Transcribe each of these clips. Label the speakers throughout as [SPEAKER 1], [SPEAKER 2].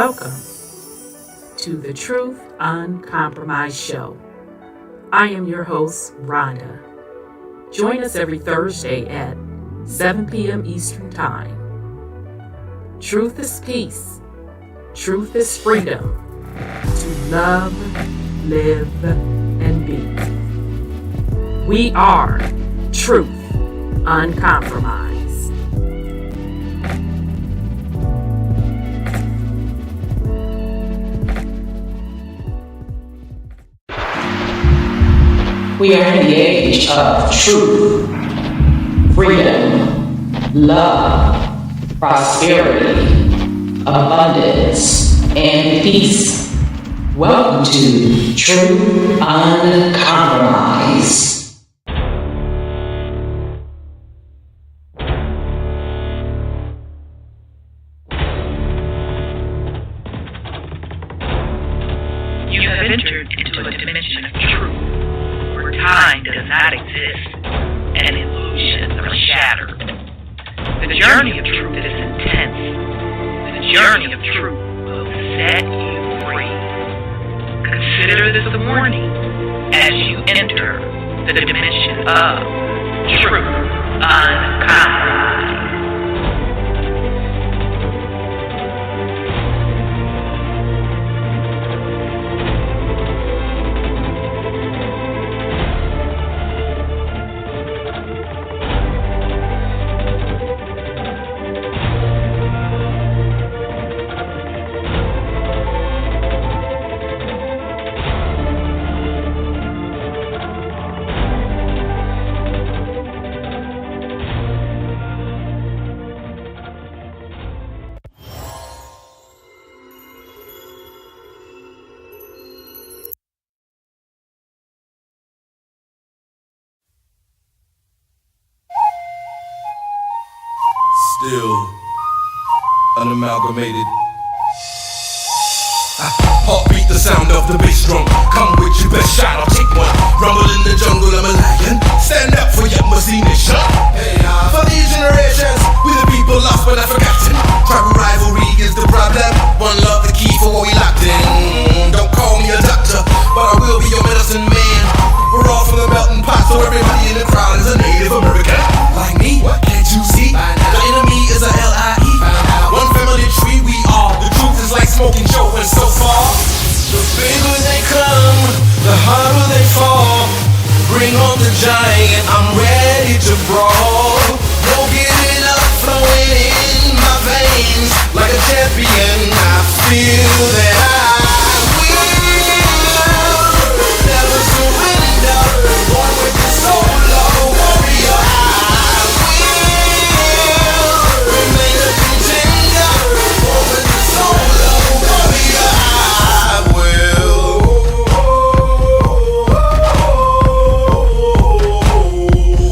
[SPEAKER 1] Welcome to the Truth Uncompromised Show. I am your host, Rhonda. Join us every Thursday at 7 p.m. Eastern Time. Truth is peace. Truth is freedom to love, live, and be. We are Truth Uncompromised.
[SPEAKER 2] We are in the age of truth, freedom, love, prosperity, abundance, and peace. Welcome to Truth Uncompromised.
[SPEAKER 3] You have entered into a dimension of truth. Time does not exist, and illusions are shattered. The journey of truth is intense. The journey of truth will set you free. Consider this a warning as you enter the dimension of truth uncompromised.
[SPEAKER 4] Still unamalgamated. Heartbeat, the sound of the bass drum. Come with your best shot, I'll take one. Rumble in the jungle, I'm a lion. Stand up for your Muslim nation. For these generations, we the people lost but not forgotten. Tribal rivalry is the problem. One love, the key for what we locked in. Don't call me a doctor, but I will be your medicine man. We're all from the melting pot, so everybody in the crowd is a Native American. Like me, can't you see? The enemy is a L-I-E. One family tree, we are. The truth is like smoking Joe, and so far the bigger they come, the harder they fall. Bring on the giant, I'm ready to brawl. Don't get it up, flowing in my veins. Like a champion, I feel that I will never surrender. Born with the solo warrior, I will remain a contender. Born with the solo warrior, I will.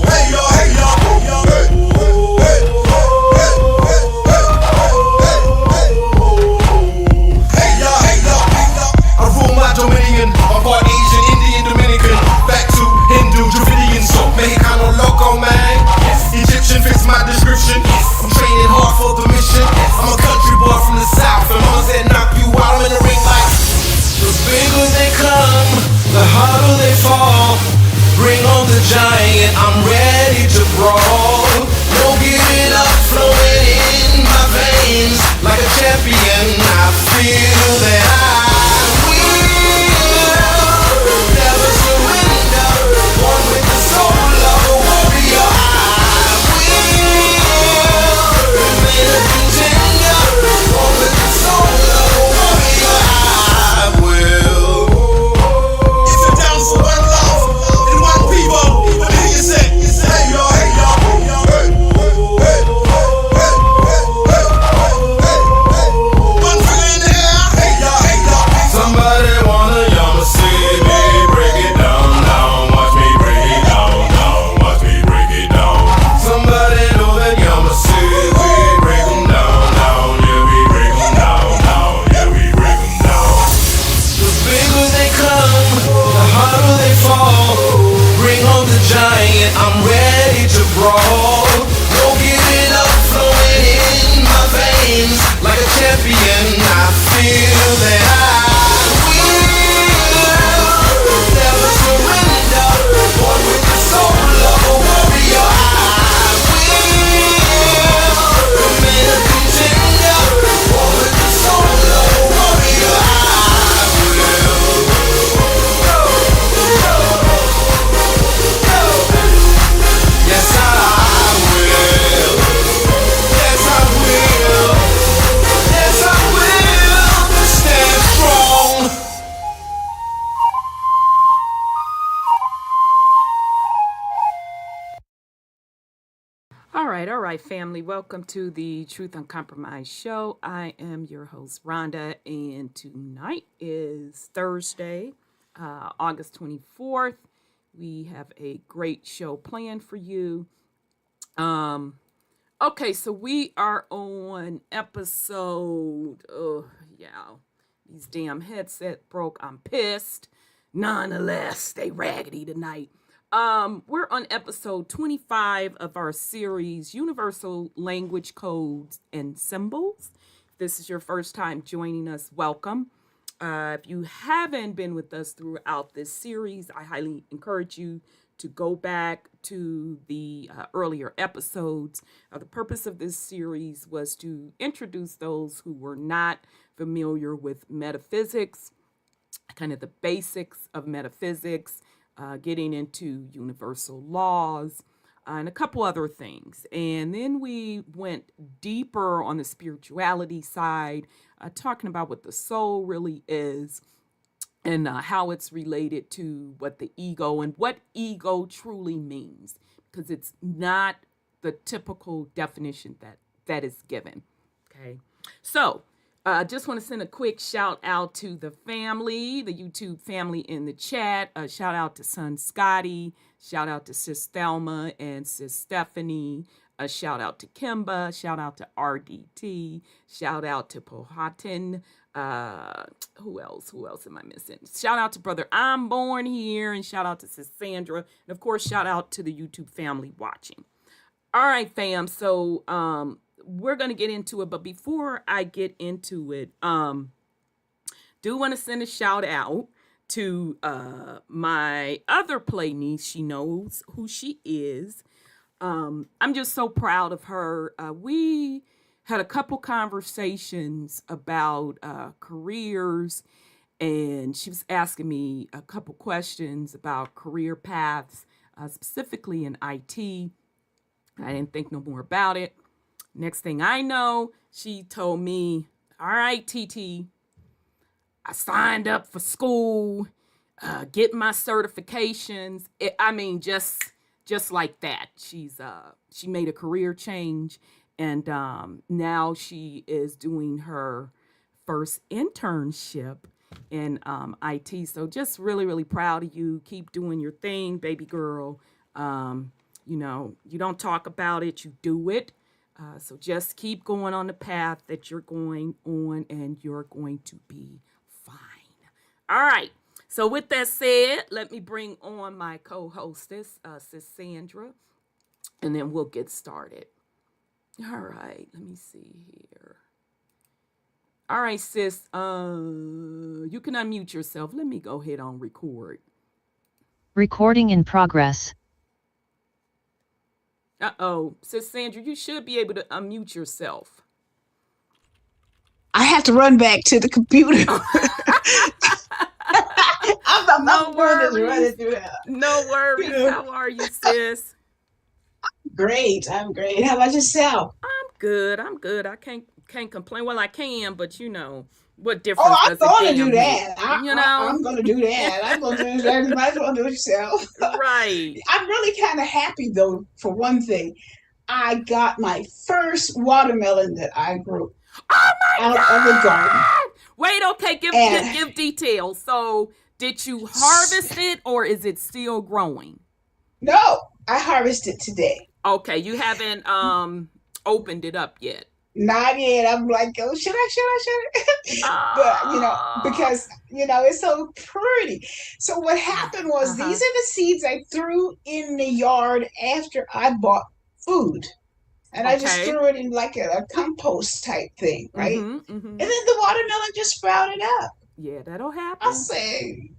[SPEAKER 4] Hey y'all, hey y'all, hey y'all, hey, hey, hey, hey, hey y'all, hey y'all, hey y'all. I rule my dominion. I'm part Asian, Indian, Dominican, back to Hindu, Dravidian, so Mexicano loco, man. Egyptian fits my description. I'm training hard for the mission. I'm a country boy from the south, and mama said knock you out. I'm in the ring like the bigger they come, the harder they fall. Bring on the giant, I'm ready to brawl. Don't give it up, flowing in my veins. Like a champion, I feel that I will never surrender. Born with the solo warrior, I will remain a contender. Born with the solo warrior, I will. If you're down for one love and one people, let me hear you say, hey y'all, hey y'all, hey, hey, hey, hey, hey, hey, hey. One finger in the air, hey y'all, hey y'all. Somebody wanna y'all see me break it down, down. Watch me break it down, down. Watch me break it down. Somebody know that y'all see we break 'em down, down. Yeah, we break 'em down, down. Yeah, we break 'em down. The bigger they come, the harder they fall. Bring on the giant, I'm ready to brawl. Don't give it up, flowing in my veins. Like a champion, I feel
[SPEAKER 1] right, family. Welcome to the Truth Uncompromised show. I am your host, Rhonda, and tonight is Thursday, August 24th. We have a great show planned for you. Okay, so we are on episode, these damn headset broke. I'm pissed. Nonetheless, they raggedy tonight. We're on episode 25 of our series, Universal Language Codes and Symbols. If this is your first time joining us, welcome. If you haven't been with us throughout this series, I highly encourage you to go back to the earlier episodes. The purpose of this series was to introduce those who were not familiar with metaphysics, kind of the basics of metaphysics, getting into universal laws, and a couple other things. And then we went deeper on the spirituality side, talking about what the soul really is and how it's related to what the ego and what ego truly means, because it's not the typical definition that is given. Okay, so I just want to send a quick shout out to the family, the YouTube family in the chat. Shout out to son Scotty. Shout out to sis Thelma and sis Stephanie. Shout out to Kimba. Shout out to RDT. Shout out to Powhatan. Who else am I missing? Shout out to brother I'm Born here, and shout out to sis Sandra. And of course, shout out to the YouTube family watching. All right, fam. So, we're going to get into it, but before I get into it, do want to send a shout out to my other play niece. She knows who she is. I'm just so proud of her. We had a couple conversations about careers, and she was asking me a couple questions about career paths, specifically in IT. I didn't think no more about it. Next thing I know, she told me, all right, TT, I signed up for school, get my certifications. Just like that. She made a career change, and now she is doing her first internship in IT. So just really, really proud of you. Keep doing your thing, baby girl. You don't talk about it, you do it. So just keep going on the path that you're going on, and you're going to be fine. All right. So with that said, let me bring on my co-hostess, sis Sandra, and then we'll get started. All right. Let me see here. All right, sis. You can unmute yourself. Let me go ahead on record.
[SPEAKER 5] Recording in progress.
[SPEAKER 1] Uh-oh. Sis Sandra, you should be able to unmute yourself.
[SPEAKER 6] I have to run back to the computer.
[SPEAKER 1] No worries.
[SPEAKER 6] Running through that.
[SPEAKER 1] No worries. How are you, sis?
[SPEAKER 6] Great. I'm great. How about yourself?
[SPEAKER 1] I'm good. I can't complain. Well, I can, but what difference
[SPEAKER 6] Oh, I'm
[SPEAKER 1] does
[SPEAKER 6] going to
[SPEAKER 1] it
[SPEAKER 6] do
[SPEAKER 1] make?
[SPEAKER 6] that. I'm going to do that. I'm going to do that. You might as well do it yourself.
[SPEAKER 1] Right.
[SPEAKER 6] I'm really kind of happy, though, for one thing. I got my first watermelon that I grew out of the garden.
[SPEAKER 1] Wait, okay. Give details. So, did you harvest it, or is it still growing?
[SPEAKER 6] No, I harvested today.
[SPEAKER 1] Okay, you haven't opened it up yet.
[SPEAKER 6] Not yet. I'm like, oh, should I? But, because, it's so pretty. So what happened was these are the seeds I threw in the yard after I bought food. And I just threw it in like a compost type thing, right? And then the watermelon just sprouted up.
[SPEAKER 1] Yeah, that'll happen.
[SPEAKER 6] I'll say,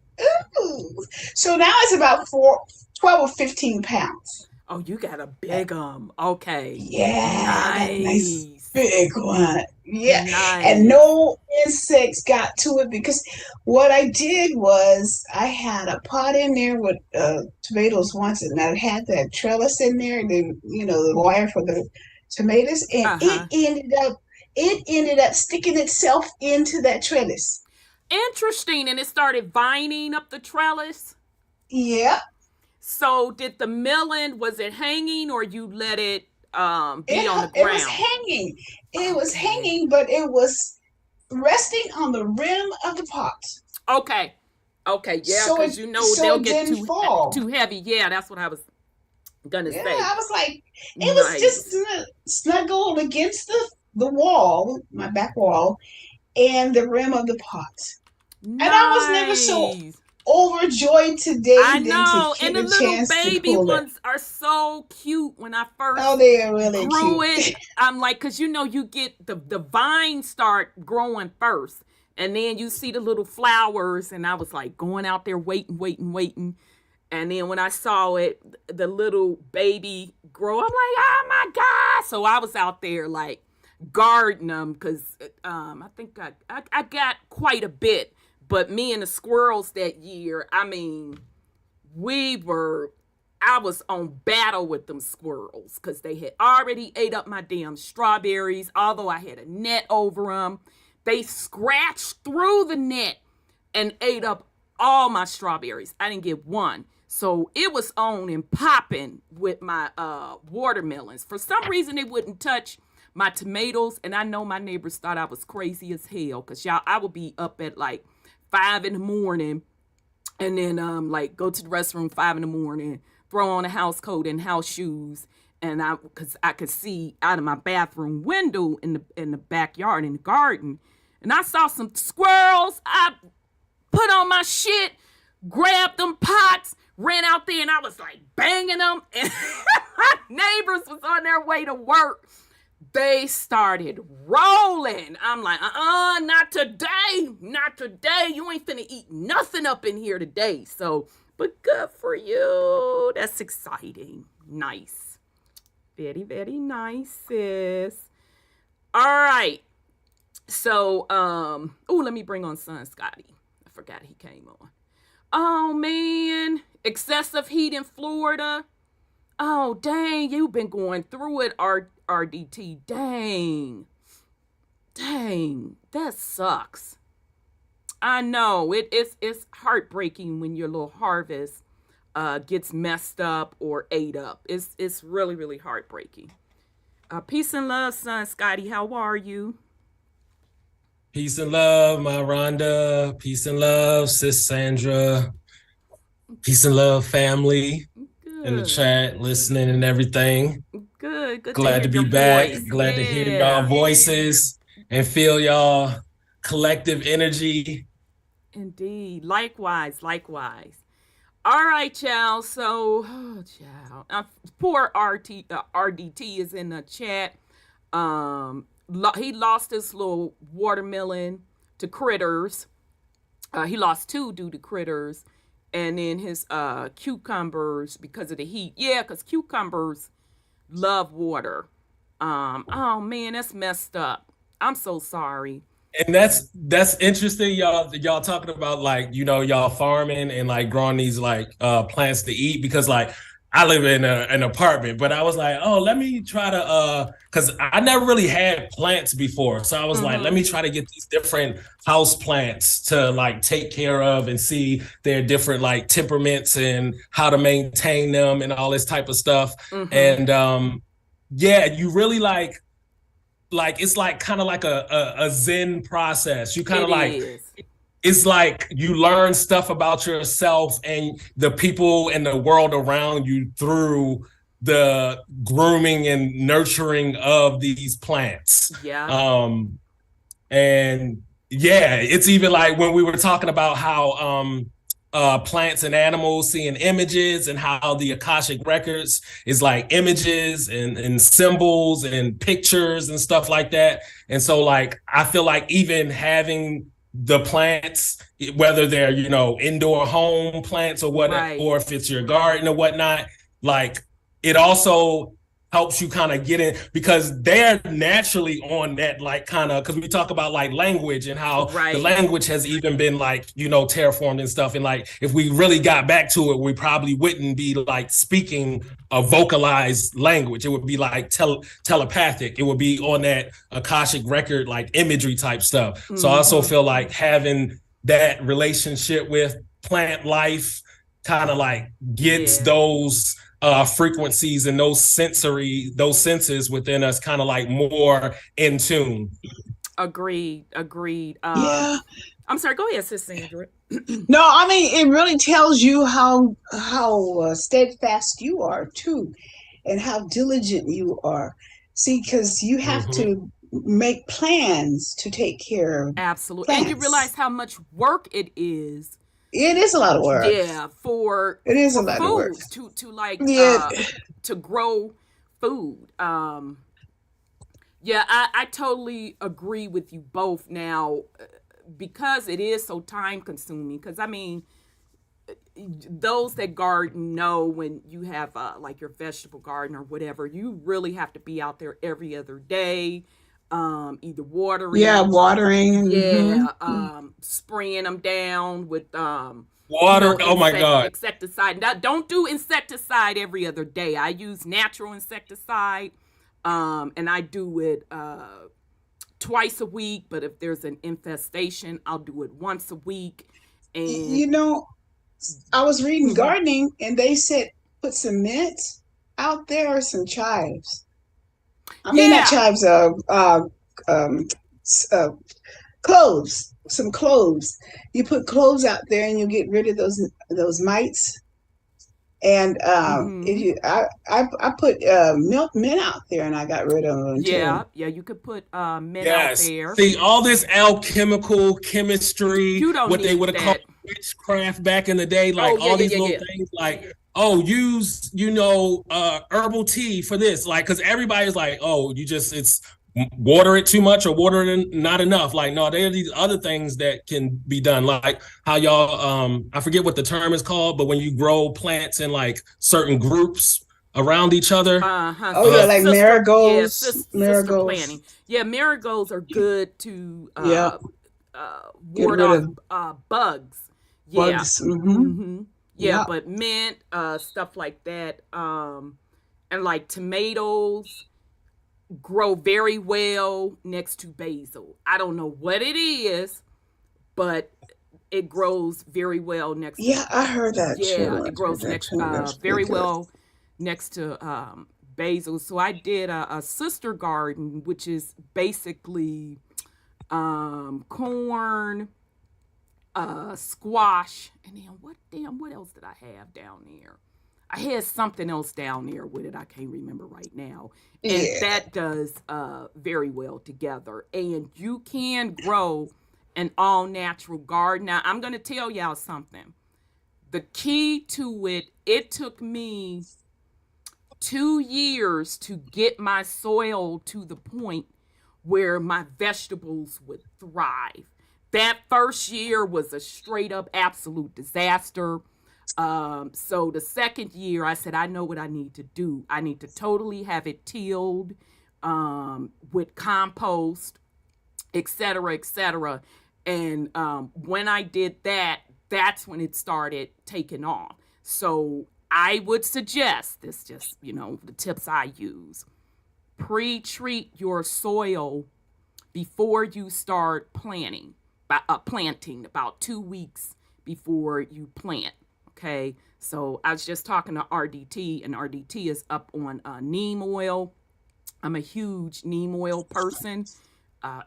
[SPEAKER 6] ooh. So now it's about 12 or 15 pounds.
[SPEAKER 1] Oh, you got a big okay.
[SPEAKER 6] Yeah,
[SPEAKER 1] nice
[SPEAKER 6] big one. Yeah,
[SPEAKER 1] nice.
[SPEAKER 6] And no insects got to it, because what I did was I had a pot in there with tomatoes once, and I had that trellis in there, and then the wire for the tomatoes, and it ended up sticking itself into that trellis.
[SPEAKER 1] Interesting, and it started vining up the trellis.
[SPEAKER 6] Yep.
[SPEAKER 1] So did the melon, was it hanging, or you let it be on the
[SPEAKER 6] It was
[SPEAKER 1] ground?
[SPEAKER 6] hanging. It was
[SPEAKER 1] Okay.
[SPEAKER 6] hanging, but it was resting on the rim of the pot.
[SPEAKER 1] Okay. Okay, yeah,
[SPEAKER 6] So
[SPEAKER 1] because
[SPEAKER 6] it
[SPEAKER 1] they'll get
[SPEAKER 6] didn't fall.
[SPEAKER 1] too heavy. Yeah, that's what I was gonna
[SPEAKER 6] Yeah,
[SPEAKER 1] say.
[SPEAKER 6] I was like, it was
[SPEAKER 1] Nice.
[SPEAKER 6] just snuggled against the wall, my back wall, and the rim of the pot. And I was never so
[SPEAKER 1] Nice.
[SPEAKER 6] overjoyed
[SPEAKER 1] I
[SPEAKER 6] today than to
[SPEAKER 1] know. And
[SPEAKER 6] get
[SPEAKER 1] the
[SPEAKER 6] a
[SPEAKER 1] little
[SPEAKER 6] chance to
[SPEAKER 1] baby
[SPEAKER 6] pull it.
[SPEAKER 1] ones are so cute. When I first
[SPEAKER 6] Oh, they are really
[SPEAKER 1] grew
[SPEAKER 6] cute.
[SPEAKER 1] it, I'm like, because you get the vines start growing first. And then you see the little flowers. And I was like going out there waiting. And then when I saw it, the little baby grow, I'm like, oh my God. So I was out there like gardening them because I think I got quite a bit. But me and the squirrels that year, I mean, I was on battle with them squirrels because they had already ate up my damn strawberries, although I had a net over them. They scratched through the net and ate up all my strawberries. I didn't get one. So it was on and popping with my watermelons. For some reason, they wouldn't touch my tomatoes. And I know my neighbors thought I was crazy as hell because I would be up at like 5 in the morning and then like go to the restroom 5 in the morning, throw on a house coat and house shoes. And because I could see out of my bathroom window in the backyard in the garden. And I saw some squirrels. I put on my shit, grabbed them pots, ran out there, and I was like banging them. And my neighbors was on their way to work. They started rolling. I'm like, not today. Not today. You ain't finna eat nothing up in here today. So, but good for you. That's exciting. Nice. Very, very nice, sis. All right. So, let me bring on Son Scotty. I forgot he came on. Oh, man. Excessive heat in Florida. Oh, dang. You've been going through it, RDT. Dang. That sucks. I know. It's heartbreaking when your little harvest gets messed up or ate up. It's really, really heartbreaking. Peace and love, Son Scotty. How are you?
[SPEAKER 7] Peace and love, my Rhonda. Peace and love, sis Sandra. Peace and love, family.
[SPEAKER 1] Good.
[SPEAKER 7] In the chat, listening and everything.
[SPEAKER 1] Good.
[SPEAKER 7] Glad to be back. Glad to hear y'all voices and feel y'all collective energy.
[SPEAKER 1] Indeed. Likewise. All right, y'all. So, poor RDT is in the chat. He lost his little watermelon to critters. He lost 2 due to critters. And then his cucumbers because of the heat. Yeah, because cucumbers love water. Oh, man, that's messed up. I'm so sorry.
[SPEAKER 7] And that's interesting, y'all talking about like, y'all farming and like growing these like plants to eat, because like I live in an apartment, but I was like, oh, let me try to because I never really had plants before. So I was like, let me try to get these different house plants to like take care of and see their different like temperaments and how to maintain them and all this type of stuff. And you really like it's like kind of like a Zen process. You kind of like
[SPEAKER 1] is.
[SPEAKER 7] It's like you learn stuff about yourself and the people and the world around you through the grooming and nurturing of these plants.
[SPEAKER 1] Yeah.
[SPEAKER 7] And yeah, it's even like when we were talking about how plants and animals seeing images and how the Akashic records is like images and symbols and pictures and stuff like that. And so like, I feel like even having the plants, whether they're, indoor home plants or whatever,
[SPEAKER 1] Right.
[SPEAKER 7] or if it's your garden or whatnot, like it also helps you kind of get in, because they're naturally on that, like kind of, because we talk about like language and how the language has even been like, terraformed and stuff. And like, if we really got back to it, we probably wouldn't be like speaking a vocalized language. It would be like telepathic. It would be on that Akashic record, like imagery type stuff. So I also feel like having that relationship with plant life kind of like gets those frequencies and those senses within us kind of like more in tune.
[SPEAKER 1] Agreed.
[SPEAKER 6] Yeah.
[SPEAKER 1] I'm sorry, go ahead, Sis Sandra.
[SPEAKER 6] No, I mean, it really tells you how steadfast you are too, and how diligent you are. See, because you have to make plans to take care of
[SPEAKER 1] Absolutely. And you realize
[SPEAKER 6] plants.
[SPEAKER 1] how much work it is.
[SPEAKER 6] It is a lot of work.
[SPEAKER 1] Yeah, for
[SPEAKER 6] It is a
[SPEAKER 1] for
[SPEAKER 6] lot of work.
[SPEAKER 1] food to like
[SPEAKER 6] Yeah.
[SPEAKER 1] to grow food. Yeah, I totally agree with you both now, because it is so time consuming. Because I mean, those that garden know when you have like your vegetable garden or whatever, you really have to be out there every other day, either watering,
[SPEAKER 6] Yeah, watering.
[SPEAKER 1] yeah,
[SPEAKER 6] Mhm.
[SPEAKER 1] spraying them down with
[SPEAKER 7] Water. Oh my God.
[SPEAKER 1] insecticide. Now, don't do insecticide every other day. I use natural insecticide, and I do it twice a week. But if there's an infestation, I'll do it once a week. And
[SPEAKER 6] You know, I was reading gardening, and they said put some mint out there or some chives. I mean, not
[SPEAKER 1] yeah,
[SPEAKER 6] chives. Um, uh, cloves. Some cloves. You put cloves out there, and you get rid of those mites. And if
[SPEAKER 1] mm-hmm.
[SPEAKER 6] you, I put mint out there, and I got rid of them too.
[SPEAKER 1] Yeah, you could put mint out
[SPEAKER 7] Yes.
[SPEAKER 1] there.
[SPEAKER 7] See, all this alchemical chemistry,
[SPEAKER 1] You don't
[SPEAKER 7] what they would
[SPEAKER 1] need
[SPEAKER 7] have called
[SPEAKER 1] that.
[SPEAKER 7] witchcraft back in the day, like
[SPEAKER 1] Oh,
[SPEAKER 7] all these little
[SPEAKER 1] yeah.
[SPEAKER 7] things, like, oh, use, herbal tea for this. Like, because everybody's like, oh, it's water it too much or water it not enough. Like, no, there are these other things that can be done. Like how y'all, I forget what the term is called, but when you grow plants in like certain groups around each other.
[SPEAKER 6] Oh yeah, like marigolds,
[SPEAKER 1] Sister
[SPEAKER 6] marigolds.
[SPEAKER 1] planting. Yeah, marigolds are good to
[SPEAKER 6] Yeah, get
[SPEAKER 1] ward
[SPEAKER 6] rid
[SPEAKER 1] off
[SPEAKER 6] of
[SPEAKER 1] bugs. Yeah.
[SPEAKER 6] bugs. Mm-hmm.
[SPEAKER 1] Mm-hmm. Yeah,
[SPEAKER 6] Yeah.
[SPEAKER 1] but mint, stuff like that, and like tomatoes grow very well next to basil. I don't know what it is, but it grows very well next to,
[SPEAKER 6] Yeah, I heard that
[SPEAKER 1] yeah,
[SPEAKER 6] too.
[SPEAKER 1] it
[SPEAKER 6] I heard
[SPEAKER 1] grows
[SPEAKER 6] that
[SPEAKER 1] next
[SPEAKER 6] too. That's pretty
[SPEAKER 1] very
[SPEAKER 6] good.
[SPEAKER 1] well next to basil. So I did a sister garden, which is basically corn, squash, and then what else did I have down there? I had something else down there with it. I can't remember right now. And
[SPEAKER 6] Yeah.
[SPEAKER 1] that does very well together. And you can grow an all natural garden. Now, I'm going to tell y'all something. The key to it, it took me 2 years to get my soil to the point where my vegetables would thrive. That first year was a straight up absolute disaster. So the second year, I said, I know what I need to do. I need to totally have it tilled with compost, et cetera, et cetera. And when I did that, that's when it started taking off. So I would suggest this, just, the tips I use. Pre-treat your soil before you start planting about 2 weeks before you plant. Okay, so I was just talking to RDT, and RDT is up on neem oil. I'm a huge neem oil person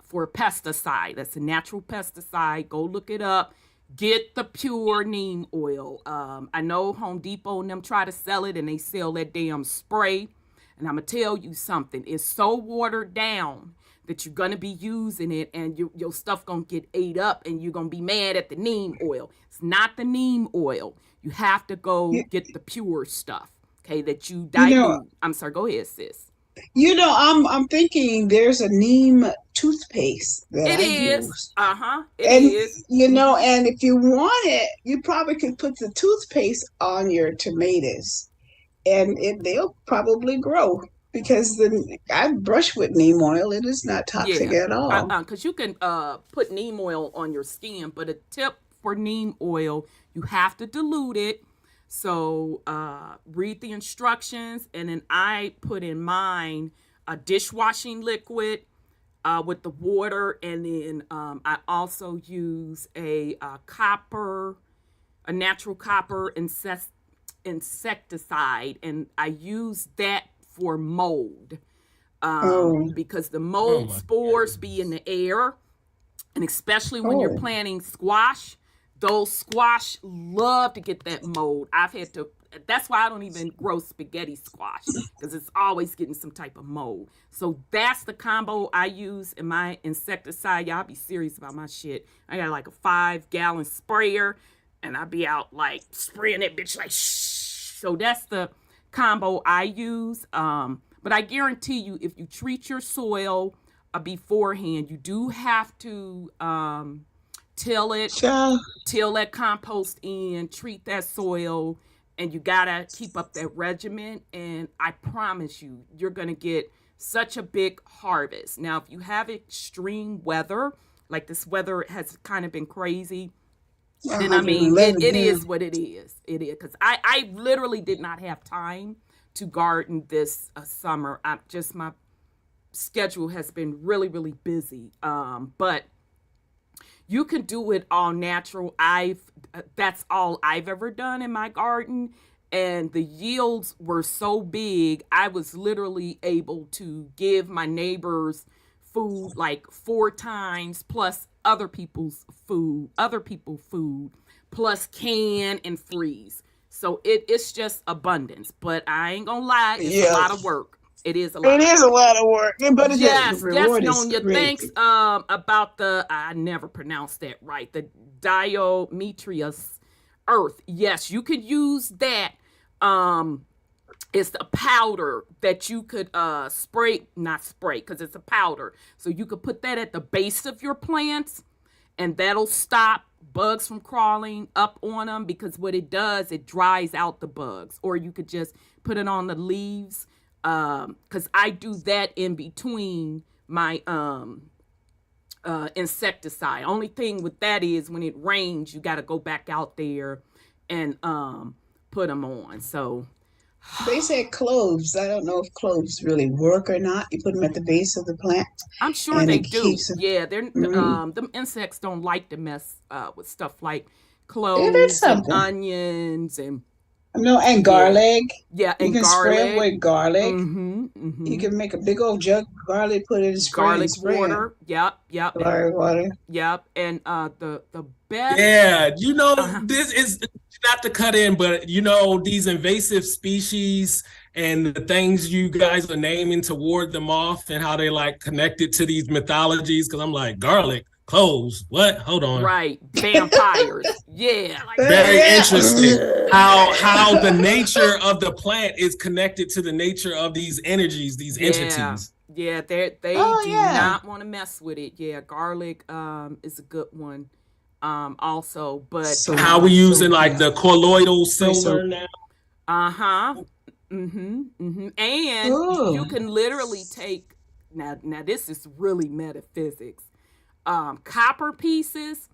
[SPEAKER 1] for pesticide. That's a natural pesticide. Go look it up. Get the pure neem oil. I know Home Depot and them try to sell it, and they sell that damn spray. And I'm going to tell you something. It's so watered down that you're going to be using it, and your stuff going to get ate up, and you're going to be mad at the neem oil. It's not the neem oil. You have to go get the pure stuff, okay, that you dilute. I'm sorry, go ahead, sis.
[SPEAKER 6] I'm thinking there's a neem toothpaste that
[SPEAKER 1] It
[SPEAKER 6] I
[SPEAKER 1] is.
[SPEAKER 6] use.
[SPEAKER 1] It
[SPEAKER 6] And
[SPEAKER 1] is.
[SPEAKER 6] and if you want it, you probably could put the toothpaste on your tomatoes, and they'll probably grow because I brush with neem oil. It is not toxic
[SPEAKER 1] Yeah,
[SPEAKER 6] at all.
[SPEAKER 1] because you can put neem oil on your skin, but a tip for neem oil, you have to dilute it. So read the instructions, and then I put in mine a dishwashing liquid with the water, and then I also use a natural copper insecticide, and I use that for mold.
[SPEAKER 6] Oh.
[SPEAKER 1] Because the mold
[SPEAKER 7] my
[SPEAKER 1] spores be in the air, and especially when you're
[SPEAKER 6] Oh.
[SPEAKER 1] planting squash, those squash love to get that mold. That's why I don't even grow spaghetti squash, because it's always getting some type of mold. So that's the combo I use in my insecticide. Y'all be serious about my shit. I got like a 5-gallon sprayer, and I be out like spraying that bitch like shh. So that's the combo I use. But I guarantee you, if you treat your soil beforehand, you do have to till it,
[SPEAKER 6] Child.
[SPEAKER 1] till that compost in, treat that soil, and you gotta keep up that regimen. And I promise you, you're gonna get such a big harvest. Now, if you have extreme weather, like this weather has kind of been crazy, then I mean, it is what it is. It is, because I literally did not have time to garden this summer. My schedule has been really, really busy. But you can do it all natural. That's all I've ever done in my garden, and the yields were so big. I was literally able to give my neighbors food like 4 times, plus other people's food, plus can and freeze. So it's just abundance. But I ain't gonna lie, it's a lot of work. It is a lot.
[SPEAKER 6] It is a lot of work, but it's
[SPEAKER 1] yes,
[SPEAKER 6] the reward is
[SPEAKER 1] Nonya.
[SPEAKER 6] great.
[SPEAKER 1] Thanks about the, I never pronounced that right, the diatomaceous earth. Yes, you could use that. It's a powder that you could not spray because it's a powder. So you could put that at the base of your plants, and that'll stop bugs from crawling up on them, because what it does, it dries out the bugs. Or you could just put it on the leaves, because I do that in between my insecticide. Only thing with that is when it rains, you got to go back out there and put them on. So
[SPEAKER 6] They said cloves. I don't know if cloves really work or not. You put them at the base of the plant.
[SPEAKER 1] I'm sure
[SPEAKER 6] And
[SPEAKER 1] they
[SPEAKER 6] it
[SPEAKER 1] do.
[SPEAKER 6] keeps 'em-
[SPEAKER 1] Yeah, they're them insects don't like to mess with stuff like
[SPEAKER 6] Yeah,
[SPEAKER 1] cloves
[SPEAKER 6] that's
[SPEAKER 1] and
[SPEAKER 6] something.
[SPEAKER 1] onions and
[SPEAKER 6] No, and garlic.
[SPEAKER 1] yeah,
[SPEAKER 6] You
[SPEAKER 1] and
[SPEAKER 6] can spray
[SPEAKER 1] garlic.
[SPEAKER 6] them with garlic.
[SPEAKER 1] Mm-hmm.
[SPEAKER 6] You can make a big old jug of garlic, put it in spray
[SPEAKER 1] Garlic
[SPEAKER 6] and spray 'em.
[SPEAKER 1] water. Yep.
[SPEAKER 6] Garlic water.
[SPEAKER 1] Yep. And the best.
[SPEAKER 7] Yeah,
[SPEAKER 1] Uh-huh.
[SPEAKER 7] this is not to cut in, but these invasive species and the things you guys are naming to ward them off, and how they like connected to these mythologies. Because I'm like, garlic, cloves, what? Hold on.
[SPEAKER 1] Right. Vampires. Yeah. Like,
[SPEAKER 7] Very
[SPEAKER 6] Yeah.
[SPEAKER 7] interesting how the nature of the plant is connected to the nature of these energies, these entities.
[SPEAKER 1] Yeah, they
[SPEAKER 6] Oh,
[SPEAKER 1] do
[SPEAKER 6] yeah.
[SPEAKER 1] not want to mess with it. Yeah, garlic is a good one. Also, but
[SPEAKER 6] So-
[SPEAKER 7] How we using
[SPEAKER 6] So,
[SPEAKER 7] like
[SPEAKER 6] yeah.
[SPEAKER 7] the colloidal
[SPEAKER 6] So-
[SPEAKER 7] silver now?
[SPEAKER 1] uh-huh. And
[SPEAKER 6] Ooh.
[SPEAKER 1] you can literally take now this is really metaphysics. Copper pieces,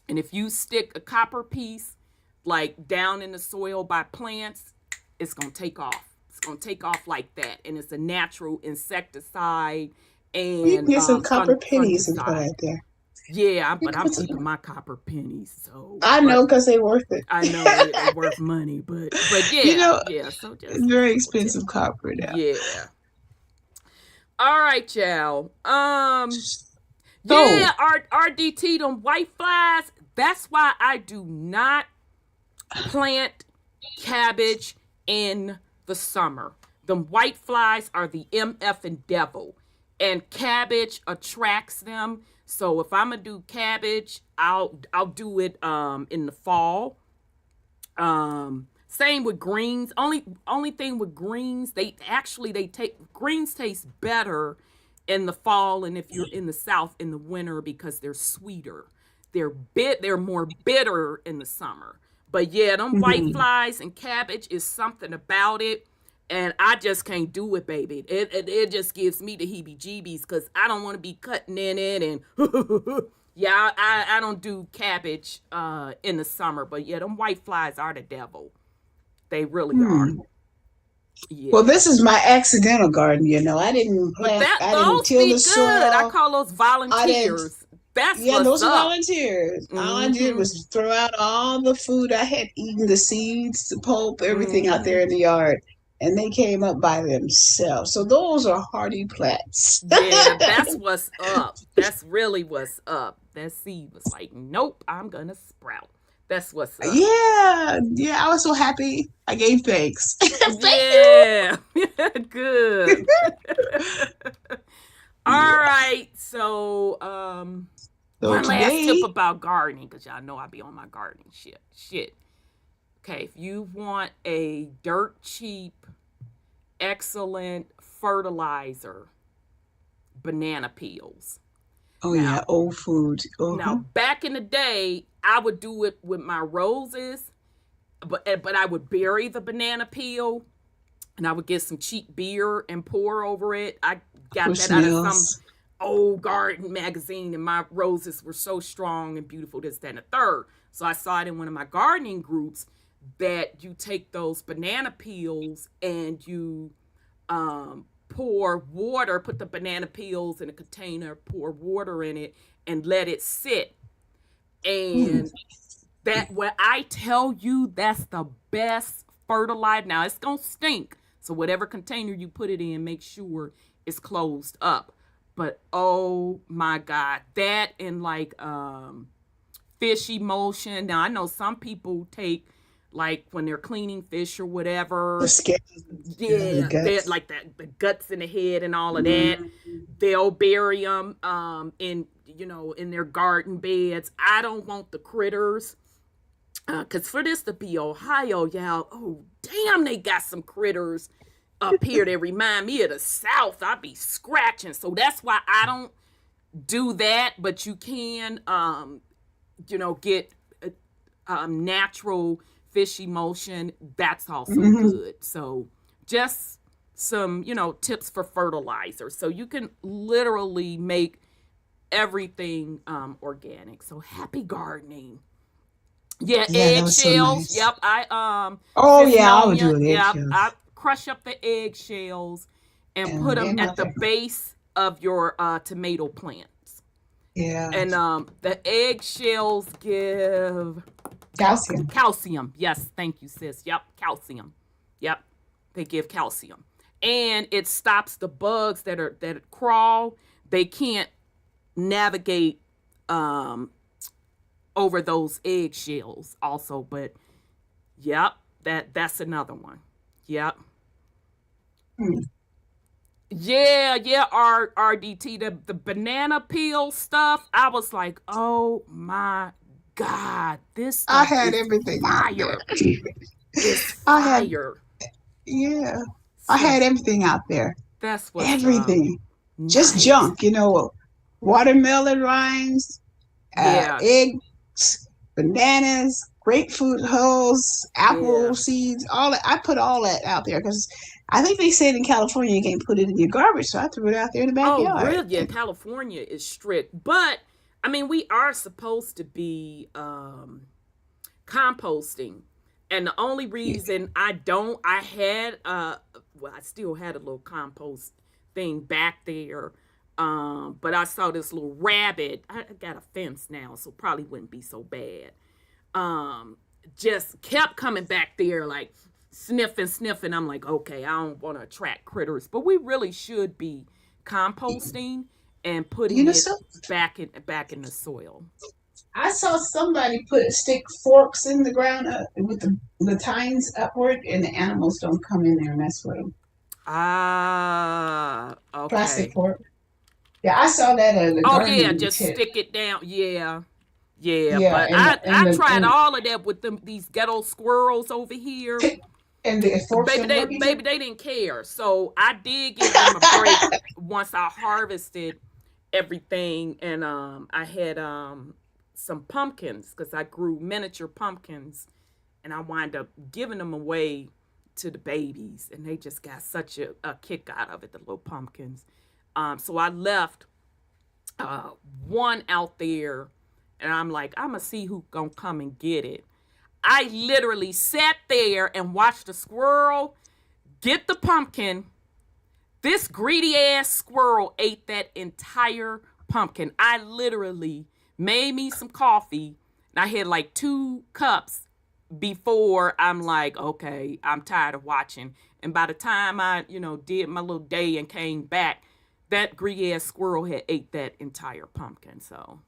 [SPEAKER 1] and if you stick a copper piece like down in the soil by plants, it's gonna take off. It's gonna take off like that, and it's a natural insecticide and
[SPEAKER 6] You can get some copper pennies and put
[SPEAKER 1] fungicide.
[SPEAKER 6] out there.
[SPEAKER 1] Yeah, but
[SPEAKER 6] can
[SPEAKER 1] I'm
[SPEAKER 6] put some-
[SPEAKER 1] keeping my copper pennies. So
[SPEAKER 6] I know because they're worth it.
[SPEAKER 1] I know they're worth money, but yeah,
[SPEAKER 6] You know,
[SPEAKER 1] yeah. So just
[SPEAKER 6] It's very expensive copper now.
[SPEAKER 1] yeah. All right, y'all.
[SPEAKER 6] So,
[SPEAKER 1] Yeah, RDT, them white flies. That's why I do not plant cabbage in the summer. Them white flies are the MF and devil, and cabbage attracts them. So if I'm gonna do cabbage, I'll do it in the fall. Same with greens. Only thing with greens, greens taste better in the fall, and if you're in the South in the winter, because they're sweeter. They're more bitter in the summer. But yeah, them white flies and cabbage is something about it, and I just can't do it, baby. It just gives me the heebie-jeebies, because I don't want to be cutting in it, and yeah, I don't do cabbage in the summer. But yeah, them white flies are the devil. They really are. Yeah.
[SPEAKER 6] well, this is my accidental garden. I didn't
[SPEAKER 1] But
[SPEAKER 6] plant. I
[SPEAKER 1] those
[SPEAKER 6] didn't till
[SPEAKER 1] be
[SPEAKER 6] the
[SPEAKER 1] good.
[SPEAKER 6] soil.
[SPEAKER 1] I call those volunteers. That's
[SPEAKER 6] Yeah,
[SPEAKER 1] what's
[SPEAKER 6] those are
[SPEAKER 1] up.
[SPEAKER 6] volunteers. All I did
[SPEAKER 1] Mm-hmm.
[SPEAKER 6] was throw out all the food I had eaten, the seeds, the pulp, everything out
[SPEAKER 1] Mm-hmm.
[SPEAKER 6] there in the yard. And they came up by themselves. So those are hardy plants.
[SPEAKER 1] Yeah, that's what's up. That's really what's up. That seed was like, nope, I'm gonna sprout. That's what's up.
[SPEAKER 6] Yeah, yeah, I was so happy. I gave thanks. Thank you.
[SPEAKER 1] Yeah, good. All
[SPEAKER 6] Yeah.
[SPEAKER 1] right. So,
[SPEAKER 6] So
[SPEAKER 1] one last tip
[SPEAKER 6] today,
[SPEAKER 1] about gardening, because y'all know I be on my gardening shit. Shit. Okay, if you want a dirt cheap, excellent fertilizer, banana peels.
[SPEAKER 6] oh yeah,
[SPEAKER 1] Now,
[SPEAKER 6] old food.
[SPEAKER 1] now
[SPEAKER 6] Uh-huh.
[SPEAKER 1] back in the day, I would do it with my roses, but I would bury the banana peel and I would get some cheap beer and pour over it. I got
[SPEAKER 6] For
[SPEAKER 1] that out of some
[SPEAKER 6] smells.
[SPEAKER 1] old garden magazine, and my roses were so strong and beautiful, this, that, and the third. So I saw it in one of my gardening groups that you take those banana peels and you pour water, put the banana peels in a container, pour water in it, and let it sit.
[SPEAKER 6] Mm.
[SPEAKER 1] And that, what I tell you, that's the best fertilizer. Now it's gonna stink, so whatever container you put it in, make sure it's closed up. But oh my God, that and like fish emulsion. Now I know some people take, like when they're cleaning fish or
[SPEAKER 6] The
[SPEAKER 1] whatever,
[SPEAKER 6] scales, the
[SPEAKER 1] yeah, they
[SPEAKER 6] guts.
[SPEAKER 1] like that, the guts in the head and all of that.
[SPEAKER 6] Mm.
[SPEAKER 1] They'll bury them in, in their garden beds. I don't want the critters, because for this to be Ohio, y'all, oh damn, they got some critters up here that remind me of the South. I be scratching, so that's why I don't do that. But you can, get natural fish emulsion. That's also
[SPEAKER 6] Mhm.
[SPEAKER 1] good. So just some, tips for fertilizer. So you can literally make everything organic. So happy gardening. Yeah,
[SPEAKER 6] Yeah, that was so
[SPEAKER 1] eggshells.
[SPEAKER 6] nice.
[SPEAKER 1] Yep, I
[SPEAKER 6] Oh
[SPEAKER 1] sis
[SPEAKER 6] yeah, I would do
[SPEAKER 1] Nonya.
[SPEAKER 6] it
[SPEAKER 1] Yep, I
[SPEAKER 6] eggshells.
[SPEAKER 1] crush up the eggshells and
[SPEAKER 6] And
[SPEAKER 1] put them
[SPEAKER 6] they
[SPEAKER 1] at
[SPEAKER 6] not
[SPEAKER 1] the
[SPEAKER 6] that.
[SPEAKER 1] base of your tomato plants.
[SPEAKER 6] Yeah,
[SPEAKER 1] And the eggshells give
[SPEAKER 6] calcium.
[SPEAKER 1] calcium. Yes, thank you, sis. Yep, calcium. Yep, they give calcium, and it stops the bugs that crawl. They can't navigate um over those eggshells also, but yep, that's another one. Yep.
[SPEAKER 6] Hmm.
[SPEAKER 1] Yeah, RDT, the banana peel stuff. I was like, oh my God, this
[SPEAKER 6] I
[SPEAKER 1] stuff
[SPEAKER 6] had
[SPEAKER 1] is
[SPEAKER 6] everything out there.
[SPEAKER 1] fire. It's
[SPEAKER 6] I had,
[SPEAKER 1] fire.
[SPEAKER 6] yeah, I
[SPEAKER 1] So
[SPEAKER 6] had everything out there.
[SPEAKER 1] that's what's up.
[SPEAKER 6] Everything. Just
[SPEAKER 1] Nice.
[SPEAKER 6] junk, watermelon rinds,
[SPEAKER 1] Yeah,
[SPEAKER 6] eggs, bananas, grapefruit hulls,
[SPEAKER 1] yeah.
[SPEAKER 6] apple seeds, all that. I put all that out there because I think they said in California you can't put it in your garbage, so I threw it out there in the
[SPEAKER 1] Oh,
[SPEAKER 6] backyard.
[SPEAKER 1] really? Yeah, California is strict. But I mean, we are supposed to be composting. And the only reason I had well, I still had a little compost thing back there. But I saw this little rabbit. I got a fence now, so probably wouldn't be so bad. Um, just kept coming back there like sniffing. I'm like, okay, I don't want to attract critters, but we really should be composting and
[SPEAKER 6] You
[SPEAKER 1] putting
[SPEAKER 6] know,
[SPEAKER 1] it
[SPEAKER 6] so
[SPEAKER 1] back in the soil.
[SPEAKER 6] I saw somebody stick forks in the ground with the tines upward, and the animals don't come in there and mess with them.
[SPEAKER 1] Ah,
[SPEAKER 6] Plastic
[SPEAKER 1] okay.
[SPEAKER 6] fork. Yeah, I saw that at the
[SPEAKER 1] Oh yeah,
[SPEAKER 6] gardening
[SPEAKER 1] just
[SPEAKER 6] tip.
[SPEAKER 1] stick it down. Yeah, yeah.
[SPEAKER 6] Yeah,
[SPEAKER 1] But
[SPEAKER 6] and
[SPEAKER 1] I
[SPEAKER 6] the,
[SPEAKER 1] I
[SPEAKER 6] and the
[SPEAKER 1] tried all of that with these ghetto squirrels over here.
[SPEAKER 6] and the forks
[SPEAKER 1] Baby,
[SPEAKER 6] don't
[SPEAKER 1] they
[SPEAKER 6] work either.
[SPEAKER 1] baby they didn't care. So I did give them a break once I harvested everything, and I had some pumpkins because I grew miniature pumpkins, and I wind up giving them away to the babies, and they just got such a kick out of it, the little pumpkins. So I left uh, one out there, and I'm like, I'm gonna see who gonna come and get it. I literally sat there and watched the squirrel get the pumpkin. This greedy ass squirrel ate that entire pumpkin. I literally made me some coffee. And I had like 2 cups before I'm like, okay, I'm tired of watching. And by the time I, did my little day and came back, that greedy ass squirrel had ate that entire pumpkin. So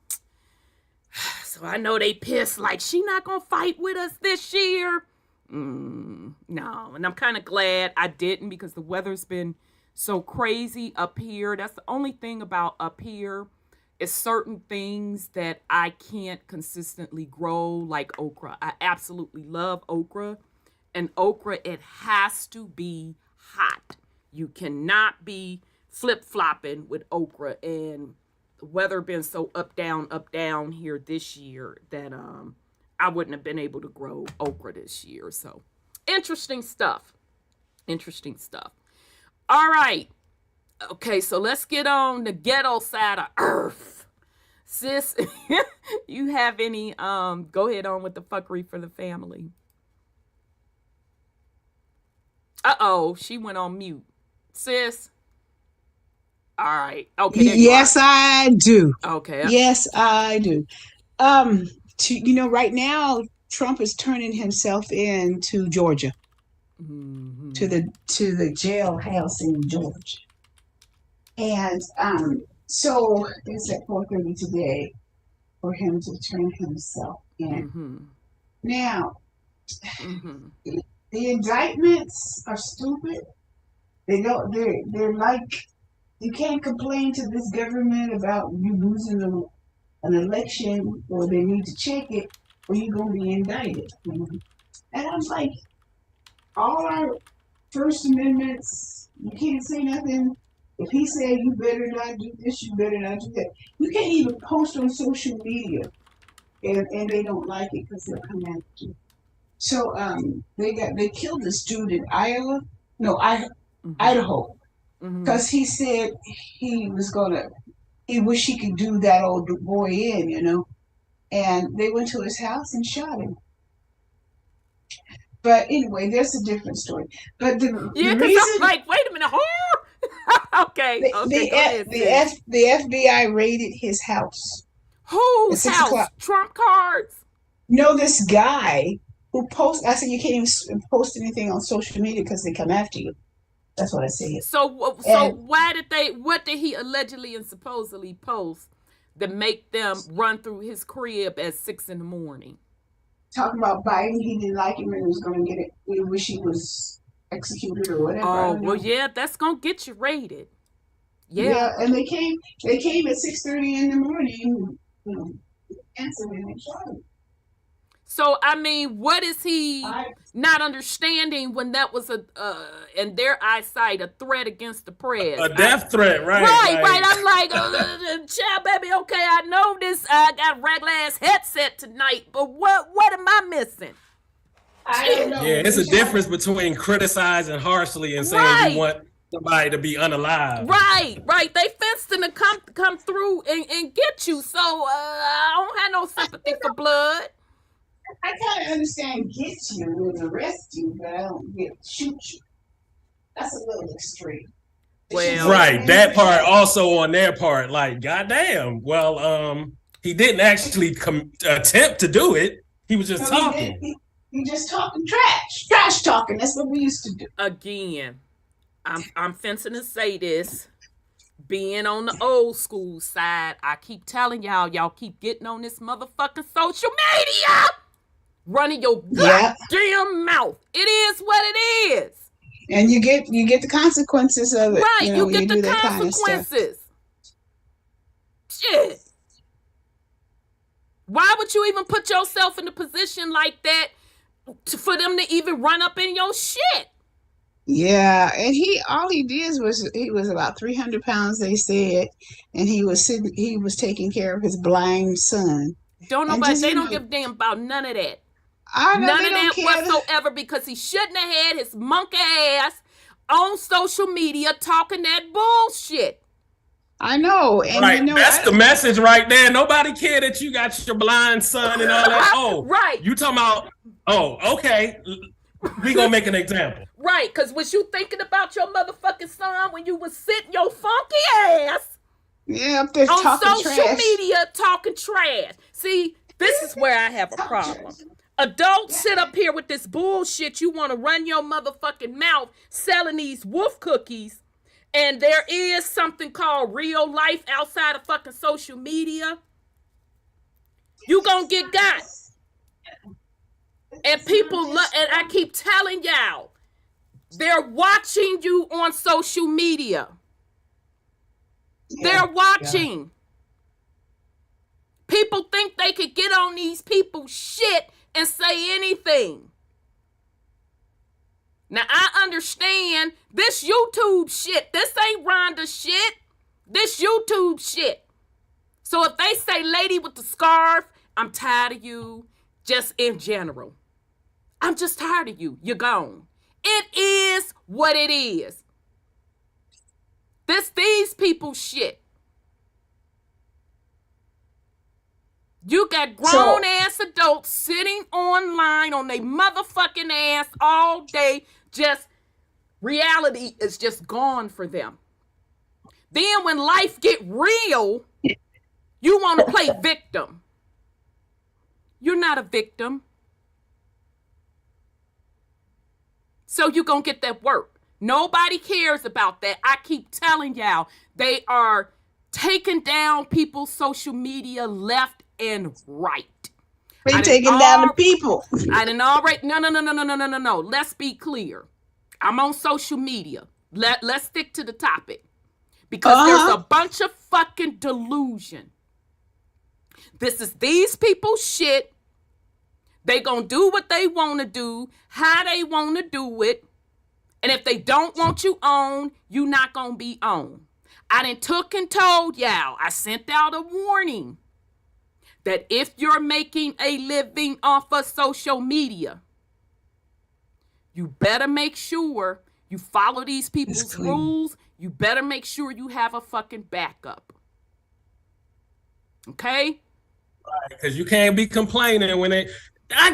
[SPEAKER 1] I know they pissed like she not gonna fight with us this year. No, and I'm kind of glad I didn't because the weather's been so crazy up here. That's the only thing about up here is certain things that I can't consistently grow, like okra. I absolutely love okra. And okra, it has to be hot. You cannot be flip-flopping with okra. And the weather been so up, down here this year that I wouldn't have been able to grow okra this year. So, interesting stuff. All right. Okay, so let's get on the ghetto side of earth. Sis, you have any, go ahead on with the fuckery for the family. Uh-oh, she went on mute. Sis? All right. Okay.
[SPEAKER 6] Yes, I do.
[SPEAKER 1] Okay.
[SPEAKER 6] Yes, I do. Right now, Trump is turning himself in to Georgia, to the jailhouse in Georgia, and so it's at 4:30 today for him to turn himself in. Now, the indictments are stupid. They're like, you can't complain to this government about you losing an election, or they need to check it, or you're going to be indicted. And I'm like, all our First Amendments, you can't say nothing. If he said you better not do this, you better not do that. You can't even post on social media, and they don't like it because they'll come after you. So they killed this dude in Idaho, because he said he wished he could do that old boy in, and they went to his house and shot him. But anyway, there's a different story. But the reason,
[SPEAKER 1] I'm like, wait a minute, okay.
[SPEAKER 6] The FBI raided his house.
[SPEAKER 1] Whose house? Trump cards?
[SPEAKER 6] No, this guy who posts. I said you can't even post anything on social media because they come after you. That's what I said.
[SPEAKER 1] So what did he allegedly and supposedly post that make them run through his crib at 6 a.m?
[SPEAKER 6] Talking about Biden, he didn't like him and was going to get it. We wish he was executed or whatever.
[SPEAKER 1] Oh, well, yeah, that's going to get you raided.
[SPEAKER 6] Yeah, and they came at 6:30 in the morning, answered him and shot him.
[SPEAKER 1] So, I mean, what is he not understanding when that was in their eyesight, a threat against the press?
[SPEAKER 7] A death threat, right?
[SPEAKER 1] Right. I'm like, child, baby, okay, I know this. I got a regular ass headset tonight, but what am I missing?
[SPEAKER 6] I don't know.
[SPEAKER 7] Yeah, it's a difference between criticizing harshly and saying you want somebody to be unalive.
[SPEAKER 1] Right. They fencing to come through and get you. So I don't have no sympathy for blood.
[SPEAKER 6] I kind of understand get you and arrest you, but I don't get shoot you. That's a little extreme.
[SPEAKER 1] Well,
[SPEAKER 7] right. That part also on their part, like, goddamn. Well, he didn't actually attempt to do it. He was just talking.
[SPEAKER 6] He just talking trash talking. That's what we used to do.
[SPEAKER 1] Again, I'm fencing to say this. Being on the old school side, I keep telling y'all keep getting on this motherfucking social media, running your goddamn mouth. It is what it is.
[SPEAKER 6] And you get the consequences of it.
[SPEAKER 1] Right, you get the consequences. Kind of shit. Why would you even put yourself in a position like that for them to even run up in your shit?
[SPEAKER 6] Yeah, and all he did was he was about 300 pounds, they said, and he was taking care of his blind son.
[SPEAKER 1] They don't give a damn about none of that.
[SPEAKER 6] None
[SPEAKER 1] of that whatsoever, because he shouldn't have had his monkey ass on social media talking that bullshit.
[SPEAKER 6] I know. And
[SPEAKER 7] right. That's the message right there. Nobody care that you got your blind son and all that. Oh, right. You talking about, okay. We gonna make an example.
[SPEAKER 1] Right, because was you thinking about your motherfucking son when you was sitting your funky ass
[SPEAKER 6] Yeah, up there
[SPEAKER 1] On
[SPEAKER 6] talking
[SPEAKER 1] social
[SPEAKER 6] trash.
[SPEAKER 1] media talking trash. See, this is where I have a problem. Adults sit up here with this bullshit. You want to run your motherfucking mouth selling these wolf cookies. And there is something called real life outside of fucking social media. You gonna get got. And people, and I keep telling y'all, they're watching you on social media. They're watching. People think they could get on these people's shit and say anything. Now, I understand this YouTube shit. This ain't Rhonda shit. This YouTube shit. So if they say lady with the scarf, I'm tired of you, just in general. I'm just tired of you. You're gone. It is what it is. These people shit. You got grown ass adults sitting online on their motherfucking ass all day. Just reality is just gone for them. Then when life get real, you want to play victim. You're not a victim. So you're going to get that work. Nobody cares about that. I keep telling y'all, they are taking down people's social media left and right.
[SPEAKER 6] They taking down the people.
[SPEAKER 1] I didn't already. No. Let's be clear. I'm on social media. Let's stick to the topic. Because there's a bunch of fucking delusion. This is these people's shit. They gonna do what they want to do, how they want to do it. And if they don't want you on, you not gonna be on. I done took and told y'all, I sent out a warning that if you're making a living off of social media, you better make sure you follow these people's rules. You better make sure you have a fucking backup. Okay?
[SPEAKER 7] Because you can't be complaining when I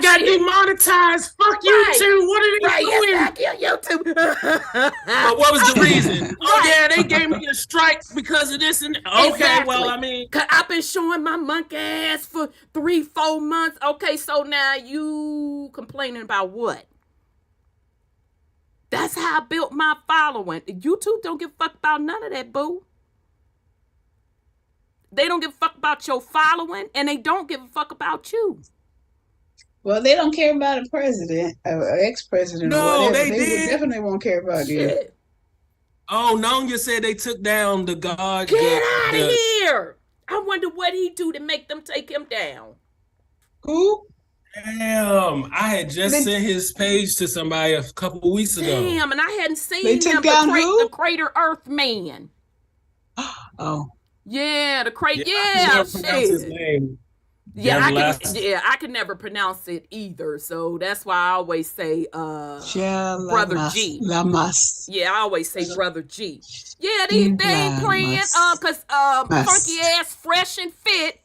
[SPEAKER 7] got demonetized. Fuck YouTube. What are they doing?
[SPEAKER 1] Fuck YouTube.
[SPEAKER 7] But what was the reason? Oh yeah, they gave me a strike because of this and okay.
[SPEAKER 1] Exactly.
[SPEAKER 7] Well, I mean,
[SPEAKER 1] cause I've been showing my monkey ass for 3-4 months. Okay, so now you complaining about what? That's how I built my following. YouTube don't give a fuck about none of that, boo. They don't give a fuck about your following, and they don't give a fuck about you.
[SPEAKER 6] Well, they don't care about a president, or ex-president, or whatever. They definitely won't care about you.
[SPEAKER 7] Oh, Nonya said they took down the God.
[SPEAKER 1] Get out of here! I wonder what he do to make them take him down.
[SPEAKER 6] Who?
[SPEAKER 7] Damn, I had just sent his page to somebody a couple of weeks ago.
[SPEAKER 1] Damn, and I hadn't seen
[SPEAKER 6] they
[SPEAKER 1] him.
[SPEAKER 6] Took down
[SPEAKER 1] the Crater Earth Man.
[SPEAKER 6] Oh.
[SPEAKER 1] Yeah, the Crater.
[SPEAKER 7] Yeah,
[SPEAKER 1] shit.
[SPEAKER 7] His name.
[SPEAKER 1] I can never pronounce it either. So that's why I always say Brother G.
[SPEAKER 6] Lamas.
[SPEAKER 1] Yeah, I always say Brother G. Yeah, they ain't playing because Funky Ass Fresh and Fit,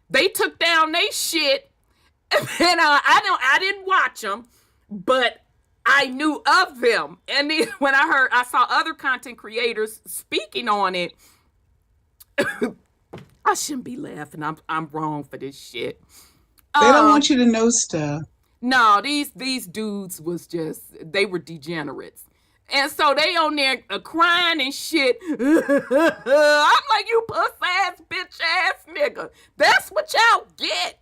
[SPEAKER 1] they took down they shit. And I didn't watch them, but I knew of them. And then when I saw other content creators speaking on it, I shouldn't be laughing. I'm wrong for this shit.
[SPEAKER 6] They don't want you to know stuff. No,
[SPEAKER 1] these dudes they were degenerates. And so they on there crying and shit. I'm like, you puss ass bitch ass nigga. That's what y'all get.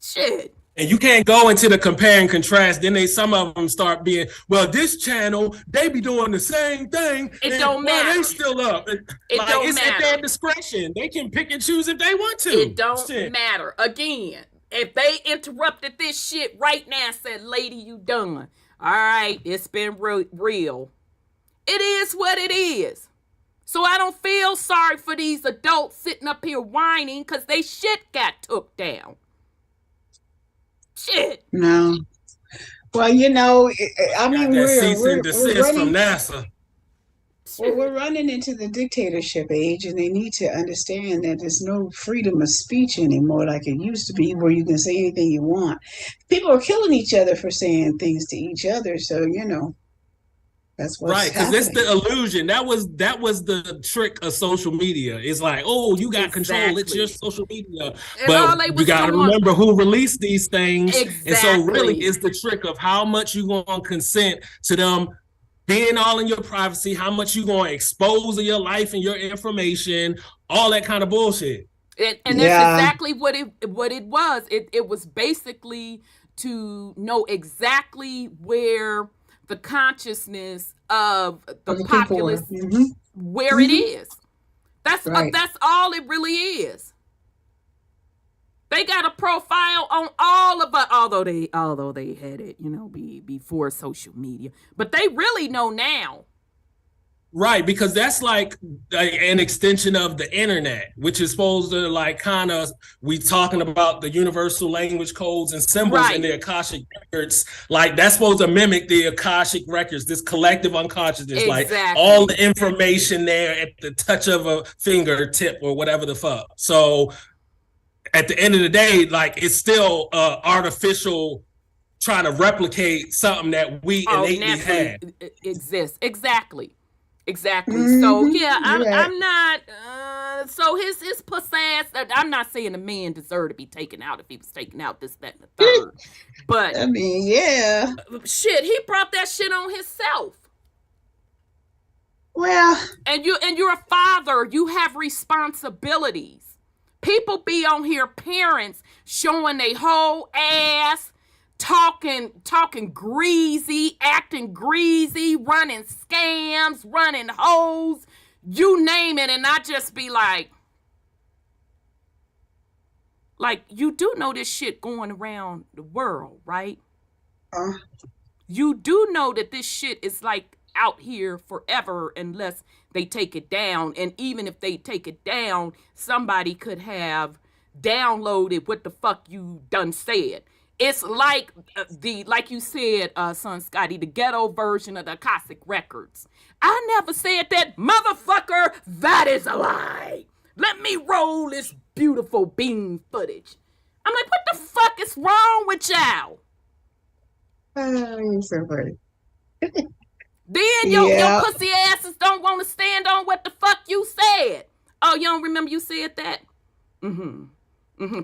[SPEAKER 1] Shit.
[SPEAKER 7] And you can't go into the compare and contrast. Then some of them start being, well, this channel, they be doing the same thing.
[SPEAKER 1] It don't matter.
[SPEAKER 7] They still up. It's at their discretion. They can pick and choose if they want to.
[SPEAKER 1] It don't matter. Again, if they interrupted this shit right now and said, lady, you done. All right, it's been real. It is what it is. So I don't feel sorry for these adults sitting up here whining because they shit got took down. Shit.
[SPEAKER 6] No. Well, I mean, we're running
[SPEAKER 7] from NASA.
[SPEAKER 6] Well, we're running into the dictatorship age, and they need to understand that there's no freedom of speech anymore like it used to be, where you can say anything you want. People are killing each other for saying things to each other, so That's what's
[SPEAKER 7] Right, because
[SPEAKER 6] happening.
[SPEAKER 7] it's the illusion. That was the trick of social media. It's like, oh, you got control. It's your social media.
[SPEAKER 1] And all
[SPEAKER 7] But
[SPEAKER 1] they
[SPEAKER 7] you
[SPEAKER 1] was
[SPEAKER 7] got to
[SPEAKER 1] doing.
[SPEAKER 7] remember who released these things. And so really,
[SPEAKER 1] Exactly.
[SPEAKER 7] it's the trick of how much you going to consent to them being all in your privacy, how much you going to expose of your life and your information, all that kind of bullshit.
[SPEAKER 1] And that's exactly what it was. It was basically to know exactly where the consciousness of the populace, where it is. That's all it really is. They got a profile on all of us, although they had it, before social media. But they really know now.
[SPEAKER 7] Right, because that's like an extension of the internet, which is supposed to like kind of, we talking about the universal language codes and symbols in the Akashic records. Like that's supposed to mimic the Akashic records, this collective unconsciousness, like all the information there at the touch of a fingertip or whatever the fuck. So at the end of the day, like it's still artificial trying to replicate something that we innately had.
[SPEAKER 1] Exists. Exactly. So yeah, I'm not. So his pussy ass. I'm not saying the man deserved to be taken out if he was taken out. This, that, and the third. But
[SPEAKER 6] I mean, yeah.
[SPEAKER 1] Shit, he brought that shit on himself.
[SPEAKER 6] Well,
[SPEAKER 1] and you're a father. You have responsibilities. People be on here, parents showing their whole ass. Talking greasy, acting greasy, running scams, running hoes, you name it, and I just be like, you do know this shit going around the world, right? You do know that this shit is like out here forever unless they take it down, and even if they take it down, somebody could have downloaded what the fuck you done said. It's like like you said, son Scotty, the ghetto version of the Akashic records. I never said that, motherfucker. That is a lie. Let me roll this beautiful beam footage. I'm like, what the fuck is wrong with y'all?
[SPEAKER 6] You're so funny.
[SPEAKER 1] Then your pussy asses don't want to stand on what the fuck you said. Oh, you don't remember you said that?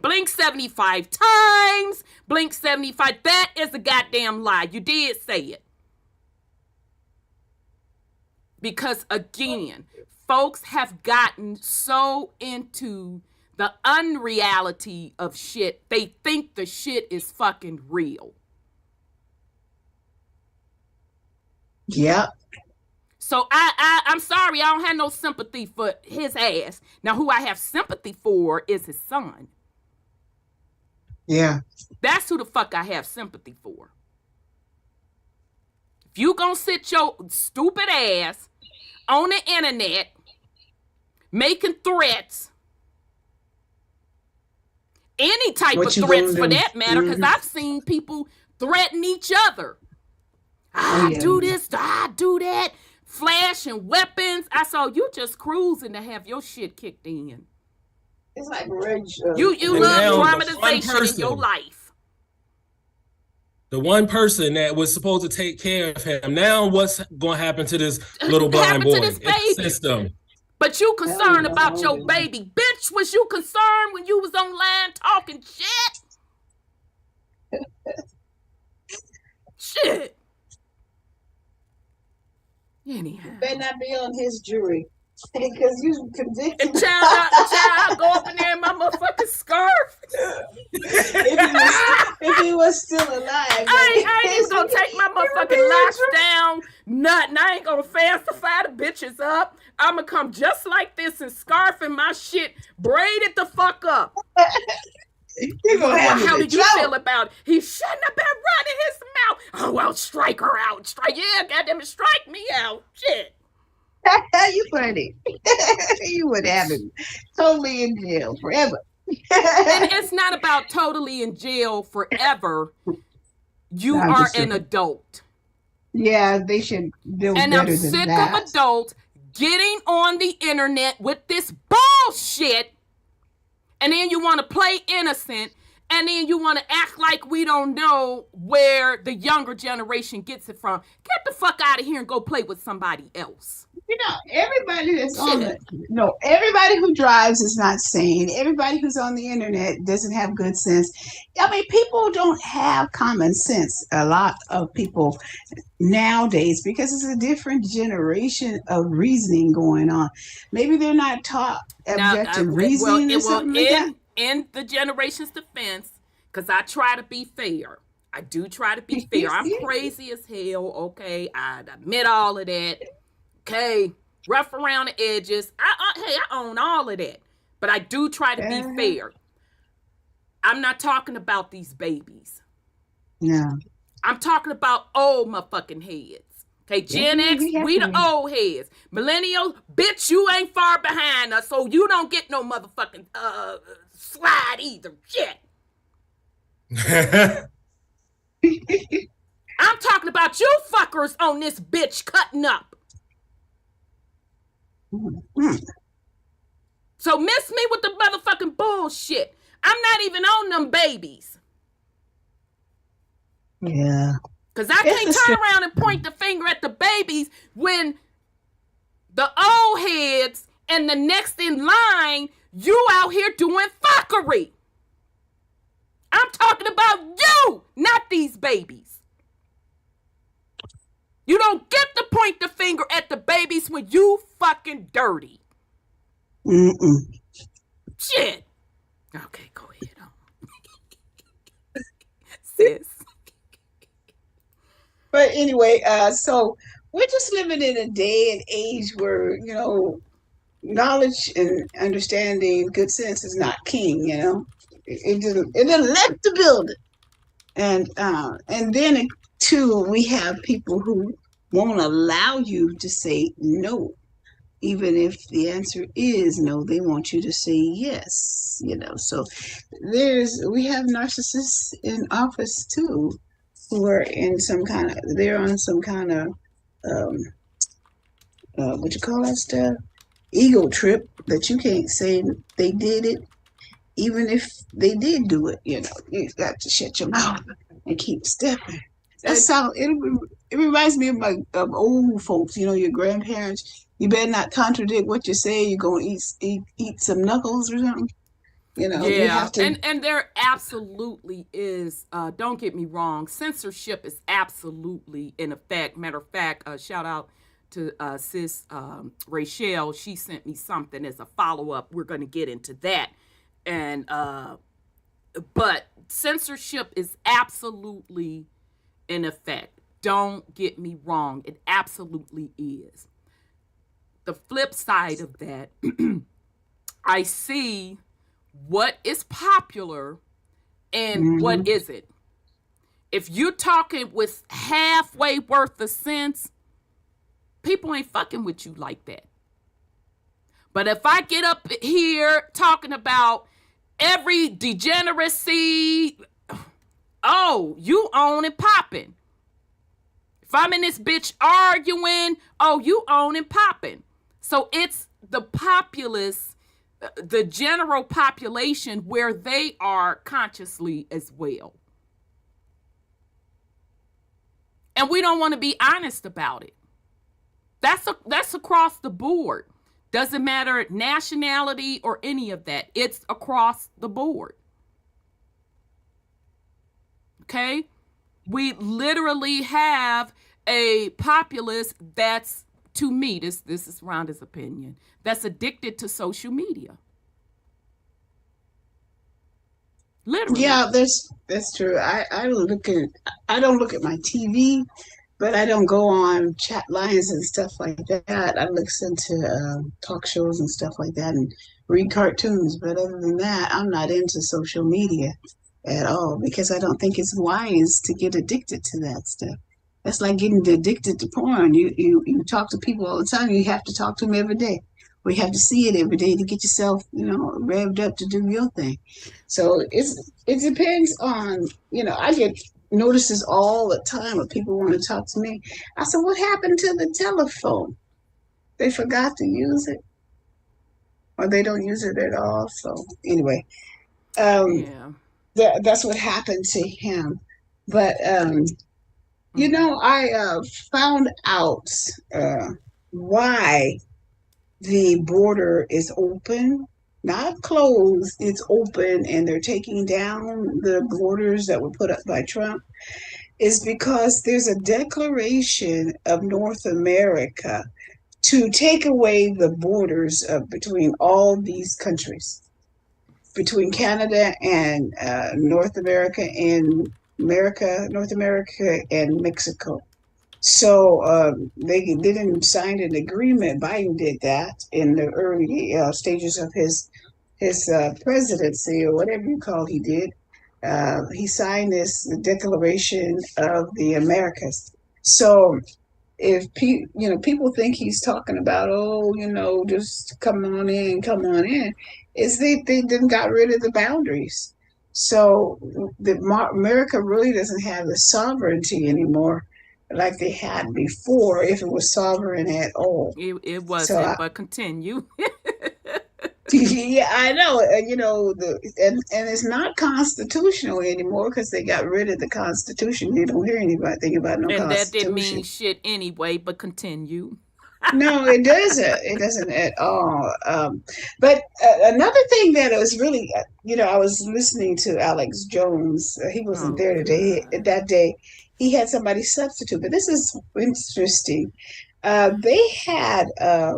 [SPEAKER 1] Blink 75 times. Blink 75. That is a goddamn lie. You did say it. Because again, folks have gotten so into the unreality of shit, they think the shit is fucking real.
[SPEAKER 6] Yep.
[SPEAKER 1] So I'm sorry, I don't have no sympathy for his ass. Now, who I have sympathy for is his son.
[SPEAKER 6] Yeah.
[SPEAKER 1] That's who the fuck I have sympathy for. If you gonna sit your stupid ass on the internet making threats, any type of threats for that matter, because I've seen people threaten each other. I do this, I do that, flashing weapons. I saw you just cruising to have your shit kicked in.
[SPEAKER 6] It's like rage.
[SPEAKER 1] You love dramatization in your life.
[SPEAKER 7] The one person that was supposed to take care of him. Now what's going to happen to this little blind boy?
[SPEAKER 1] To this baby.
[SPEAKER 7] System.
[SPEAKER 1] But you concerned about your baby. Bitch, was you concerned when you was online talking shit? Shit. Anyhow.
[SPEAKER 6] You better not be on his jury. Because you convicted.
[SPEAKER 1] And child, go up in there in my motherfucking scarf.
[SPEAKER 6] if he was still alive.
[SPEAKER 1] I ain't even gonna take my motherfucking lash down. Nothing. I ain't gonna fastify the bitches up. I'm gonna come just like this and scarfing my shit, braided the fuck up. How did you feel about it? He shouldn't have been running his mouth. Oh, well, strike her out. Yeah, goddamn it, strike me out. Shit.
[SPEAKER 6] You funny. You would have him totally in jail forever.
[SPEAKER 1] And it's not about totally in jail forever. You are an adult.
[SPEAKER 6] Yeah, they should do better than that. And I'm sick
[SPEAKER 1] of adults getting on the internet with this bullshit, and then you want to play innocent And then you want to act like we don't know where the younger generation gets it from. Get the fuck out of here and go play with somebody else.
[SPEAKER 6] Everybody that's everybody who drives is not sane. Everybody who's on the internet doesn't have good sense. I mean, people don't have common sense. A lot of people nowadays, because it's a different generation of reasoning going on. Maybe they're not taught objective reasoning or something like that.
[SPEAKER 1] In the generation's defense, because I try to be fair. I do try to be fair. I'm crazy as hell, okay? I admit all of that. Okay, rough around the edges. I own all of that. But I do try to be fair. I'm not talking about these babies.
[SPEAKER 6] Yeah.
[SPEAKER 1] I'm talking about old motherfucking heads. Okay, Gen X, we the old heads. Millennials, bitch, you ain't far behind us, so you don't get no motherfucking slide either. Shit. I'm talking about you fuckers on this bitch cutting up. So miss me with the motherfucking bullshit. I'm not even on them babies.
[SPEAKER 6] Yeah.
[SPEAKER 1] Because I can't turn around and point the finger at the babies when the old heads and the next in line, you out here doing fuckery. I'm talking about you, not these babies. You don't get to point the finger at the babies when you fucking dirty. Shit. Okay, go ahead. Sis.
[SPEAKER 6] But anyway, so we're just living in a day and age where, knowledge and understanding, good sense is not king, It didn't let the building. And then too, we have people who won't allow you to say no. Even if the answer is no, they want you to say yes, So we have narcissists in office too, who are they're on some kind of, what you call that stuff? Ego trip that you can't say they did it, even if they did do it, You got to shut your mouth and keep stepping. It reminds me of old folks, your grandparents. You better not contradict what you say. You're going to eat some knuckles or something. You have to.
[SPEAKER 1] And there absolutely is, don't get me wrong, censorship is absolutely in effect. Matter of fact, shout out to sis Rachel. She sent me something as a follow-up. We're going to get into that. And but censorship is absolutely in effect. Don't get me wrong. It absolutely is. The flip side of that, I see what is popular and what isn't. If you're talking with halfway worth of sense, people ain't fucking with you like that. But if I get up here talking about every degeneracy, oh, you own and popping. If I'm in this bitch arguing, oh, you own and popping. So it's the populace, the general population where they are consciously as well. And we don't want to be honest about it. That's across the board. Doesn't matter nationality or any of that. It's across the board. Okay? We literally have a populace that's, to me, this is Rhonda's opinion, that's addicted to social media. Literally.
[SPEAKER 6] Yeah, that's true. I don't look at my TV, but I don't go on chat lines and stuff like that. I listen to talk shows and stuff like that and read cartoons. But other than that, I'm not into social media at all because I don't think it's wise to get addicted to that stuff. That's like getting addicted to porn. You talk to people all the time. You have to talk to them every day. Or you have to see it every day to get yourself, revved up to do your thing. So it depends on, I get notices all the time of people want to talk to me. I said, what happened to the telephone? They forgot to use it. Or they don't use it at all. So anyway,
[SPEAKER 1] Yeah.
[SPEAKER 6] that's what happened to him. But
[SPEAKER 1] Mhm.
[SPEAKER 6] I found out why the border is open, not closed. It's open, and they're taking down the borders that were put up by Trump. Is because there's a declaration of North America to take away the borders between all these countries, between Canada and North America and Mexico. So they didn't sign an agreement. Biden did that in the early stages of his presidency, or whatever you call he did. He signed this Declaration of the Americas. So if people think he's talking about, just come on in, is they then got rid of the boundaries. So America really doesn't have the sovereignty anymore like they had before, if it was sovereign at all.
[SPEAKER 1] It
[SPEAKER 6] So
[SPEAKER 1] wasn't, but continue.
[SPEAKER 6] yeah, I know. And it's not constitutional anymore because they got rid of the Constitution. You don't hear anybody about no
[SPEAKER 1] And that didn't mean
[SPEAKER 6] Constitution.
[SPEAKER 1] shit anyway, but continue.
[SPEAKER 6] No, it doesn't. It doesn't at all. But another thing that was really, I was listening to Alex Jones. He wasn't
[SPEAKER 1] Oh
[SPEAKER 6] there today.
[SPEAKER 1] God.
[SPEAKER 6] That day, he had somebody substitute. But this is interesting. They had a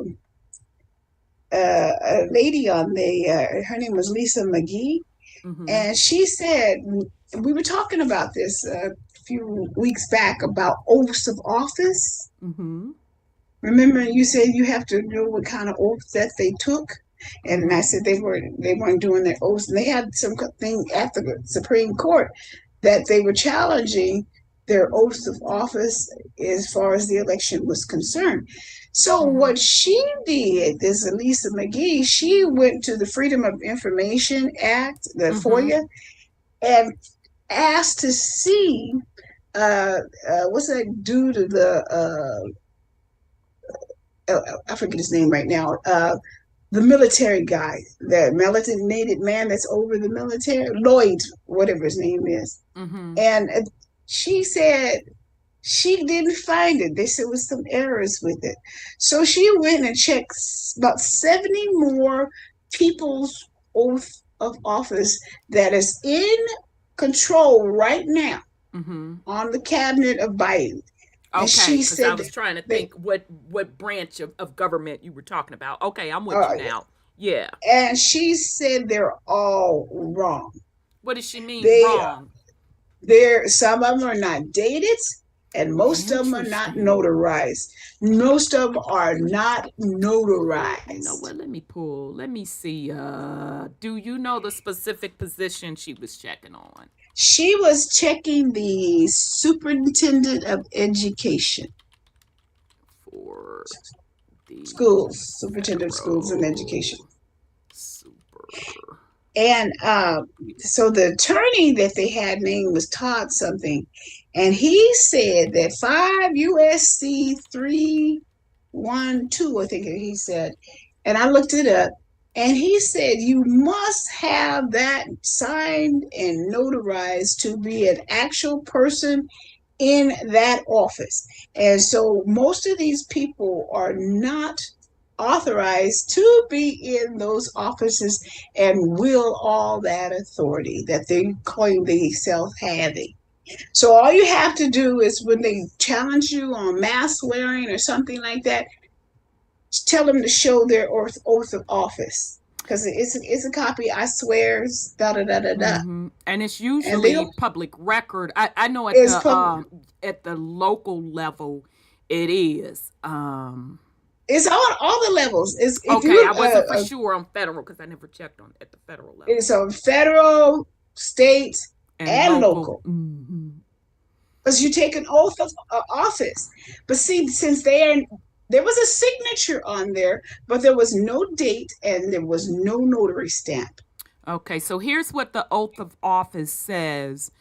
[SPEAKER 6] lady on her name was Lisa McGee,
[SPEAKER 1] Mm-hmm.
[SPEAKER 6] and she said, we were talking about this a few weeks back about oaths of office.
[SPEAKER 1] Mm-hmm.
[SPEAKER 6] Remember, you said you have to know what kind of oath that they took, and I
[SPEAKER 1] Mm-hmm.
[SPEAKER 6] said they weren't doing their oaths, and they had something at the Supreme Court that they were challenging their oaths of office as far as the election was concerned. So
[SPEAKER 1] Mm-hmm.
[SPEAKER 6] what she did, this Lisa McGee, she went to the Freedom of Information Act, the
[SPEAKER 1] Mm-hmm.
[SPEAKER 6] FOIA, and asked to see what's that due to I forget his name right now. The military guy, the melanated man that's over the military, Lloyd, whatever his name is.
[SPEAKER 1] Mm-hmm.
[SPEAKER 6] And she said she didn't find it. They said there was some errors with it. So she went and checked about 70 more people's oath of office that is in control right now
[SPEAKER 1] Mm-hmm.
[SPEAKER 6] on the cabinet of Biden. And
[SPEAKER 1] Okay,
[SPEAKER 6] she
[SPEAKER 1] because I
[SPEAKER 6] said
[SPEAKER 1] was
[SPEAKER 6] that
[SPEAKER 1] trying to
[SPEAKER 6] they,
[SPEAKER 1] think what branch of government you were talking about. Okay, I'm with you now. Yeah.
[SPEAKER 6] and she said they're all wrong.
[SPEAKER 1] What does she mean
[SPEAKER 6] They
[SPEAKER 1] wrong?
[SPEAKER 6] some of them are not dated, and most of them are not
[SPEAKER 1] Interesting.
[SPEAKER 6] notarized. Most of them are not
[SPEAKER 1] You know
[SPEAKER 6] notarized.
[SPEAKER 1] what? Let me see. Do you know the specific position she was checking on
[SPEAKER 6] She was checking the superintendent of education,
[SPEAKER 1] for the
[SPEAKER 6] schools, superintendent of schools and education.
[SPEAKER 1] federal super?
[SPEAKER 6] And so the attorney that they had named was Todd something. And he said that 5 USC 312, I think he said. And I looked it up. And he said you must have that signed and notarized to be an actual person in that office. And so most of these people are not authorized to be in those offices and wield all that authority that they claim themselves having. So all you have to do is when they challenge you on mask wearing or something like that, tell them to show their oath of office. Because it's a copy, I swear, da da da da da.
[SPEAKER 1] Mm-hmm. And it's
[SPEAKER 6] And they
[SPEAKER 1] usually
[SPEAKER 6] don't,
[SPEAKER 1] public record. I know
[SPEAKER 6] it's public.
[SPEAKER 1] at the local level, it is.
[SPEAKER 6] It's on all the levels. It's if you
[SPEAKER 1] Okay, I
[SPEAKER 6] look,
[SPEAKER 1] wasn't for sure on federal because I never checked on at the federal level
[SPEAKER 6] it's on federal, state,
[SPEAKER 1] and
[SPEAKER 6] and
[SPEAKER 1] local.
[SPEAKER 6] local.
[SPEAKER 1] Mm-hmm.
[SPEAKER 6] Because you take an oath of office. But see, since there was a signature on there, but there was no date and there was no notary stamp.
[SPEAKER 1] Okay, so here's what the oath of office says.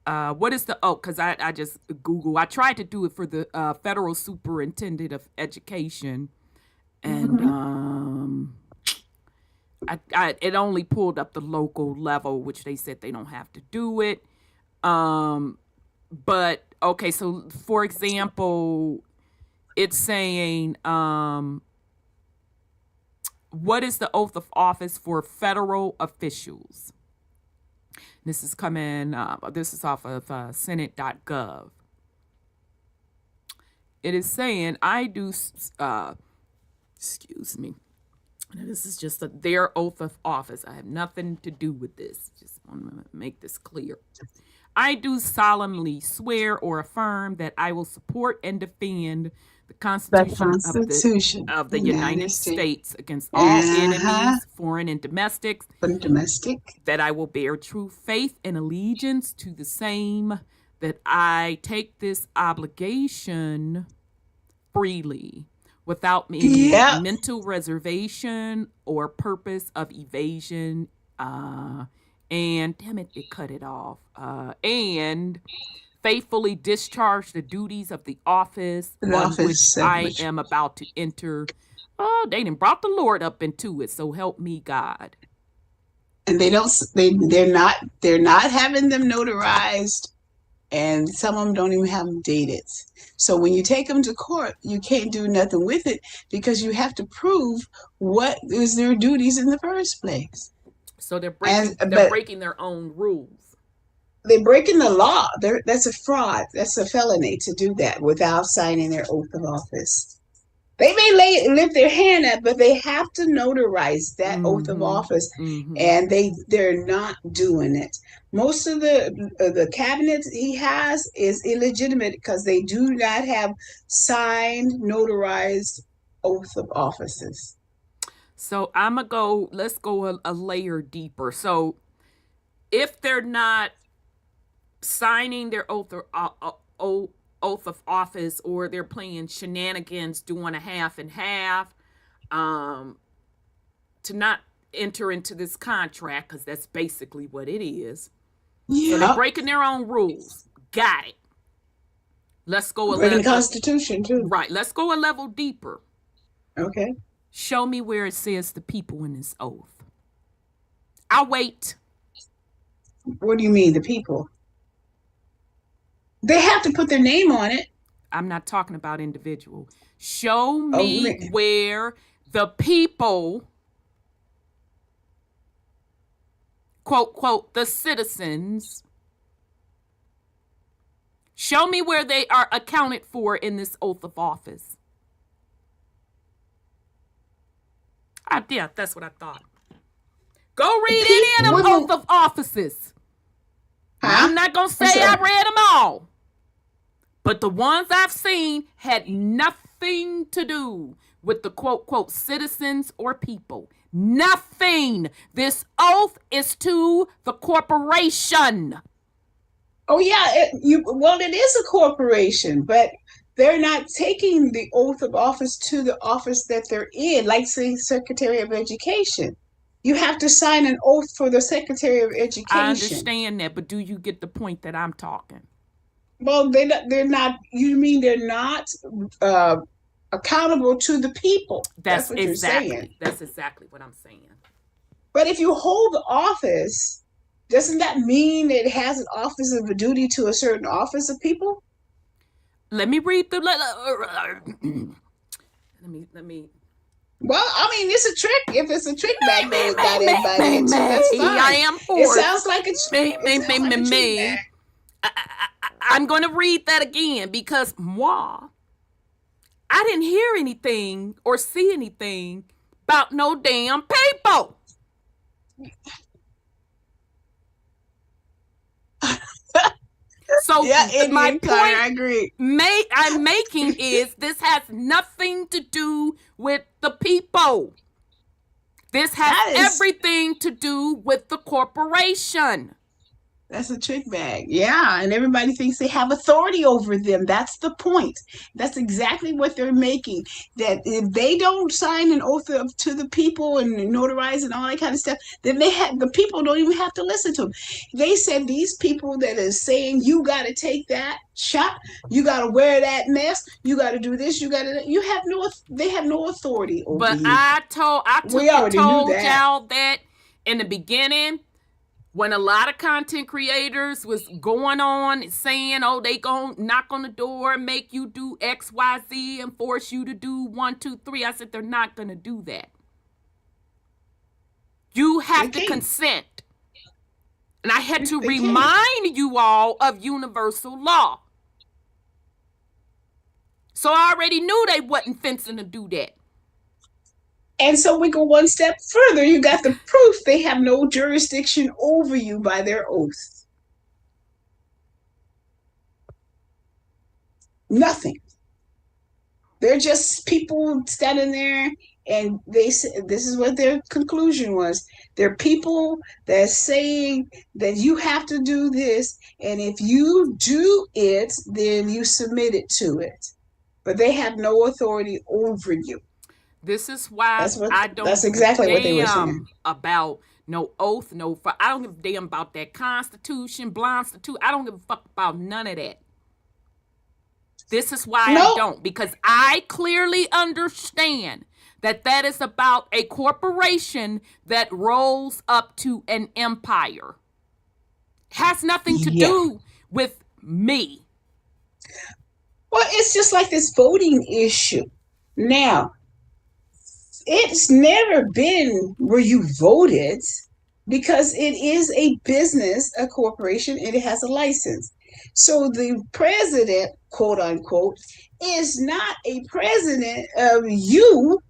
[SPEAKER 1] What is the oath? Because I just Google. I tried to do it for the federal superintendent of education, and it only pulled up the local level, which they said they don't have to do it. But okay, so for example, it's saying, what is the oath of office for federal officials? This is coming, this is off of senate.gov. It is saying, I do, excuse me. Now, this is just their oath of office. I have nothing to do with this. Just want to make this clear. I do solemnly swear or affirm that I will support and defend the Constitution of the United States against all enemies, foreign and domestic. That I will bear true faith and allegiance to the same. That I take this obligation freely, without any mental reservation or purpose of evasion. And damn it, it cut it off. And faithfully discharge the duties of the office which I am about to enter. Oh, they done brought the Lord up into it. So help me God.
[SPEAKER 6] And they're not having them notarized, and some of them don't even have them dated. So when you take them to court, you can't do nothing with it because you have to prove what is their duties in the first place.
[SPEAKER 1] So they're breaking their own rules.
[SPEAKER 6] They're breaking the law. That's a fraud. That's a felony to do that without signing their oath of office. They may lift their hand up, but they have to notarize that oath of office, and they're not doing it. Most of the cabinets he has is illegitimate because they do not have signed, notarized oath of offices.
[SPEAKER 1] So let's go a layer deeper. So if they're not signing their oath of office, or they're playing shenanigans, doing a half and half, to not enter into this contract, because that's basically what it is. So they're breaking their own rules. Got it. Let's go
[SPEAKER 6] breaking the Constitution too.
[SPEAKER 1] Right. Let's go a level deeper.
[SPEAKER 6] Okay.
[SPEAKER 1] Show me where it says the people in this oath. I'll wait.
[SPEAKER 6] What do you mean, the people? They have to put their name on it.
[SPEAKER 1] I'm not talking about individual. Show me where the people, quote, the citizens, show me where they are accounted for in this oath of office. Yeah, that's what I thought. Go read any of them oath of offices. Huh? I'm not going to say I read them all. But the ones I've seen had nothing to do with the quote, citizens or people. Nothing. This oath is to the corporation.
[SPEAKER 6] Oh, yeah. It is a corporation, but they're not taking the oath of office to the office that they're in, like, say, Secretary of Education. You have to sign an oath for the Secretary of Education.
[SPEAKER 1] I understand that, but do you get the point that I'm talking?
[SPEAKER 6] Well, they're not. You mean they're not accountable to the people? That's what you're saying.
[SPEAKER 1] That's exactly what I'm saying.
[SPEAKER 6] But if you hold the office, doesn't that mean it has an office of a duty to a certain office of people?
[SPEAKER 1] Let me read the. Let me.
[SPEAKER 6] Well, I mean, it's a trick. If it's a trick bag, they got everybody into. That's fine.
[SPEAKER 1] I am for
[SPEAKER 6] it. Sounds like it's me.
[SPEAKER 1] I'm going to read that again because I didn't hear anything or see anything about no damn people. So my point
[SPEAKER 6] I agree.
[SPEAKER 1] I'm making is this has nothing to do with the people. This has everything to do with the corporation.
[SPEAKER 6] That's a trick bag. Yeah. And everybody thinks they have authority over them. That's the point. That's exactly what they're making. That if they don't sign an oath to the people and notarize and all that kind of stuff, then the people don't even have to listen to them. They said these people that is saying you got to take that shot, you got to wear that mask, you got to do this, they have no authority over
[SPEAKER 1] But
[SPEAKER 6] you.
[SPEAKER 1] I told
[SPEAKER 6] that.
[SPEAKER 1] y'all that in the beginning, when a lot of content creators was going on saying, oh, they gonna knock on the door, make you do X, Y, Z, and force you to do 1, 2, 3. I said, they're not gonna do that. You have to consent. And I had to remind you all of universal law. So I already knew they wasn't fencing to do that.
[SPEAKER 6] And so we go one step further. You got the proof they have no jurisdiction over you by their oath. Nothing. They're just people standing there, and they said this is what their conclusion was. They're people that are saying that you have to do this, and if you do it, then you submit it to it. But they have no authority over you.
[SPEAKER 1] This is why
[SPEAKER 6] that's exactly what they were saying
[SPEAKER 1] about no oath, I don't give a damn about that Constitution, Blonstitute. I don't give a fuck about none of that. This is why I don't, because I clearly understand that is about a corporation that rolls up to an empire. Has nothing to do with me.
[SPEAKER 6] Well, it's just like this voting issue. Now, it's never been where you voted, because it is a business, a corporation, and it has a license. So the president, quote unquote, is not a president of you,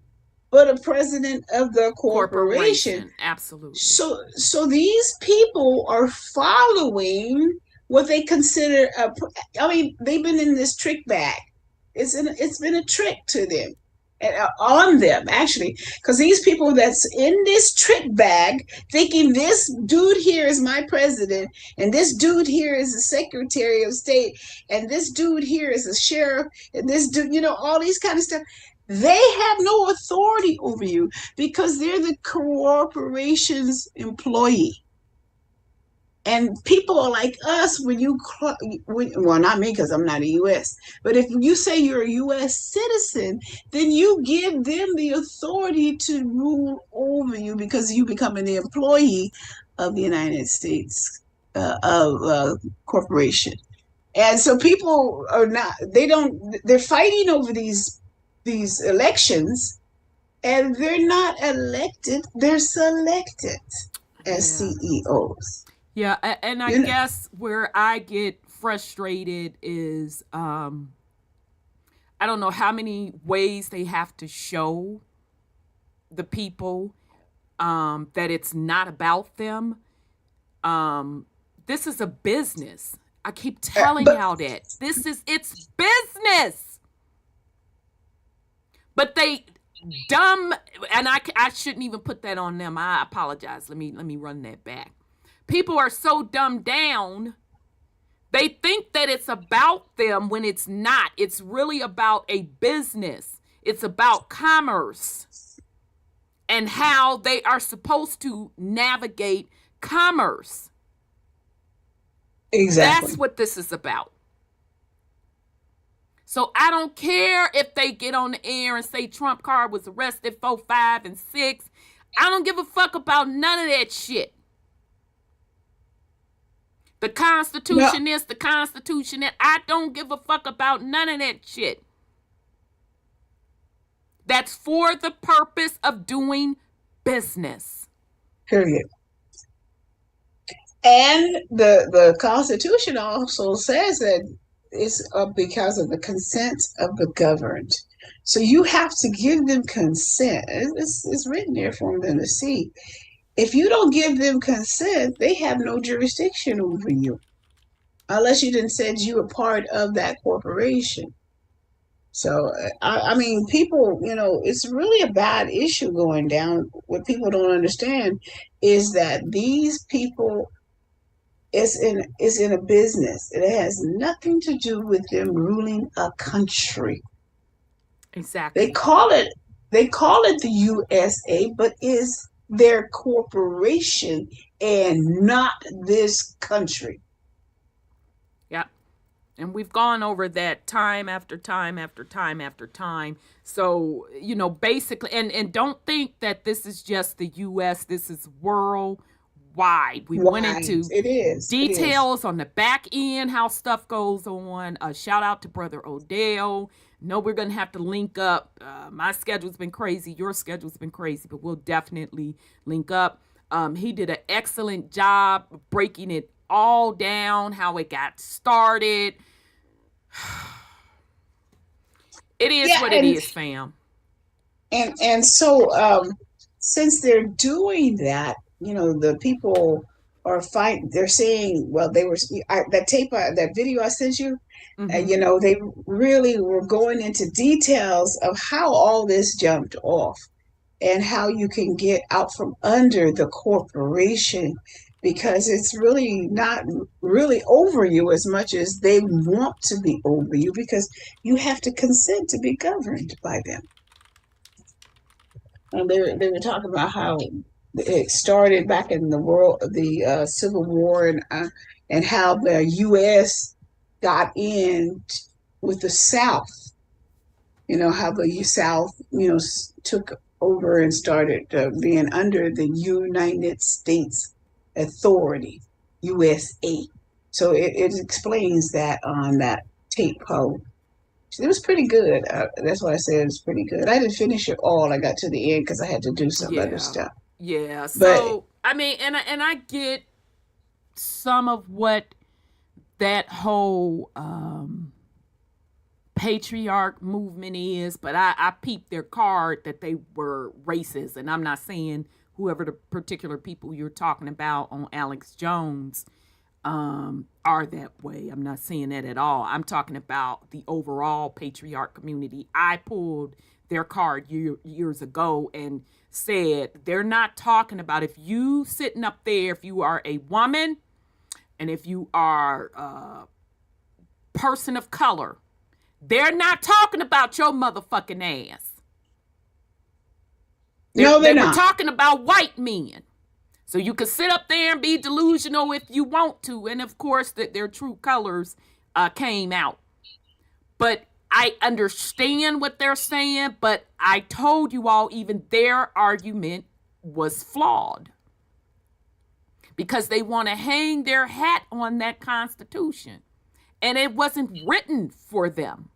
[SPEAKER 6] but a president of the corporation.
[SPEAKER 1] Absolutely.
[SPEAKER 6] So these people are following what they consider they've been in this trick bag. It's been a trick to them. On them, actually, because these people that's in this trick bag thinking this dude here is my president, and this dude here is the secretary of state, and this dude here is a sheriff, and this dude, all these kind of stuff, they have no authority over you because they're the corporation's employee. And people are like us, well, not me because I'm not a U.S., but if you say you're a U.S. citizen, then you give them the authority to rule over you because you become an employee of the United States corporation. And so people are they're fighting over these elections, and they're not elected, they're selected as CEOs.
[SPEAKER 1] Yeah, and I guess where I get frustrated is I don't know how many ways they have to show the people that it's not about them. This is a business. I keep telling y'all that. It's business. But they dumb, and I shouldn't even put that on them. I apologize. Let me run that back. People are so dumbed down, they think that it's about them when it's not. It's really about a business. It's about commerce and how they are supposed to navigate commerce.
[SPEAKER 6] Exactly.
[SPEAKER 1] That's what this is about. So I don't care if they get on the air and say Trump card was arrested 4, 5, and 6. I don't give a fuck about none of that shit. The Constitution is the Constitution. I don't give a fuck about none of that shit. That's for the purpose of doing business.
[SPEAKER 6] Period. And the Constitution also says that it's because of the consent of the governed. So you have to give them consent. It's written there for them to see. If you don't give them consent, they have no jurisdiction over you, unless you didn't said you were part of that corporation. So, I mean, people, it's really a bad issue going down. What people don't understand is that these people is in a business. It has nothing to do with them ruling a country.
[SPEAKER 1] Exactly.
[SPEAKER 6] They call it the USA, but is their corporation and not this country.
[SPEAKER 1] Yep. And we've gone over that time after time after time after time. So, you know, basically, and don't think that this is just the US, this is worldwide. We went into
[SPEAKER 6] It is.
[SPEAKER 1] details on the back end, how stuff goes on. Shout out to Brother Odell. No, we're going to have to link up. My schedule's been crazy. Your schedule's been crazy, but we'll definitely link up. He did an excellent job breaking it all down, how it got started. It is what it is, fam.
[SPEAKER 6] And so since they're doing that, you know, the people are fighting. They're saying, well, they were that video I sent you. You know, they really were going into details of how all this jumped off and how you can get out from under the corporation, because it's really not really over you as much as they want to be over you, because you have to consent to be governed by them. And they were talking about how it started back in the Civil War, and how the U.S. got in with the South. You know, how the South, you know, took over and started being under the United States authority, USA. So it explains that on that tape code. It was pretty good. That's why I said it was pretty good. I didn't finish it all. I got to the end because I had to do some other stuff.
[SPEAKER 1] Yeah. So, I mean, and I get some of what that whole patriarch movement is, but I peeped their card that they were racist. And I'm not saying whoever the particular people you're talking about on Alex Jones are that way. I'm not saying that at all. I'm talking about the overall patriarch community. I pulled their card years ago and said they're not talking about, if you sitting up there, if you are a woman and if you are a person of color, they're not talking about your motherfucking ass.
[SPEAKER 6] No, they're not.
[SPEAKER 1] We're talking about white men. So you can sit up there and be delusional if you want to. And of course, that their true colors came out. But I understand what they're saying. But I told you all, even their argument was flawed. Because they want to hang their hat on that Constitution. And it wasn't written for them.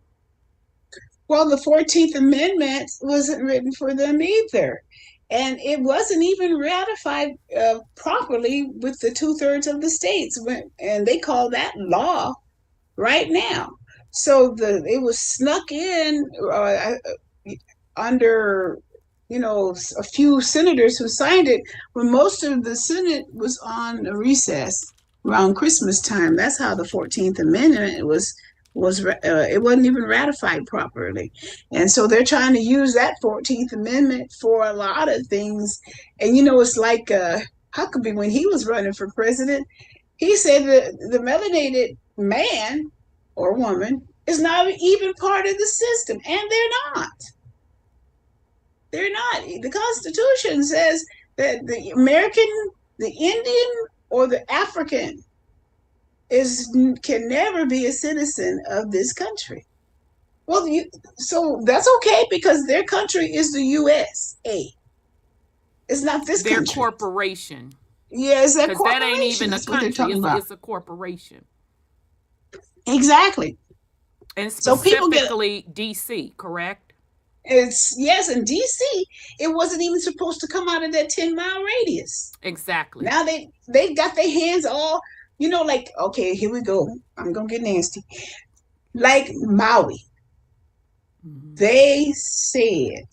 [SPEAKER 6] Well, the 14th Amendment wasn't written for them either. And it wasn't even ratified properly with the 2/3 of the states. And they call that law right now. So it was snuck in under, you know, a few senators who signed it when most of the Senate was on a recess around Christmas time. That's how the 14th Amendment was it wasn't even ratified properly. And so they're trying to use that 14th Amendment for a lot of things. And, you know, it's like Huckabee, when he was running for president, he said that the melanated man or woman is not even part of the system. And they're not. They're not. The Constitution says that the American, the Indian, or the African can never be a citizen of this country. Well, so that's okay, because their country is the USA. It's not this country.
[SPEAKER 1] Their corporation.
[SPEAKER 6] Yeah, it's that corporation.
[SPEAKER 1] That ain't even a country. It's a corporation.
[SPEAKER 6] Exactly.
[SPEAKER 1] And specifically DC, correct?
[SPEAKER 6] Yes, in DC, it wasn't even supposed to come out of that 10-mile radius.
[SPEAKER 1] Exactly.
[SPEAKER 6] Now they got their hands all, you know, like, okay, here we go. I'm going to get nasty. Like Maui. They said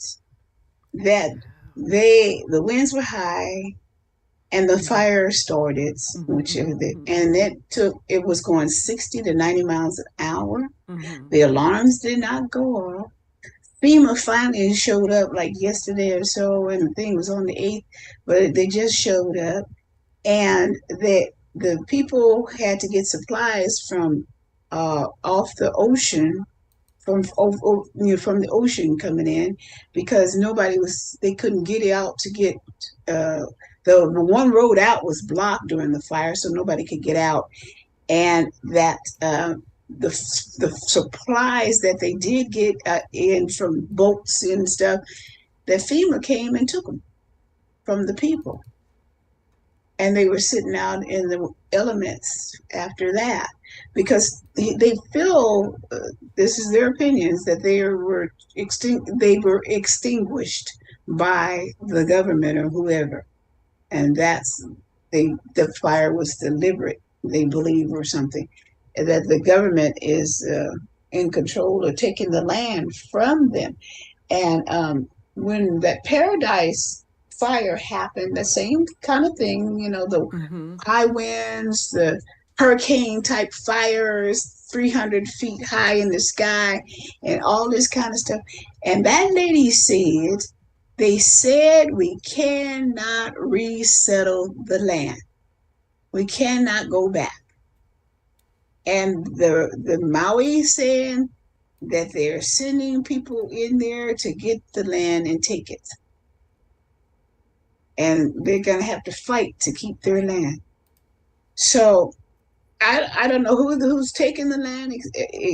[SPEAKER 6] that the winds were high and the fire started, and it was going 60 to 90 miles an hour. The alarms did not go off. FEMA finally showed up like yesterday or so, and the thing was on the 8th, but they just showed up. And the people had to get supplies from off the ocean, from from the ocean coming in, because they couldn't get out to get the one road out was blocked during the fire, so nobody could get out, and that the supplies that they did get in from boats and stuff, that FEMA came and took them from the people, and they were sitting out in the elements after that, because they feel, this is their opinions, that they were extinguished by the government or whoever, and the fire was deliberate, they believe, or something, that the government is in control of taking the land from them. And when that Paradise fire happened, the same kind of thing, the high winds, the hurricane type fires, 300 feet high in the sky, and all this kind of stuff. And that lady said, they said we cannot resettle the land. We cannot go back. And the Maui saying that they're sending people in there to get the land and take it. And they're going to have to fight to keep their land. So I don't know who's taking the land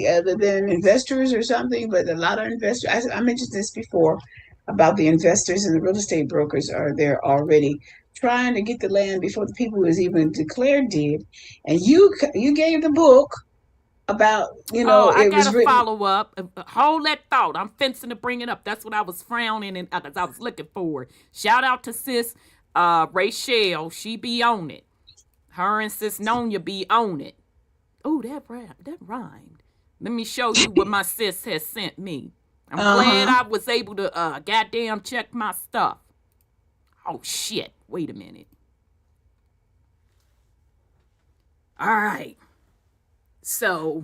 [SPEAKER 6] other than investors or something, but a lot of investors, I mentioned this before about the investors and the real estate brokers are there already trying to get the land before the people was even declared dead. And you gave the book about,
[SPEAKER 1] I
[SPEAKER 6] it was
[SPEAKER 1] gotta
[SPEAKER 6] written.
[SPEAKER 1] follow up. Hold that thought. I'm fencing to bring it up. That's what I was frowning and I was looking for. Shout out to sis Rachel. She be on it. Her and sis Nonya be on it. Oh, that rhymed. Let me show you what my sis has sent me. I'm glad I was able to goddamn check my stuff. Oh shit. Wait a minute. All right. So,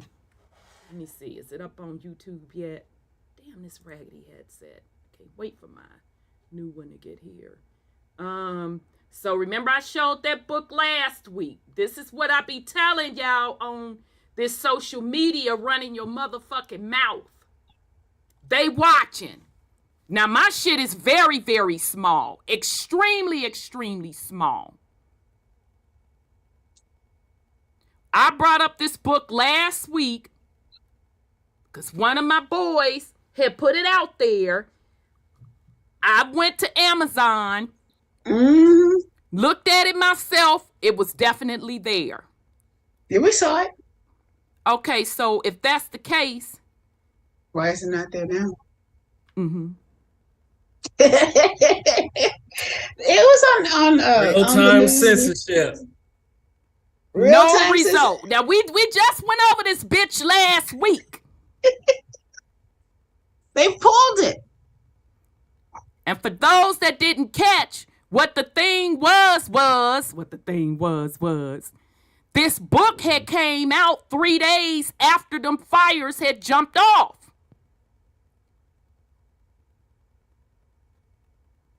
[SPEAKER 1] let me see. Is it up on YouTube yet? Damn, this raggedy headset. Can't wait for my new one to get here. So remember I showed that book last week. This is what I be telling y'all on this social media running your motherfucking mouth. They watching. Now my shit is very, very small. Extremely, extremely small. I brought up this book last week because one of my boys had put it out there. I went to Amazon, looked at it myself. It was definitely there.
[SPEAKER 6] Yeah, we saw it.
[SPEAKER 1] Okay, so if that's the case,
[SPEAKER 6] why is it not there now? It was on
[SPEAKER 7] real-time censorship.
[SPEAKER 1] No result. Now we just went over this bitch last week.
[SPEAKER 6] They pulled it.
[SPEAKER 1] And for those that didn't catch what the thing was, this book had came out 3 days after them fires had jumped off.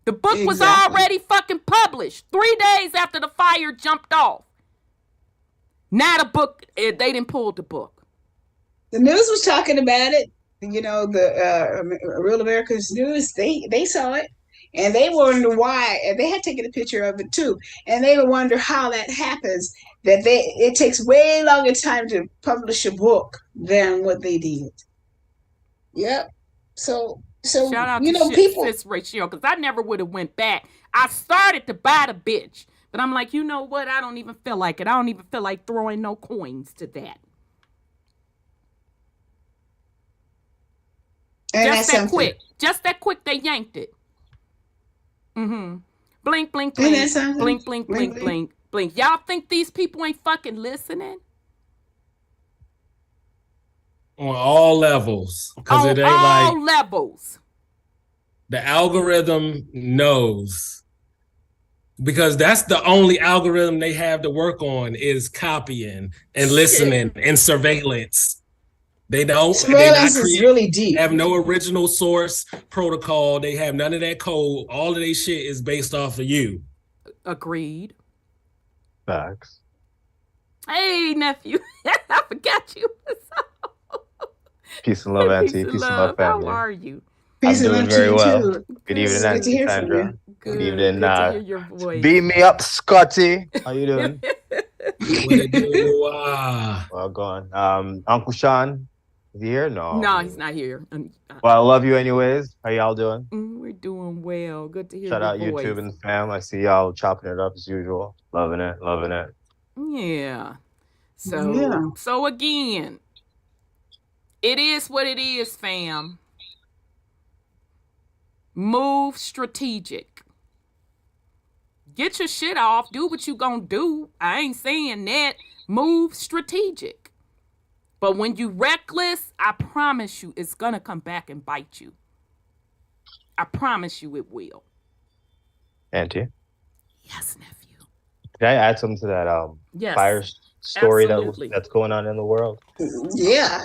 [SPEAKER 1] The book was already fucking published 3 days after the fire jumped off. Now the book, they didn't pull the book.
[SPEAKER 6] The news was talking about it. The Real America's News, they saw it. And they wonder why, and they had taken a picture of it too. And they wonder how that happens, that it takes way longer time to publish a book than what they did. Yep. So
[SPEAKER 1] shout out to people, sis Rachel, because I never would have went back. I started to buy the bitch. But I'm like, you know what? I don't even feel like it. I don't even feel like throwing no coins to that. And just that quick. Just that quick, they yanked it. Blink, blink, blink. Blink, blink, blink, blink, blink. Y'all think these people ain't fucking listening?
[SPEAKER 7] On all levels. Because it ain't
[SPEAKER 1] all levels.
[SPEAKER 7] The algorithm knows. Because that's the only algorithm they have to work on is copying and listening and surveillance. They don't.
[SPEAKER 6] Surveillance is really deep.
[SPEAKER 7] Have no original source protocol. They have none of that code. All of their shit is based off of you.
[SPEAKER 1] Agreed.
[SPEAKER 8] Facts.
[SPEAKER 1] Hey, nephew. I forgot you.
[SPEAKER 8] Peace and love,
[SPEAKER 1] Peace
[SPEAKER 8] Auntie.
[SPEAKER 1] and
[SPEAKER 8] Peace and
[SPEAKER 1] love.
[SPEAKER 8] love,
[SPEAKER 1] How
[SPEAKER 8] family.
[SPEAKER 1] are you?
[SPEAKER 6] Peace
[SPEAKER 8] I'm
[SPEAKER 6] and
[SPEAKER 8] doing
[SPEAKER 6] love to
[SPEAKER 8] very
[SPEAKER 6] you
[SPEAKER 8] well.
[SPEAKER 6] too.
[SPEAKER 8] Good evening,
[SPEAKER 6] It's good to
[SPEAKER 8] Auntie
[SPEAKER 6] hear from you.
[SPEAKER 8] Sandra. Good evening.
[SPEAKER 1] Good to hear your voice.
[SPEAKER 8] Beam me up, Scotty. How you doing?
[SPEAKER 7] What it do?
[SPEAKER 8] Well, go on. Uncle Sean, is he here? No.
[SPEAKER 1] No, he's not here.
[SPEAKER 8] Well, I love you anyways. How y'all doing?
[SPEAKER 1] We're doing well. Good to hear
[SPEAKER 8] Shout
[SPEAKER 1] your
[SPEAKER 8] out
[SPEAKER 1] voice.
[SPEAKER 8] YouTube and fam. I see y'all chopping it up as usual. Loving it. Loving it.
[SPEAKER 1] Yeah.
[SPEAKER 6] Yeah.
[SPEAKER 1] So again, it is what it is, fam. Move strategic. Get your shit off. Do what you gonna do. I ain't saying that. Move strategic. But when you reckless, I promise you it's gonna come back and bite you. I promise you it will.
[SPEAKER 8] Auntie,
[SPEAKER 1] Yes, nephew.
[SPEAKER 8] can I add something to that
[SPEAKER 1] Yes,
[SPEAKER 8] fire story
[SPEAKER 1] absolutely.
[SPEAKER 8] that's going on in the world?
[SPEAKER 6] Yeah.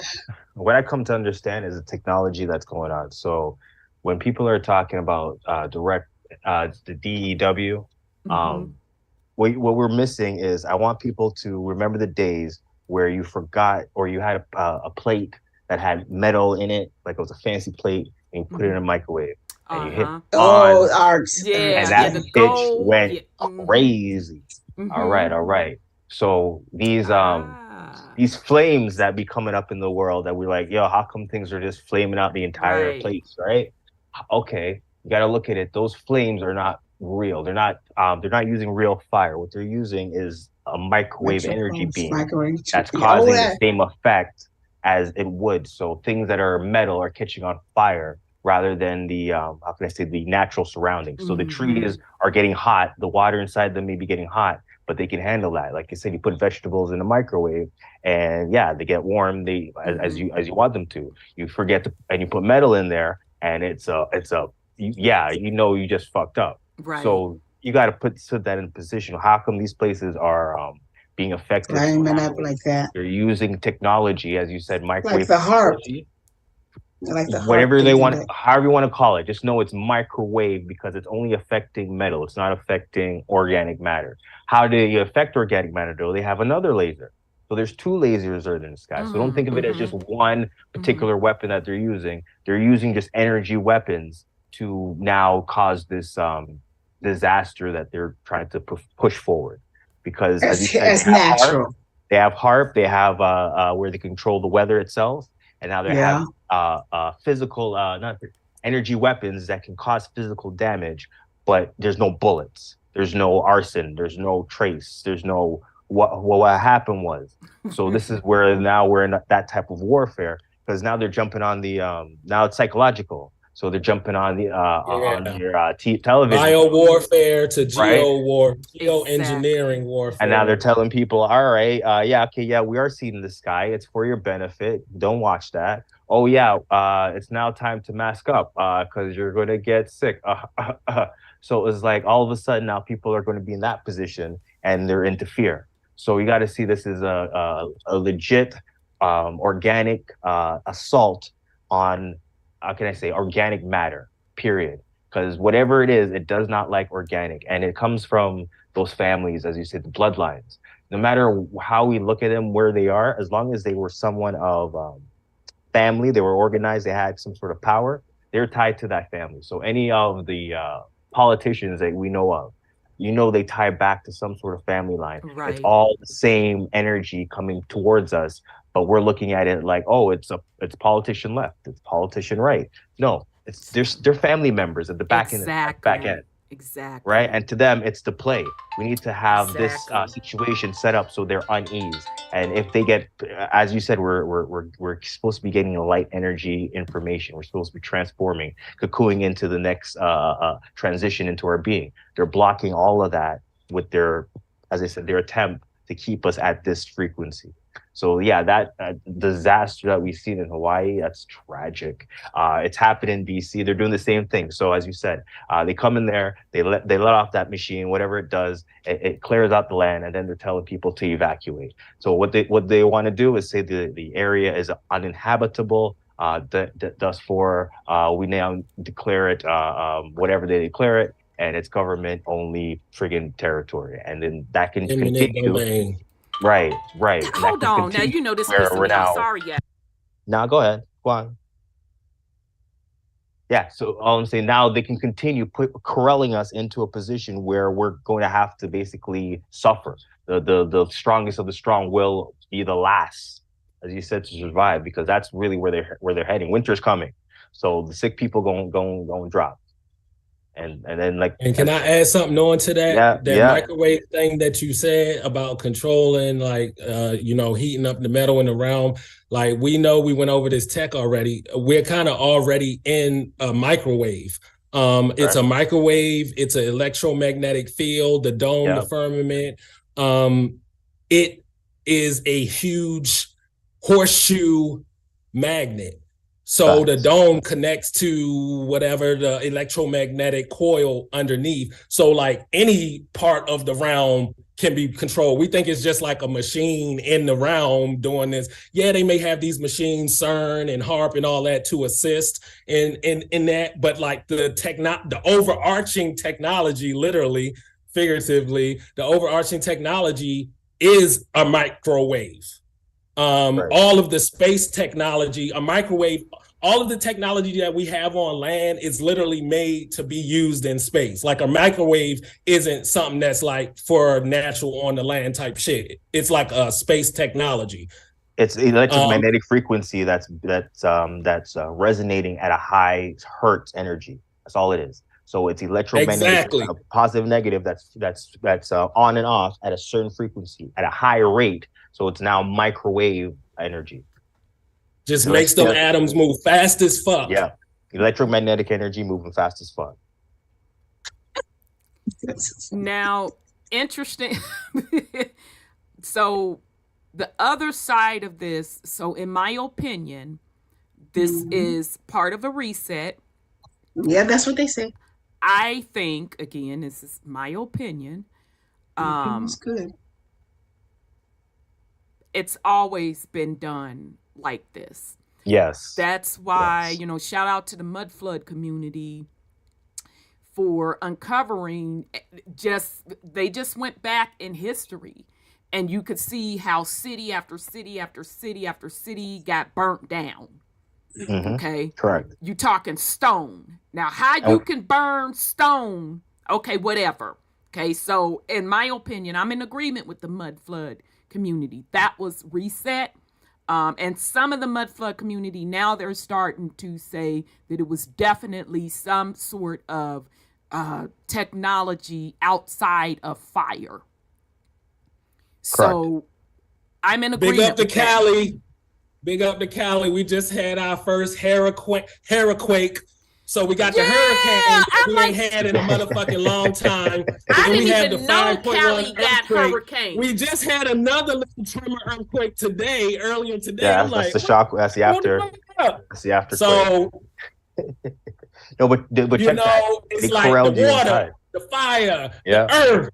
[SPEAKER 8] What I come to understand is the technology that's going on. So when people are talking about the DEW, what we're missing is I want people to remember the days where you forgot or you had a plate that had metal in it, like it was a fancy plate, and you put it in a microwave and you hit on,
[SPEAKER 6] Arts.
[SPEAKER 1] Yeah,
[SPEAKER 8] and that
[SPEAKER 1] the
[SPEAKER 8] bitch
[SPEAKER 1] gold.
[SPEAKER 8] went
[SPEAKER 1] Yeah.
[SPEAKER 8] crazy. All right. So these flames that be coming up in the world that we're like, yo, how come things are just flaming out the entire place, right? Okay, you got to look at it. Those flames are not real. They're not using real fire. What they're using is a microwave energy beam that's causing the same effect as it would. So things that are metal are catching on fire rather than the how can I say, the natural surroundings. So the trees are getting hot, the water inside them may be getting hot, but they can handle that. Like I said, you put vegetables in a microwave and yeah, they get warm, as you want them to. You forget to, and you put metal in there and you just fucked up.
[SPEAKER 1] Right.
[SPEAKER 8] So you got to put that in position. How come these places are being affected?
[SPEAKER 6] Lining up like that.
[SPEAKER 8] They're using technology, as you said, microwave.
[SPEAKER 6] Like the harp. Like the
[SPEAKER 8] whatever
[SPEAKER 6] harp
[SPEAKER 8] they want, however you want to call it. Just know it's microwave because it's only affecting metal. It's not affecting organic matter. How do you affect organic matter though? They have another laser. So there's two lasers in the sky. So don't think of it as just one particular weapon that they're using. They're using just energy weapons to now cause this disaster that they're trying to push forward. Because as you said,
[SPEAKER 6] it's natural.
[SPEAKER 8] They have HARP. They have where they control the weather itself, and now they have physical, not energy weapons that can cause physical damage, but there's no bullets, there's no arson, there's no trace, there's no what happened was. So this is where now we're in that type of warfare because now they're jumping on the now it's psychological. So they're jumping on the on your television.
[SPEAKER 7] Bio warfare to
[SPEAKER 8] geoengineering
[SPEAKER 7] engineering warfare.
[SPEAKER 8] And now they're telling people, all right, we are seeing the sky. It's for your benefit. Don't watch that. Oh yeah, it's now time to mask up because you're going to get sick. So it's like all of a sudden now people are going to be in that position and they're into fear. So you got to see this as a legit organic assault on, how can I say, organic matter, period. Because whatever it is, it does not like organic. And it comes from those families, as you said, the bloodlines. No matter how we look at them, where they are, as long as they were someone of family, they were organized, they had some sort of power, they're tied to that family. So any of the politicians that we know of, they tie back to some sort of family line. Right. It's all the same energy coming towards us, but we're looking at it like, oh, it's politician left, it's politician right. No, they're family members at the back end.
[SPEAKER 1] Exactly.
[SPEAKER 8] Right. And to them, it's the play. We need to have this situation set up so they're uneased. And if they get, as you said, we're supposed to be getting a light energy information. We're supposed to be transforming, cocooning into the next transition into our being. They're blocking all of that with their, as I said, their attempt to keep us at this frequency. So yeah, that disaster that we've seen in Hawaii, that's tragic. It's happened in BC. They're doing the same thing. So as you said, they come in there, they let off that machine, whatever it does, it clears out the land, and then they're telling people to evacuate. So what they want to do is say the area is uninhabitable. Thus for we now declare it whatever they declare it, and it's government only friggin' territory, and then that can continue. Right.
[SPEAKER 1] Hold on. Now, you know this pissing me off. Sorry, yeah.
[SPEAKER 8] Now, go ahead. Go on. Yeah, so all I'm saying, now they can continue corralling us into a position where we're going to have to basically suffer. The strongest of the strong will be the last, as you said, to survive, because that's really where they're heading. Winter's coming, so the sick people going drop. And then
[SPEAKER 7] and can I add something on to that?
[SPEAKER 8] Yeah.
[SPEAKER 7] Microwave thing that you said about controlling, heating up the metal in the realm. Like, we know, we went over this tech already. We're kind of already in a microwave. It's a microwave. It's an electromagnetic field, the dome, the firmament. It is a huge horseshoe magnet. So the dome connects to whatever the electromagnetic coil underneath. So like any part of the realm can be controlled. We think it's just like a machine in the realm doing this. Yeah, they may have these machines, CERN and HARP and all that to assist in that. But like the overarching technology, literally, figuratively, the overarching technology is a microwave. All of the space technology, a microwave, all of the technology that we have on land is literally made to be used in space. Like, a microwave isn't something that's like for natural on the land type shit. It's like a space technology.
[SPEAKER 8] It's electromagnetic frequency that's resonating at a high hertz energy. That's all it is. So it's electromagnetic, positive, negative. That's on and off at a certain frequency at a higher rate. So it's now microwave energy.
[SPEAKER 7] Just makes them atoms move fast as fuck.
[SPEAKER 8] Yeah, electromagnetic energy moving fast as fuck.
[SPEAKER 1] Now, interesting. So the other side of this, so in my opinion, this is part of a reset.
[SPEAKER 6] Yeah, that's what they say.
[SPEAKER 1] I think, again, this is my opinion.
[SPEAKER 6] It's good.
[SPEAKER 1] It's always been done like this.
[SPEAKER 8] Yes.
[SPEAKER 1] That's why, shout out to the mud flood community for uncovering. They just went back in history, and you could see how city after city after city after city got burnt down. Okay.
[SPEAKER 8] Correct.
[SPEAKER 1] You talking stone. Now, how you can burn stone, okay, whatever. Okay, so in my opinion, I'm in agreement with the mud flood community. That was reset. And some of the mud flood community, now they're starting to say that it was definitely some sort of technology outside of fire. So I'm in agreement.
[SPEAKER 7] Big up to Cali. Big up to Cali. We just had our first hurricane. So we got the hurricane we ain't had in a motherfucking long time.
[SPEAKER 1] I didn't even know Cali got hurricane.
[SPEAKER 7] We just had another little tremor earthquake earlier today.
[SPEAKER 8] Yeah, that's the shock. That's the after. That's the after. So no, but check that.
[SPEAKER 7] It's like the water, the fire, the earth.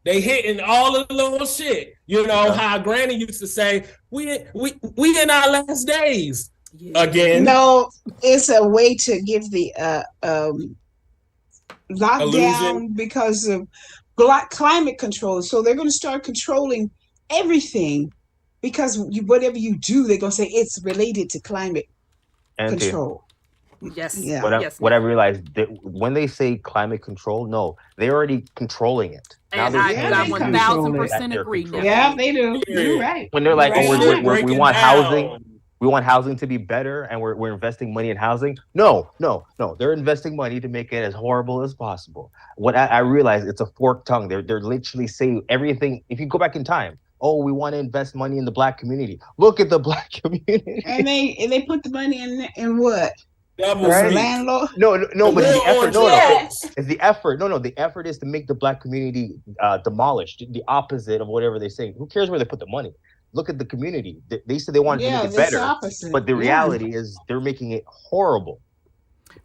[SPEAKER 7] They hitting all of the little shit. How Granny used to say, we in our last days. Again.
[SPEAKER 6] No, it's a way to give the lockdown
[SPEAKER 7] illusion.
[SPEAKER 6] Because of climate control. So they're going to start controlling everything, because whatever you do, they're going to say it's related to climate control.
[SPEAKER 1] Yes.
[SPEAKER 6] Yeah.
[SPEAKER 8] What I realized, when they say climate control, no, they're already controlling it.
[SPEAKER 1] And I 1000% agree.
[SPEAKER 6] Yeah, they do. You're right.
[SPEAKER 8] When they're like, we want housing. We want housing to be better, and we're investing money in housing. No. They're investing money to make it as horrible as possible. What I realize, it's a forked tongue. They're literally saying everything. If you go back in time, we want to invest money in the Black community. Look at the Black community.
[SPEAKER 6] And they put the money in what?
[SPEAKER 8] Landlord? No, but the effort. It's the effort. No, the effort is to make the Black community demolished. The opposite of whatever they say. Who cares where they put the money? Look at the community. They said they wanted to make it better, but the reality is they're making it horrible.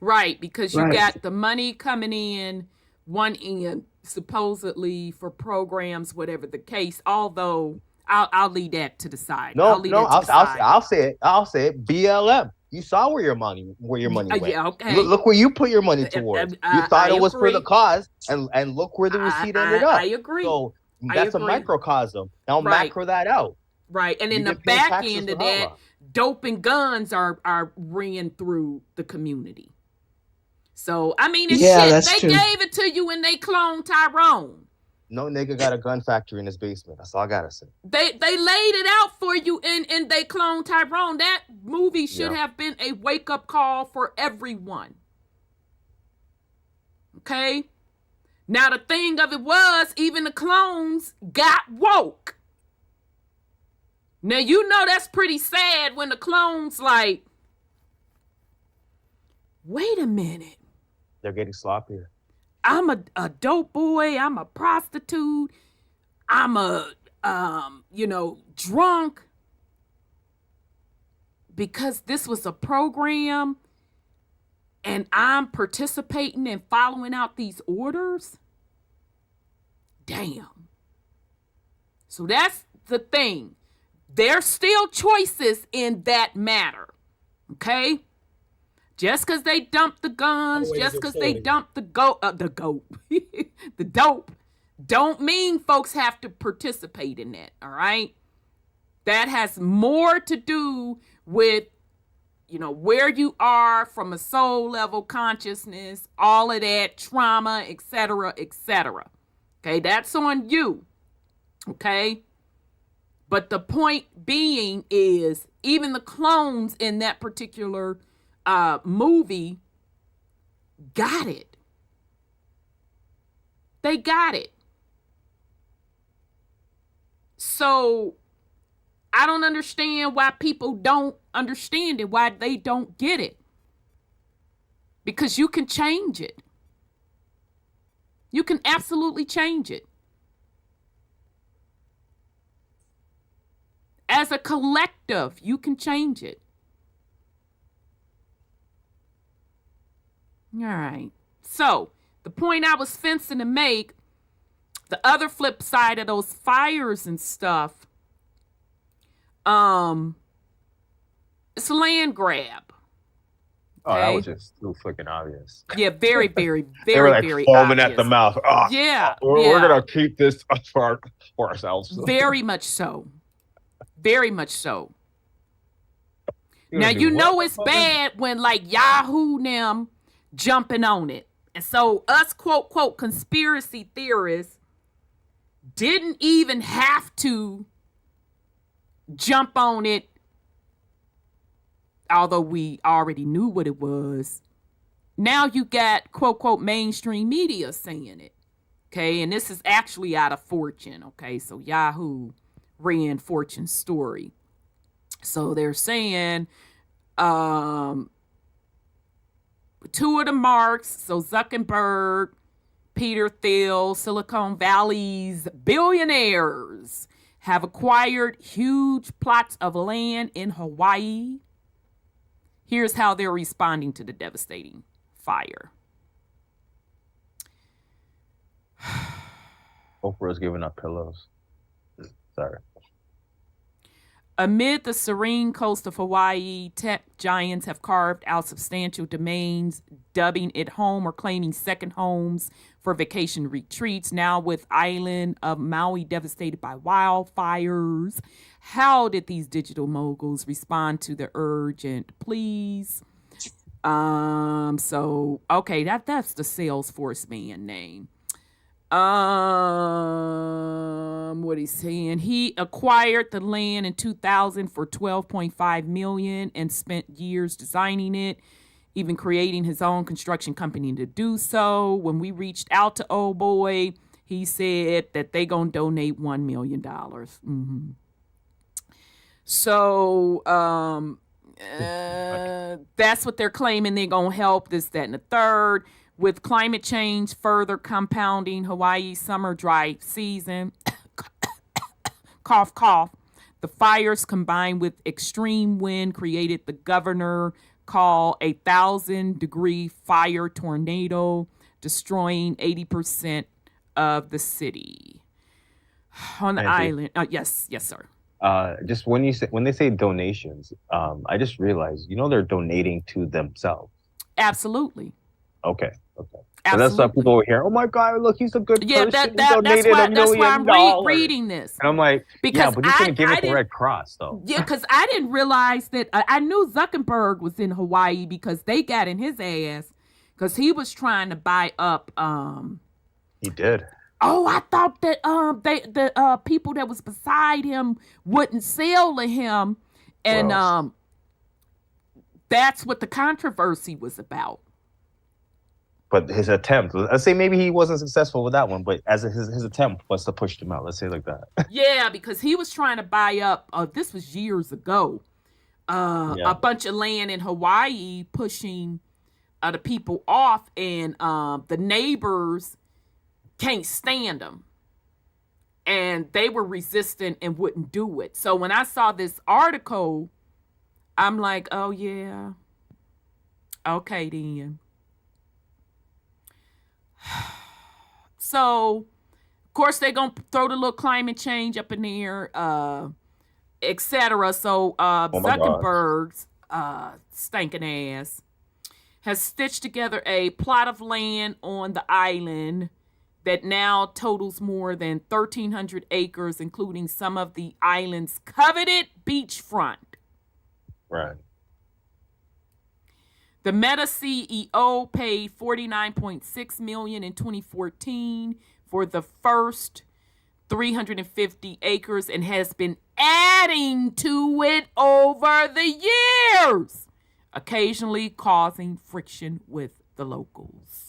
[SPEAKER 1] Right, because you got the money coming in one end, supposedly for programs, whatever the case. Although I'll leave that to the side. I'll
[SPEAKER 8] say it. BLM. You saw where your money went.
[SPEAKER 1] Yeah, okay.
[SPEAKER 8] Look where you put your money towards. You thought it was for the cause, and look where the receipt ended up.
[SPEAKER 1] I agree.
[SPEAKER 8] So That's a
[SPEAKER 1] agree.
[SPEAKER 8] microcosm. Now
[SPEAKER 1] Right.
[SPEAKER 8] macro that out.
[SPEAKER 1] Right. And
[SPEAKER 8] You
[SPEAKER 1] in the
[SPEAKER 8] get paid
[SPEAKER 1] back
[SPEAKER 8] taxes
[SPEAKER 1] end
[SPEAKER 8] for
[SPEAKER 1] of that,
[SPEAKER 8] holla.
[SPEAKER 1] dope and guns are ringing through the community. So I mean, it's
[SPEAKER 6] Yeah,
[SPEAKER 1] shit.
[SPEAKER 6] that's
[SPEAKER 1] They
[SPEAKER 6] true.
[SPEAKER 1] gave it to you when they cloned Tyrone.
[SPEAKER 8] No nigga got a gun factory in his basement. That's all I gotta say.
[SPEAKER 1] They laid it out for you and they cloned Tyrone. That movie should have been a wake-up call for everyone. Okay? Now the thing of it was, even the clones got woke. Now you know that's pretty sad when the clones like, wait a minute.
[SPEAKER 8] They're getting sloppier.
[SPEAKER 1] I'm a dope boy. I'm a prostitute. I'm a, drunk. Because this was a program and I'm participating and following out these orders. Damn. So that's the thing. There's still choices in that matter. Okay? Just because they dumped the guns, just because they dumped the dope, don't mean folks have to participate in that, all right? That has more to do with, where you are from a soul level consciousness, all of that trauma, etc., etc. Okay, that's on you, okay? But the point being is, even the clones in that particular movie got it. They got it. So I don't understand why people don't understand it, why they don't get it. Because you can change it. You can absolutely change it. As a collective, you can change it. All right. So, the point I was fencing to make, the other flip side of those fires and stuff, it's a land grab.
[SPEAKER 8] Oh, that was just too freaking obvious.
[SPEAKER 1] Yeah, very, very,
[SPEAKER 8] They were
[SPEAKER 1] very,
[SPEAKER 8] like
[SPEAKER 1] very
[SPEAKER 8] foaming
[SPEAKER 1] obvious.
[SPEAKER 8] at the mouth. Oh,
[SPEAKER 1] Yeah,
[SPEAKER 8] we're gonna keep this for ourselves.
[SPEAKER 1] Very much so. Very much so.
[SPEAKER 8] You're
[SPEAKER 1] Now,
[SPEAKER 8] gonna
[SPEAKER 1] you
[SPEAKER 8] do
[SPEAKER 1] know
[SPEAKER 8] what,
[SPEAKER 1] it's
[SPEAKER 8] motherfucker?
[SPEAKER 1] bad when like Yahoo them jumping on it. And so us quote, quote, conspiracy theorists didn't even have to jump on it, although we already knew what it was. Now you got quote, quote, mainstream media saying it. Okay, and this is actually out of Fortune. Okay, so Yahoo ran Fortune's story. So they're saying two of the marks, so Zuckerberg, Peter Thiel, Silicon Valley's billionaires have acquired huge plots of land in Hawaii. Here's how they're responding to the devastating fire.
[SPEAKER 8] Oprah's giving up pillows. Sorry.
[SPEAKER 1] Amid the serene coast of Hawaii, tech giants have carved out substantial domains, dubbing it home or claiming second homes for vacation retreats. Now with island of Maui devastated by wildfires, how did these digital moguls respond to the urgent pleas? That's the Salesforce man name. What he's saying, he acquired the land in 2000 for $12.5 million and spent years designing it, even creating his own construction company to do so. When we reached out to old boy, he said that they gonna donate $1 million. Mm-hmm. So that's what they're claiming. They're gonna help this, that, and the third. With climate change further compounding Hawaii's summer dry season, cough, cough, the fires combined with extreme wind created the governor called a 1,000-degree fire tornado, destroying 80% of the city. On the island. Yes, sir.
[SPEAKER 8] Just when they say donations, I just realized, they're donating to themselves.
[SPEAKER 1] Absolutely.
[SPEAKER 8] Okay. Okay. So
[SPEAKER 1] Absolutely.
[SPEAKER 8] that's why people over here, oh my God, look, he's a good person. He
[SPEAKER 1] that's
[SPEAKER 8] donated
[SPEAKER 1] why
[SPEAKER 8] $1
[SPEAKER 1] I'm
[SPEAKER 8] million.
[SPEAKER 1] reading this.
[SPEAKER 8] And I'm like,
[SPEAKER 1] Because
[SPEAKER 8] but he's going to give it the
[SPEAKER 1] didn't-
[SPEAKER 8] Red Cross, though.
[SPEAKER 1] Yeah, because I didn't realize that. I knew Zuckerberg was in Hawaii because they got in his ass because he was trying to buy up.
[SPEAKER 8] He did.
[SPEAKER 1] Oh, I thought that the people that was beside him wouldn't sell to him, and that's what the controversy was about.
[SPEAKER 8] But his attempt, let's say maybe he wasn't successful with that one, but as his attempt was to push him out. Let's say it like that.
[SPEAKER 1] Yeah, because he was trying to buy up. This was years ago. A bunch of land in Hawaii, pushing the people off, and the neighbors can't stand them, and they were resistant and wouldn't do it. So when I saw this article, I'm like, oh yeah, okay then. So of course they're gonna throw the little climate change up in there, etc. So Zuckerberg's stinking ass has stitched together a plot of land on the island that now totals more than 1,300 acres, including some of the island's coveted beachfront.
[SPEAKER 8] Right.
[SPEAKER 1] The Meta CEO paid $49.6 million in 2014 for the first 350 acres and has been adding to it over the years, occasionally causing friction with the locals.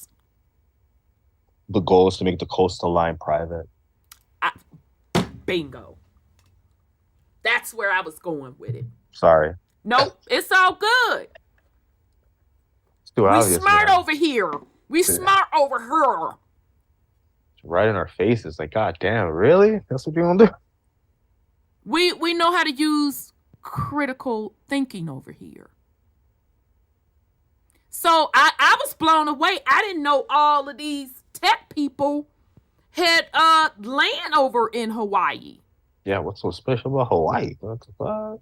[SPEAKER 8] The goal is to make the coastal line private.
[SPEAKER 1] Bingo. That's where I was going with it.
[SPEAKER 8] Sorry.
[SPEAKER 1] Nope, it's all good.
[SPEAKER 8] It's too obvious.
[SPEAKER 1] We smart
[SPEAKER 8] man.
[SPEAKER 1] over here. We smart over here.
[SPEAKER 8] It's right in our faces. Like, God damn, really? That's what you want to do?
[SPEAKER 1] We know how to use critical thinking over here. So I was blown away. I didn't know all of these tech people had land over in Hawaii.
[SPEAKER 8] Yeah, what's so special about Hawaii? What the fuck?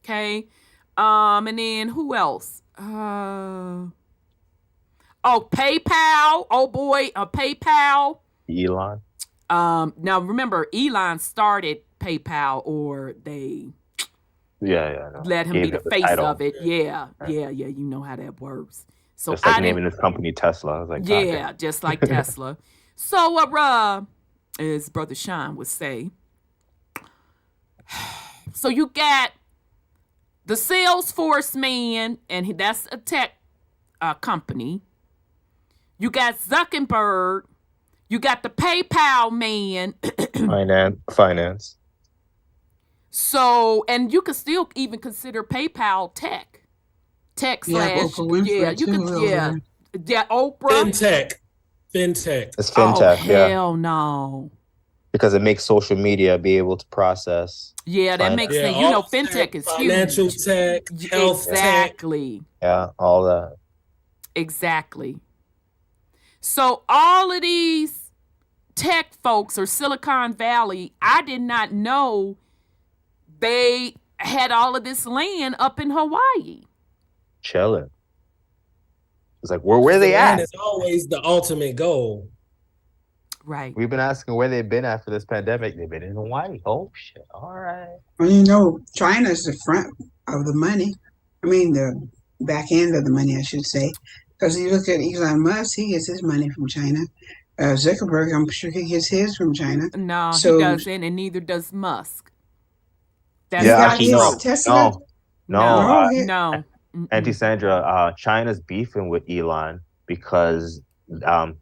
[SPEAKER 1] Okay. And then who else? PayPal. Oh boy, PayPal.
[SPEAKER 8] Elon.
[SPEAKER 1] Now remember, Elon started PayPal, or they let him be the face of it. Yeah. You know how that works. So
[SPEAKER 8] just like naming his company Tesla. I was like,
[SPEAKER 1] yeah, just like Tesla. So, as Brother Sean would say, so you got the Salesforce man, and that's a tech company. You got Zuckerberg. You got the PayPal man.
[SPEAKER 8] Finance.
[SPEAKER 1] So, and you could still even consider PayPal tech. Oprah
[SPEAKER 7] fintech.
[SPEAKER 8] It's fintech.
[SPEAKER 1] Hell no.
[SPEAKER 8] Because it makes social media be able to process.
[SPEAKER 1] Yeah, that makes sense. You know, fintech is
[SPEAKER 7] financial
[SPEAKER 1] huge.
[SPEAKER 7] tech, health
[SPEAKER 1] exactly.
[SPEAKER 7] tech.
[SPEAKER 8] Yeah, all that.
[SPEAKER 1] Exactly. So all of these tech folks, or Silicon Valley, I did not know they had all of this land up in Hawaii.
[SPEAKER 8] Chilling. It's like, where they at?
[SPEAKER 7] It's always the ultimate goal.
[SPEAKER 1] Right.
[SPEAKER 8] We've been asking where they've been after this pandemic. They've been in Hawaii. Oh shit! All right.
[SPEAKER 6] Well, you know, China's the front of the money. I mean, the back end of the money, I should say. Because you look at Elon Musk, he gets his money from China. Zuckerberg, I'm sure he gets his from China.
[SPEAKER 1] No, he doesn't, and neither does Musk.
[SPEAKER 8] That's actually, no.
[SPEAKER 6] Tesla?
[SPEAKER 1] No.
[SPEAKER 8] Auntie Sandra, China's beefing with Elon because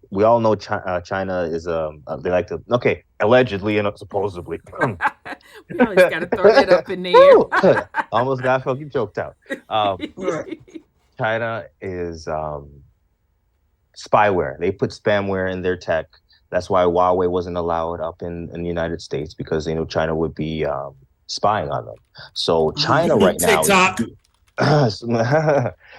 [SPEAKER 8] we all know China is they like to allegedly and supposedly.
[SPEAKER 1] We always gotta throw that up in there.
[SPEAKER 8] Almost got fucking choked out. China is spyware. They put spamware in their tech. That's why Huawei wasn't allowed up in the United States, because they know China would be spying on them. So China right now.
[SPEAKER 7] TikTok.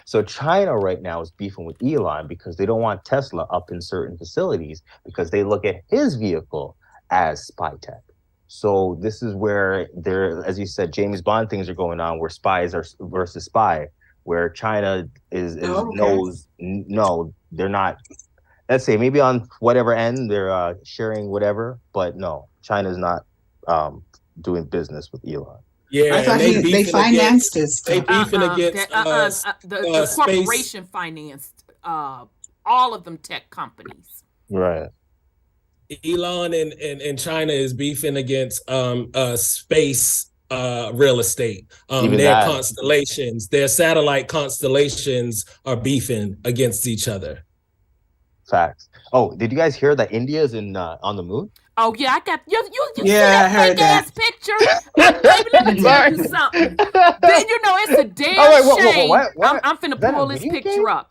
[SPEAKER 8] So China right now is beefing with Elon because they don't want Tesla up in certain facilities because they look at his vehicle as spy tech. So this is where there, as you said, James Bond things are going on, where spies are versus spy. where China is
[SPEAKER 6] Oh, okay.
[SPEAKER 8] knows no, they're not. Let's say maybe on whatever end they're sharing whatever, but no, China's not doing business with Elon.
[SPEAKER 7] Yeah,
[SPEAKER 6] I thought
[SPEAKER 7] and
[SPEAKER 6] they financed it.
[SPEAKER 7] they beefing against
[SPEAKER 1] the
[SPEAKER 7] space.
[SPEAKER 1] corporation financed all of them tech companies.
[SPEAKER 8] Right.
[SPEAKER 7] Elon and China is beefing against space real estate.
[SPEAKER 8] Even
[SPEAKER 7] Their
[SPEAKER 8] that.
[SPEAKER 7] constellations, their satellite constellations are beefing against each other.
[SPEAKER 8] Facts. Oh, did you guys hear that India is on the moon?
[SPEAKER 1] Oh yeah, I got you. See
[SPEAKER 6] Yeah, I
[SPEAKER 1] that
[SPEAKER 6] heard
[SPEAKER 1] fake
[SPEAKER 6] that.
[SPEAKER 1] ass picture? Baby, let me tell you something. Then you know it's a damn shame.
[SPEAKER 8] What?
[SPEAKER 1] I'm finna
[SPEAKER 8] Is that
[SPEAKER 1] pull
[SPEAKER 8] a
[SPEAKER 1] this
[SPEAKER 8] video
[SPEAKER 1] picture
[SPEAKER 8] game?
[SPEAKER 1] up.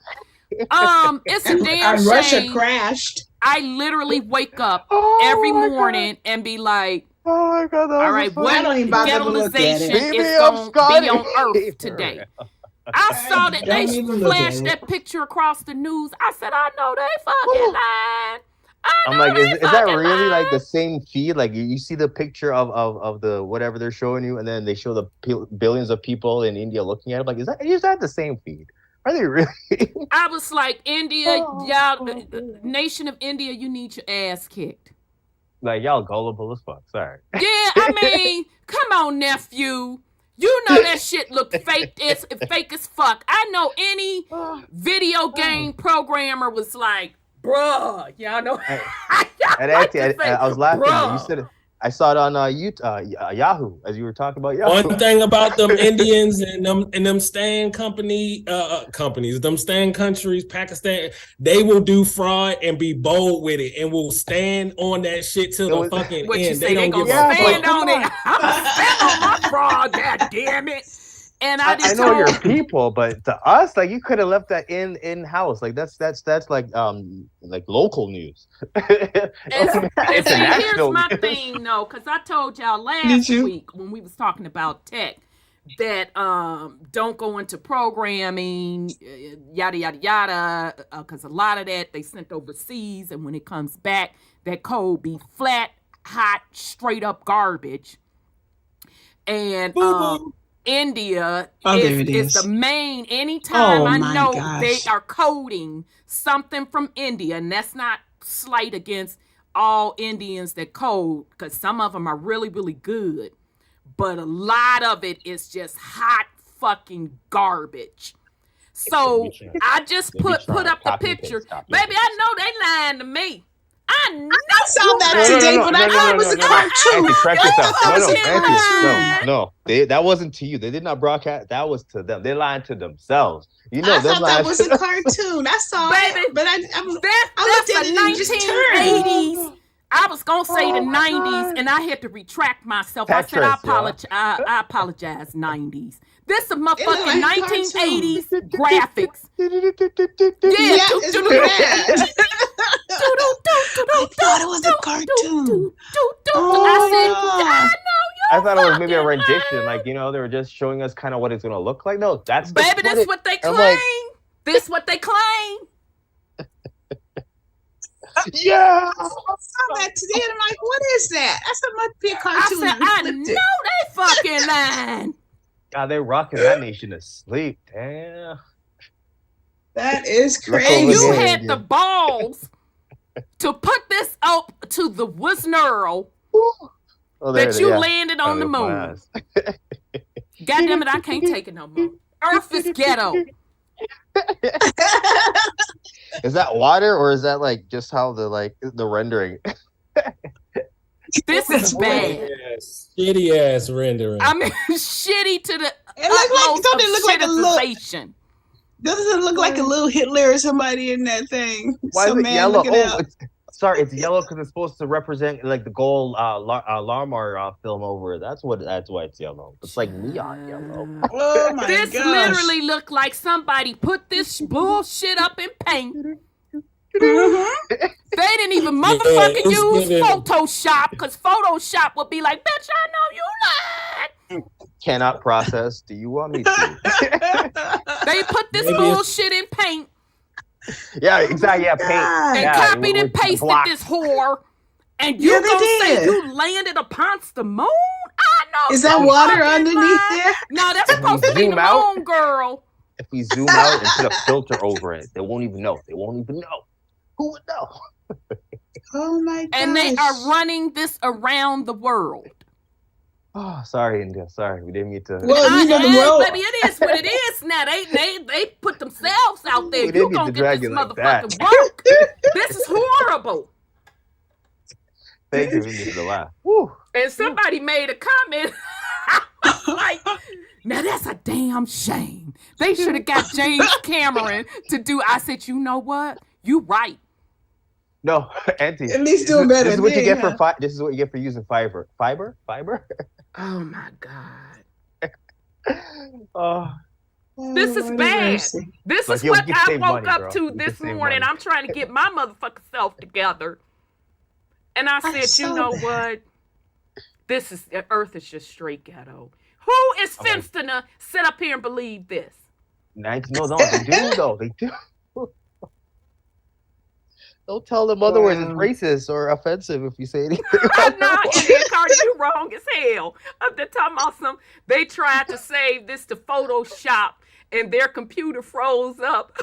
[SPEAKER 1] It's a damn
[SPEAKER 6] And Russia
[SPEAKER 1] shame.
[SPEAKER 6] crashed.
[SPEAKER 1] I literally wake up every morning and be like,
[SPEAKER 8] Oh my god!
[SPEAKER 1] all right,
[SPEAKER 6] I
[SPEAKER 1] what
[SPEAKER 6] don't even bother to look at it.
[SPEAKER 1] ghettoization
[SPEAKER 8] Baby,
[SPEAKER 1] is
[SPEAKER 8] I'm
[SPEAKER 1] going to
[SPEAKER 8] Scotty.
[SPEAKER 1] be on Earth today? I saw that they
[SPEAKER 6] Don't even look at
[SPEAKER 1] flashed
[SPEAKER 6] it.
[SPEAKER 1] that picture across the news. I said, I know they fucking lying.
[SPEAKER 8] I'm like, is that really like the same feed? Like you see the picture of the whatever they're showing you, and then they show the billions of people in India looking at it. Like, is that the same feed? Are they really?
[SPEAKER 1] I was like, India, y'all, the nation of India, you need your ass kicked.
[SPEAKER 8] Like y'all gullible as fuck. Sorry.
[SPEAKER 1] Yeah, I mean, come on, nephew. You know that shit look fake. It's fake as fuck. I know any video game programmer was like, bruh, y'all know.
[SPEAKER 8] And actually, I was laughing.
[SPEAKER 1] Bruh.
[SPEAKER 8] You said it. I saw it on Yahoo as you were talking about Yahoo.
[SPEAKER 7] One thing about them Indians and them staying companies, them staying countries, Pakistan, they will do fraud and be bold with it and will stand on that shit till the fucking
[SPEAKER 1] What
[SPEAKER 7] end.
[SPEAKER 1] you say? They
[SPEAKER 7] don't
[SPEAKER 1] gonna
[SPEAKER 7] give a
[SPEAKER 1] stand
[SPEAKER 7] fuck.
[SPEAKER 1] on it. I'm stand on my fraud, god damn it. And I
[SPEAKER 8] I know your people, but to us, like you could have left that in house. Like that's like local news.
[SPEAKER 1] Here's
[SPEAKER 8] International
[SPEAKER 1] my
[SPEAKER 8] news.
[SPEAKER 1] thing, though, because I told y'all last week when we was talking about tech that don't go into programming, yada yada yada, because a lot of that they sent overseas, and when it comes back, that code be flat, hot, straight up garbage. And India is the main. Anytime I know they are coding something from India, and that's not slight against all Indians that code, because some of them are really, really good, but a lot of it is just hot fucking garbage. So I just put up the picture. Baby, I know they lying to me. I
[SPEAKER 6] saw that today, but I thought it was a cartoon.
[SPEAKER 8] No. That wasn't to you. They did not broadcast. That was to them. They lied to themselves. You know,
[SPEAKER 6] I thought that was a cartoon. I saw it, but I looked at it and just turned.
[SPEAKER 1] 1980s. I was gonna say the 90s, and I had to retract myself. I said I apologize. 90s. This is motherfucking 1980s graphics.
[SPEAKER 6] Yeah, it's bad. I thought it was a cartoon.
[SPEAKER 8] I thought it was maybe a rendition, like they were just showing us kind of what it's gonna look like. No, that's
[SPEAKER 1] baby. That's what they claim. This what they claim.
[SPEAKER 6] Yeah, I saw that today, and I'm like, what is that? That's a much big cartoon.
[SPEAKER 1] I know they fucking lying.
[SPEAKER 8] God, they rocking that nation to sleep. Damn.
[SPEAKER 6] That is crazy.
[SPEAKER 1] You had the balls to put this up to the Wisnerl that you landed on the moon. God damn it, I can't take it no more. Earth is ghetto.
[SPEAKER 8] Is that water or is that like just how the rendering?
[SPEAKER 1] This is bad.
[SPEAKER 7] Shitty ass rendering.
[SPEAKER 1] I mean, shitty to the
[SPEAKER 6] don't it look like a
[SPEAKER 1] little?
[SPEAKER 6] Doesn't it look like a little Hitler or somebody in that thing?
[SPEAKER 8] Why is it yellow? It's yellow because it's supposed to represent like the gold Lamar film over it. That's why it's yellow. It's like neon yellow.
[SPEAKER 6] Oh my
[SPEAKER 1] This
[SPEAKER 6] gosh.
[SPEAKER 1] literally looked like somebody put this bullshit up in paint.
[SPEAKER 6] Mm-hmm.
[SPEAKER 1] They didn't even motherfucking use Photoshop, because Photoshop would be like, bitch, I know you lied.
[SPEAKER 8] Cannot process. Do you want me to?
[SPEAKER 1] They put this bullshit in paint.
[SPEAKER 8] Yeah, exactly. Yeah, paint.
[SPEAKER 1] And copied and pasted this whore. And you gonna say you landed upon the moon? I know.
[SPEAKER 6] Is that water underneath there?
[SPEAKER 1] No, that's supposed to be the moon, girl.
[SPEAKER 8] if we zoom out and put a filter over it, they won't even know. They won't even know. Who would know?
[SPEAKER 6] Oh my gosh.
[SPEAKER 1] And they are running this around the world.
[SPEAKER 8] Oh, sorry, India. Sorry, we didn't mean to.
[SPEAKER 6] Well, you know the world.
[SPEAKER 1] Baby, it is what it is now. They put themselves out there.
[SPEAKER 8] We
[SPEAKER 1] You
[SPEAKER 8] didn't mean
[SPEAKER 1] gonna
[SPEAKER 8] to
[SPEAKER 1] get
[SPEAKER 8] drag
[SPEAKER 1] this
[SPEAKER 8] you like
[SPEAKER 1] motherfucking
[SPEAKER 8] that.
[SPEAKER 1] work. This is horrible.
[SPEAKER 8] Thank you, India, for the laugh. Woo.
[SPEAKER 1] And somebody made a comment like, now that's a damn shame. They should have got James Cameron to do. I said, you know what? You right.
[SPEAKER 8] No, Auntie.
[SPEAKER 6] At least doing better.
[SPEAKER 8] This is what you get
[SPEAKER 6] huh?
[SPEAKER 8] for This is what you get for using fiber. Fiber.
[SPEAKER 1] Oh my God.
[SPEAKER 8] Oh,
[SPEAKER 1] This is
[SPEAKER 6] Lord have
[SPEAKER 1] bad.
[SPEAKER 6] mercy.
[SPEAKER 1] This
[SPEAKER 8] Like,
[SPEAKER 1] is
[SPEAKER 8] yo,
[SPEAKER 1] what
[SPEAKER 8] you can
[SPEAKER 1] I
[SPEAKER 8] save
[SPEAKER 1] woke
[SPEAKER 8] money,
[SPEAKER 1] up
[SPEAKER 8] bro.
[SPEAKER 1] to
[SPEAKER 8] You can
[SPEAKER 1] this
[SPEAKER 8] save
[SPEAKER 1] morning.
[SPEAKER 8] money.
[SPEAKER 1] I'm trying to get my motherfucking self together. And I said, you
[SPEAKER 6] saw
[SPEAKER 1] know
[SPEAKER 6] that.
[SPEAKER 1] what? The earth is just straight ghetto. Who is
[SPEAKER 8] Okay.
[SPEAKER 1] fenced to sit up here and believe this?
[SPEAKER 8] no, they do though. They do. Don't tell them otherwise it's
[SPEAKER 6] Wow.
[SPEAKER 8] racist or offensive if you say anything.
[SPEAKER 1] No, Indian Carter, you wrong as hell. They're talking about they tried to save this to Photoshop and their computer froze up.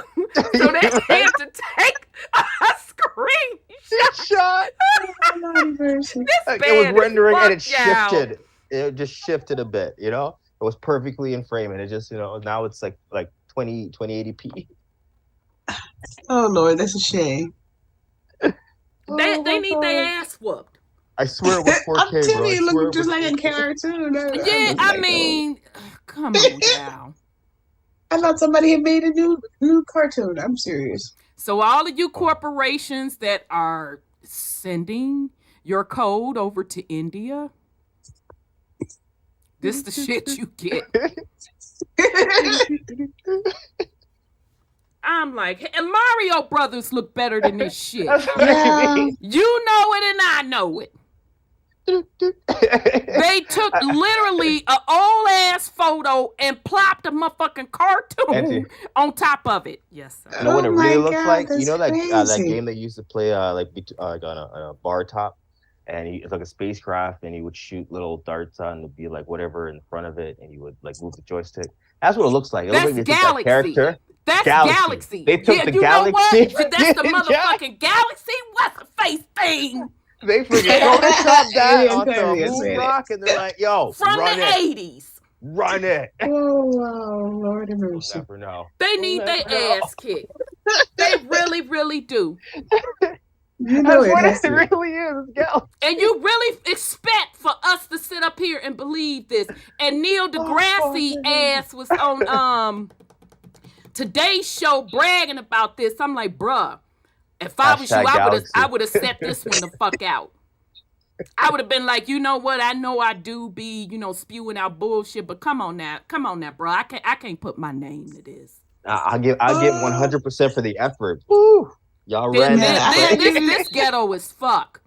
[SPEAKER 1] So they had to take a screenshot.
[SPEAKER 8] Shot.
[SPEAKER 6] Lord have mercy.
[SPEAKER 1] This
[SPEAKER 8] Like,
[SPEAKER 1] bad
[SPEAKER 8] it was
[SPEAKER 1] as
[SPEAKER 8] rendering and it
[SPEAKER 1] fuck, y'all.
[SPEAKER 8] shifted. It just shifted a bit, you know? It was perfectly in frame and it just, now it's like 2080p.
[SPEAKER 6] Oh Lord, that's a shame.
[SPEAKER 1] They need their ass whooped.
[SPEAKER 8] I swear it was 4K,
[SPEAKER 6] I'm telling
[SPEAKER 8] bro.
[SPEAKER 6] you,
[SPEAKER 8] I
[SPEAKER 6] it
[SPEAKER 8] swear
[SPEAKER 6] looked
[SPEAKER 8] it
[SPEAKER 6] just
[SPEAKER 8] was
[SPEAKER 6] like a
[SPEAKER 8] 4K.
[SPEAKER 6] cartoon.
[SPEAKER 1] Yeah, I mean, come on now.
[SPEAKER 6] I thought somebody had made a new cartoon. I'm serious.
[SPEAKER 1] So all of you corporations that are sending your code over to India, this the shit you get. I'm like, and Mario Brothers look better than this shit.
[SPEAKER 8] That's what
[SPEAKER 6] Yeah.
[SPEAKER 8] I mean.
[SPEAKER 1] You know it and I know it. They took literally an old ass photo and plopped a motherfucking cartoon
[SPEAKER 8] Auntie.
[SPEAKER 1] on top of it. Yes, sir.
[SPEAKER 8] You know what it
[SPEAKER 6] Oh
[SPEAKER 8] really
[SPEAKER 6] my
[SPEAKER 8] looks
[SPEAKER 6] God,
[SPEAKER 8] like? You
[SPEAKER 6] that's
[SPEAKER 8] know that
[SPEAKER 6] crazy.
[SPEAKER 8] game they used to play like on a bar top, and it's like a spacecraft, and you would shoot little darts on to be like whatever in front of it, and you would like move the joystick. That's what it looks like. It looks
[SPEAKER 1] That's
[SPEAKER 8] like they took that
[SPEAKER 1] Galaxy.
[SPEAKER 8] character.
[SPEAKER 1] That's
[SPEAKER 8] Galaxy.
[SPEAKER 1] Galaxy.
[SPEAKER 8] They took the
[SPEAKER 1] you know what?
[SPEAKER 8] Galaxy
[SPEAKER 1] That's the
[SPEAKER 8] freaking
[SPEAKER 1] motherfucking Galaxy. What's the face thing
[SPEAKER 8] They freaking Photoshop that
[SPEAKER 6] Yeah,
[SPEAKER 8] onto a
[SPEAKER 6] yes,
[SPEAKER 8] moon
[SPEAKER 6] man.
[SPEAKER 8] rock, and they're like, "Yo,
[SPEAKER 1] from
[SPEAKER 8] run
[SPEAKER 1] the
[SPEAKER 8] it,
[SPEAKER 1] 80s?
[SPEAKER 8] run it."
[SPEAKER 6] Oh wow, Lord have
[SPEAKER 8] We'll
[SPEAKER 6] mercy.
[SPEAKER 8] never know.
[SPEAKER 1] They
[SPEAKER 8] We'll
[SPEAKER 1] need
[SPEAKER 8] never
[SPEAKER 1] their
[SPEAKER 8] know.
[SPEAKER 1] ass kicked. They really, really do.
[SPEAKER 6] You know
[SPEAKER 8] That's
[SPEAKER 6] it
[SPEAKER 8] what
[SPEAKER 6] has
[SPEAKER 8] it
[SPEAKER 6] to.
[SPEAKER 8] really is, it's Galaxy.
[SPEAKER 1] And you really expect for us to sit up here and believe this. And Neil deGrasse ass was on Today's Show bragging about this. I'm like, bruh, if I was you,
[SPEAKER 8] Hashtag
[SPEAKER 1] I would have set this one the fuck out. I would have been like, you know what? I know I do be, spewing out bullshit, but come on now, bro. I can't put my name to this.
[SPEAKER 8] I'll give 100% for the effort. Woo. Y'all ran that.
[SPEAKER 1] This ghetto is fuck.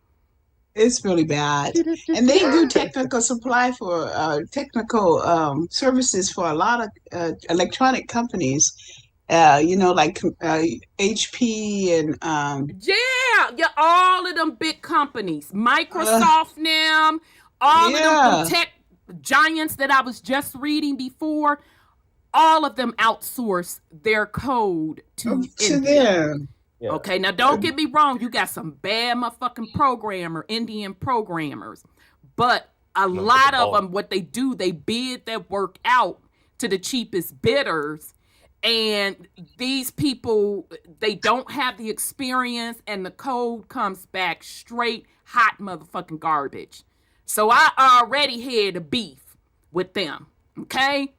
[SPEAKER 6] It's really bad. And they do technical supply for technical services for a lot of electronic companies. Like HP and
[SPEAKER 1] Yeah, all of them big companies, Microsoft, them, all of them tech giants that I was just reading before. All of them outsource their code to India.
[SPEAKER 6] them.
[SPEAKER 8] Yeah.
[SPEAKER 1] Okay, now don't get me wrong. You got some bad motherfucking Indian programmers. But a lot of them, what they do, they bid their work out to the cheapest bidders. And these people, they don't have the experience and the code comes back straight hot motherfucking garbage. So I already had a beef with them. Okay?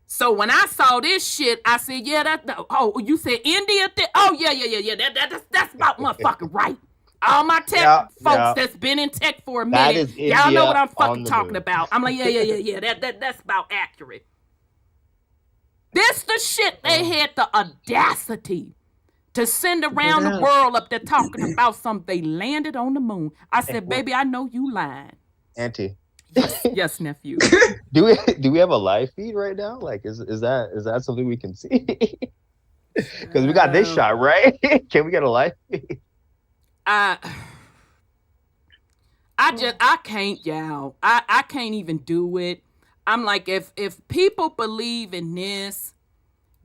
[SPEAKER 1] So when I saw this shit, I said, yeah, you said India? Yeah. That's about motherfucking right. All my tech folks that's been in tech for a minute, y'all know what I'm fucking talking about. I'm like, yeah. That's about accurate. This the shit they had the audacity to send around the world up there talking about something. They landed on the moon. I said, baby, I know you lying.
[SPEAKER 8] Auntie.
[SPEAKER 1] Yes, nephew.
[SPEAKER 8] Do we have a live feed right now? Like, is that something we can see? Because we got this shot, right? Can we get a live feed?
[SPEAKER 1] I can't, y'all. I can't even do it. I'm like, if people believe in this,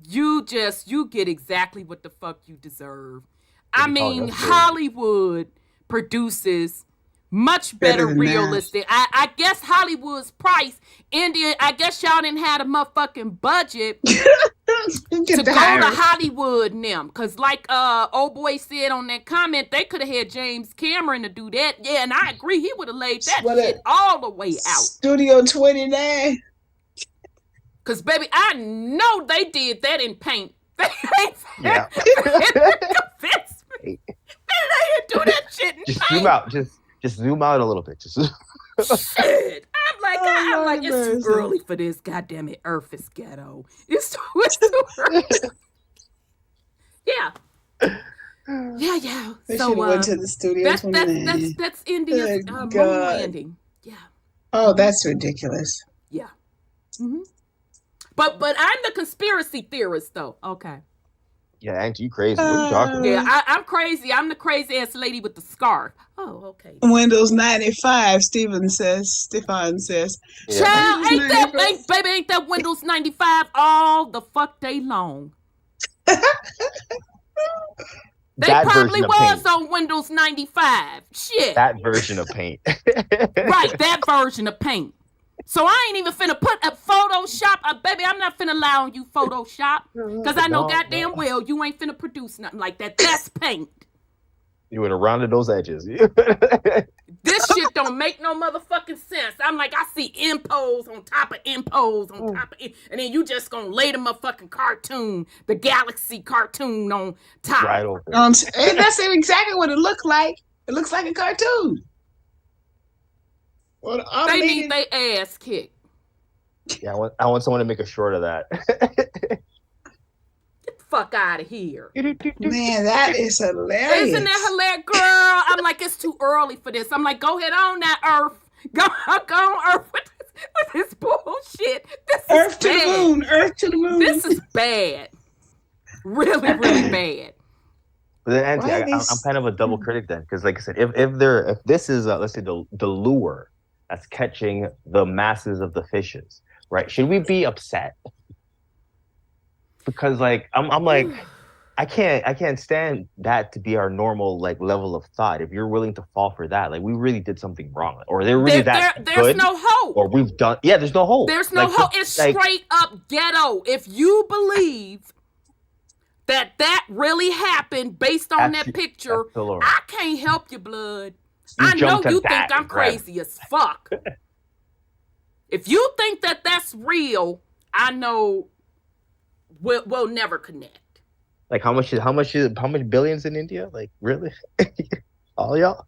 [SPEAKER 1] You get exactly what the fuck you deserve. I
[SPEAKER 8] What do you call it?
[SPEAKER 1] mean,
[SPEAKER 8] That's good.
[SPEAKER 1] Hollywood produces much better
[SPEAKER 6] than
[SPEAKER 1] realistic. I guess Hollywood's price, India, I guess y'all didn't have a motherfucking budget to go to Hollywood now. Cause like old boy said on that comment, they could have had James Cameron to do that. Yeah, and I agree, he would have laid that shit all the way out.
[SPEAKER 6] Studio 29.
[SPEAKER 1] Cause baby, I know they did that in paint.
[SPEAKER 8] Yeah.
[SPEAKER 1] They didn't do that shit in
[SPEAKER 8] Just
[SPEAKER 1] paint.
[SPEAKER 8] zoom out. Just zoom out a little bit. Just
[SPEAKER 1] Shit. I'm like, it's too early for this. Goddamn it, Earth is ghetto. It's too early. Yeah.
[SPEAKER 6] They
[SPEAKER 1] So
[SPEAKER 6] should have went to the Studio 29.
[SPEAKER 1] that's India's moon
[SPEAKER 6] God.
[SPEAKER 1] landing. Yeah.
[SPEAKER 6] Oh, that's ridiculous.
[SPEAKER 1] Yeah. Mm-hmm. But I'm the conspiracy theorist though. Okay.
[SPEAKER 8] yeah, Auntie, you crazy. What are you talking about?
[SPEAKER 1] Yeah, I'm crazy. I'm the crazy ass lady with the scarf. Oh, okay.
[SPEAKER 6] Windows 95, Stefan says.
[SPEAKER 8] Yeah.
[SPEAKER 1] Child,
[SPEAKER 6] Windows
[SPEAKER 1] ain't that Windows 95 all the fuck day long? They
[SPEAKER 8] That
[SPEAKER 1] probably
[SPEAKER 8] version of
[SPEAKER 1] was
[SPEAKER 8] Paint.
[SPEAKER 1] on Windows 95. Shit.
[SPEAKER 8] That version of Paint.
[SPEAKER 1] Right, that version of Paint. So I ain't even finna put a Photoshop. Baby, I'm not finna allow you Photoshop. Because I know goddamn well you ain't finna produce nothing like that. That's Paint.
[SPEAKER 8] You would have rounded those edges.
[SPEAKER 1] This shit don't make no motherfucking sense. I'm like, I see impos on top of impos on top of and then you just gonna lay the motherfucking cartoon, the Galaxy cartoon on top.
[SPEAKER 8] Right over.
[SPEAKER 6] And that's exactly what it looked like. It looks like a cartoon. Well,
[SPEAKER 1] They need their ass kicked.
[SPEAKER 8] Yeah, I want someone to make a short of that.
[SPEAKER 1] Get the fuck out of here.
[SPEAKER 6] Man, that is hilarious.
[SPEAKER 1] Isn't that hilarious, girl? I'm like, it's too early for this. I'm like, go ahead on that Earth. Go on Earth with this bullshit. This
[SPEAKER 6] Earth
[SPEAKER 1] is
[SPEAKER 6] to
[SPEAKER 1] bad.
[SPEAKER 6] the moon. Earth to the moon.
[SPEAKER 1] This is bad. Really, really bad.
[SPEAKER 8] But then, Auntie,
[SPEAKER 6] Why are
[SPEAKER 8] I'm
[SPEAKER 6] these-
[SPEAKER 8] kind of a double critic then, because like I said, if this is let's say the lure that's catching the masses of the fishes, right? Should we be upset? Because like I'm like I can't stand that to be our normal like level of thought. If you're willing to fall for that, like we really did something wrong, or they're really that
[SPEAKER 1] There's
[SPEAKER 8] good,
[SPEAKER 1] no hope.
[SPEAKER 8] or we've done there's no hope.
[SPEAKER 1] There's no
[SPEAKER 8] Like,
[SPEAKER 1] hope. It's
[SPEAKER 8] like,
[SPEAKER 1] straight up ghetto. If you believe that really happened based on
[SPEAKER 8] That's-
[SPEAKER 1] that picture,
[SPEAKER 8] that's the Lord.
[SPEAKER 1] I can't help you, blood.
[SPEAKER 8] You
[SPEAKER 1] I know
[SPEAKER 8] jumped at
[SPEAKER 1] you think
[SPEAKER 8] that,
[SPEAKER 1] I'm
[SPEAKER 8] right.
[SPEAKER 1] crazy as fuck. If you think that that's real, I know we'll never connect.
[SPEAKER 8] Like how much billions in India? Like really? All y'all?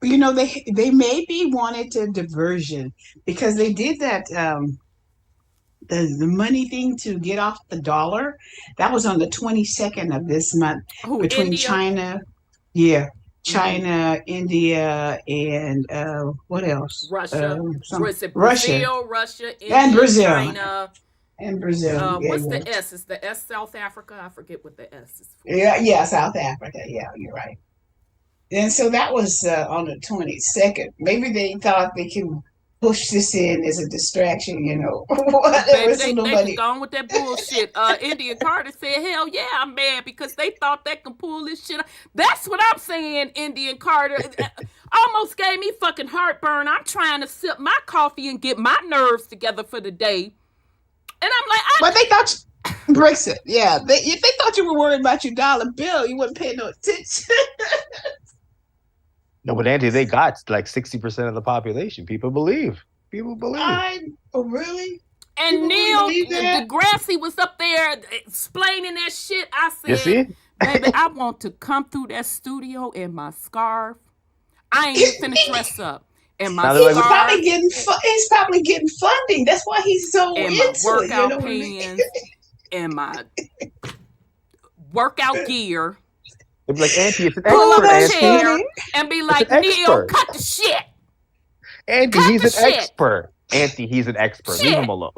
[SPEAKER 6] You know, they maybe wanted a diversion because they did that the money thing to get off the dollar. That was on the 22nd of this month between
[SPEAKER 1] India?
[SPEAKER 6] China, China, India, and what else?
[SPEAKER 1] Russia. Was it
[SPEAKER 6] Russia
[SPEAKER 1] Russia, India,
[SPEAKER 6] and Brazil.
[SPEAKER 1] China.
[SPEAKER 6] And Brazil.
[SPEAKER 1] What's the S? Is the S South Africa? I forget what the S is for.
[SPEAKER 6] Yeah, South Africa. Yeah, you're right. And so that was on the 22nd. Maybe they thought they can push this in as a distraction, whatever.
[SPEAKER 1] Baby,
[SPEAKER 6] So
[SPEAKER 1] they
[SPEAKER 6] nobody.
[SPEAKER 1] gone with that bullshit. India Carter said, hell yeah, I'm mad because they thought they can pull this shit off. That's what I'm saying, Indian Carter. Almost gave me fucking heartburn. I'm trying to sip my coffee and get my nerves together for the day. And I'm like,
[SPEAKER 6] But they thought Brexit. Yeah, if they thought you were worried about your dollar bill, you wouldn't pay no attention.
[SPEAKER 8] No, but Auntie, they got like 60% of the population. People believe.
[SPEAKER 6] Oh, really?
[SPEAKER 1] and
[SPEAKER 6] People
[SPEAKER 1] Neil
[SPEAKER 6] believe that?
[SPEAKER 1] deGrasse was up there explaining that shit. I
[SPEAKER 8] You
[SPEAKER 1] said,
[SPEAKER 8] see?
[SPEAKER 1] baby, I want to come through that studio in my scarf. I ain't even finna dress up. And my
[SPEAKER 8] Now they're like,
[SPEAKER 6] He's
[SPEAKER 1] scarf
[SPEAKER 6] probably getting funding. That's why he's so
[SPEAKER 1] and
[SPEAKER 6] into
[SPEAKER 1] my
[SPEAKER 6] it.
[SPEAKER 1] workout
[SPEAKER 6] what I mean?
[SPEAKER 1] pants and my workout gear.
[SPEAKER 8] They'd be like, Auntie, it's an
[SPEAKER 1] Pull up
[SPEAKER 8] expert,
[SPEAKER 1] a
[SPEAKER 8] Auntie.
[SPEAKER 1] chair and be like,
[SPEAKER 8] an
[SPEAKER 1] Neil,
[SPEAKER 8] expert.
[SPEAKER 1] cut the shit.
[SPEAKER 8] Auntie,
[SPEAKER 1] Cut
[SPEAKER 8] he's
[SPEAKER 1] the
[SPEAKER 8] an
[SPEAKER 1] shit.
[SPEAKER 8] expert. Auntie, he's an expert. Leave
[SPEAKER 1] Shit.
[SPEAKER 8] him alone.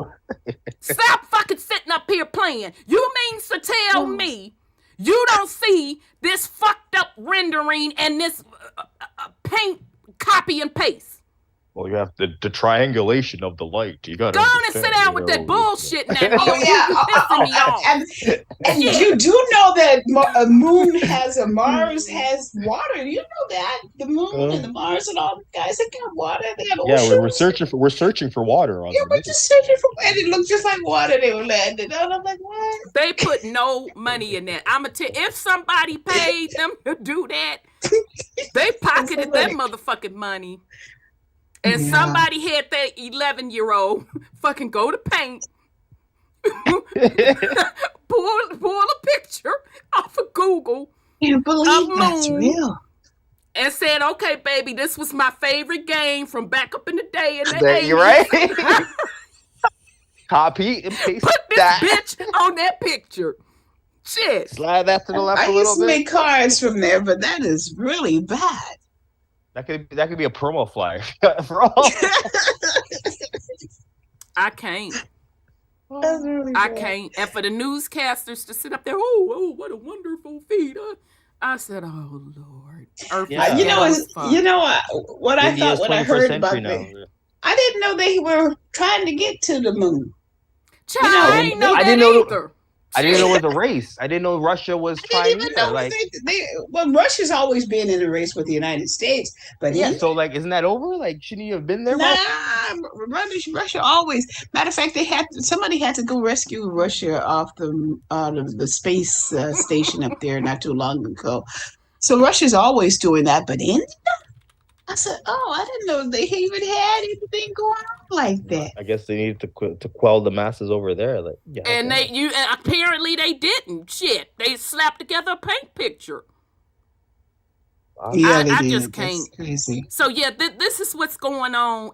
[SPEAKER 1] Stop fucking sitting up here playing. You mean to tell me you don't see this fucked up rendering and this paint copy and paste?
[SPEAKER 8] Well, you have the triangulation of the light. You got to
[SPEAKER 1] Go on and sit down with that bullshit and that
[SPEAKER 6] Oh
[SPEAKER 1] you
[SPEAKER 6] yeah,
[SPEAKER 1] pissing me off.
[SPEAKER 6] and you do know that a moon has a Mars has water. You know that the moon and the Mars and all the guys that got water. They got oceans.
[SPEAKER 8] Yeah, we're searching for water on.
[SPEAKER 6] Yeah, we're just searching for, and it looked just like water. They were landing on. I'm like, what?
[SPEAKER 1] They put no money in that. I'ma tell if somebody paid them to do that, they pocketed that motherfucking money. And somebody had that 11-year-old fucking go to paint, pull a picture off of Google.
[SPEAKER 6] Can't believe that's real.
[SPEAKER 1] And said, okay, baby, this was my favorite game from back up in the day. In the 80s.
[SPEAKER 8] You right? Copy and paste
[SPEAKER 1] Put this
[SPEAKER 8] that
[SPEAKER 1] bitch on that picture. Shit.
[SPEAKER 8] Slide that to the left
[SPEAKER 6] I
[SPEAKER 8] a little
[SPEAKER 6] used to make cards from there, but that is really bad.
[SPEAKER 8] That could be a promo flyer for all.
[SPEAKER 1] I can't.
[SPEAKER 6] Really
[SPEAKER 1] I can't. And for the newscasters to sit up there, oh, what a wonderful feat. I said, oh Lord.
[SPEAKER 8] Yeah.
[SPEAKER 6] You know what I thought when I heard about it. I didn't know they were trying to get to the moon.
[SPEAKER 1] Child, I didn't know that either.
[SPEAKER 8] I didn't know it was a race. I didn't know Russia was trying to.
[SPEAKER 6] Well, Russia's always been in a race with the United States, but
[SPEAKER 8] so isn't that over? Like, shouldn't you have been there?
[SPEAKER 6] Nah, Russia always. Matter of fact, somebody had to go rescue Russia out of the space station up there not too long ago. So Russia's always doing that, but India. I said, oh, I didn't know they even had anything going on like that.
[SPEAKER 8] I guess they needed to quell the masses over there.
[SPEAKER 1] And apparently they didn't. Shit, they slapped together a paint picture.
[SPEAKER 8] Wow.
[SPEAKER 6] Yeah,
[SPEAKER 1] I just can't.
[SPEAKER 6] That's crazy.
[SPEAKER 1] So yeah, this is what's going on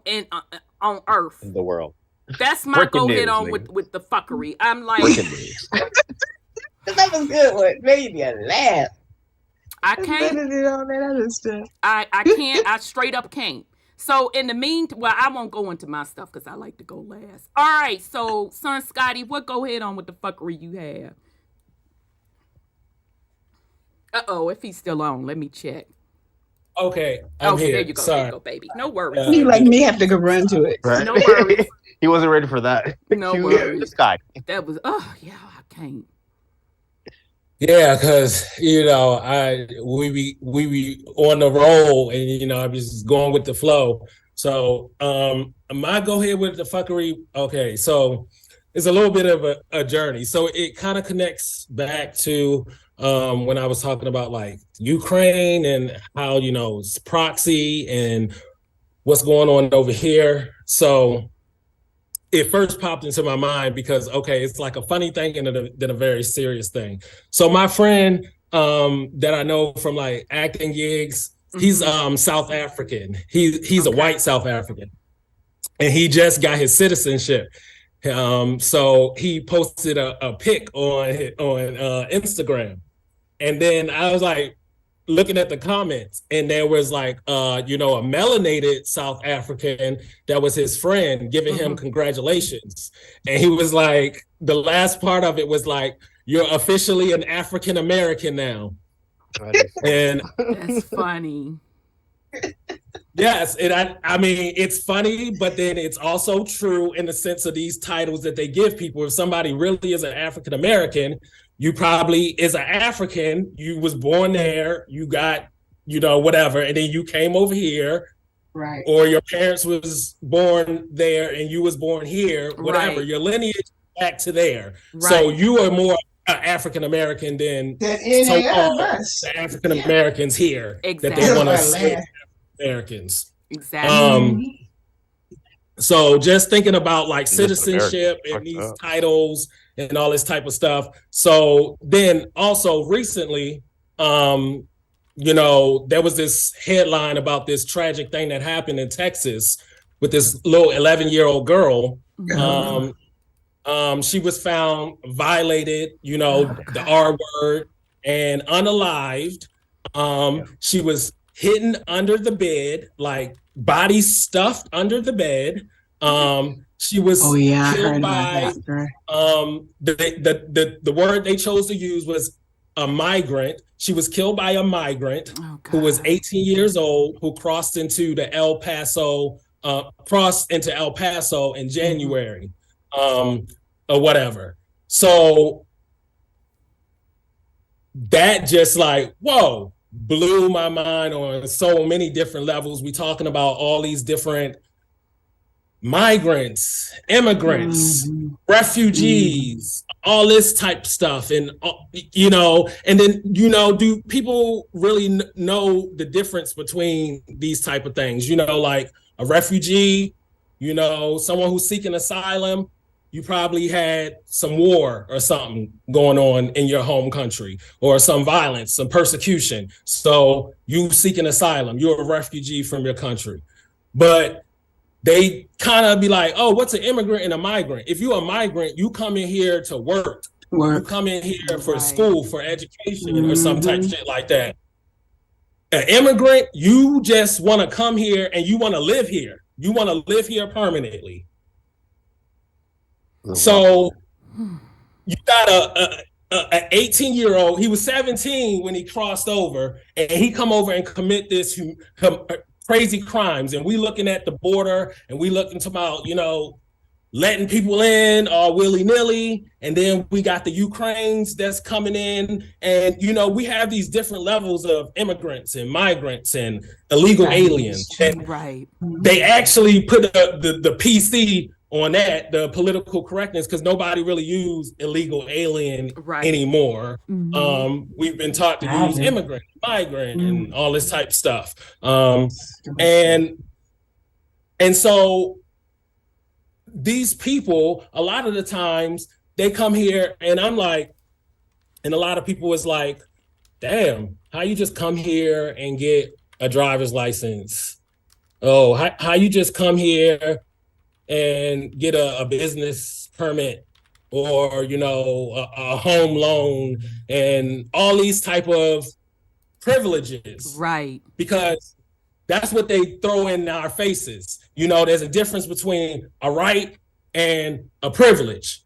[SPEAKER 1] on Earth.
[SPEAKER 8] In the world.
[SPEAKER 1] That's my go hit on with the fuckery. I'm like,
[SPEAKER 6] that was good one. Made me laugh.
[SPEAKER 1] I can't. I can't. I straight up can't. So in the meantime, well, I won't go into my stuff because I like to go last. All right. So, son Scotty, what go ahead on with the fuckery you have? If he's still on, let me check.
[SPEAKER 7] Okay, I'm here.
[SPEAKER 1] There you go.
[SPEAKER 7] Sorry.
[SPEAKER 1] There you go, baby. No worries.
[SPEAKER 6] You like me have to go run to it.
[SPEAKER 8] Right?
[SPEAKER 1] No worries.
[SPEAKER 8] He wasn't ready for that.
[SPEAKER 1] No worries.
[SPEAKER 8] This guy.
[SPEAKER 1] That was. Oh yeah, I can't.
[SPEAKER 7] Yeah, because we be on the roll, and I'm just going with the flow. So my go ahead with the fuckery. Okay, so it's a little bit of a journey. So it kind of connects back to when I was talking about like Ukraine and how it's proxy and what's going on over here. So it first popped into my mind because, it's like a funny thing and then a very serious thing. So my friend that I know from like acting gigs, he's South African. He's a white South African, and he just got his citizenship. So he posted a pic on Instagram, and then I was like looking at the comments, and there was like a melanated South African that was his friend giving him congratulations, and he was like, the last part of it was like, you're officially an African American now. And
[SPEAKER 1] that's funny.
[SPEAKER 7] Yes, and I mean it's funny, but then it's also true in the sense of these titles that they give people. If somebody really is an African American, you probably is an African, you was born there, you got, whatever, and then you came over here.
[SPEAKER 6] Right.
[SPEAKER 7] Or your parents was born there and you was born here, whatever.
[SPEAKER 1] Right.
[SPEAKER 7] Your lineage back to there.
[SPEAKER 1] Right.
[SPEAKER 7] So you are more African American than the African Americans here.
[SPEAKER 1] Exactly.
[SPEAKER 7] That they want to say Americans.
[SPEAKER 1] Exactly.
[SPEAKER 7] So just thinking about like citizenship and these titles and all this type of stuff. So then also recently, there was this headline about this tragic thing that happened in Texas with this little 11-year-old girl. She was found violated, the R word, and unalived. She was hidden under the bed, like body stuffed under the bed. She was killed by the word they chose to use was a migrant. She was killed by a migrant who was 18 years old, who crossed into the El Paso crossed into El Paso in January, or whatever. So that just like, whoa, blew my mind on so many different levels. We talking about all these different migrants, immigrants, refugees, all this type stuff. And, you know, and then, you know, do people really know the difference between these type of things? You know, like a refugee, you know, someone who's seeking asylum, you probably had some war or something going on in your home country, or some violence, some persecution. So you seeking asylum, you're a refugee from your country. But they kind of be like, oh, what's an immigrant and a migrant? If you're a migrant, you come in here to work. You come in here for school, for education, or some type of shit like that. An immigrant, you just want to come here and you want to live here. You want to live here permanently. So you got a 18-year-old. He was 17 when he crossed over, and he come over and commit this crazy crimes. And we looking at the border, and we looking about, you know, letting people in all willy-nilly. And then we got the Ukrainians that's coming in, and you know, we have these different levels of immigrants and migrants and illegal aliens. And they actually put the PC on that, the political correctness, because nobody really used illegal alien anymore. We've been taught to use immigrant, migrant, and all this type of stuff. And so these people, a lot of the times, they come here, and I'm like, and a lot of people is like, damn, how you just come here and get a driver's license? Oh, how you just come here and get a business permit, or, you know, a home loan, and all these type of privileges. Right. Because that's what they throw in our faces. You know, there's a difference between a right and a privilege.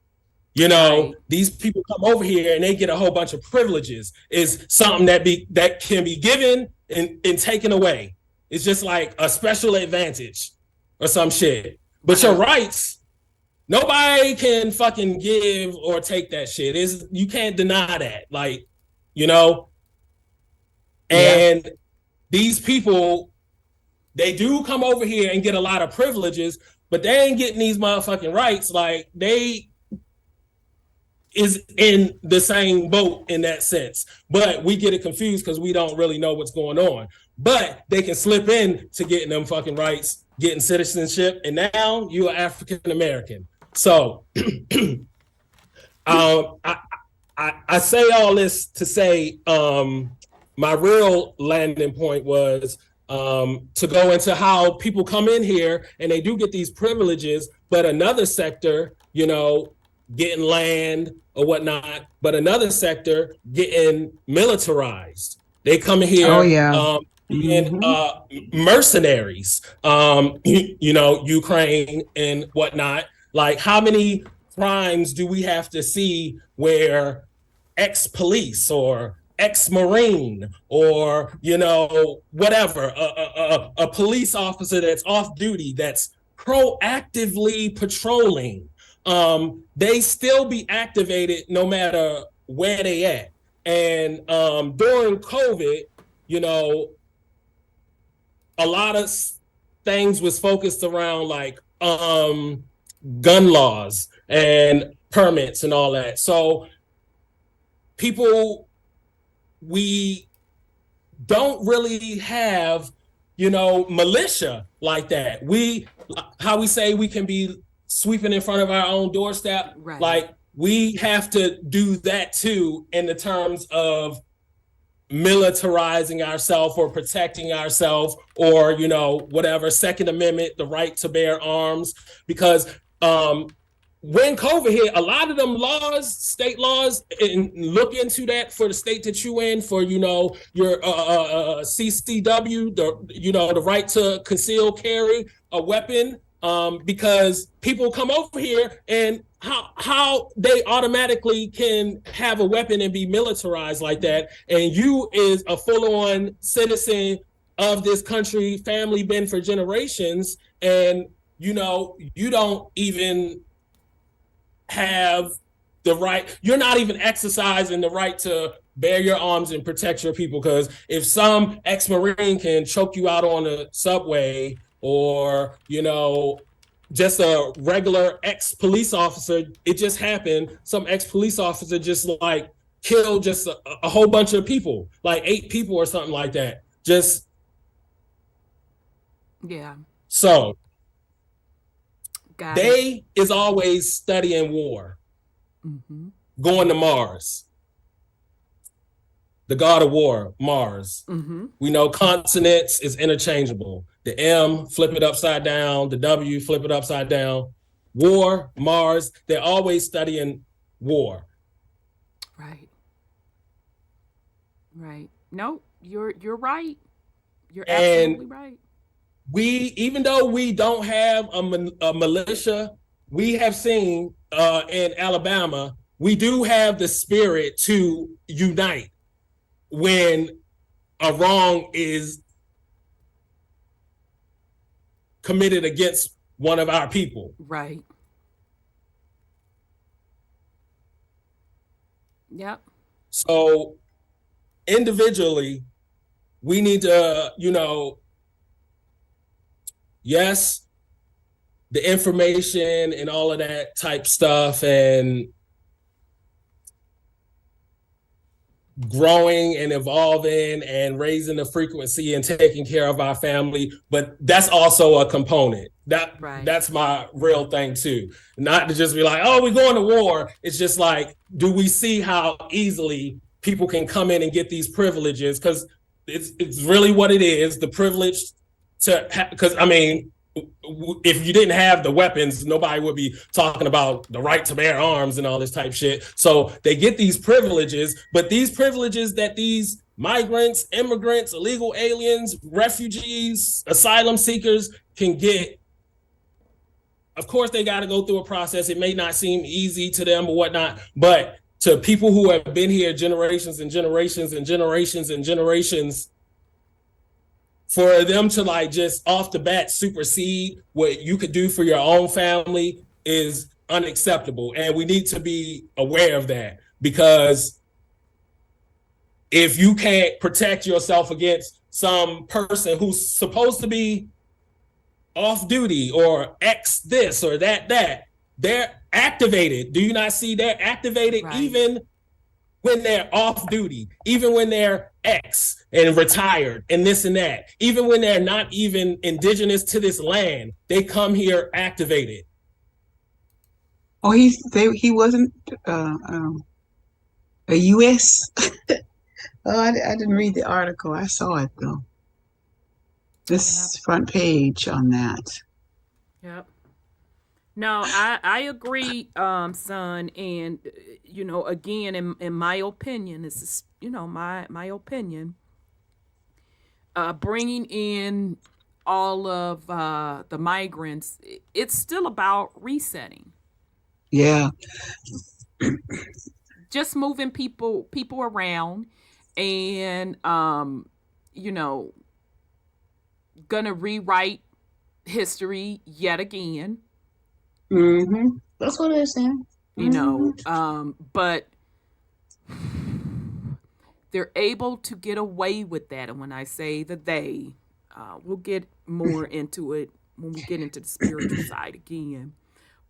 [SPEAKER 7] You know, these people come over here and they get a whole bunch of privileges. Is something that can be given and taken away. It's just like a special advantage or some shit. But your rights, nobody can fucking give or take that shit. You can't deny that. Like, you know, and these people, they do come over here and get a lot of privileges, but they ain't getting these motherfucking rights. Like, they is in the same boat in that sense. But we get it confused because we don't really know what's going on. But they can slip in to getting them fucking rights, getting citizenship, and now you're African American. So I say all this to say my real landing point was to go into how people come in here and they do get these privileges, but another sector, you know, getting land or whatnot, but another sector getting militarized. They come in here being mercenaries, you know, Ukraine and whatnot. Like, how many crimes do we have to see where ex-police or ex-Marine or, you know, whatever, a police officer that's off duty, that's proactively patrolling, they still be activated no matter where they at. And during COVID, you know, a lot of things was focused around like gun laws and permits and all that. So people, we don't really have, you know, militia like that. How we say we can be sweeping in front of our own doorstep, like we have to do that too in the terms of militarizing ourselves or protecting ourselves, or, you know, whatever, Second Amendment, the right to bear arms. Because when COVID hit, a lot of them laws, state laws, and look into that for the state that you in, for, you know, your CCW, the right to conceal carry a weapon, because people come over here and how they automatically can have a weapon and be militarized like that, and you is a full-on citizen of this country family been for generations, and you don't even have the right, you're not even exercising the right to bear your arms and protect your people. Because if some ex-Marine can choke you out on a subway, or just a regular ex-police officer, it just happened, some ex-police officer just like killed just a whole bunch of people, like 8 people or something like that. Just so they is always studying war, going to Mars, the god of war, Mars. We know consonants is interchangeable. The M, flip it upside down. The W, flip it upside down. War, Mars. They're always studying war.
[SPEAKER 1] Right. No, you're right. You're absolutely right.
[SPEAKER 7] We, even though we don't have a militia, we have seen in Alabama, we do have the spirit to unite when a wrong is committed against one of our people.
[SPEAKER 1] Right. Yep.
[SPEAKER 7] So individually, we need to, yes, the information and all of that type stuff, and growing and evolving and raising the frequency and taking care of our family, but that's also a component. That's my real thing too. Not to just be like, oh, we're going to war. It's just like, do we see how easily people can come in and get these privileges? Because it's really what it is, the privilege to because I mean, if you didn't have the weapons, nobody would be talking about the right to bear arms and all this type shit. So they get these privileges, but these privileges that these migrants, immigrants, illegal aliens, refugees, asylum seekers can get, of course, they got to go through a process. It may not seem easy to them or whatnot, but to people who have been here generations and generations and generations and generations, for them to like just off the bat supersede what you could do for your own family is unacceptable. And we need to be aware of that, because if you can't protect yourself against some person who's supposed to be off duty or X this or that, they're activated. Do you not see they're activated even when they're off duty, even when they're X and retired and this and that, even when they're not even indigenous to this land, they come here activated.
[SPEAKER 6] Oh, he wasn't a U.S. Oh, I didn't read the article. I saw it though. This front page on that.
[SPEAKER 1] Yep. No, I agree, son. And, again, in my opinion, this is, my opinion, bringing in all of the migrants, it's still about resetting.
[SPEAKER 6] Yeah.
[SPEAKER 1] Just moving people around and, gonna rewrite history yet again.
[SPEAKER 6] That's what they're saying.
[SPEAKER 1] But they're able to get away with that. And when I say that we'll get more into it when we get into the spiritual side again.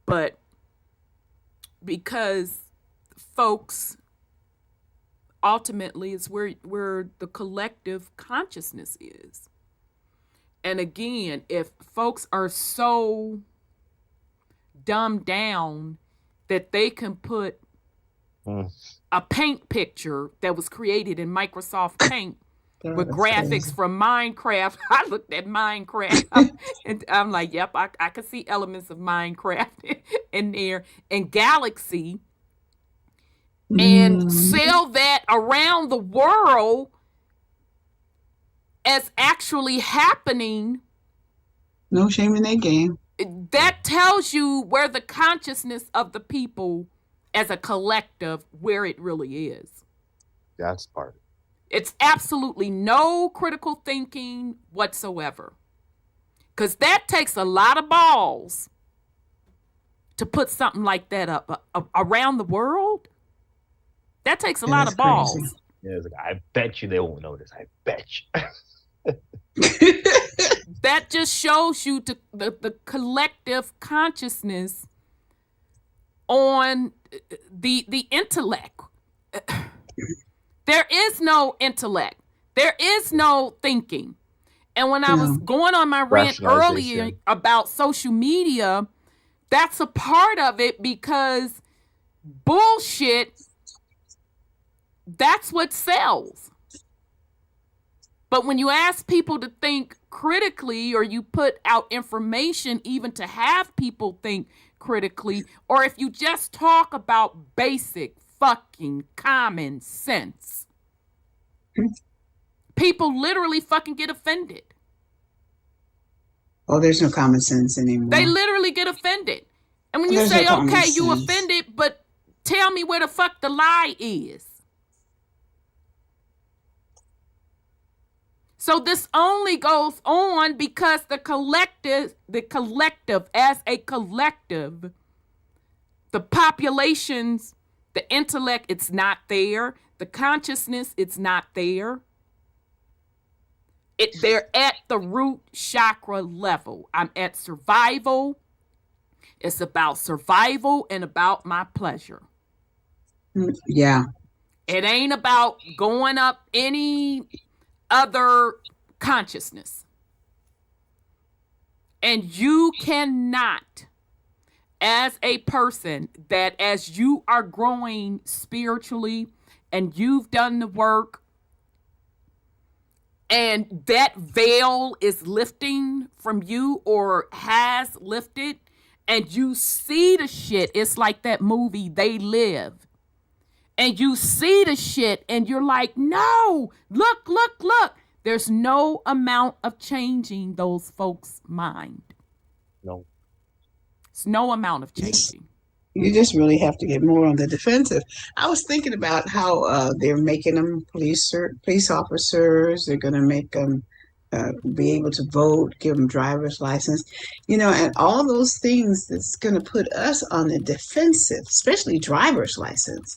[SPEAKER 1] But because folks, ultimately, is where the collective consciousness is. And again, if folks are so dumbed down that they can put a paint picture that was created in Microsoft Paint with graphics from Minecraft. I looked at Minecraft and I'm like, yep, I could see elements of Minecraft in there, and Galaxy, and sell that around the world as actually happening.
[SPEAKER 6] No shame in that game.
[SPEAKER 1] That tells you where the consciousness of the people as a collective, where it really is.
[SPEAKER 8] That's part.
[SPEAKER 1] It's absolutely no critical thinking whatsoever. Because that takes a lot of balls to put something like that up around the world. That takes a lot of balls.
[SPEAKER 6] Crazy.
[SPEAKER 8] Yeah, it's like, I bet you they won't notice. I bet you.
[SPEAKER 1] That just shows you the collective consciousness on the intellect. There is no intellect. There is no thinking. And when I was going on my rant earlier about social media, that's a part of it, because bullshit, that's what sells. But when you ask people to think critically, or you put out information even to have people think critically, or if you just talk about basic fucking common sense, people literally fucking get offended.
[SPEAKER 6] Oh, there's no common sense anymore.
[SPEAKER 1] They literally get offended. And when you
[SPEAKER 6] There's
[SPEAKER 1] say,
[SPEAKER 6] no common
[SPEAKER 1] okay, you
[SPEAKER 6] sense.
[SPEAKER 1] offended, but tell me where the fuck the lie is. So this only goes on because the collective as a collective, the populations, the intellect, it's not there. The consciousness, it's not there. They're at the root chakra level. I'm at survival. It's about survival and about my pleasure.
[SPEAKER 6] Yeah.
[SPEAKER 1] It ain't about going up any other consciousness. And you cannot, as a person, that as you are growing spiritually and you've done the work, and that veil is lifting from you or has lifted, and you see the shit, it's like that movie, They Live. And you see the shit and you're like, no, look. There's no amount of changing those folks' mind.
[SPEAKER 8] No.
[SPEAKER 1] It's no amount of changing.
[SPEAKER 6] You just really have to get more on the defensive. I was thinking about how they're making them police officers. They're going to make them be able to vote, give them driver's license, and all those things that's going to put us on the defensive, especially driver's license.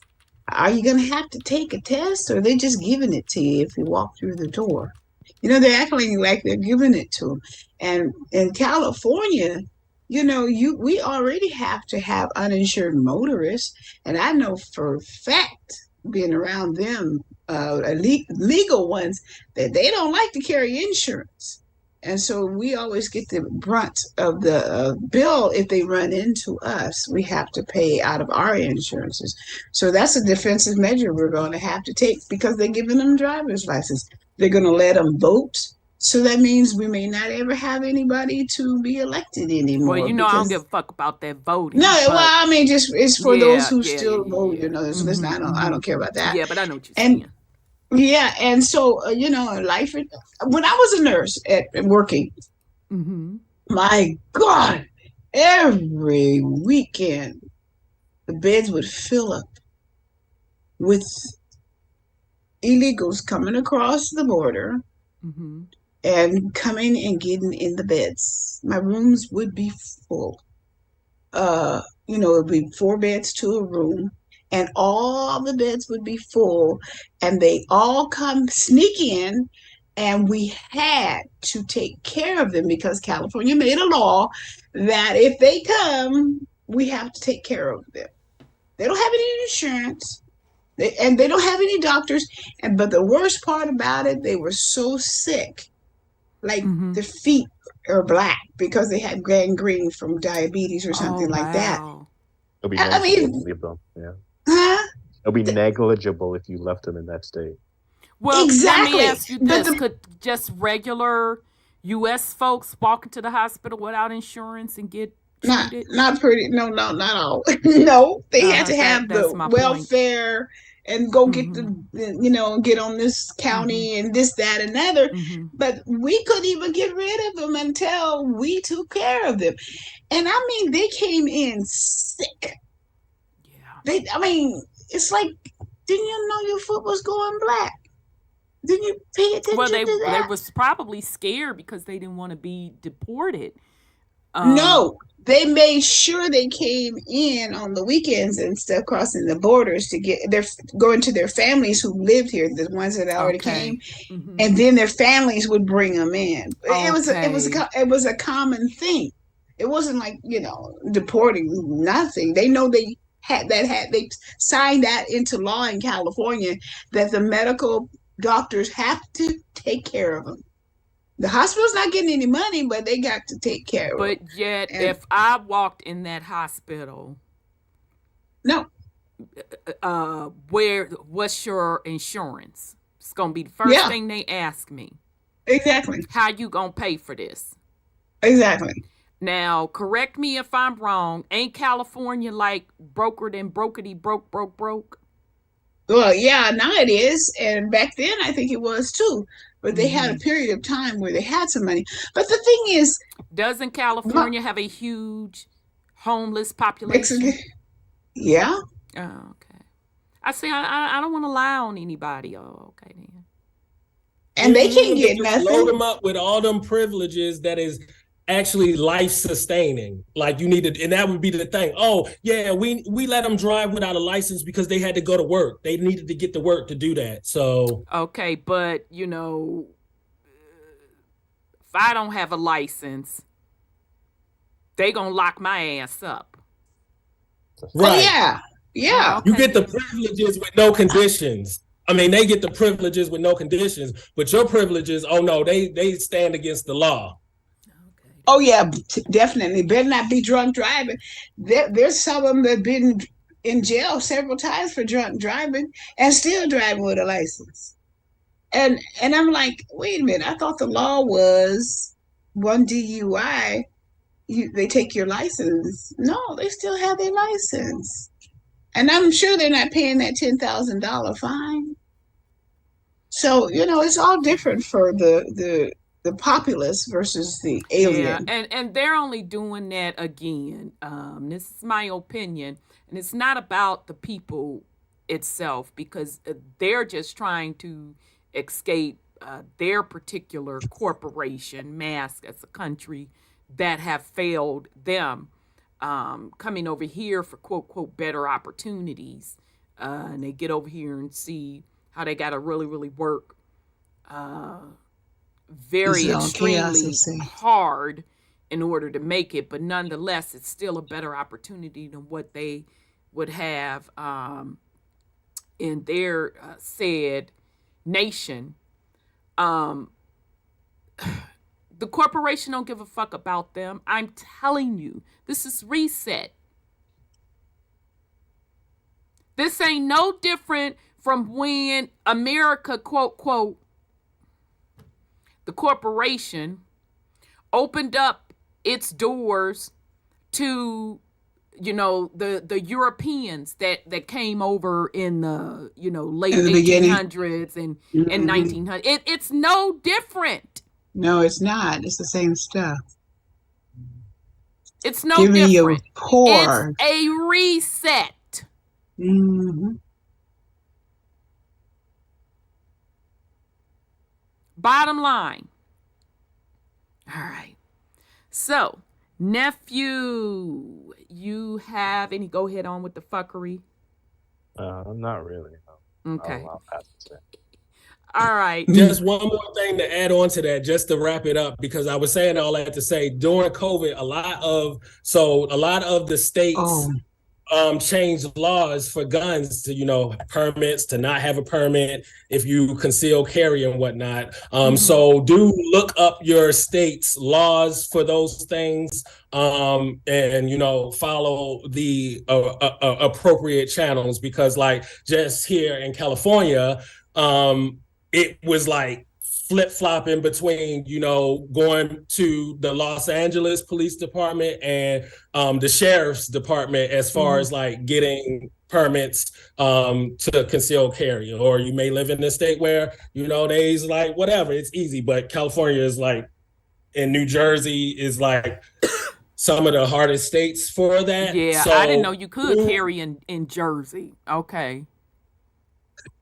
[SPEAKER 6] Are you going to have to take a test, or are they just giving it to you if you walk through the door? They're acting like they're giving it to them. And in California, we already have to have uninsured motorists. And I know for a fact, being around them, legal ones, that they don't like to carry insurance. And so we always get the brunt of the bill. If they run into us, we have to pay out of our insurances. So that's a defensive measure we're going to have to take, because they're giving them driver's license. They're going to let them vote. So that means we may not ever have anybody to be elected anymore.
[SPEAKER 1] Well, I don't give a fuck about that voting.
[SPEAKER 6] No, well, I mean, just it's for those who still vote.
[SPEAKER 1] Yeah.
[SPEAKER 6] So I don't care about that.
[SPEAKER 1] Yeah, but I know what you're saying.
[SPEAKER 6] Yeah, and so life. When I was a nurse at working, my God, every weekend the beds would fill up with illegals coming across the border and coming and getting in the beds. My rooms would be full. It would be 4 beds to a room. And all the beds would be full, and they all come sneak in, and we had to take care of them because California made a law that if they come, we have to take care of them. They don't have any insurance, and they don't have any doctors. But the worst part about it, they were so sick, like their feet are black because they had gangrene from diabetes or something like that.
[SPEAKER 8] It'll be negligible if you leave them. Yeah.
[SPEAKER 6] Huh?
[SPEAKER 8] It'll be negligible if you left them in that state.
[SPEAKER 1] Well,
[SPEAKER 6] exactly.
[SPEAKER 1] Let me ask you this. Could just regular U.S. folks walk into the hospital without insurance and get treated?
[SPEAKER 6] Not not all. No, they had to have the welfare and go get get on this county and this, that, and other. But we couldn't even get rid of them until we took care of them. And I mean, they came in sick. It's like, didn't you know your foot was going black? Didn't you pay attention
[SPEAKER 1] Well,
[SPEAKER 6] to
[SPEAKER 1] they
[SPEAKER 6] that?
[SPEAKER 1] was probably scared because they didn't want to be deported.
[SPEAKER 6] No, they made sure they came in on the weekends and stuff, crossing the borders to get their going to their families who lived here, the ones that already
[SPEAKER 1] Okay.
[SPEAKER 6] came, and then their families would bring them in.
[SPEAKER 1] Okay.
[SPEAKER 6] It was a common thing. It wasn't like deporting nothing. They know they signed that into law in California that the medical doctors have to take care of them. The hospital's not getting any money, but they got to take care of them.
[SPEAKER 1] But yet,
[SPEAKER 6] And
[SPEAKER 1] if I walked in that hospital,
[SPEAKER 6] no,
[SPEAKER 1] what's your insurance? It's gonna be the first
[SPEAKER 6] yeah,
[SPEAKER 1] thing they ask me.
[SPEAKER 6] exactly,
[SPEAKER 1] How you gonna pay for this?
[SPEAKER 6] exactly.
[SPEAKER 1] Now, correct me if I'm wrong. Ain't California like brokered and brokety broke?
[SPEAKER 6] Well, yeah, now it is, and back then I think it was too. But they had a period of time where they had some money. But the thing is,
[SPEAKER 1] Doesn't California have a huge homeless
[SPEAKER 6] Mexican,
[SPEAKER 1] population?
[SPEAKER 6] yeah,
[SPEAKER 1] Oh, okay. I see. I don't want to lie on anybody. Oh, okay then.
[SPEAKER 6] and they can't get
[SPEAKER 7] Just load
[SPEAKER 6] nothing.
[SPEAKER 7] them up with all them privileges that is actually life sustaining. Like you need to, and that would be the thing. Oh yeah, we let them drive without a license because they had to go to work. They needed to get to work to do that. So
[SPEAKER 1] Okay, but if I don't have a license, they gonna lock my ass up.
[SPEAKER 7] right,
[SPEAKER 6] Oh yeah, yeah.
[SPEAKER 1] Okay.
[SPEAKER 7] you get the privileges with no conditions. I mean, they get the privileges with no conditions, but your privileges, oh no, they stand against the law.
[SPEAKER 6] Oh yeah, definitely. Better not be drunk driving. There's some of them that been in jail several times for drunk driving and still driving with a license. And I'm like, wait a minute. I thought the law was one DUI, they take your license. No, they still have their license, and I'm sure they're not paying that $10,000 fine. So it's all different for the populace versus the
[SPEAKER 1] Yeah,
[SPEAKER 6] alien.
[SPEAKER 1] and they're only doing that again. This is my opinion, and it's not about the people itself because they're just trying to escape their particular corporation, mask as a country that have failed them, coming over here for quote better opportunities, and they get over here and see how they got to really work very
[SPEAKER 6] It's all chaos,
[SPEAKER 1] extremely
[SPEAKER 6] they say.
[SPEAKER 1] hard in order to make it, but nonetheless it's still a better opportunity than what they would have in their said nation. The corporation don't give a fuck about them. I'm telling you, this is reset. This ain't no different from when America, quote, the corporation opened up its doors to the Europeans that came over in the late
[SPEAKER 6] In the beginning.
[SPEAKER 1] 1800s and 1900s. It's no different.
[SPEAKER 6] No, it's not. It's the same stuff.
[SPEAKER 1] It's no
[SPEAKER 6] Giving you
[SPEAKER 1] different.
[SPEAKER 6] poor.
[SPEAKER 1] It's a reset.
[SPEAKER 6] Mm-hmm.
[SPEAKER 1] Bottom line. All right. So, nephew, you have any? Go ahead on with the fuckery.
[SPEAKER 8] Not really. No.
[SPEAKER 1] Okay.
[SPEAKER 8] I'll pass it.
[SPEAKER 1] All right.
[SPEAKER 7] Just one more thing to add on to that, just to wrap it up, because I was saying all that to say during COVID, a lot of the states changed laws for guns to, permits, to not have a permit if you conceal carry and whatnot. So do look up your state's laws for those things, and follow the appropriate channels, because like just here in California, it was like flip-flopping between going to the Los Angeles Police Department and the Sheriff's Department as far as like getting permits to conceal carry. Or you may live in a state where they's like whatever, it's easy, but California is like, and New Jersey is like some of the hardest states for that.
[SPEAKER 1] Yeah,
[SPEAKER 7] so,
[SPEAKER 1] I didn't know you could carry in Jersey. Okay.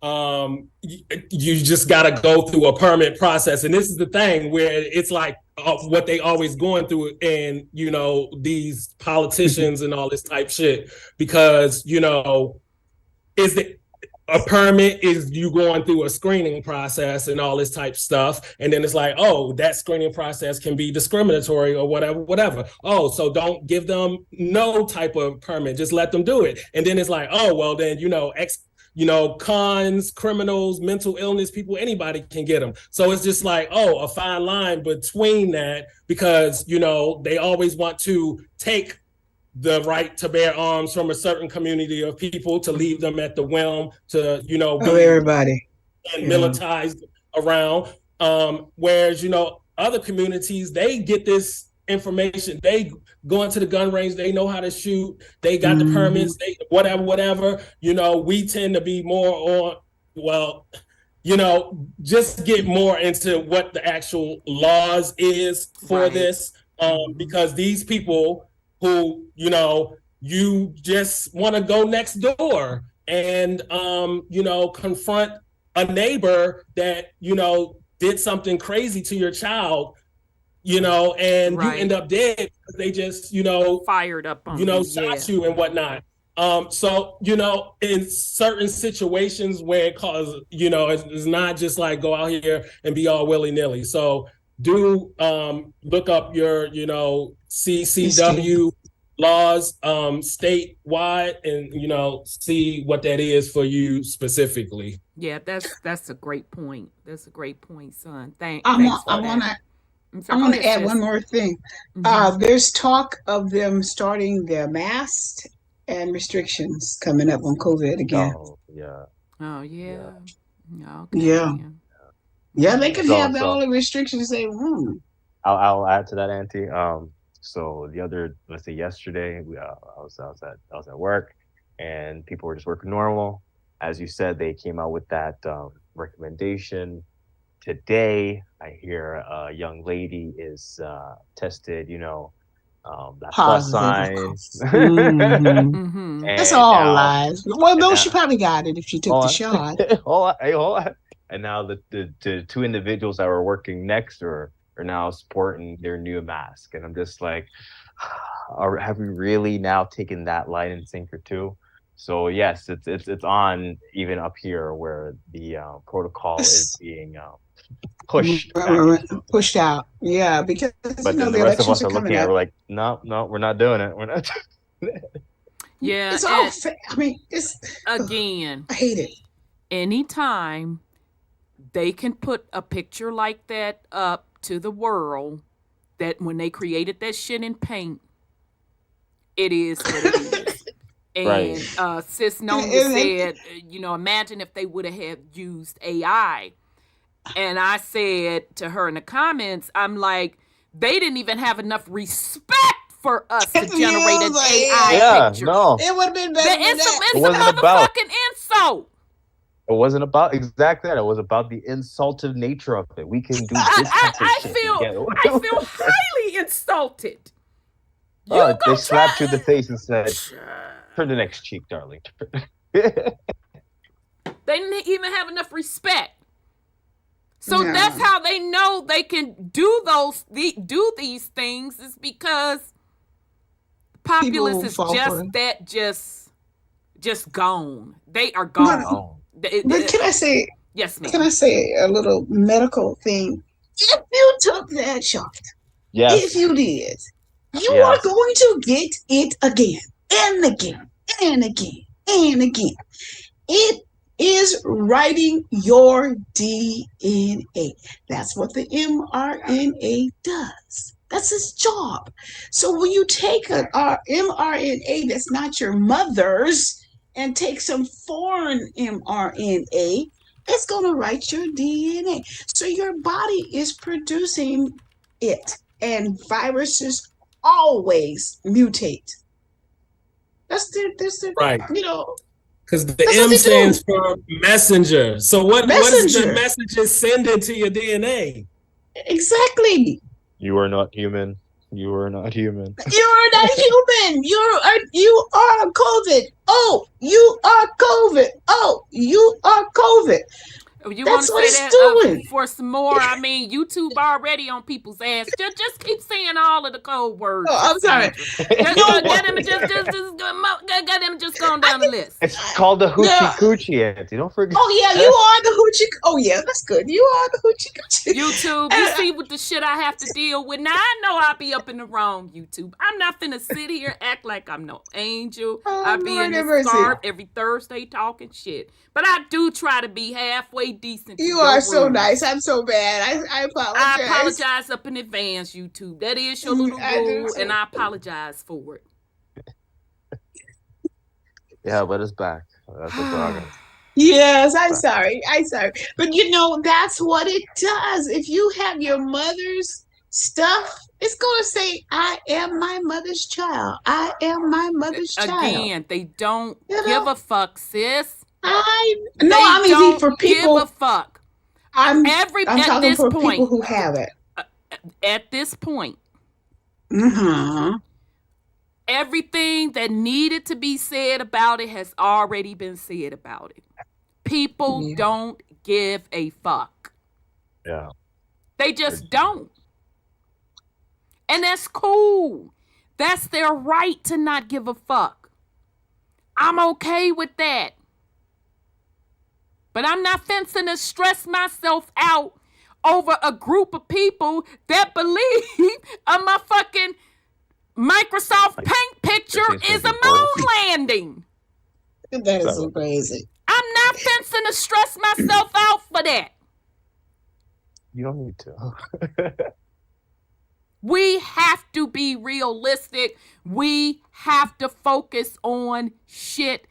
[SPEAKER 7] you just got to go through a permit process. And this is the thing where it's like what they always going through, and these politicians and all this type shit, because is the a permit is you going through a screening process and all this type stuff, and then it's like, oh, that screening process can be discriminatory or whatever. Oh, so don't give them no type of permit, just let them do it. And then it's like, oh, well, then cons, criminals, mental illness people, anybody can get them. So it's just like, oh, a fine line between that, because they always want to take the right to bear arms from a certain community of people, to leave them at the whim to be
[SPEAKER 6] everybody
[SPEAKER 7] and militarized around. Whereas other communities, they get this information, they go into the gun range, they know how to shoot, they got the permits, they whatever. We tend to be more on, just get more into what the actual laws is for this, because these people who you just want to go next door and confront a neighbor that did something crazy to your child, and you end up dead because they just
[SPEAKER 1] fired up on
[SPEAKER 7] shot you and whatnot. So in certain situations where it causes, it's not just like go out here and be all willy-nilly. So do look up your CCW laws statewide, and see what that is for you specifically.
[SPEAKER 1] Yeah, that's a great point. That's a great point, son.
[SPEAKER 6] I want to add one more thing. There's talk of them starting their masks and restrictions coming up on COVID again.
[SPEAKER 8] Oh yeah.
[SPEAKER 1] Oh yeah. No,
[SPEAKER 6] okay. Yeah, they could have all the restrictions they want.
[SPEAKER 8] I'll add to that, Auntie. So let's say yesterday, I was at work, and people were just working normal. As you said, they came out with that recommendation. Today, I hear a young lady is tested, that plus sign.
[SPEAKER 6] That's all lies. Well, no, she probably got it if she took the shot.
[SPEAKER 8] Hold on. And now the two individuals that were working next to her are now sporting their new mask. And I'm just like, have we really now taken that line and sinker too? So yes, it's on even up here where the protocol is being
[SPEAKER 6] pushed out. Yeah, because
[SPEAKER 8] but then the rest of us are looking at it, we're like, no, we're not doing it. We're not doing it.
[SPEAKER 1] Yeah,
[SPEAKER 6] it's all it's
[SPEAKER 1] again.
[SPEAKER 6] I hate it.
[SPEAKER 1] Anytime they can put a picture like that up to the world, that when they created that shit in paint, it is what it is. And Sis Nona said, imagine if they would have used AI. And I said to her in the comments, I'm like, they didn't even have enough respect for us to generate an AI picture.
[SPEAKER 8] No.
[SPEAKER 6] It would have been better than that.
[SPEAKER 1] It's a motherfucking insult.
[SPEAKER 8] It wasn't about exactly that. It was about the insultive nature of it. We can do this.
[SPEAKER 1] I feel highly insulted.
[SPEAKER 8] They slapped you in the face and said, "Turn the next cheek, darling."
[SPEAKER 1] They didn't even have enough respect. So that's how they know they can do these things, is because the populace is just gone. They are gone.
[SPEAKER 6] But can I say?
[SPEAKER 1] Yes, ma'am.
[SPEAKER 6] Can I say a little medical thing? If you took that shot, if you did, you are going to get it again and again and again and again. It is writing your DNA. That's what the mRNA does. That's its job. So when you take an mRNA that's not your mother's and take some foreign mRNA, it's going to write your DNA. So your body is producing it, and viruses always mutate. That's
[SPEAKER 7] right. Because the
[SPEAKER 6] that's
[SPEAKER 7] M stands for messenger. So what is the message sending to your DNA?
[SPEAKER 6] Exactly.
[SPEAKER 8] You are not human. You are not human.
[SPEAKER 6] You're not human. You are COVID. Oh, you are COVID. Oh, you are COVID.
[SPEAKER 1] You want
[SPEAKER 6] That's
[SPEAKER 1] to
[SPEAKER 6] what
[SPEAKER 1] say
[SPEAKER 6] it's
[SPEAKER 1] that
[SPEAKER 6] doing.
[SPEAKER 1] for some more? I mean, YouTube already on people's ass. Just keep saying all of the code words.
[SPEAKER 6] Oh, I'm sorry.
[SPEAKER 1] Get them just going down the list.
[SPEAKER 8] It's called the hoochie coochie, Auntie. Don't forget.
[SPEAKER 6] Oh yeah, you are the hoochie. Oh yeah, that's good. You are the hoochie coochie.
[SPEAKER 1] YouTube, you see what the shit I have to deal with. Now I know I be up in the wrong, YouTube. I'm not finna sit here act like I'm no angel. I be in this scarf every Thursday talking shit. But I do try to be halfway decent.
[SPEAKER 6] You are so nice. I'm so bad. I apologize.
[SPEAKER 1] I apologize up in advance, YouTube. That is your little rule, and I apologize for it.
[SPEAKER 8] Yeah, but it's back. That's the progress.
[SPEAKER 6] Yes, I'm sorry. But you know, that's what it does. If you have your mother's stuff, it's going to say, I am my mother's child. I am my mother's child.
[SPEAKER 1] Again, they don't give a fuck, sis.
[SPEAKER 6] I mean, for people.
[SPEAKER 1] Give a fuck.
[SPEAKER 6] I'm talking for people who have it.
[SPEAKER 1] At this point.
[SPEAKER 6] Mm-hmm.
[SPEAKER 1] Everything that needed to be said about it has already been said about it. People don't give a fuck.
[SPEAKER 8] Yeah.
[SPEAKER 1] They just don't. And that's cool. That's their right to not give a fuck. I'm okay with that. But I'm not fencing to stress myself out over a group of people that believe a motherfucking Microsoft Paint picture is a moon landing.
[SPEAKER 6] That is so crazy.
[SPEAKER 1] I'm not fencing to stress myself out for that.
[SPEAKER 8] You don't need to.
[SPEAKER 1] We have to be realistic. We have to focus on shit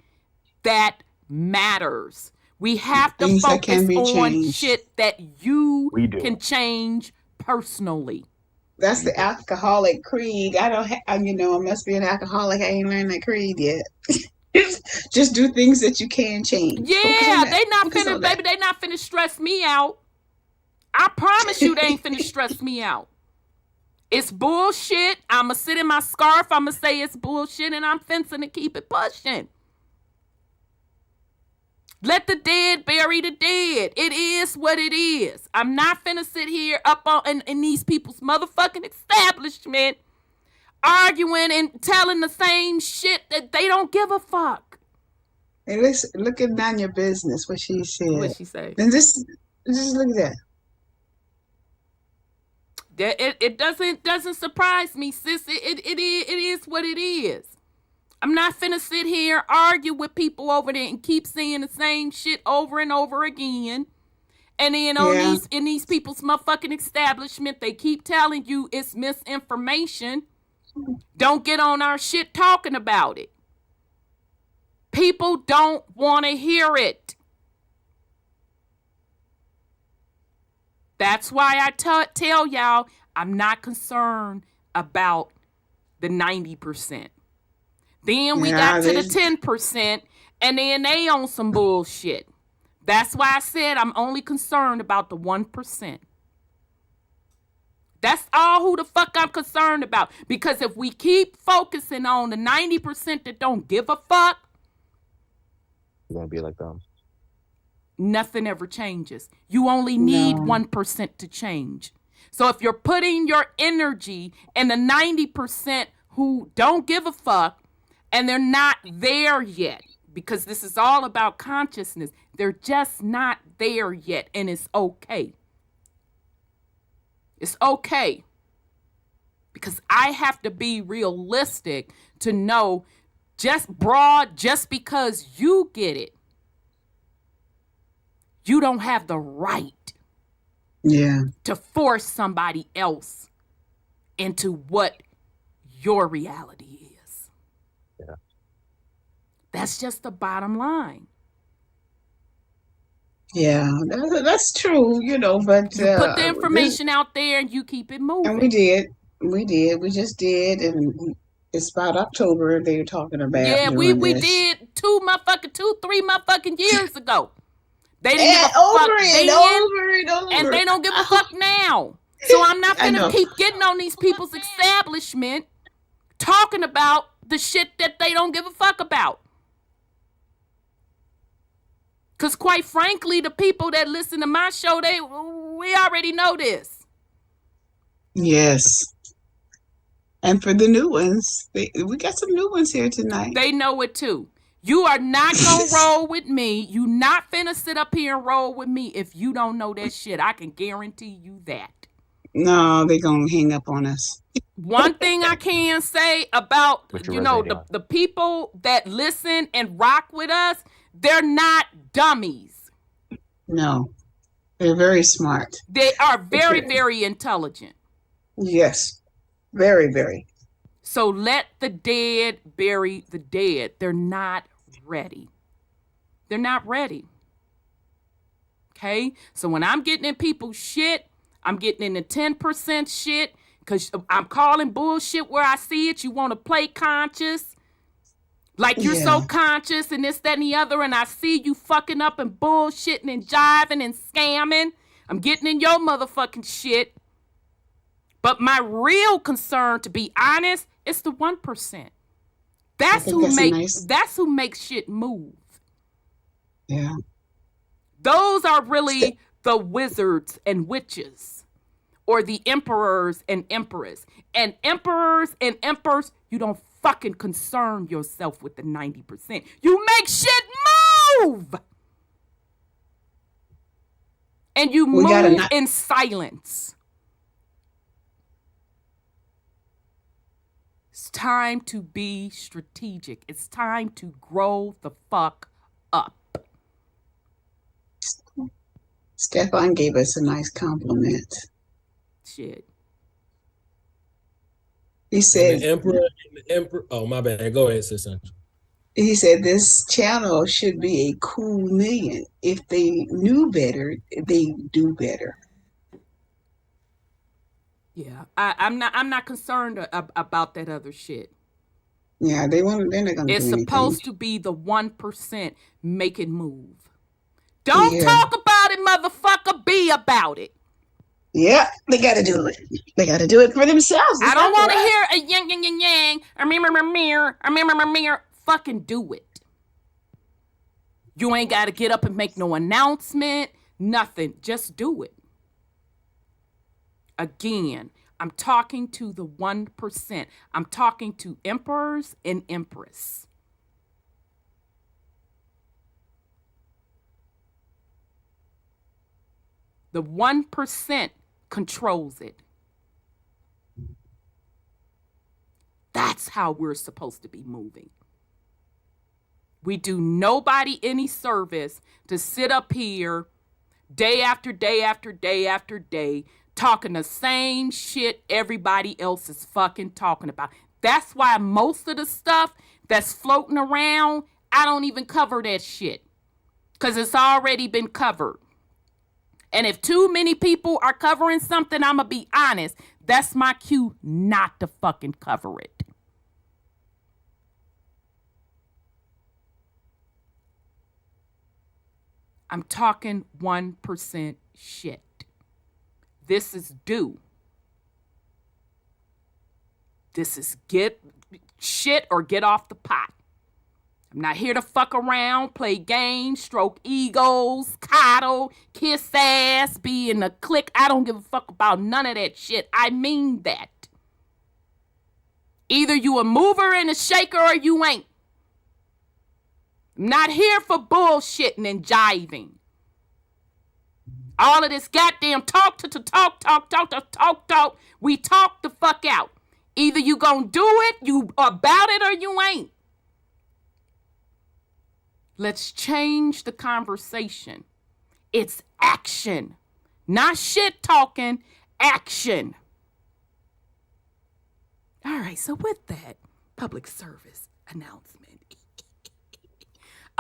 [SPEAKER 1] that matters. We have to focus on shit that you can change personally.
[SPEAKER 6] That's the alcoholic creed. I must be an alcoholic. I ain't learned that creed yet. Just do things that you can change.
[SPEAKER 1] Yeah, they not finna stress me out. I promise you they ain't finna stress me out. It's bullshit. I'ma sit in my scarf. I'ma say it's bullshit, and I'm fencing to keep it pushing. Let the dead bury the dead. It is what it is. I'm not finna sit here up in these people's motherfucking establishment arguing and telling the same shit that they don't give a fuck.
[SPEAKER 6] Hey, listen, looking down your business, what she said.
[SPEAKER 1] What she say?
[SPEAKER 6] And just look at that.
[SPEAKER 1] It doesn't surprise me, sis. It is what it is. I'm not finna sit here, argue with people over there and keep saying the same shit over and over again. And then in these people's motherfucking establishment, they keep telling you it's misinformation. Don't get on our shit talking about it. People don't want to hear it. That's why I tell y'all I'm not concerned about the 90%. Then we got to the 10%, and then they on some bullshit. That's why I said I'm only concerned about the 1%. That's all who the fuck I'm concerned about. Because if we keep focusing on the 90% that don't give a fuck,
[SPEAKER 8] you're going to be like them.
[SPEAKER 1] Nothing ever changes. You only need 1% to change. So if you're putting your energy in the 90% who don't give a fuck, and they're not there yet, because this is all about consciousness. They're just not there yet, and it's okay. It's okay. Because I have to be realistic to know just because you get it, you don't have the right to force somebody else into what your reality is.
[SPEAKER 8] Yeah.
[SPEAKER 1] That's just the bottom line.
[SPEAKER 6] Yeah, that's true, but
[SPEAKER 1] you put the information out there and you keep it moving.
[SPEAKER 6] And we just did, and it's about October they were talking about.
[SPEAKER 1] Yeah, we did 3 motherfucking years ago. They didn't give a fuck then, and they don't give a fuck now. So I'm not
[SPEAKER 6] I
[SPEAKER 1] gonna
[SPEAKER 6] know.
[SPEAKER 1] keep getting on these people's establishment talking about the shit that they don't give a fuck about. Because quite frankly, the people that listen to my show, we already know this.
[SPEAKER 6] Yes. And for the new ones, we got some new ones here tonight.
[SPEAKER 1] They know it too. You are not gonna roll with me. You not finna sit up here and roll with me if you don't know that shit. I can guarantee you that.
[SPEAKER 6] No, they're gonna hang up on us.
[SPEAKER 1] One thing I can say about,
[SPEAKER 8] Which you're
[SPEAKER 1] you know,
[SPEAKER 8] resonating on.
[SPEAKER 1] the people that listen and rock with us, they're not dummies.
[SPEAKER 6] No, they're very smart.
[SPEAKER 1] They are very,
[SPEAKER 6] Okay.
[SPEAKER 1] very intelligent.
[SPEAKER 6] Yes, very, very.
[SPEAKER 1] So let the dead bury the dead. They're not ready. They're not ready. Okay? So when I'm getting in people's shit, I'm getting in the 10% shit because I'm calling bullshit where I see it. You want to play conscious. Like you're so
[SPEAKER 6] Yeah.
[SPEAKER 1] conscious and this, that, and the other, and I see you fucking up and bullshitting and jiving and scamming. I'm getting in your motherfucking shit. But my real concern, to be honest, is the 1%. That's who makes shit move.
[SPEAKER 6] Yeah.
[SPEAKER 1] Those are really the wizards and witches, or the emperors and empress. And emperors and emperors, you don't fucking concern yourself with the 90%. You make shit move. And you move in silence. It's time to be strategic. It's time to grow the fuck up.
[SPEAKER 6] Stefan gave us a nice compliment.
[SPEAKER 1] Shit.
[SPEAKER 6] He said,
[SPEAKER 7] the emperor. Oh, my bad. Go ahead, sister.
[SPEAKER 6] he said this channel should be a cool million. If they knew better, they do better.
[SPEAKER 1] Yeah, I'm not concerned about that other shit.
[SPEAKER 6] Yeah, they're not gonna do anything.
[SPEAKER 1] It's supposed to be the 1% make it move. Don't
[SPEAKER 6] Yeah.
[SPEAKER 1] talk about it, motherfucker. Be about it.
[SPEAKER 6] Yeah, they got to do it. They got to do it for themselves.
[SPEAKER 1] I don't want to hear a yang, yang, yang, yang. Fucking do it. You ain't got to get up and make no announcement. Nothing. Just do it. Again, I'm talking to the 1%. I'm talking to emperors and empress. The 1% controls it. That's how we're supposed to be moving. We do nobody any service to sit up here day after day after day after day talking the same shit everybody else is fucking talking about. That's why most of the stuff that's floating around, I don't even cover that shit. Because it's already been covered. And if too many people are covering something, I'm going to be honest, that's my cue not to fucking cover it. I'm talking 1% shit. This is due. This is get shit or get off the pot. I'm not here to fuck around, play games, stroke egos, coddle, kiss ass, be in a clique. I don't give a fuck about none of that shit. I mean that. Either you a mover and a shaker or you ain't. I'm not here for bullshitting and jiving. All of this goddamn talk. We talk the fuck out. Either you gonna do it, you about it, or you ain't. Let's change the conversation. It's action. Not shit talking, action. All right, so with that, public service announcement.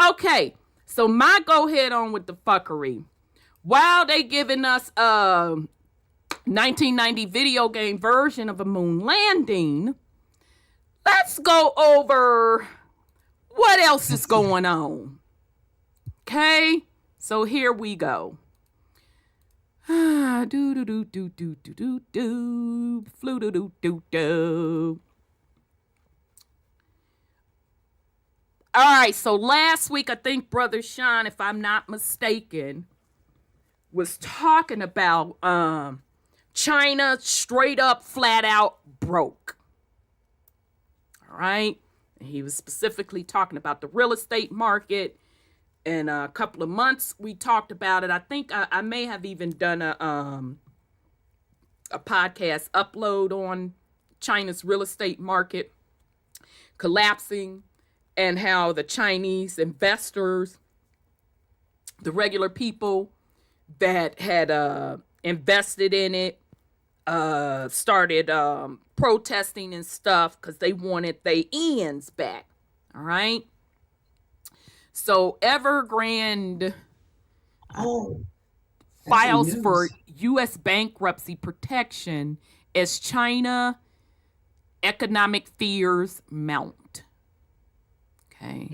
[SPEAKER 1] Okay, so my go head on with the fuckery. While they giving us a 1990 video game version of a moon landing, let's go over what else is going on. Okay, so here we go. Do do do do do do do do. Flu do do do do. All right, so last week I think Brother Sean, if I'm not mistaken, was talking about China straight up, flat out broke. All right, and he was specifically talking about the real estate market. In a couple of months, we talked about it. I think I may have even done a podcast upload on China's real estate market collapsing and how the Chinese investors, the regular people that had invested in it, started protesting and stuff because they wanted their ends back. All right. So Evergrande files for U.S. bankruptcy protection as China economic fears mount. Okay.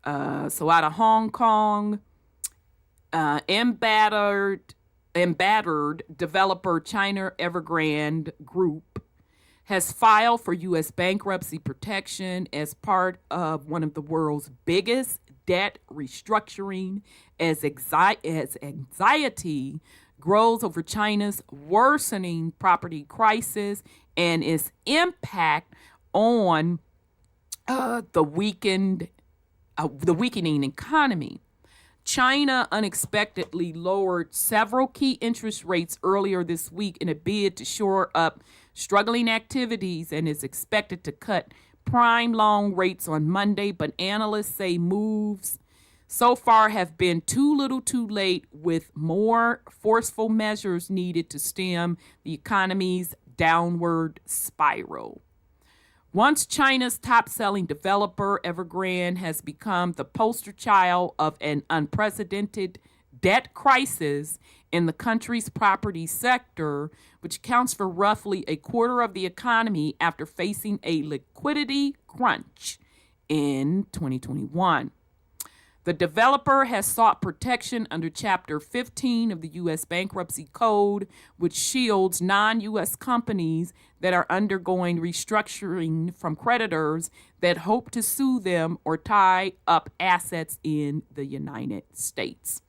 [SPEAKER 1] So out of Hong Kong, embittered developer China Evergrande Group has filed for U.S. bankruptcy protection as part of one of the world's biggest debt restructuring as anxiety grows over China's worsening property crisis and its impact on the weakening economy. China unexpectedly lowered several key interest rates earlier this week in a bid to shore up struggling activities and is expected to cut prime loan rates on Monday, but analysts say moves so far have been too little too late, with more forceful measures needed to stem the economy's downward spiral. Once China's top-selling developer, Evergrande has become the poster child of an unprecedented debt crisis in the country's property sector, which accounts for roughly a quarter of the economy after facing a liquidity crunch in 2021. The developer has sought protection under Chapter 15 of the U.S. Bankruptcy Code, which shields non-U.S. companies that are undergoing restructuring from creditors that hope to sue them or tie up assets in the United States.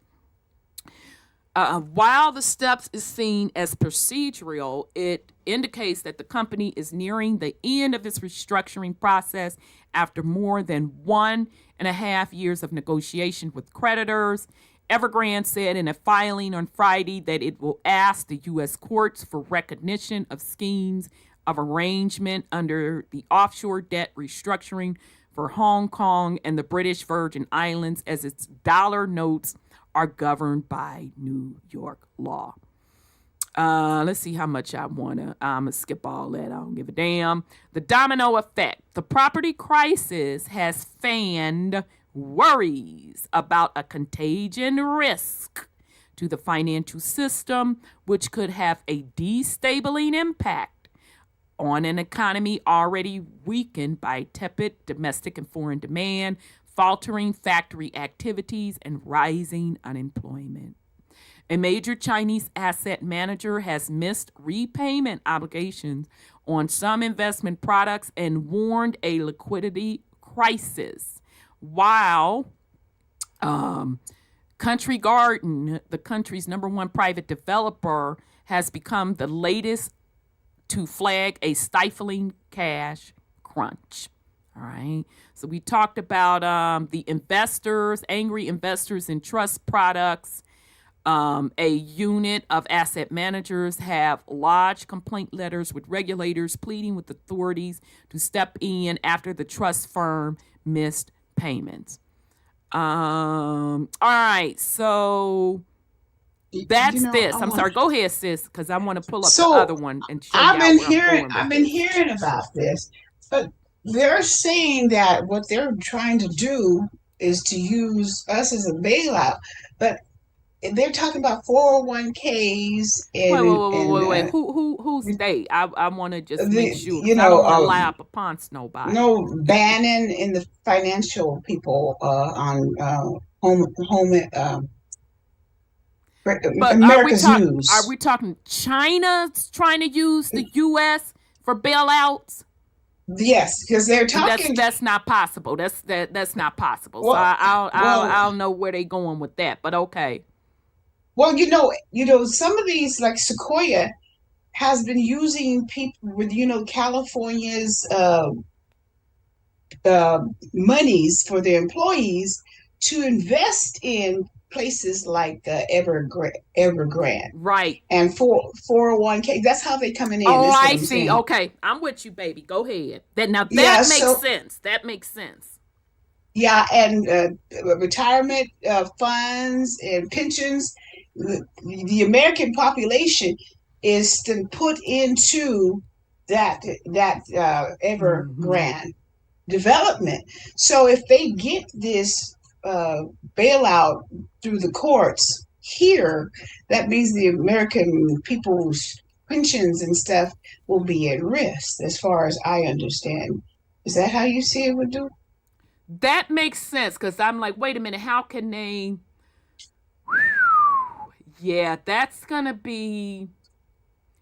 [SPEAKER 1] While the steps is seen as procedural, it indicates that the company is nearing the end of its restructuring process after more than 1.5 years of negotiation with creditors. Evergrande said in a filing on Friday that it will ask the U.S. courts for recognition of schemes of arrangement under the offshore debt restructuring for Hong Kong and the British Virgin Islands, as its dollar notes are governed by New York law. Let's see how much I want to. I'm going to skip all that. I don't give a damn. The domino effect. The property crisis has fanned worries about a contagion risk to the financial system, which could have a destabilizing impact on an economy already weakened by tepid domestic and foreign demand, faltering factory activities, and rising unemployment. A major Chinese asset manager has missed repayment obligations on some investment products and warned a liquidity crisis. While Country Garden, the country's number one private developer, has become the latest to flag a stifling cash crunch. All right. So we talked about the investors, angry investors in trust products. A unit of asset managers have lodged complaint letters with regulators pleading with authorities to step in after the trust firm missed payments. All right. So that's this. I'm sorry. Go ahead, sis, because I want to pull up the other one and show you.
[SPEAKER 6] I've been hearing about this, but they're saying that what they're trying to do is to use us as a bailout, but they're talking about 401ks and
[SPEAKER 1] wait. Who's they? I want to just make sure. I don't want to lie up upon nobody.
[SPEAKER 6] No, Bannon and the financial people on home.
[SPEAKER 1] But
[SPEAKER 6] America's
[SPEAKER 1] are
[SPEAKER 6] news.
[SPEAKER 1] we talking China's trying to use the U.S. for bailouts?
[SPEAKER 6] Yes, because they're talking.
[SPEAKER 1] That's not possible. That's not possible. So
[SPEAKER 6] Well,
[SPEAKER 1] I
[SPEAKER 6] well,
[SPEAKER 1] don't know where they going with that, but okay.
[SPEAKER 6] well. Some of these like Sequoia has been using people with California's monies for their employees to invest in places like Evergrande
[SPEAKER 1] Right.
[SPEAKER 6] and 401k. That's how they coming in.
[SPEAKER 1] Oh,
[SPEAKER 6] That's what
[SPEAKER 1] I
[SPEAKER 6] I'm
[SPEAKER 1] see.
[SPEAKER 6] saying.
[SPEAKER 1] Okay, I'm with you, baby. Go ahead. That
[SPEAKER 6] Yeah.
[SPEAKER 1] makes
[SPEAKER 6] So
[SPEAKER 1] sense. That makes sense.
[SPEAKER 6] yeah, and retirement funds and pensions. The American population is to put into that
[SPEAKER 1] Mm-hmm.
[SPEAKER 6] Evergrande development. So if they get this bailout through the courts here, that means the American people's pensions and stuff will be at risk, as far as I understand. Is that how you see it would do?
[SPEAKER 1] That makes sense because I'm like, wait a minute, how can they? Yeah, that's gonna be.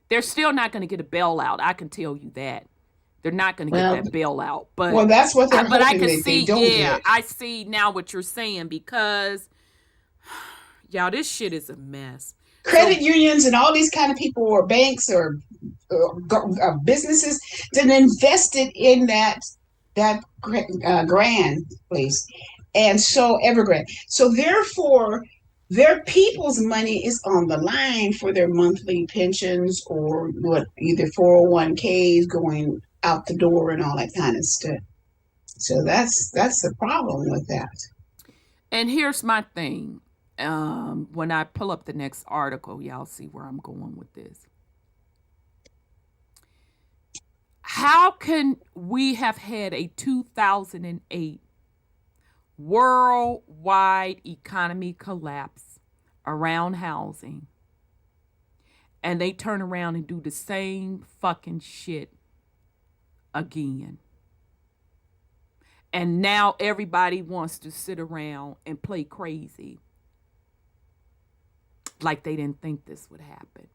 [SPEAKER 1] They're still not gonna get a bailout. I can tell you that. They're not gonna get
[SPEAKER 6] Well,
[SPEAKER 1] that bailout.
[SPEAKER 6] well, that's what they're
[SPEAKER 1] But I
[SPEAKER 6] hoping
[SPEAKER 1] can
[SPEAKER 6] that they
[SPEAKER 1] see.
[SPEAKER 6] don't
[SPEAKER 1] Yeah,
[SPEAKER 6] get.
[SPEAKER 1] I see now what you're saying because y'all, this shit is a mess.
[SPEAKER 6] Credit unions and all these kind of people, or banks, or businesses, that invested in that grand place, and so Evergrande. So therefore, their people's money is on the line for their monthly pensions, or what, either 401ks going out the door and all that kind of stuff. So that's the problem with that.
[SPEAKER 1] And here's my thing. When I pull up the next article, y'all see where I'm going with this. How can we have had a 2008 worldwide economy collapse around housing, and they turn around and do the same fucking shit again? And now everybody wants to sit around and play crazy like they didn't think this would happen.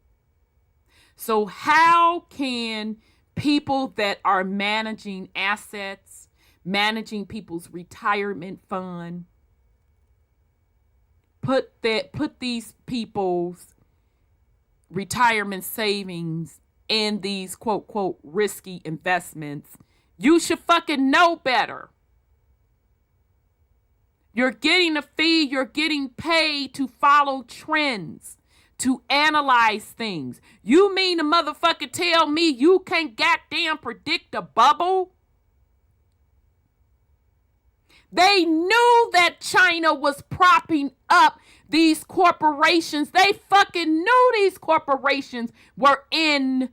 [SPEAKER 1] So how can people that are managing assets, managing people's retirement fund, put these people's retirement savings in these quote quote risky investments? You should fucking know better. You're getting a fee, you're getting paid to follow trends, to analyze things. You mean to motherfucker tell me you can't goddamn predict a bubble? They knew that China was propping up these corporations. They fucking knew these corporations were in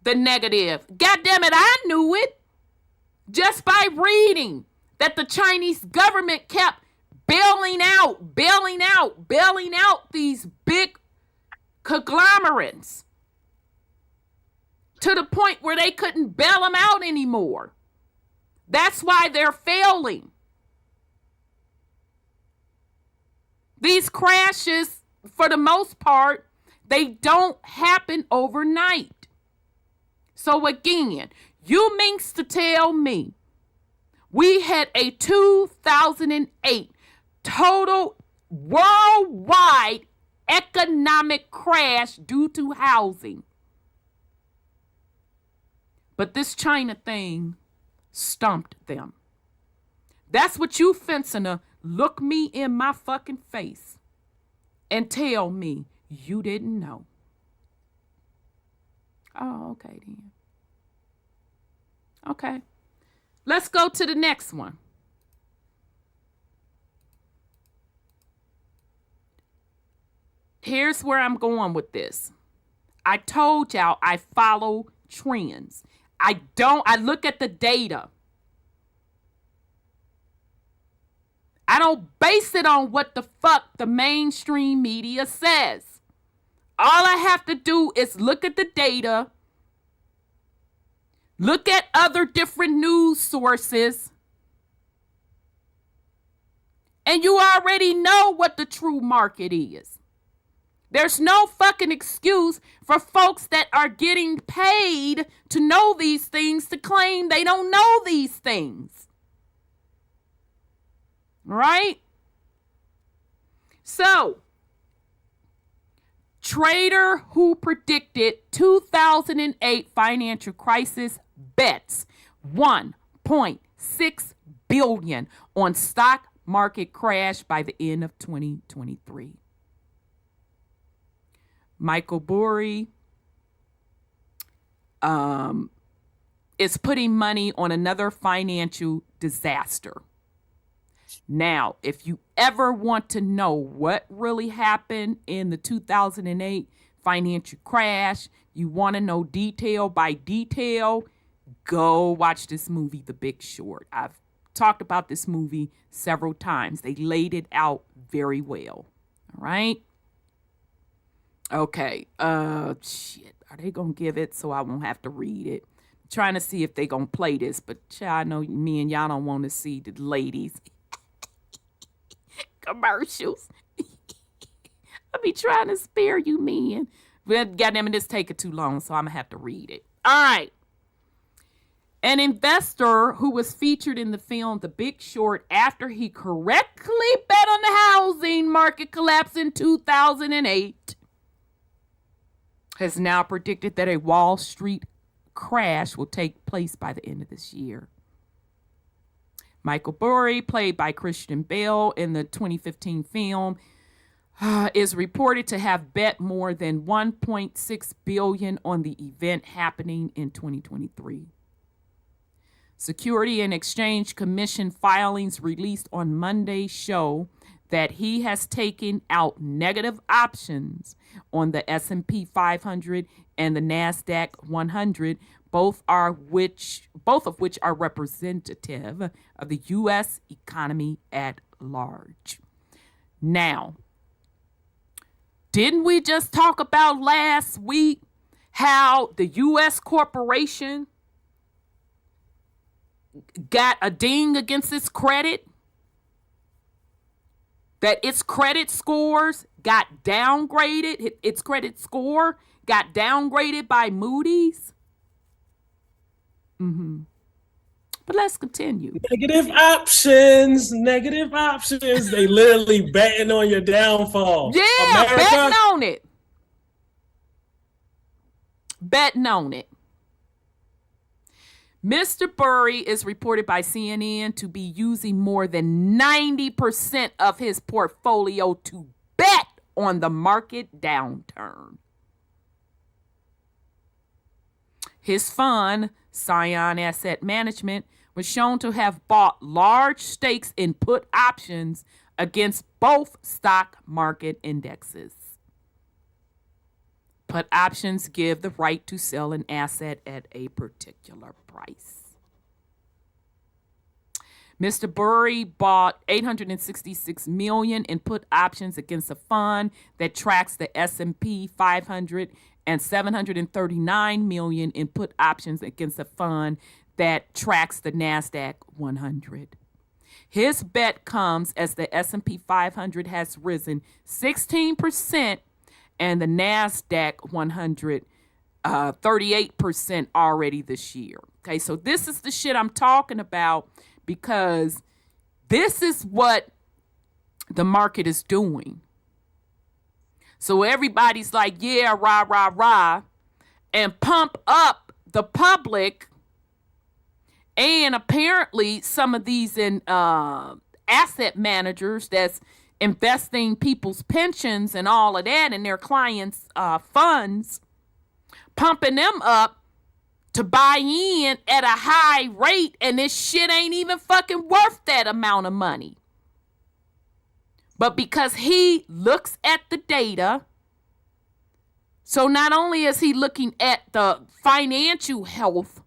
[SPEAKER 1] the negative. God damn it, I knew it. Just by reading that the Chinese government kept bailing out these big conglomerates to the point where they couldn't bail them out anymore. That's why they're failing. These crashes, for the most part, they don't happen overnight. So again, you means to tell me we had a 2008 total worldwide economic crash due to housing. But this China thing stumped them. That's what you fencing to look me in my fucking face and tell me you didn't know. Oh, okay then. Okay. Let's go to the next one. Here's where I'm going with this. I told y'all I follow trends. I look at the data. I don't base it on what the fuck the mainstream media says. All I have to do is look at the data, look at other different news sources, and you already know what the true market is. There's no fucking excuse for folks that are getting paid to know these things to claim they don't know these things. Right? So, trader who predicted 2008 financial crisis bets 1.6 billion on stock market crash by the end of 2023. Michael Burry is putting money on another financial disaster. Now, if you ever want to know what really happened in the 2008 financial crash, you want to know detail by detail, go watch this movie, The Big Short. I've talked about this movie several times. They laid it out very well. All right. Okay. Shit. Are they going to give it so I won't have to read it? I'm trying to see if they going to play this, but I know me and y'all don't want to see the ladies commercials. I'll be trying to spare you, men. But goddamn it, this taking too long, so I'm going to have to read it. All right. An investor who was featured in the film The Big Short after he correctly bet on the housing market collapse in 2008 has now predicted that a Wall Street crash will take place by the end of this year. Michael Burry, played by Christian Bale in the 2015 film, is reported to have bet more than $1.6 billion on the event happening in 2023. Security and Exchange Commission filings released on Monday show that he has taken out negative options on the S&P 500 and the NASDAQ 100, both of which are representative of the U.S. economy at large. Now, didn't we just talk about last week how the U.S. corporation got a ding against its credit? That its credit scores got downgraded, its credit score got downgraded by Moody's? But let's continue.
[SPEAKER 7] Negative options. They literally betting on your downfall.
[SPEAKER 1] Yeah,
[SPEAKER 7] America.
[SPEAKER 1] Betting on it. Mr. Burry is reported by CNN to be using more than 90% of his portfolio to bet on the market downturn. His fund, Scion Asset Management, was shown to have bought large stakes in put options against both stock market indexes. Put options give the right to sell an asset at a particular price. Mr. Burry bought $866 million in put options against a fund that tracks the S&P 500 and $739 million in put options against a fund that tracks the NASDAQ 100. His bet comes as the S&P 500 has risen 16% and the NASDAQ 100 38% already this year. Okay, so this is the shit I'm talking about because this is what the market is doing. So everybody's like, yeah, rah, rah, rah, and pump up the public. And apparently some of these asset managers that's investing people's pensions and all of that in their clients' funds, pumping them up to buy in at a high rate, and this shit ain't even fucking worth that amount of money. But because he looks at the data, so not only is he looking at the financial health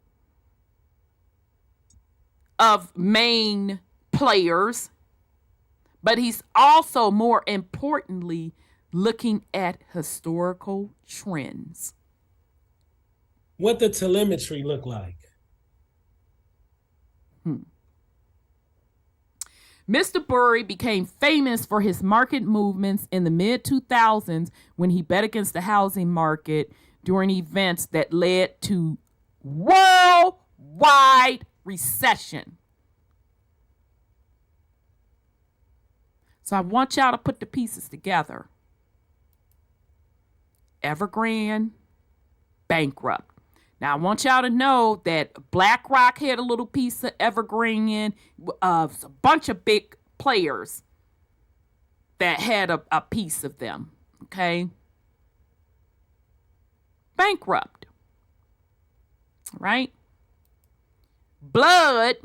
[SPEAKER 1] of main players, but he's also, more importantly, looking at historical trends.
[SPEAKER 7] What the telemetry look like?
[SPEAKER 1] Mr. Burry became famous for his market movements in the mid-2000s when he bet against the housing market during events that led to worldwide recession. So I want y'all to put the pieces together. Evergrande, bankrupt. Now, I want y'all to know that BlackRock had a little piece of Evergrande, a bunch of big players that had a piece of them, okay? Bankrupt, right? Burry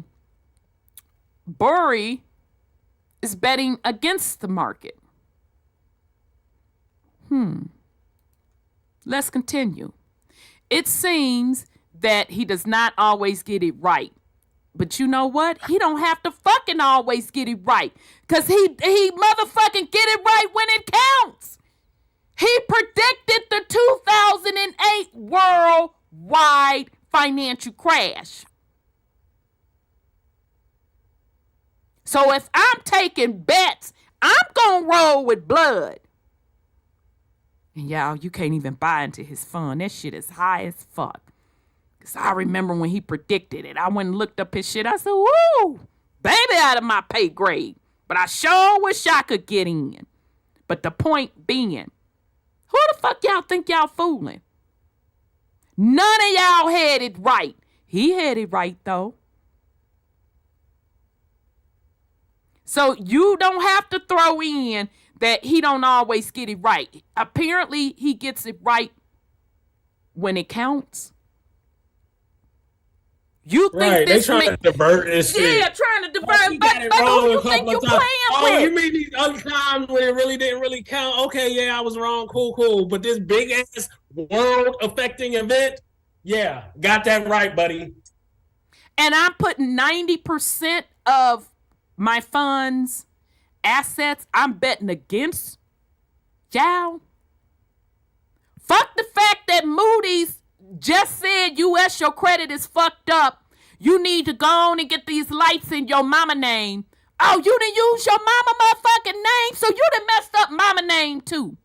[SPEAKER 1] is betting against the market. Let's continue. It seems that he does not always get it right. But you know what? He don't have to fucking always get it right. Because he motherfucking get it right when it counts. He predicted the 2008 worldwide financial crash. So if I'm taking bets, I'm going to roll with blood. And y'all, you can't even buy into his fund. That shit is high as fuck. Because I remember when he predicted it. I went and looked up his shit. I said, woo, baby out of my pay grade. But I sure wish I could get in. But the point being, who the fuck y'all think y'all fooling? None of y'all had it right. He had it right, though. So you don't have to throw in that he don't always get it right. Apparently, he gets it right when it counts. You think
[SPEAKER 7] right? They
[SPEAKER 1] this
[SPEAKER 7] trying to divert this shit.
[SPEAKER 1] Yeah, trying to divert. But
[SPEAKER 7] who
[SPEAKER 1] you think you playing with?
[SPEAKER 7] You mean these other times when it really didn't really count? Okay, yeah, I was wrong. Cool. But this big ass world affecting event, yeah, got that right, buddy.
[SPEAKER 1] And I'm putting 90% of my funds, assets, I'm betting against y'all. Fuck the fact that Moody's just said U.S. your credit is fucked up. You need to go on and get these lights in your mama name. Oh, you done use your mama motherfucking name, so you done messed up mama name too.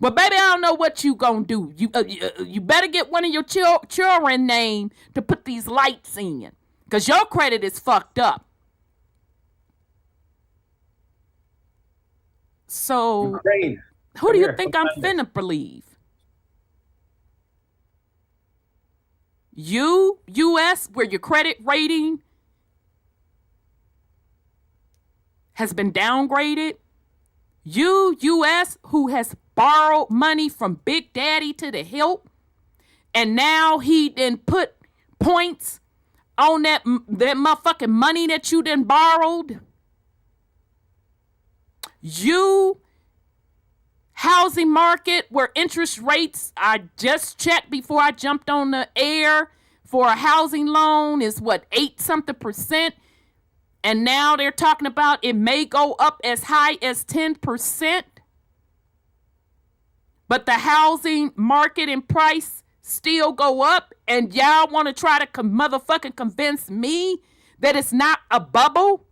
[SPEAKER 1] Well, baby, I don't know what you gonna do. You better get one of your children name to put these lights in, because your credit is fucked up. So, who do you think I'm finna believe? You, U.S., where your credit rating has been downgraded. You, U.S., who has borrowed money from Big Daddy to the hilt, and now he then put points on that motherfucking money that you then borrowed. You, housing market where interest rates, I just checked before I jumped on the air, for a housing loan is what, 8-something%. And now they're talking about it may go up as high as 10%. But the housing market and price still go up. And y'all want to try to motherfucking convince me that it's not a bubble?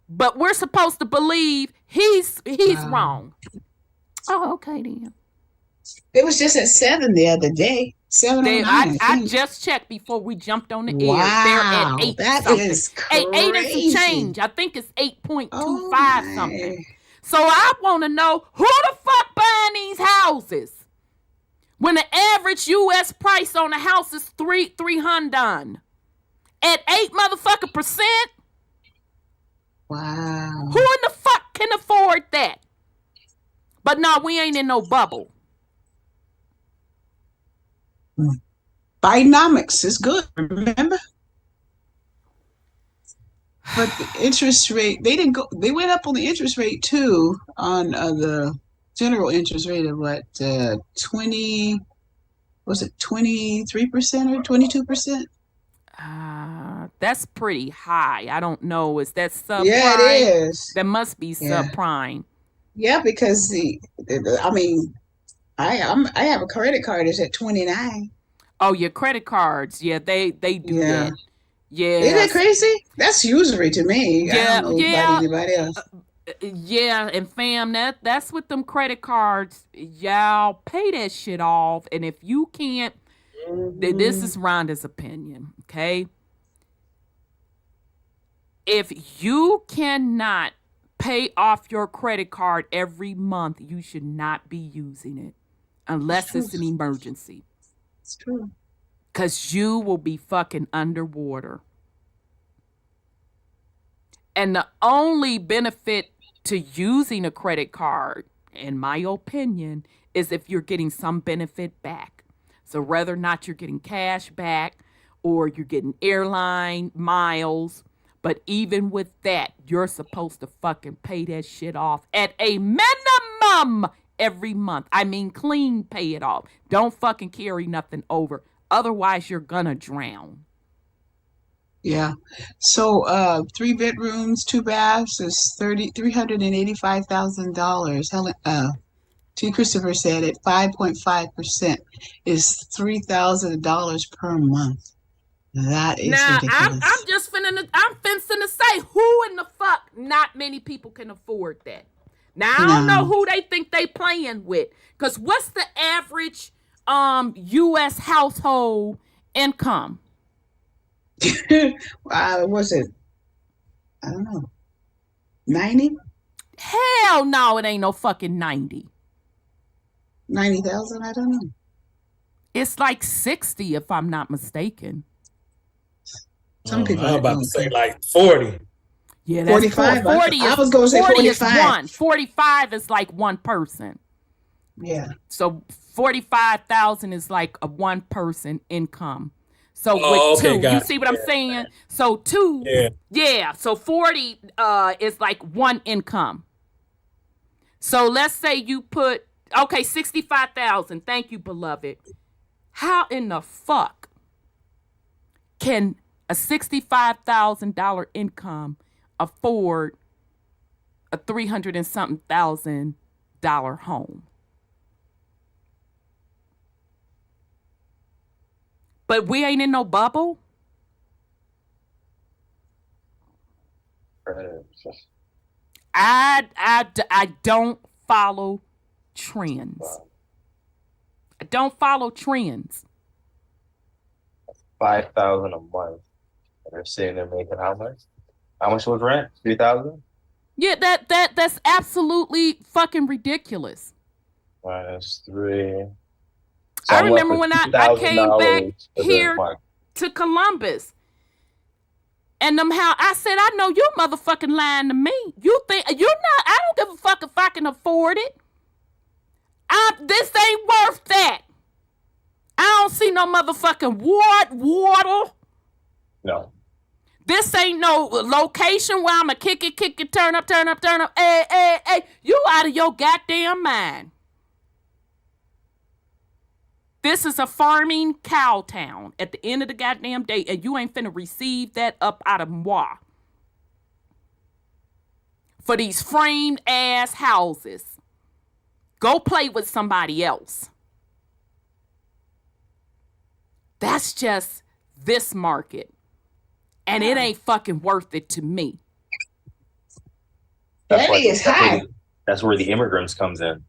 [SPEAKER 1] But we're supposed to believe he's wrong. Oh, okay then.
[SPEAKER 6] It was just at 7 the other day. 7:09.
[SPEAKER 1] I just checked before we jumped on the air.
[SPEAKER 6] Wow,
[SPEAKER 1] they're at 8
[SPEAKER 6] that
[SPEAKER 1] something.
[SPEAKER 6] is crazy.
[SPEAKER 1] 8 and some change. I think it's 8.25 something. So I want to know who the fuck buying these houses when the average U.S. price on a house is $300 at 8 motherfucking percent.
[SPEAKER 6] Wow.
[SPEAKER 1] Who in the fuck can afford that? But no, we ain't in no bubble.
[SPEAKER 6] Bidenomics is good, remember? But the interest rate, they went up on the interest rate too, on the general interest rate of what, 23% or 22%?
[SPEAKER 1] That's pretty high. I don't know. Is that subprime?
[SPEAKER 6] Yeah, it is.
[SPEAKER 1] That must be subprime.
[SPEAKER 6] Yeah, because I have a credit card that's at 29.
[SPEAKER 1] Oh, your credit cards. Yeah, they do
[SPEAKER 6] Yeah.
[SPEAKER 1] that. Yeah.
[SPEAKER 6] Isn't that crazy? That's usury to me. I
[SPEAKER 1] Yeah,
[SPEAKER 6] don't know about
[SPEAKER 1] yeah.
[SPEAKER 6] anybody else.
[SPEAKER 1] Yeah, and fam, that's with them credit cards. Y'all pay that shit off. And if you can't, this is Rhonda's opinion, okay? If you cannot pay off your credit card every month, you should not be using it unless it's an emergency.
[SPEAKER 6] It's true.
[SPEAKER 1] Because you will be fucking underwater. And the only benefit to using a credit card, in my opinion, is if you're getting some benefit back. So whether or not you're getting cash back or you're getting airline miles, but even with that, you're supposed to fucking pay that shit off at a minimum every month. I mean, clean pay it off. Don't fucking carry nothing over. Otherwise, you're gonna drown.
[SPEAKER 6] Yeah. So 3 bedrooms, 2 baths is $385,000. Helen T. Christopher said at 5.5% is $3,000 per month. That is
[SPEAKER 1] Now,
[SPEAKER 6] ridiculous.
[SPEAKER 1] I'm just I'm fencing to say, who in the fuck? Not many people can afford that. Now, I don't know who they think they playing with. Because what's the average U.S. household income?
[SPEAKER 6] Was it? I don't know. 90?
[SPEAKER 1] Hell no, it ain't no fucking 90.
[SPEAKER 6] 90,000? I don't know.
[SPEAKER 1] It's like 60 if I'm not mistaken.
[SPEAKER 6] Some people
[SPEAKER 7] I'm about to say like 40.
[SPEAKER 1] Yeah, that's
[SPEAKER 6] 45.
[SPEAKER 1] 40
[SPEAKER 6] I was going to say 45.
[SPEAKER 1] Is one. 45 is like one person.
[SPEAKER 6] Yeah.
[SPEAKER 1] So 45,000 is like a one person income. So with
[SPEAKER 7] okay,
[SPEAKER 1] two, you see what I'm saying? So two, yeah. So 40 is like one income. So let's say you put 65,000. Thank you, beloved. How in the fuck can a $65,000 income afford a $300 and something thousand home? But we ain't in no bubble. I don't follow trends. I don't follow trends.
[SPEAKER 8] 5,000 a month. And they're sitting there making how much? How much was rent? 3,000?
[SPEAKER 1] Yeah, that's absolutely fucking ridiculous.
[SPEAKER 8] Minus 3. So
[SPEAKER 1] I remember when I came back here to Columbus. And I said, I know you motherfucking lying to me. You think I don't give a fuck if I can afford it. This ain't worth that. I don't see no motherfucking water.
[SPEAKER 8] No.
[SPEAKER 1] This ain't no location where I'ma kick it, turn up. Hey, you out of your goddamn mind. This is a farming cow town at the end of the goddamn day, and you ain't finna receive that up out of moi. For these framed ass houses. Go play with somebody else. That's just this market. And it ain't fucking worth it to me.
[SPEAKER 6] That is high.
[SPEAKER 8] That's where the immigrants comes in.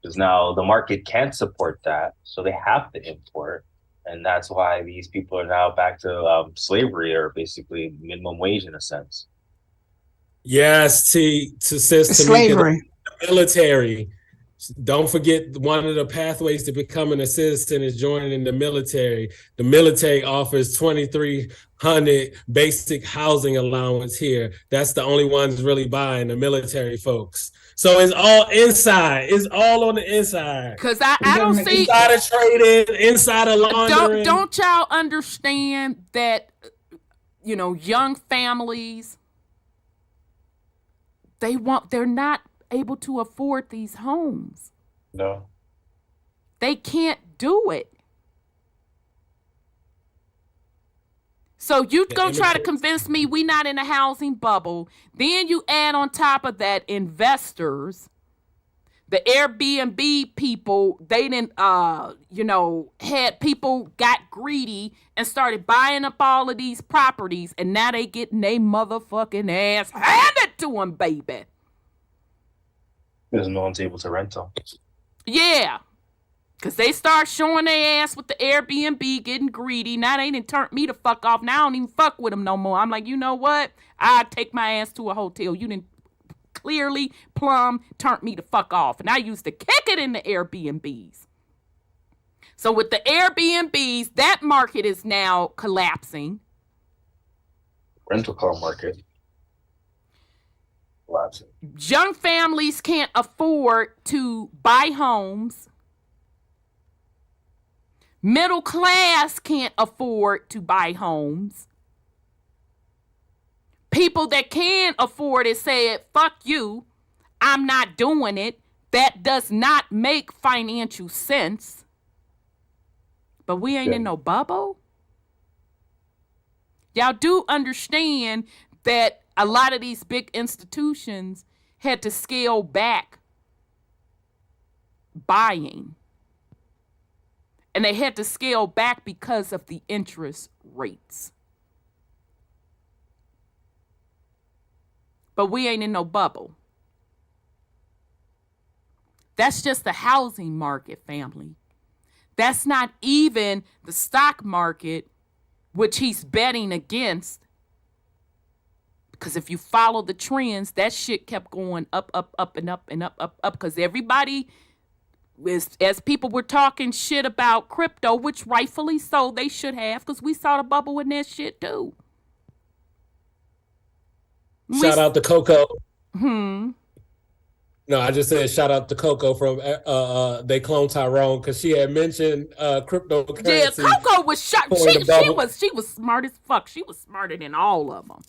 [SPEAKER 8] Because now the market can't support that, so they have to import. And that's why these people are now back to slavery, or basically minimum wage in a sense.
[SPEAKER 7] Yes, to
[SPEAKER 6] slavery.
[SPEAKER 7] The military. Don't forget, one of the pathways to becoming a citizen is joining the military. The military offers 2,300 basic housing allowance here. That's the only ones really buying, the military folks. So it's all inside. It's all on the inside.
[SPEAKER 1] Because I don't see
[SPEAKER 7] insider trading, insider laundering.
[SPEAKER 1] Don't y'all understand that, young families, they're not able to afford these homes.
[SPEAKER 8] No.
[SPEAKER 1] They can't do it. So you gonna try to convince me we not in a housing bubble. Then you add on top of that investors The Airbnb people, they didn't, had people got greedy and started buying up all of these properties, and now they getting they motherfucking ass handed to them, baby.
[SPEAKER 8] Because no one's able to rent them.
[SPEAKER 1] Yeah. Because they start showing their ass with the Airbnb, getting greedy. Now they didn't turn me the fuck off. Now I don't even fuck with them no more. I'm like, you know what? I take my ass to a hotel. You didn't clearly turned me the fuck off. And I used to kick it in the Airbnbs. So with the Airbnbs, that market is now collapsing.
[SPEAKER 8] Rental car market. Collapsing.
[SPEAKER 1] Young families can't afford to buy homes. Middle class can't afford to buy homes. People that can afford it said, fuck you, I'm not doing it. That does not make financial sense. But we ain't in no bubble. Y'all do understand that a lot of these big institutions had to scale back buying. And they had to scale back because of the interest rates. But we ain't in no bubble. That's just the housing market, family. That's not even the stock market, which he's betting against. Because if you follow the trends, that shit kept going up, up, up, and up, and up, up, up. Because everybody, as people were talking shit about crypto, which rightfully so, they should have, because we saw the bubble in that shit too.
[SPEAKER 7] Shout out to Coco.
[SPEAKER 1] Hmm.
[SPEAKER 7] No, I just said shout out to Coco from They Clone Tyrone, because she had mentioned cryptocurrency.
[SPEAKER 1] Yeah, Coco was shocked. She was smart as fuck. She was smarter than all of them.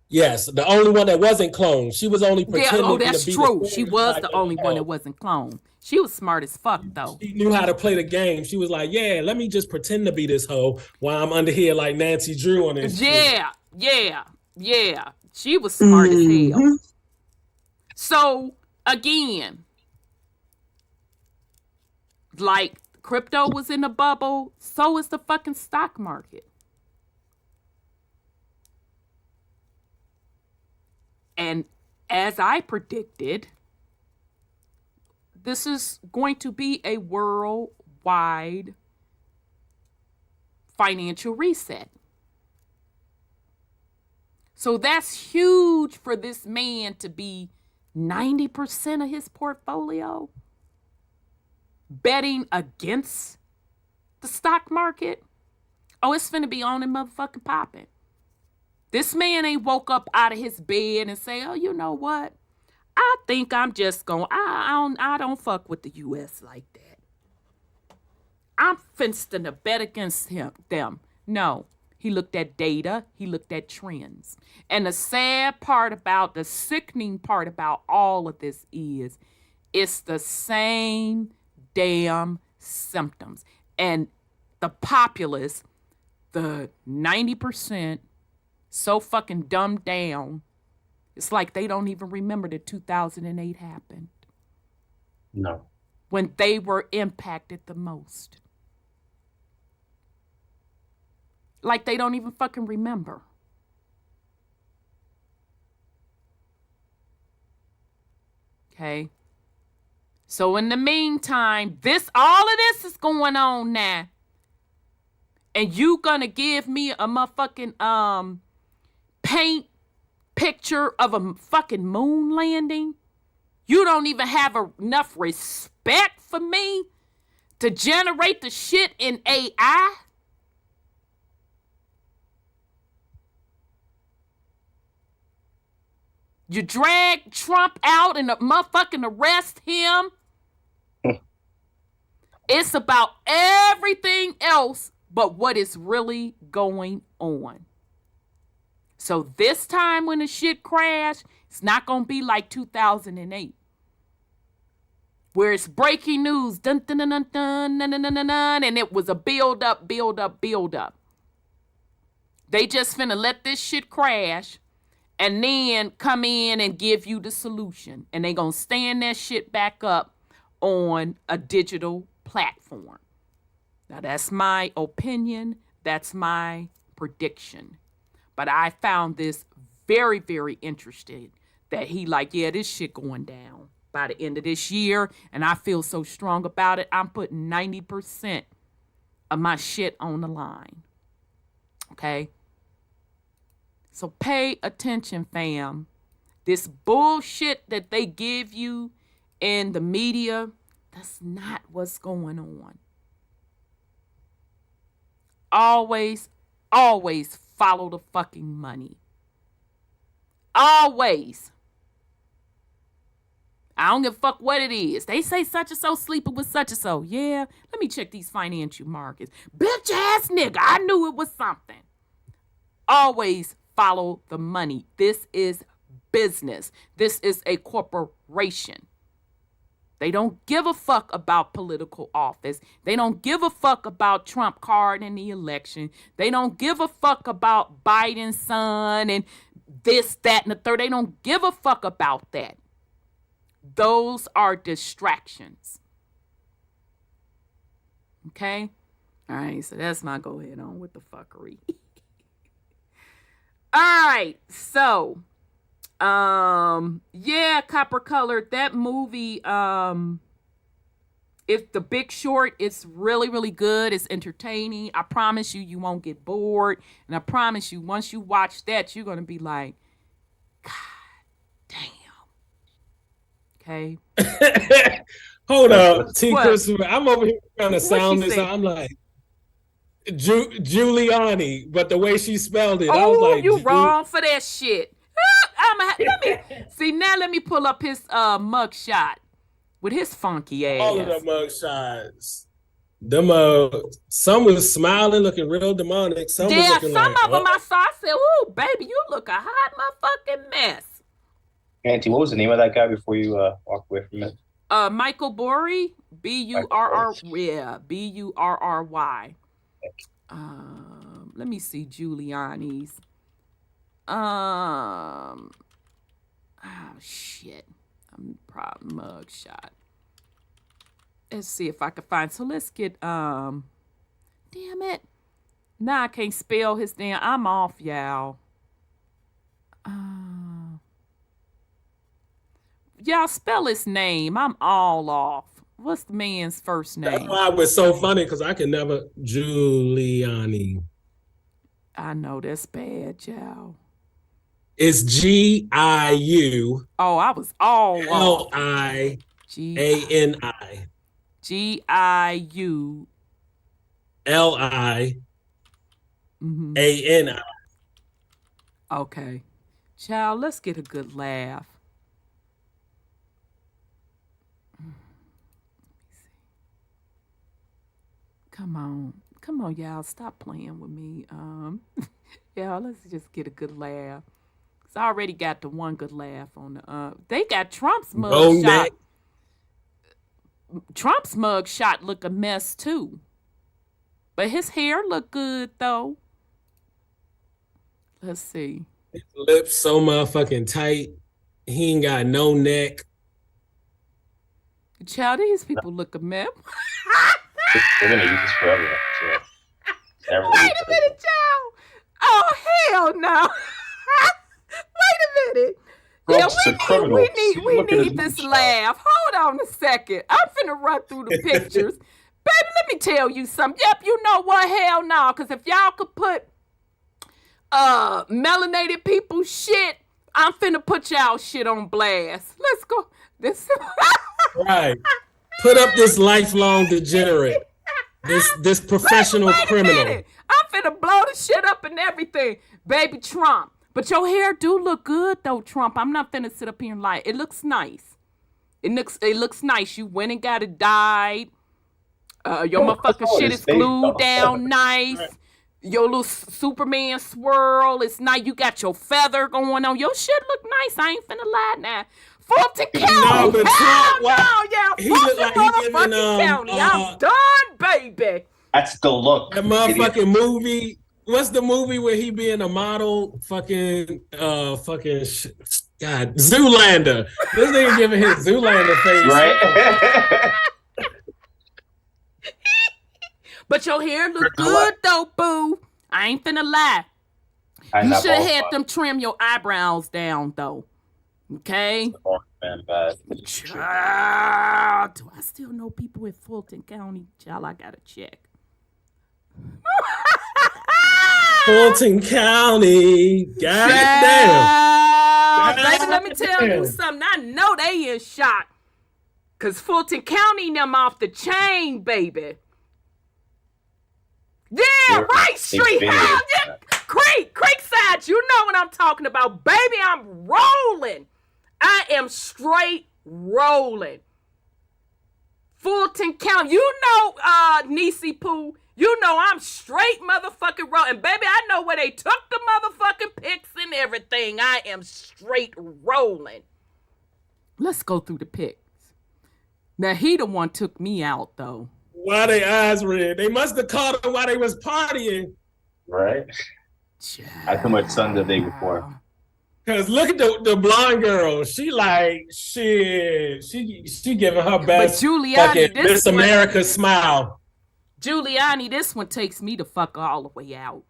[SPEAKER 7] Yes, the only one that wasn't cloned. She was only pretending.
[SPEAKER 1] Yeah, that's
[SPEAKER 7] to be
[SPEAKER 1] true. She was the only one that wasn't cloned. She was smart as fuck, though.
[SPEAKER 7] She knew how to play the game. She was like, yeah, let me just pretend to be this hoe while I'm under here like Nancy Drew on this shit.
[SPEAKER 1] Yeah. She was smart as hell. So, again, like crypto was in a bubble, so is the fucking stock market. And as I predicted, this is going to be a worldwide financial reset. So that's huge for this man to be 90% of his portfolio betting against the stock market. Oh, it's finna be on and motherfucking popping. This man ain't woke up out of his bed and say, oh, you know what? I think I'm just going, I don't fuck with the U.S. like that. I'm finna to bet against them. No. He looked at data. He looked at trends. And the sad part about, the sickening part about all of this is, it's the same damn symptoms. And the populace, the 90%, so fucking dumbed down, it's like they don't even remember that 2008 happened.
[SPEAKER 8] No.
[SPEAKER 1] When they were impacted the most. Like they don't even fucking remember. Okay. So in the meantime, all of this is going on now. And you gonna give me a motherfucking paint picture of a fucking moon landing? You don't even have enough respect for me to generate the shit in AI? You drag Trump out and motherfucking arrest him. It's about everything else but what is really going on. So this time when the shit crash, it's not going to be like 2008. Where it's breaking news, dun, dun, dun, dun, dun, dun, dun, dun, dun, dun, and it was a build up. They just finna let this shit crash. and then come in and give you the solution. And they gonna stand that shit back up on a digital platform. Now, that's my opinion. That's my prediction. But I found this very, very interesting that he like, yeah, this shit going down by the end of this year. And I feel so strong about it. I'm putting 90% of my shit on the line. Okay? So pay attention, fam. This bullshit that they give you in the media, that's not what's going on. Always, always follow the fucking money. Always. I don't give a fuck what it is. They say such and so sleeping with such and so. Yeah, let me check these financial markets. Bitch ass nigga, I knew it was something. Always follow the money. This is business. This is a corporation. They don't give a fuck about political office. They don't give a fuck about Trump card in the election. They don't give a fuck about Biden's son and this, that, and the third. They don't give a fuck about that. Those are distractions. Okay? All right, so that's my go ahead on with the fuckery. All right, so yeah, Copper Colored, that movie, it's The Big Short. It's really, really good. It's entertaining. I promise you, you won't get bored. And I promise you, once you watch that, you're going to be like, God damn. Okay?
[SPEAKER 7] Hold up, T.
[SPEAKER 1] What?
[SPEAKER 7] Christopher. I'm over here trying to sound
[SPEAKER 1] she
[SPEAKER 7] this
[SPEAKER 1] say?
[SPEAKER 7] out. I'm like, Giuliani, but the way she spelled it, I was
[SPEAKER 1] Oh,
[SPEAKER 7] like,
[SPEAKER 1] you wrong for that shit. Let me pull up his mug shot with his funky ass.
[SPEAKER 7] all of the mug shots. Them some was smiling, looking real demonic. Some was looking
[SPEAKER 1] some
[SPEAKER 7] like,
[SPEAKER 1] of them I saw. I said, "Ooh, baby, you look a hot motherfucking mess."
[SPEAKER 8] Auntie, what was the name of that guy before you walked away from it?
[SPEAKER 1] Michael Burry, Burry, yeah, Burry. Let me see Giuliani's. Oh shit, I'm probably mug shot. Let's see if I can find. So let's get damn it. Now I can't spell his damn. I'm off, y'all. Y'all spell his name. I'm all off. What's the man's first name?
[SPEAKER 7] That's why it was so funny because I can never Giuliani.
[SPEAKER 1] I know that's bad, y'all.
[SPEAKER 7] It's Giu.
[SPEAKER 1] Oh, I was all off.
[SPEAKER 7] Liani.
[SPEAKER 1] Giu.
[SPEAKER 7] Liani.
[SPEAKER 1] Okay. Child, let's get a good laugh. Come on, y'all. Stop playing with me. Yeah, let's just get a good laugh. Cause I already got the one good laugh on the. They got Trump's mug shot. Trump's mug shot look a mess too, but his hair look good though. Let's see.
[SPEAKER 7] His lips so motherfucking tight. He ain't got no neck.
[SPEAKER 1] Child, these people look a mess.
[SPEAKER 8] We're gonna use this forever. So
[SPEAKER 1] Wait a minute, child. Oh hell no! Wait a minute. Yeah, we need this laugh. Hold on a second. I'm finna run through the pictures. Baby, let me tell you something. Yep, you know what? Hell no. Because if y'all could put melanated people's shit, I'm finna put y'all shit on blast. Let's go. This
[SPEAKER 7] Right. Put up this lifelong degenerate. This professional
[SPEAKER 1] wait a
[SPEAKER 7] criminal.
[SPEAKER 1] minute. I'm finna blow the shit up and everything. Baby Trump. But your hair do look good though, Trump. I'm not finna sit up here and lie. It looks nice. It looks nice. You went and got it dyed. Your motherfucking shit is glued down nice. Right. Your little Superman swirl is nice. You got your feather going on. Your shit look nice. I ain't finna lie now. Fulton County.
[SPEAKER 7] No, but Trump,
[SPEAKER 1] yeah. Fulton motherfucking County. I'm done, baby.
[SPEAKER 8] That's the look.
[SPEAKER 7] That motherfucking movie what's the movie where he being a model? God, Zoolander. This nigga giving his Zoolander face.
[SPEAKER 8] Right?
[SPEAKER 1] But your hair look good though, boo. I ain't finna lie. You should have had them trim your eyebrows down though. Okay? Child, do I still know people in Fulton County? Child, I gotta check.
[SPEAKER 7] Fulton County. God damn.
[SPEAKER 1] Baby, let me tell you something. I know they in shock. Cause Fulton County them off the chain, baby. Yeah, Wright Street. Hell yeah. Creekside, you know what I'm talking about. Baby, I'm rolling. I am straight rolling. Fulton County. You know, Niecy Pooh. You know I'm straight motherfucking rolling. Baby, I know where they took the motherfucking pics and everything. I am straight rolling. Let's go through the pics. Now, he the one took me out, though.
[SPEAKER 7] Why they eyes red? They must have caught him while they was partying.
[SPEAKER 8] Right? I too much sun the day before.
[SPEAKER 7] Cause look at the blonde girl. She like shit. She giving her best.
[SPEAKER 1] But Giuliani,
[SPEAKER 7] Miss America smile.
[SPEAKER 1] Giuliani, this one takes me the fuck all the way out.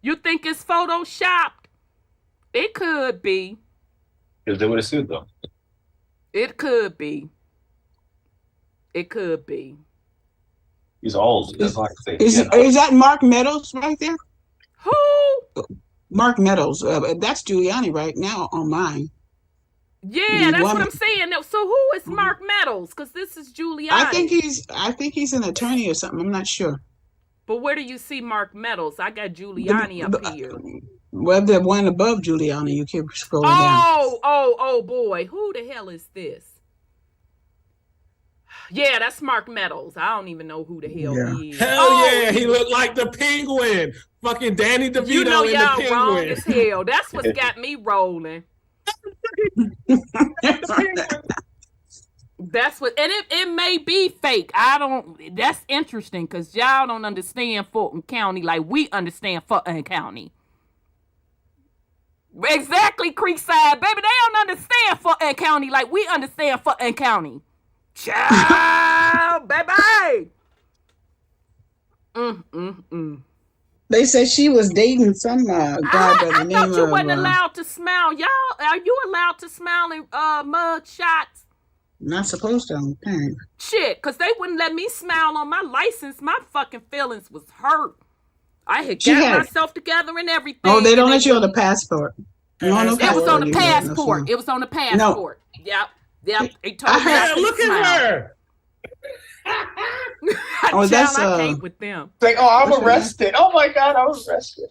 [SPEAKER 1] You think it's photoshopped? It could be.
[SPEAKER 8] Is it with a suit though?
[SPEAKER 1] It could be. It could be.
[SPEAKER 8] He's old. That's all I can say.
[SPEAKER 6] Is that Mark Meadows right there?
[SPEAKER 1] Who?
[SPEAKER 6] Mark Meadows. That's Giuliani right now on mine.
[SPEAKER 1] Yeah, that's what I'm saying. So who is Mark Meadows? Because this is Giuliani.
[SPEAKER 6] I think he's an attorney or something. I'm not sure.
[SPEAKER 1] But where do you see Mark Meadows? I got Giuliani up here.
[SPEAKER 6] Well, the one above Giuliani. You keep scrolling down.
[SPEAKER 1] Oh boy. Who the hell is this? Yeah, that's Mark Meadows. I don't even know who the hell he is.
[SPEAKER 7] Hell yeah, he looked like the Penguin. Fucking Danny DeVito
[SPEAKER 1] you know
[SPEAKER 7] in
[SPEAKER 1] y'all
[SPEAKER 7] the Penguin.
[SPEAKER 1] wrong as hell. That's what's got me rolling. That's what, and it may be fake. That's interesting because y'all don't understand Fulton County like we understand Fulton County. Exactly, Creekside, baby. They don't understand Fulton County like we understand Fulton County. Child, baby.
[SPEAKER 6] They said she was dating some guy by the name of.
[SPEAKER 1] I thought you wasn't allowed to smile. Y'all, are you allowed to smile in mug shots?
[SPEAKER 6] Not supposed to. Okay.
[SPEAKER 1] Shit, because they wouldn't let me smile on my license. My fucking feelings was hurt. I had got myself together and everything.
[SPEAKER 6] Oh, they don't let you on the passport.
[SPEAKER 1] It was on the passport. It was on the passport. Yep. They told me I
[SPEAKER 7] look at her.
[SPEAKER 6] That's
[SPEAKER 1] I can't with them.
[SPEAKER 8] It's like, I'm arrested. Oh my God, I was arrested.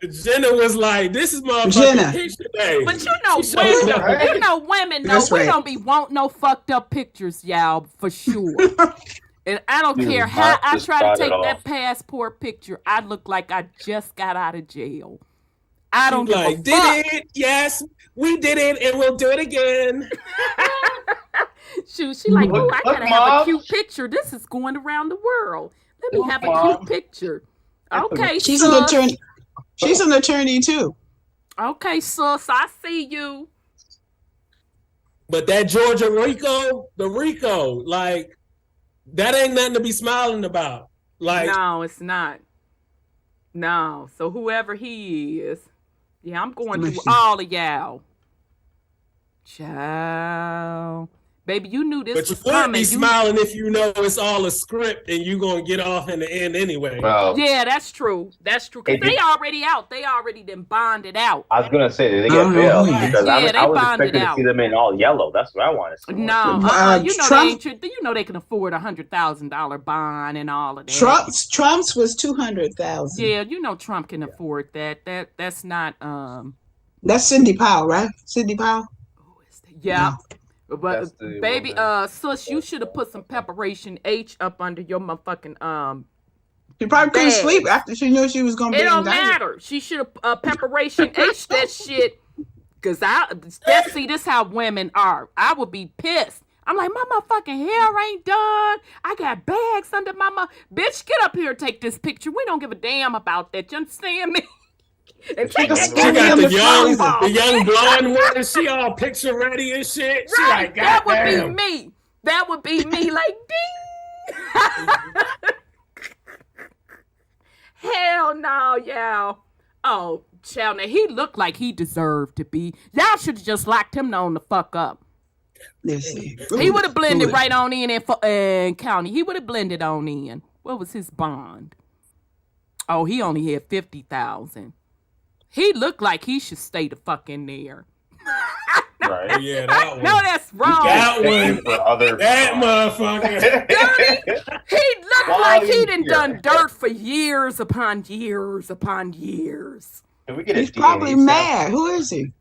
[SPEAKER 7] Jenna was like, "This is motherfucking picture day."
[SPEAKER 1] But you know, women know we don't be want no fucked up pictures, y'all, for sure. And I don't care how I try to take that passport picture. I look like I just got out of jail. I don't give a fuck.
[SPEAKER 7] Did it? Yes, we did it, and we'll do it again.
[SPEAKER 1] Shoot, she like, oh, I gotta have a cute picture. This is going around the world. Let me have a cute picture. Okay,
[SPEAKER 6] she's an attorney. She's an attorney too.
[SPEAKER 1] Okay, sus, I see you.
[SPEAKER 7] But that Georgia Rico, like, that ain't nothing to be smiling about. Like,
[SPEAKER 1] no, it's not. No, so whoever he is, yeah, I'm going through all of y'all. Child. Baby, you knew this was coming. But you wouldn't be
[SPEAKER 7] smiling if you know it's all a script and you're going to get off in the end anyway.
[SPEAKER 8] Well,
[SPEAKER 1] yeah, that's true. That's true. Because they already out. They already done bonded out.
[SPEAKER 8] I was going to say, did they get bailed? Because I was expecting to see them in all yellow. That's what I want to see.
[SPEAKER 1] No, you know they can afford $100,000 bond and all of that.
[SPEAKER 6] Trump's was $200,000.
[SPEAKER 1] Yeah, you know Trump can afford that. That's not
[SPEAKER 6] That's Cindy Powell, right? Cindy Powell?
[SPEAKER 1] Yeah. No. But baby, sus, you should have put some preparation H up under your motherfucking
[SPEAKER 6] She probably couldn't sleep after she knew she was gonna be indicted.
[SPEAKER 1] It don't matter. She should have preparation H that shit. Cause see, this how women are. I would be pissed. I'm like, my motherfucking hair ain't done. I got bags under my bitch, get up here, take this picture. We don't give a damn about that. You understand me? And take that
[SPEAKER 7] She got
[SPEAKER 1] goddamn
[SPEAKER 7] the
[SPEAKER 1] phone off.
[SPEAKER 7] young blonde one. She all picture ready and shit. She
[SPEAKER 1] Right,
[SPEAKER 7] like,
[SPEAKER 1] that would be
[SPEAKER 7] goddamn.
[SPEAKER 1] me. That would be me, like, ding. Hell no, y'all. Oh, child, now he looked like he deserved to be. Y'all should have just locked him on the fuck up.
[SPEAKER 6] Let's see.
[SPEAKER 1] He would have blended right on in and county. He would have blended on in. What was his bond? Oh, he only had 50,000. He looked like he should stay the fuck in there.
[SPEAKER 8] Right.
[SPEAKER 7] Yeah, that one.
[SPEAKER 1] No, that's wrong.
[SPEAKER 7] That one.
[SPEAKER 8] For other
[SPEAKER 7] That motherfucker.
[SPEAKER 1] He looked like he done dirt for years upon years upon years.
[SPEAKER 8] Can we get
[SPEAKER 6] He's
[SPEAKER 8] a
[SPEAKER 6] probably
[SPEAKER 8] DNA
[SPEAKER 6] mad. Who is he?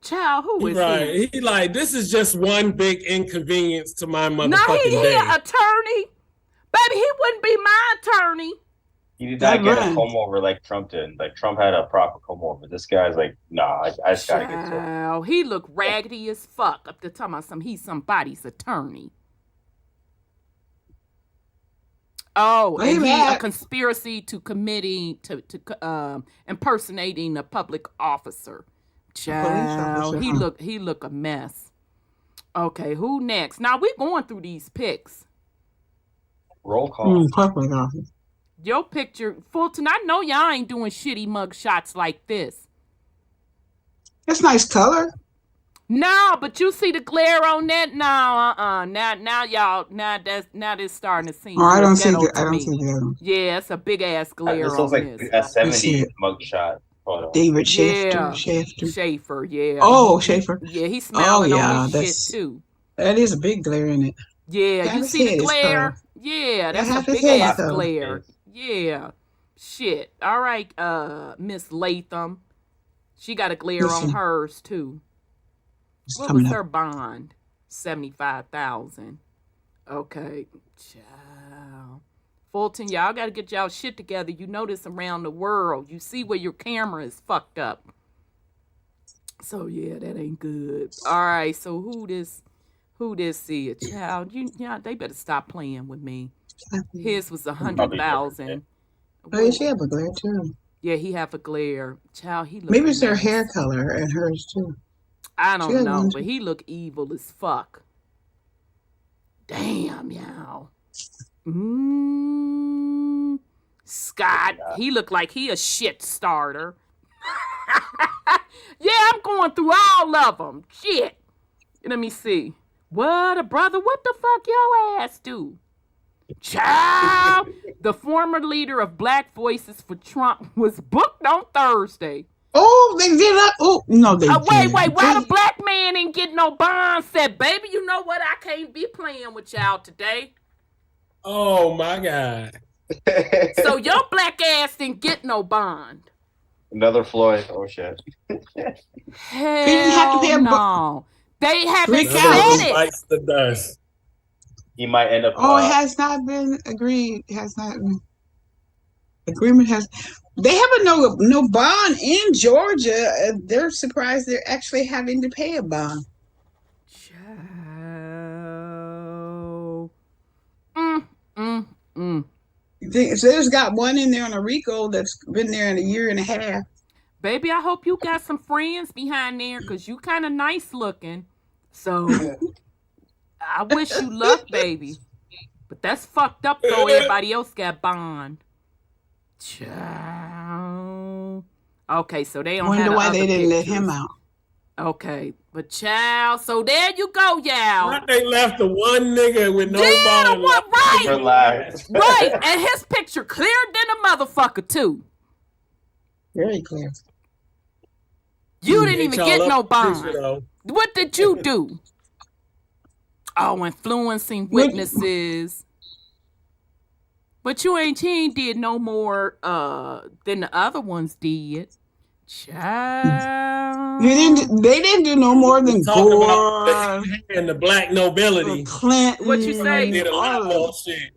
[SPEAKER 1] Child, who is
[SPEAKER 7] Right. He like, this is just one big inconvenience to my
[SPEAKER 1] No,
[SPEAKER 7] motherfucking
[SPEAKER 1] he
[SPEAKER 7] day.
[SPEAKER 1] an attorney. Baby, he wouldn't be my attorney.
[SPEAKER 8] He did not get a
[SPEAKER 6] Right.
[SPEAKER 8] comb over like Trump did. Like Trump had a proper comb over. This guy's like, nah, I just gotta get to it.
[SPEAKER 1] Child, he looked raggedy as fuck up to talking about he's somebody's attorney. Oh,
[SPEAKER 6] Wait
[SPEAKER 1] and
[SPEAKER 6] a
[SPEAKER 1] he a
[SPEAKER 6] minute.
[SPEAKER 1] conspiracy to committing to impersonating a public officer. Child,
[SPEAKER 6] officer,
[SPEAKER 1] he look a mess. Okay, who next? Now we going through these pics.
[SPEAKER 8] Roll call.
[SPEAKER 6] Public office.
[SPEAKER 1] Your picture, Fulton, I know y'all ain't doing shitty mug shots like this.
[SPEAKER 6] That's nice color.
[SPEAKER 1] No, but you see the glare on that? No, Now y'all, now this starting to seem
[SPEAKER 6] Oh, I
[SPEAKER 1] real
[SPEAKER 6] don't see
[SPEAKER 1] ghetto
[SPEAKER 6] the.
[SPEAKER 1] to
[SPEAKER 6] I don't
[SPEAKER 1] me.
[SPEAKER 6] see the other one.
[SPEAKER 1] Yeah, it's a big ass glare
[SPEAKER 8] This
[SPEAKER 1] on
[SPEAKER 8] looks like
[SPEAKER 1] this.
[SPEAKER 8] a
[SPEAKER 6] Let's see
[SPEAKER 8] 70s
[SPEAKER 6] it.
[SPEAKER 8] mugshot photo.
[SPEAKER 6] David
[SPEAKER 1] Yeah.
[SPEAKER 6] Schaefer.
[SPEAKER 1] Schaefer, yeah.
[SPEAKER 6] Oh, Schaefer.
[SPEAKER 1] Yeah, he's smiling
[SPEAKER 6] yeah,
[SPEAKER 1] on his shit
[SPEAKER 6] that's-
[SPEAKER 1] too.
[SPEAKER 6] That is a big glare in it.
[SPEAKER 1] Yeah,
[SPEAKER 6] half
[SPEAKER 1] you
[SPEAKER 6] his
[SPEAKER 1] see
[SPEAKER 6] head
[SPEAKER 1] the
[SPEAKER 6] is
[SPEAKER 1] glare?
[SPEAKER 6] colored.
[SPEAKER 1] Yeah, that's
[SPEAKER 6] half
[SPEAKER 1] a
[SPEAKER 6] his
[SPEAKER 1] big
[SPEAKER 6] head is
[SPEAKER 1] ass
[SPEAKER 6] colored.
[SPEAKER 1] glare. Yeah. Shit. All right, Miss Latham. She got a glare on
[SPEAKER 6] Listen.
[SPEAKER 1] hers too.
[SPEAKER 6] It's
[SPEAKER 1] What
[SPEAKER 6] coming
[SPEAKER 1] was
[SPEAKER 6] up.
[SPEAKER 1] her bond? 75,000. Okay. Child. Fulton, y'all gotta get y'all shit together. You know this around the world. You see where your camera is fucked up. So yeah, that ain't good. All right, so who this see a child? They better stop playing with me. His was 100,000.
[SPEAKER 6] Oh, yeah, she have a glare too.
[SPEAKER 1] Yeah, he have a glare. Child, he look
[SPEAKER 6] Maybe
[SPEAKER 1] a
[SPEAKER 6] it's her
[SPEAKER 1] mess.
[SPEAKER 6] hair color and hers too.
[SPEAKER 1] I
[SPEAKER 6] She
[SPEAKER 1] don't
[SPEAKER 6] has
[SPEAKER 1] know,
[SPEAKER 6] one,
[SPEAKER 1] but
[SPEAKER 6] too.
[SPEAKER 1] he look evil as fuck. Damn, y'all. Scott, he look like he a shit starter. Yeah, I'm going through all of them. Shit. Let me see. What a brother. What the fuck your ass do? Child, the former leader of Black Voices for Trump was booked on Thursday.
[SPEAKER 6] Oh, they did not. Oh, no, they
[SPEAKER 1] Wait,
[SPEAKER 6] didn't.
[SPEAKER 1] why the black man ain't getting no bond? Said, baby, you know what? I can't be playing with y'all today.
[SPEAKER 7] Oh my God.
[SPEAKER 1] So your black ass didn't get no bond.
[SPEAKER 8] Another Floyd. Oh shit.
[SPEAKER 1] Hell
[SPEAKER 6] didn't have to pay a
[SPEAKER 1] no. They haven't
[SPEAKER 6] Three
[SPEAKER 1] said
[SPEAKER 6] counts.
[SPEAKER 1] it.
[SPEAKER 7] Bites the dust.
[SPEAKER 8] He might end up.
[SPEAKER 6] Oh, it has not been agreed. It has not. Agreement has. They have no bond in Georgia. They're surprised they're actually having to pay a bond.
[SPEAKER 1] Child.
[SPEAKER 6] So there's got one in there on a RICO that's been there in a year and a half.
[SPEAKER 1] Baby, I hope you got some friends behind there because you kind of nice looking. So I wish you luck, baby. But that's fucked up though. Everybody else got bond. Child. Okay, so they don't have
[SPEAKER 6] Wonder
[SPEAKER 1] the
[SPEAKER 6] why
[SPEAKER 1] other
[SPEAKER 6] they didn't let
[SPEAKER 1] pictures.
[SPEAKER 6] him out.
[SPEAKER 1] Okay, but child, so there you go, y'all.
[SPEAKER 7] Why they left the one nigga with no
[SPEAKER 1] Yeah,
[SPEAKER 7] bond
[SPEAKER 1] what,
[SPEAKER 7] left?
[SPEAKER 1] right?
[SPEAKER 8] Relax.
[SPEAKER 1] Right, and his picture clearer than a motherfucker too.
[SPEAKER 6] Very clear.
[SPEAKER 1] You didn't
[SPEAKER 7] Ain't
[SPEAKER 1] even
[SPEAKER 7] y'all
[SPEAKER 1] get
[SPEAKER 7] up
[SPEAKER 1] no
[SPEAKER 7] the picture,
[SPEAKER 1] bond.
[SPEAKER 7] though?
[SPEAKER 1] What did you do? Oh, influencing witnesses. But he ain't did no more than the other ones did. Child.
[SPEAKER 6] They didn't do no more than
[SPEAKER 7] Talking
[SPEAKER 6] Gore,
[SPEAKER 7] about and the black nobility.
[SPEAKER 6] Clinton.
[SPEAKER 1] What you say?
[SPEAKER 7] Did a lot
[SPEAKER 6] all of
[SPEAKER 7] more
[SPEAKER 6] them.
[SPEAKER 7] shit.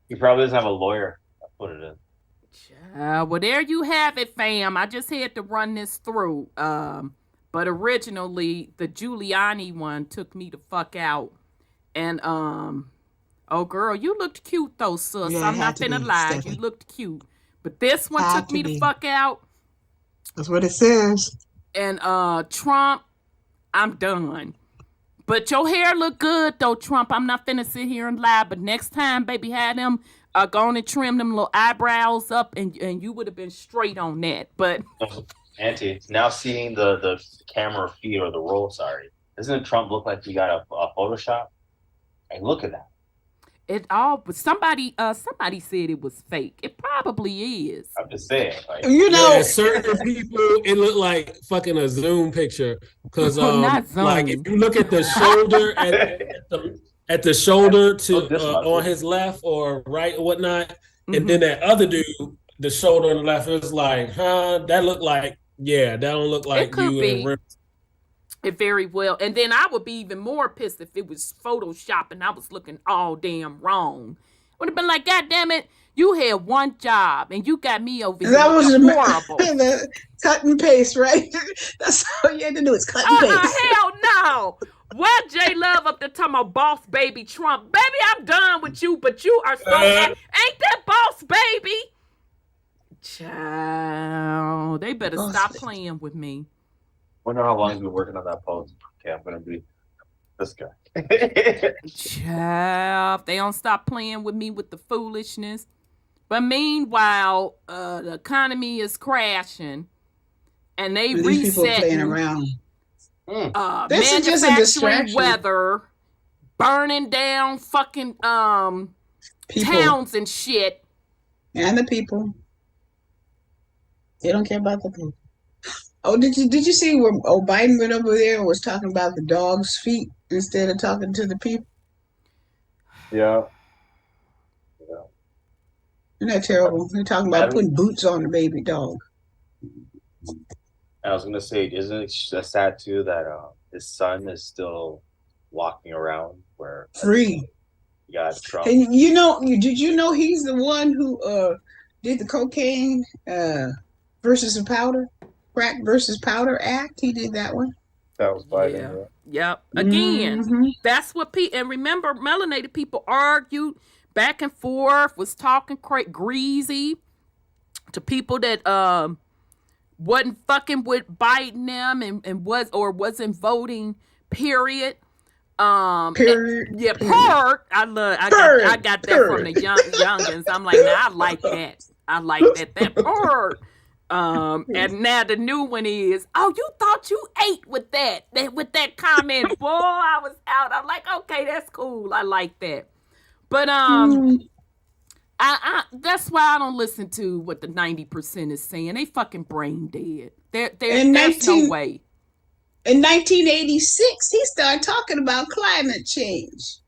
[SPEAKER 8] He probably doesn't have a lawyer. That's what it is.
[SPEAKER 1] Well, there you have it, fam. I just had to run this through. But originally, the Giuliani one took me the fuck out. And oh girl, you looked cute though, sis.
[SPEAKER 6] Yeah, it
[SPEAKER 1] I'm
[SPEAKER 6] had
[SPEAKER 1] not
[SPEAKER 6] to
[SPEAKER 1] finna
[SPEAKER 6] be,
[SPEAKER 1] lie. You
[SPEAKER 6] Stephanie.
[SPEAKER 1] looked cute. But this one
[SPEAKER 6] Had
[SPEAKER 1] took
[SPEAKER 6] to
[SPEAKER 1] me the
[SPEAKER 6] be.
[SPEAKER 1] fuck out.
[SPEAKER 6] That's what it says.
[SPEAKER 1] And Trump, I'm done. But your hair look good though, Trump. I'm not finna sit here and lie. But next time, baby, had them go on and trim them little eyebrows up, and you would have been straight on that. But
[SPEAKER 8] Auntie, now seeing the camera feed or the roll, sorry, doesn't Trump look like he got a Photoshop? Hey, look at that.
[SPEAKER 1] it all. But somebody said it was fake. It probably is.
[SPEAKER 8] I'm just saying, like,
[SPEAKER 6] You
[SPEAKER 7] Yeah,
[SPEAKER 6] know,
[SPEAKER 7] certain people, it looked like fucking a Zoom picture. Because
[SPEAKER 1] Not
[SPEAKER 7] like
[SPEAKER 1] Zoom.
[SPEAKER 7] if you look at the shoulder at the shoulder
[SPEAKER 8] Oh,
[SPEAKER 7] to
[SPEAKER 8] this one.
[SPEAKER 7] on his left or right or whatnot, and
[SPEAKER 1] Mhm.
[SPEAKER 7] then that other dude, the shoulder on the left, it was like, that looked like, yeah, that don't look like
[SPEAKER 1] could
[SPEAKER 7] you
[SPEAKER 1] be.
[SPEAKER 7] in real.
[SPEAKER 1] It very well. And then I would be even more pissed if it was Photoshop and I was looking all damn wrong. Would have been like, God damn it, you had one job and you got me over here
[SPEAKER 6] that was
[SPEAKER 1] looking horrible.
[SPEAKER 6] the cut and paste, right? That's all you had to do is cut and paste.
[SPEAKER 1] Hell no. Why J Love up there talking about boss baby Trump? Baby, I'm done with you, but you are so ain't that boss baby? Child, they better
[SPEAKER 6] Boss
[SPEAKER 1] stop
[SPEAKER 6] baby.
[SPEAKER 1] playing with me.
[SPEAKER 8] Wonder how long he's been working on that post. Okay, I'm gonna be this guy.
[SPEAKER 1] Child, they don't stop playing with me with the foolishness. But meanwhile, the economy is crashing, and
[SPEAKER 6] These people playing
[SPEAKER 1] resetting.
[SPEAKER 6] around. This is just a
[SPEAKER 1] Manufacturing
[SPEAKER 6] distraction.
[SPEAKER 1] weather, burning down fucking
[SPEAKER 6] People
[SPEAKER 1] towns and shit.
[SPEAKER 6] and the people. They don't care about the people. Oh, did you see where Biden went over there and was talking about the dog's feet instead of talking to the people?
[SPEAKER 8] Yeah.
[SPEAKER 6] Isn't that terrible? They're talking about putting boots on the baby dog.
[SPEAKER 8] I was gonna say, isn't it sad too that his son is still walking around where
[SPEAKER 6] Free.
[SPEAKER 8] you got Trump?
[SPEAKER 6] And did you know he's the one who did the cocaine versus the powder, crack versus powder act? He did that one.
[SPEAKER 8] That was Biden.
[SPEAKER 1] Yeah. Yep. Again, that's what and remember, melanated people argued back and forth, was talking greasy to people that wasn't fucking with Biden them and wasn't voting. Period.
[SPEAKER 6] Period.
[SPEAKER 1] Yeah, purr. I got that from the youngins. I'm like, nah, I like that. I like that. That purr. And now the new one is, oh, you thought you ate with that comment. Boy, I was out. I'm like, okay, that's cool. I like that. But I that's why I don't listen to what the 90% is saying. They fucking brain dead. There's no way.
[SPEAKER 6] In 1986, he started talking about climate change.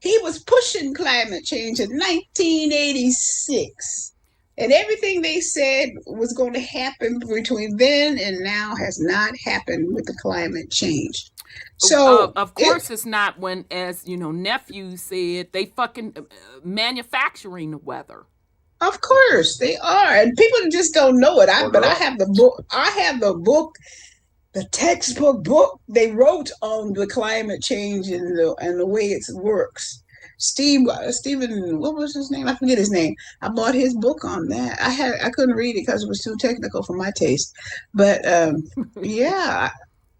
[SPEAKER 6] He was pushing climate change in 1986. And everything they said was going to happen between then and now has not happened with the climate change. So
[SPEAKER 1] of course it's not when, as you know, nephew said, they fucking manufacturing the weather.
[SPEAKER 6] Of course they are, and people just don't know it. But I have the book. The textbook book they wrote on the climate change and the way it works. Stephen, what was his name? I forget his name. I bought his book on that. I couldn't read it because it was too technical for my taste. But yeah,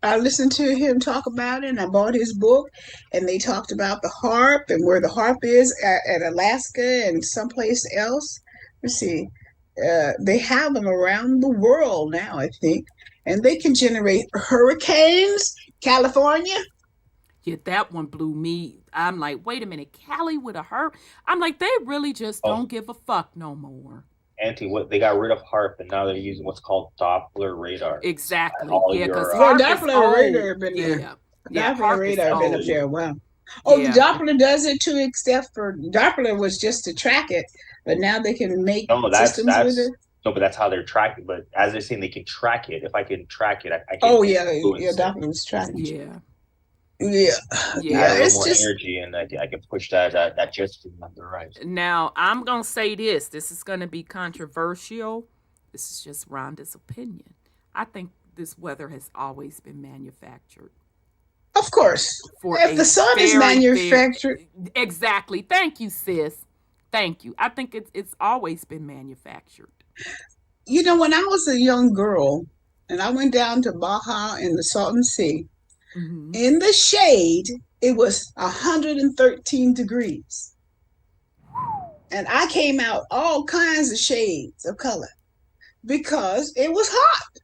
[SPEAKER 6] I listened to him talk about it, and I bought his book, and they talked about the HARP and where the HARP is at Alaska and someplace else. Let's see. They have them around the world now, I think, and they can generate hurricanes. California.
[SPEAKER 1] Yeah, that one blew me. I'm like, wait a minute, Cali with a hurt? I'm like, they really just don't give a fuck no more.
[SPEAKER 8] Auntie, they got rid of HARP and now they're using what's called Doppler radar.
[SPEAKER 1] Exactly. Yeah, because
[SPEAKER 6] Doppler radar been there.
[SPEAKER 1] Yeah,
[SPEAKER 6] Doppler radar been up there a while. Oh, yeah. Doppler does it too, except for Doppler was just to track it, but now they can make systems with it.
[SPEAKER 8] No, but that's how they're tracking. But as they're saying, they can track it. If I can track it, I can.
[SPEAKER 6] Oh yeah, Doppler was tracking.
[SPEAKER 1] Yeah.
[SPEAKER 8] It's more energy, and I can push that jet stream on the right.
[SPEAKER 1] Now I'm gonna say this. This is gonna be controversial. This is just Rhonda's opinion. I think this weather has always been manufactured.
[SPEAKER 6] Of Of course.
[SPEAKER 1] For
[SPEAKER 6] If the sun is manufactured.
[SPEAKER 1] Exactly. Thank you, sis. Thank you. I think it's always been manufactured.
[SPEAKER 6] You know, when I was a young girl and I went down to Baja in the Salton Sea,
[SPEAKER 1] Mm-hmm.
[SPEAKER 6] in the shade, it was 113 degrees. And I came out all kinds of shades of color because it was hot.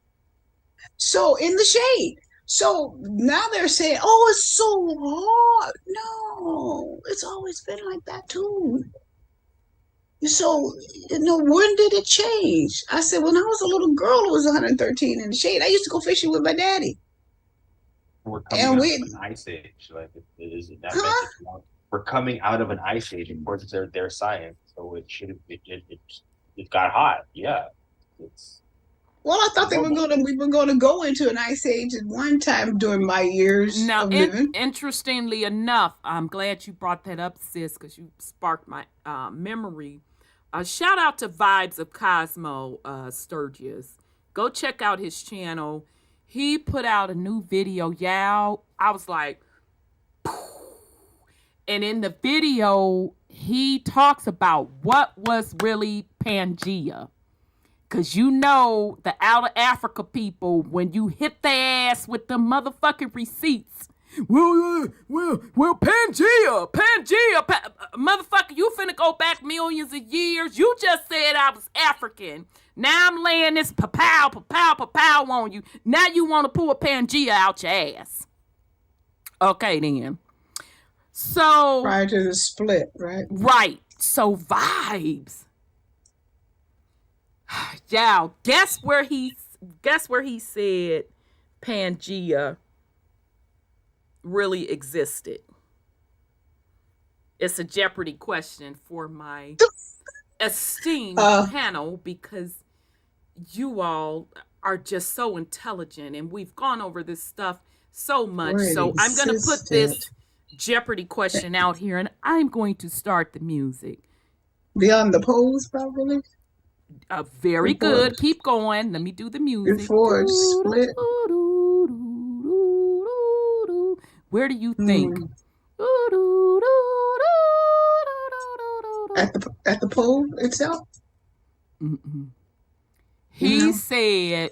[SPEAKER 6] So in the shade. So now they're saying, oh, it's so hot. No, it's always been like that too. So, when did it change? I said, when I was a little girl, it was 113 in the shade. I used to go fishing with my daddy.
[SPEAKER 8] We're coming
[SPEAKER 6] And
[SPEAKER 8] out
[SPEAKER 6] we,
[SPEAKER 8] of an ice age. Like it is that
[SPEAKER 6] huh?
[SPEAKER 8] message. We're coming out of an ice age according to their science. So it should it got hot. Yeah, it's
[SPEAKER 6] Well, I thought
[SPEAKER 8] normal.
[SPEAKER 6] we were gonna go into an ice age at one time during my years
[SPEAKER 1] Now,
[SPEAKER 6] of living.
[SPEAKER 1] interestingly enough, I'm glad you brought that up, sis, because you sparked my memory. Shout out to Vibes of Cosmo Sturgis. Go check out his channel. He put out a new video, y'all. I was like, and in the video, he talks about what was really Pangea. Because you know, the out of Africa people, when you hit their ass with the motherfucking receipts, well, Pangea, motherfucker, you finna go back millions of years. You just said I was African. Now I'm laying this papow on you. Now you want to pull a Pangea out your ass. Okay, then. So.
[SPEAKER 6] Prior to the split, right?
[SPEAKER 1] Right. So Vibes. Yeah, guess where he said Pangea really existed. It's a Jeopardy question for my esteemed panel because you all are just so intelligent and we've gone over this stuff so much. So I'm going to put this Jeopardy question out here and I'm going to start the music.
[SPEAKER 6] Beyond the Poles, probably?
[SPEAKER 1] Very good. Keep going. Let me do the music.
[SPEAKER 6] Before it split.
[SPEAKER 1] Where do you think?
[SPEAKER 6] At the pole itself?
[SPEAKER 1] Mm-mm. He said,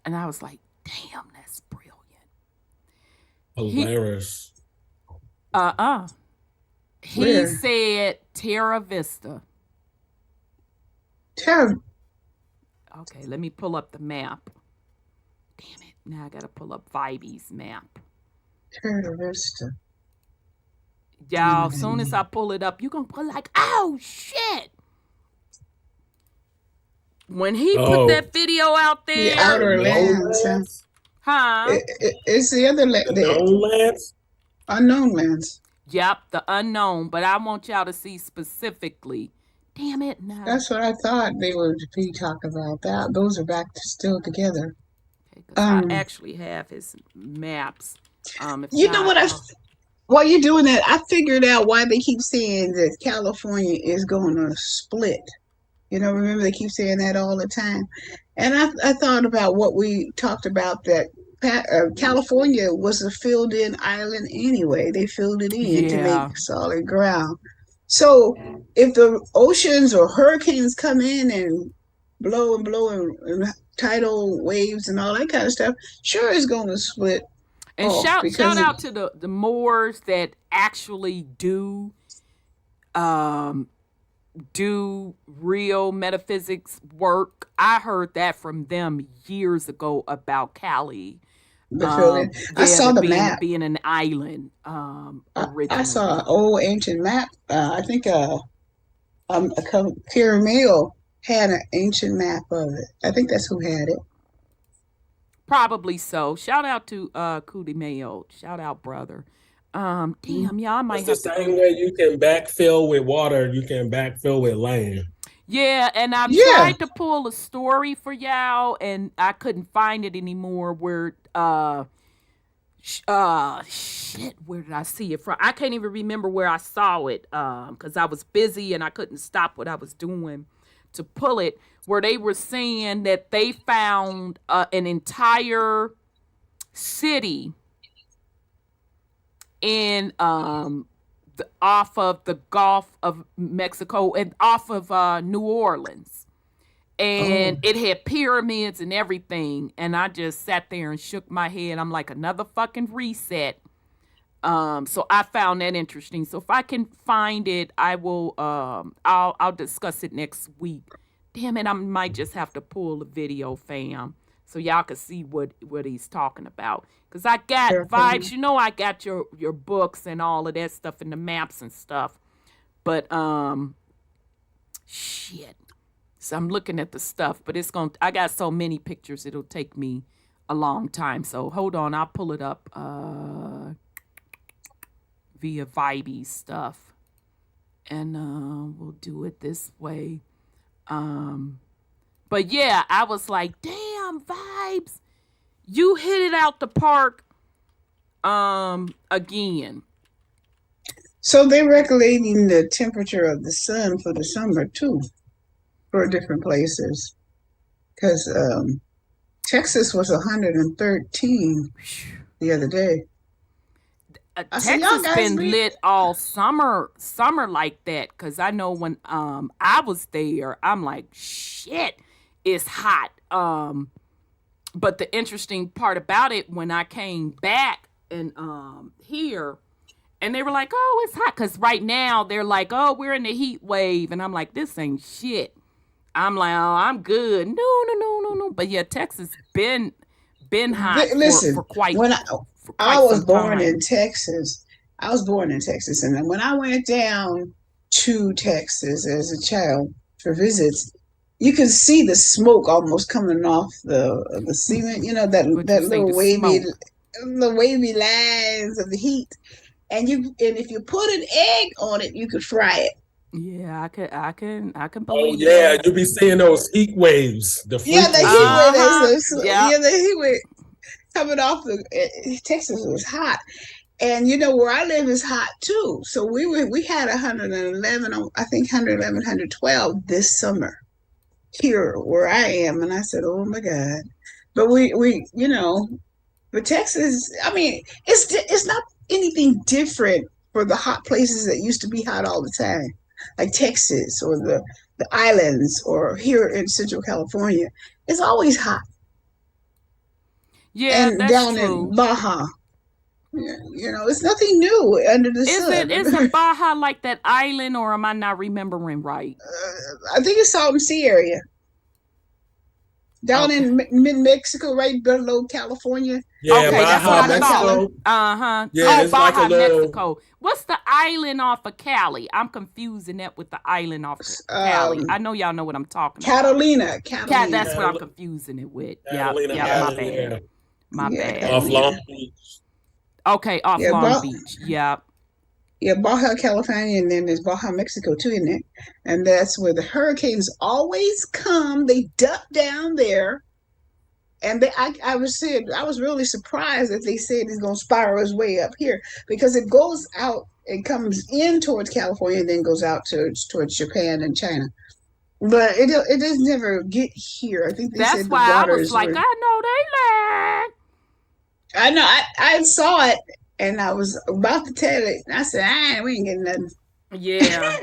[SPEAKER 1] and I was like, damn, that's brilliant.
[SPEAKER 7] Hilarious.
[SPEAKER 1] He said Terra Vista. Okay, let me pull up the map. Damn it. Now I got to pull up Vibey's map.
[SPEAKER 6] Terra Vista.
[SPEAKER 1] Y'all, as soon as I pull it up, you're going to put like, oh, shit. When he put that video out there.
[SPEAKER 6] The outer lands.
[SPEAKER 1] Huh?
[SPEAKER 6] It's the other land.
[SPEAKER 7] Unknown lands?
[SPEAKER 6] Unknown lands.
[SPEAKER 1] Yep, the unknown. But I want y'all to see specifically. Damn it. No.
[SPEAKER 6] That's what I thought they would be talking about. That those are still together.
[SPEAKER 1] Okay, I actually have his maps.
[SPEAKER 6] You know what while you're doing that, I figured out why they keep saying that California is going to split. Remember they keep saying that all the time. And I thought about what we talked about, that California was a filled-in island anyway. They filled it in to make solid ground. So if the oceans or hurricanes come in and blow and tidal waves and all that kind of stuff, sure it's going to split.
[SPEAKER 1] And shout out to the Moors that actually do real metaphysics work. I heard that from them years ago about Cali.
[SPEAKER 6] I saw the map.
[SPEAKER 1] Being an island.
[SPEAKER 6] I saw an old ancient map. I think Caramel had an ancient map of it. I think that's who had it.
[SPEAKER 1] Probably so. Shout out to Cootie Mayo. Shout out, brother. Damn, y'all, I might
[SPEAKER 7] it's the same way you can backfill with water, you can backfill with land.
[SPEAKER 1] Yeah, and I tried to pull a story for y'all, and I couldn't find it anymore. Where shit, where did I see it from? I can't even remember where I saw it, because I was busy and I couldn't stop what I was doing to pull it. Where they were saying that they found an entire city in off of the Gulf of Mexico and off of New Orleans. And it had pyramids and everything. And I just sat there and shook my head. I'm like, another fucking reset. So I found that interesting. So if I can find it, I will I'll discuss it next week. Damn it, I might just have to pull the video, fam, so y'all can see what he's talking about. Cause I got vibes, you know, I got your books and all of that stuff and the maps and stuff. But shit. So I'm looking at the stuff, but I got so many pictures it'll take me a long time. So hold on, I'll pull it up via Vibey stuff. And we'll do it this way. But yeah, I was like, damn, Vibes, you hit it out the park again.
[SPEAKER 6] So they're regulating the temperature of the sun for the summer too, for different places. Because Texas was 113 the other day.
[SPEAKER 1] Texas been lit all summer like that. Because I know when I was there, I'm like, shit, it's hot. But the interesting part about it, when I came back and here, and they were like, oh, it's hot. Because right now, they're like, oh, we're in the heat wave. And I'm like, this ain't shit. I'm like, oh, I'm good. No. But yeah, Texas been hot for quite
[SPEAKER 6] when I was born
[SPEAKER 1] time.
[SPEAKER 6] in Texas. I was born in Texas. And then when I went down to Texas as a child for visits, you could see the smoke almost coming off the cement, you know, that little wavy lines of the heat. And if you put an egg on it, you could fry it.
[SPEAKER 1] Yeah, I can believe.
[SPEAKER 7] Oh yeah,
[SPEAKER 1] that.
[SPEAKER 7] you'll be seeing those heat waves. The
[SPEAKER 6] heat wave. The heat wave coming off Texas was hot, and you know where I live is hot too. So we had 111, I think 111, 112 this summer here where I am, and I said, oh my God. But we you know, but Texas, I mean, it's not anything different for the hot places that used to be hot all the time, like Texas or the islands or here in Central California. It's always hot.
[SPEAKER 1] Yeah,
[SPEAKER 6] and
[SPEAKER 1] that's
[SPEAKER 6] down
[SPEAKER 1] true.
[SPEAKER 6] in Baja, you know, it's nothing new under the sun.
[SPEAKER 1] Isn't Baja like that island, or am I not remembering right?
[SPEAKER 6] I think it's Salton Sea area. Down in mid-Mexico, right below California.
[SPEAKER 7] Yeah,
[SPEAKER 1] okay,
[SPEAKER 7] Baja,
[SPEAKER 1] that's what
[SPEAKER 7] Mexico.
[SPEAKER 1] Yeah,
[SPEAKER 7] it's
[SPEAKER 1] Baja,
[SPEAKER 7] like a little...
[SPEAKER 1] Mexico. What's the island off of Cali? I'm confusing that with the island off of Cali. I know y'all know what I'm talking
[SPEAKER 6] Catalina.
[SPEAKER 1] about. That's what I'm confusing it with. Yeah, my bad.
[SPEAKER 7] Off Long Beach.
[SPEAKER 1] Okay, off Long Beach. Yeah.
[SPEAKER 6] Yeah, Baja, California, and then there's Baja, Mexico, too, in it. And that's where the hurricanes always come. They duck down there. And I was really surprised that they said it's going to spiral its way up here, because it goes out, it comes in towards California and then goes out towards Japan and China. But it does never get here. I think
[SPEAKER 1] that's why I was like, I know they lied.
[SPEAKER 6] I know. I saw it. And I was about to tell it. I said, we ain't getting nothing.
[SPEAKER 1] Yeah.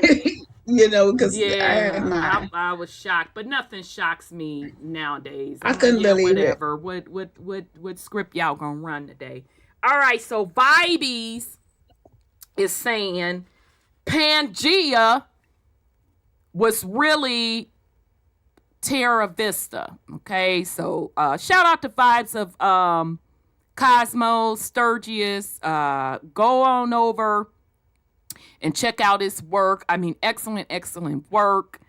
[SPEAKER 6] You know, because
[SPEAKER 1] I was shocked. But nothing shocks me nowadays.
[SPEAKER 6] I couldn't believe
[SPEAKER 1] whatever. What script y'all gonna run today? All right, so Vibes is saying Pangea was really Terra Vista. Okay, so shout out to Vibes of Cosmos, Sturgis, go on over and check out his work. I mean, excellent work.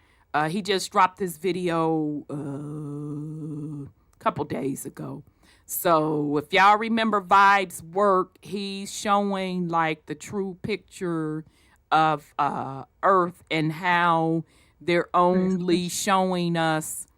[SPEAKER 1] He just dropped this video a couple days ago. So if y'all remember Vibes' work, he's showing like the true picture of Earth and how they're only showing us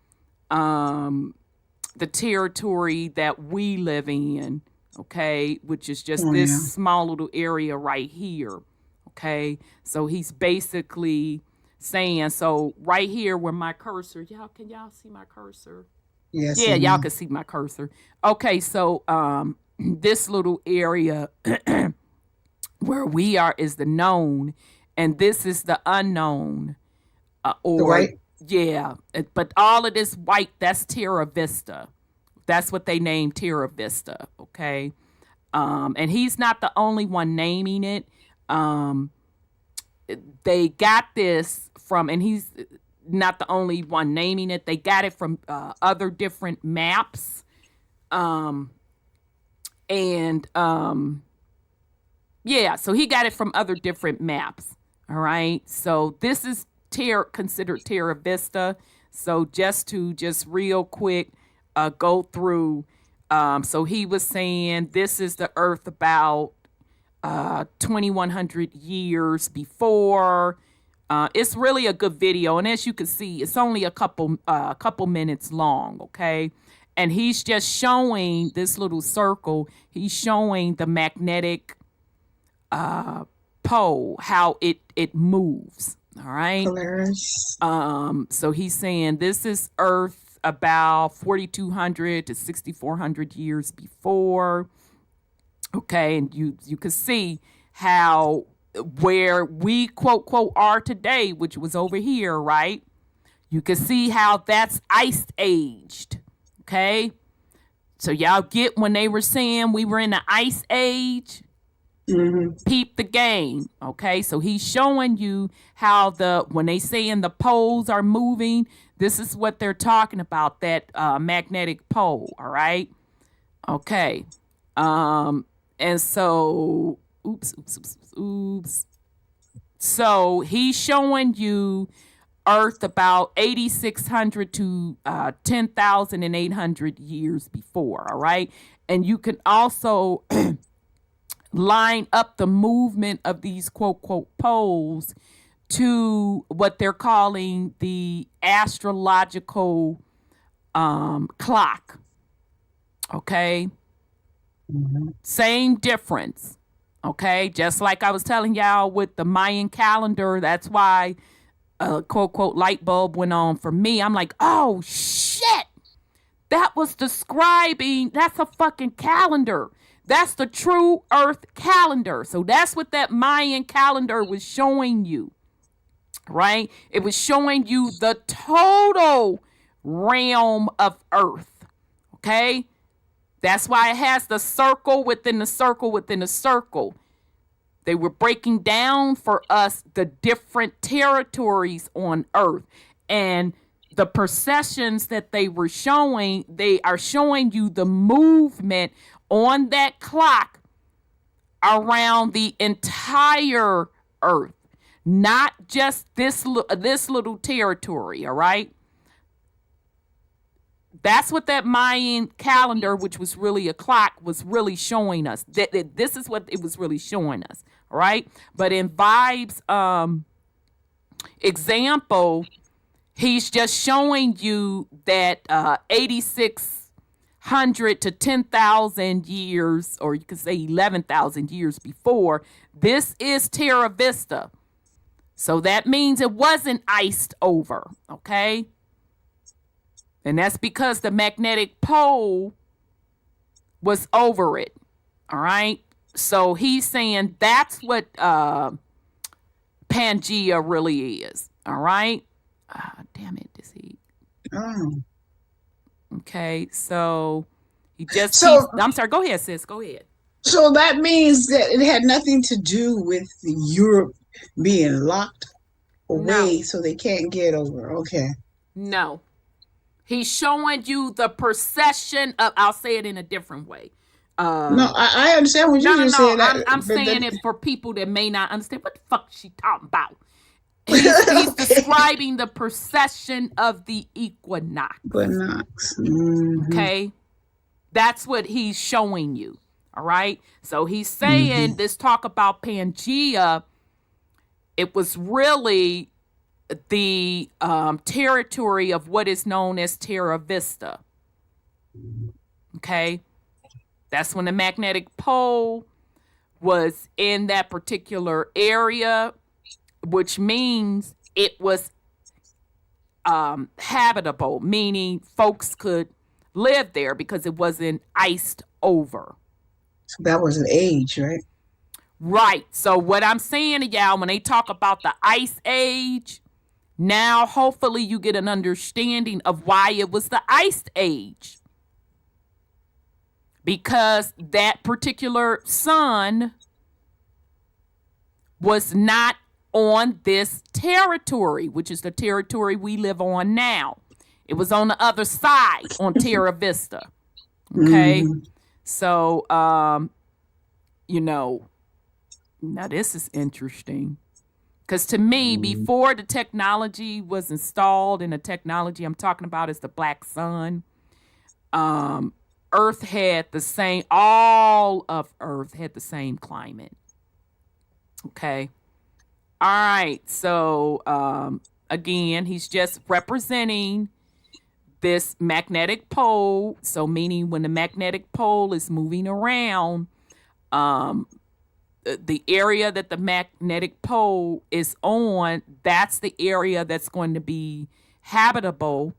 [SPEAKER 1] the territory that we live in, okay, which is just this small little area right here, okay? So he's basically saying, so right here where my cursor, can y'all see my cursor?
[SPEAKER 6] Yes.
[SPEAKER 1] Yeah, y'all can see my cursor. Okay, so this little area where we are is the known, and this is the unknown. Or
[SPEAKER 6] Right.
[SPEAKER 1] yeah, but all of this white, that's Terra Vista. That's what they named Terra Vista. Okay, and he's not the only one naming it. They got this from, and he's not the only one naming it. They got it from other different maps, yeah. So he got it from other different maps. All right. So this is considered Terra Vista. So just real quick, go through. So he was saying this is the Earth about 2,100 years before. It's really a good video, and as you can see, it's only a couple minutes long. Okay, and he's just showing this little circle. He's showing the magnetic pole, how it moves. All right.
[SPEAKER 6] Hilarious.
[SPEAKER 1] So he's saying this is Earth about 4,200 to 6,400 years before. Okay, and you can see how where we quote are today, which was over here, right? You can see how that's ice aged. Okay, so y'all get when they were saying we were in the ice age.
[SPEAKER 6] Mm-hmm.
[SPEAKER 1] Peep the game. Okay, so he's showing you how when they saying the poles are moving, this is what they're talking about, that magnetic pole. All right. Okay. And so oops. So he's showing you Earth about 8,600 to 10,800 years before. All right, and you can also line up the movement of these quote poles to what they're calling the astrological clock. Okay.
[SPEAKER 6] Mm-hmm.
[SPEAKER 1] Same difference. Okay, just like I was telling y'all with the Mayan calendar, that's why quote light bulb went on for me. I'm like, oh shit, that was describing, that's a fucking calendar. That's the true Earth calendar. So that's what that Mayan calendar was showing you, right? It was showing you the total realm of Earth. Okay, that's why it has the circle within the circle within the circle. They were breaking down for us the different territories on Earth. And the processions that they were showing, they are showing you the movement on that clock around the entire Earth. Not just this little territory, all right? That's what that Mayan calendar, which was really a clock, was really showing us. This is what it was really showing us, all right? But in Vibe's example, he's just showing you that 8,600 to 10,000 years, or you could say 11,000 years before, this is Terra Vista. So that means it wasn't iced over, okay? And that's because the magnetic pole was over it. All right. So he's saying that's what Pangea really is. All right. Damn it. This he.
[SPEAKER 6] Oh.
[SPEAKER 1] Okay. So he just.
[SPEAKER 6] So
[SPEAKER 1] I'm sorry. Go ahead, sis. Go ahead.
[SPEAKER 6] So that means that it had nothing to do with Europe being locked away,
[SPEAKER 1] No.
[SPEAKER 6] so they can't get over. Okay.
[SPEAKER 1] No. He's showing you the procession of, I'll say it in a different way.
[SPEAKER 6] No, I understand what you just said.
[SPEAKER 1] I'm saying it for people that may not understand what the fuck she talking about. He's describing the procession of the equinox.
[SPEAKER 6] Mm-hmm.
[SPEAKER 1] Okay? That's what he's showing you. All right? So he's saying this talk about Pangea, it was really the territory of what is known as Terra Vista. Okay? That's when the magnetic pole was in that particular area, which means it was habitable, meaning folks could live there because it wasn't iced over.
[SPEAKER 6] So that was an age, right?
[SPEAKER 1] Right. So what I'm saying to y'all, when they talk about the Ice Age, now hopefully you get an understanding of why it was the Ice Age. Because that particular sun was not on this territory, which is the territory we live on now. It was on the other side, on Terra Vista. Okay? So, you know, now this is interesting. Because to me, before the technology was installed, and the technology I'm talking about is the black sun, Earth had the same, all of Earth had the same climate. Okay. All right. So, again, he's just representing this magnetic pole. So, meaning when the magnetic pole is moving around, the area that the magnetic pole is on, that's the area that's going to be habitable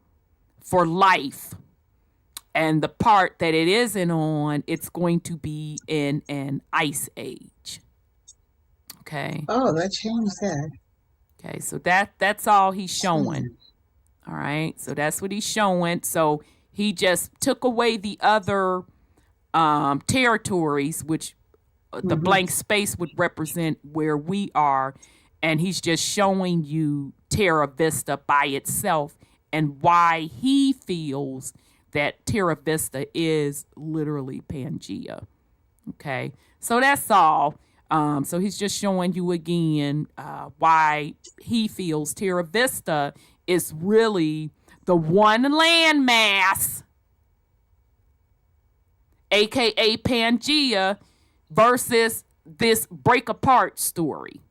[SPEAKER 1] for life. And the part that it isn't on, it's going to be in an ice age. Okay.
[SPEAKER 6] Oh, that changed that.
[SPEAKER 1] Okay, so that's all he's showing. All right, so that's what he's showing. So he just took away the other territories, which the blank space would represent where we are, and he's just showing you Terra Vista by itself and why he feels that Terra Vista is literally Pangea. Okay, so that's all. So he's just showing you again why he feels Terra Vista is really the one landmass, aka Pangea, versus this break apart story.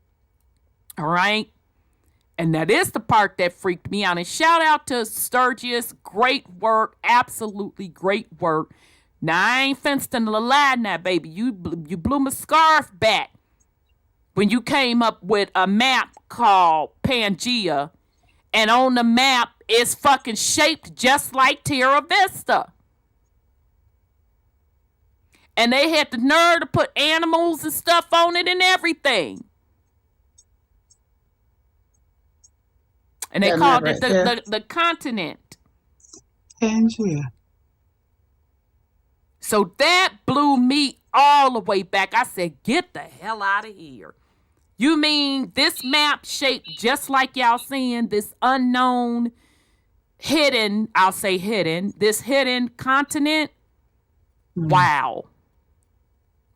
[SPEAKER 1] All right. And that is the part that freaked me out. And shout out to Sturgis. Great work. Absolutely great work. Now, I ain't fenced in the lie now, baby. You blew my scarf back when you came up with a map called Pangea. And on the map, it's fucking shaped just like Terra Vista. And they had the nerve to put animals and stuff on it and everything. And they called it the continent.
[SPEAKER 6] Pangea.
[SPEAKER 1] So that blew me all the way back. I said, get the hell out of here. You mean this map shaped just like y'all seeing this unknown hidden, I'll say hidden, this hidden continent? Wow.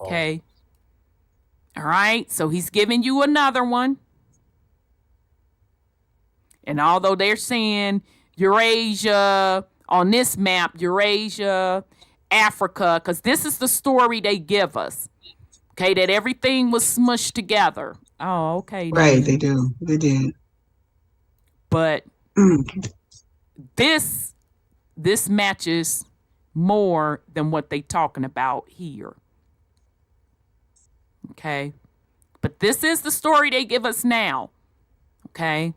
[SPEAKER 1] Okay. All right. So he's giving you another one. And although they're saying Eurasia on this map, Eurasia, Africa, because this is the story they give us. Okay, that everything was smushed together. Oh, okay.
[SPEAKER 6] Right, they do. They did.
[SPEAKER 1] But this matches more than what they talking about here. Okay. But this is the story they give us now. Okay.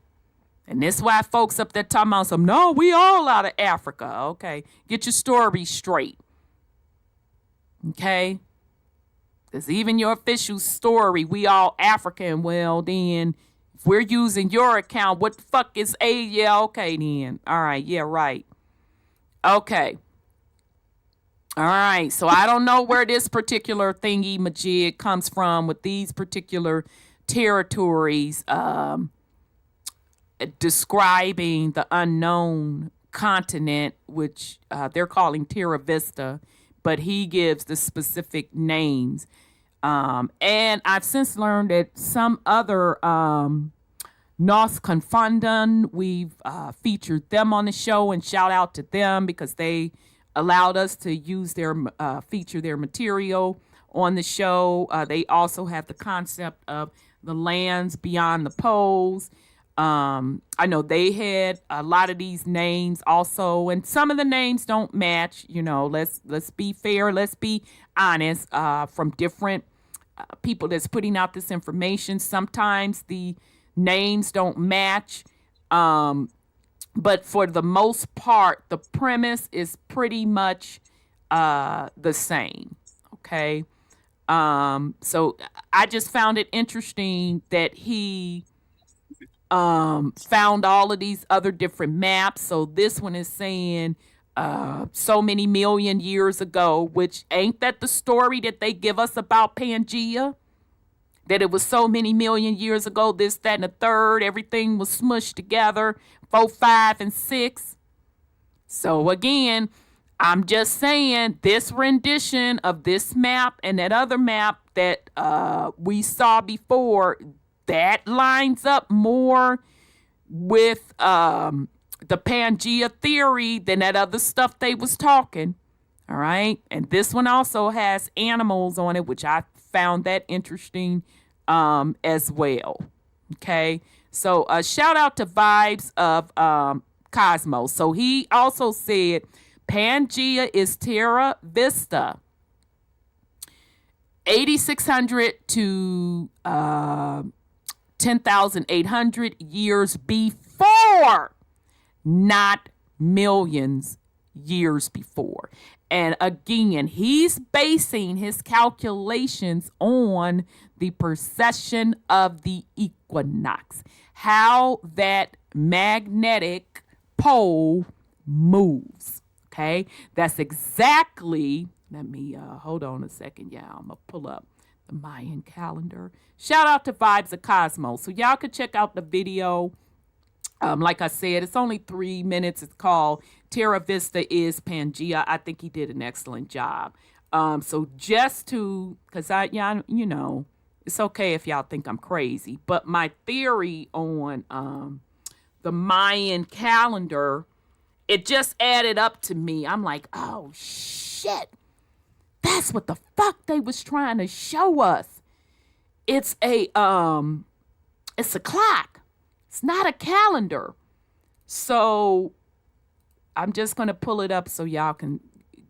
[SPEAKER 1] And this is why folks up there talking about some, no, we all out of Africa. Okay. Get your story straight. Okay. Because even your official story, we all African. Well, then, if we're using your account, what the fuck is A? Yeah, okay, then. All right, yeah, right. Okay. All right, so I don't know where this particular thingy majig comes from with these particular territories describing the unknown continent, which they're calling Terra Vista, but he gives the specific names. And I've since learned that some other UnCONPromeyezed, we've featured them on the show, and shout out to them because they allowed us to use their feature their material on the show. They also have the concept of the lands beyond the poles. I know they had a lot of these names also, and some of the names don't match. You know, let's be fair, let's be honest. From different people that's putting out this information, sometimes the names don't match. But for the most part, the premise is pretty much the same. Okay. So I just found it interesting that he found all of these other different maps. So this one is saying so many million years ago, which ain't that the story that they give us about Pangea? That it was so many million years ago, this, that, and the third, everything was smushed together, 4, 5, and 6. So again, I'm just saying this rendition of this map and that other map that we saw before, that lines up more with the Pangea theory than that other stuff they was talking. All right. And this one also has animals on it, which I found that interesting as well. Okay. So shout out to Vibes of Cosmos. So he also said Pangea is Terra Vista, 8,600 to 10,800 years before, not millions years before. And again, he's basing his calculations on the precession of the equinox, how that magnetic pole moves. Okay, that's exactly, let me hold on a second, y'all. I'm gonna pull up the Mayan calendar. Shout out to Vibes of Cosmos. So y'all could check out the video. Like I said, it's only 3 minutes. It's called Terra Vista is Pangea. I think he did an excellent job. So just to, because you know, it's okay if y'all think I'm crazy, but my theory on the Mayan calendar, it just added up to me. I'm like, oh shit, that's what the fuck they was trying to show us. It's a clock. It's not a calendar. So I'm just going to pull it up so y'all can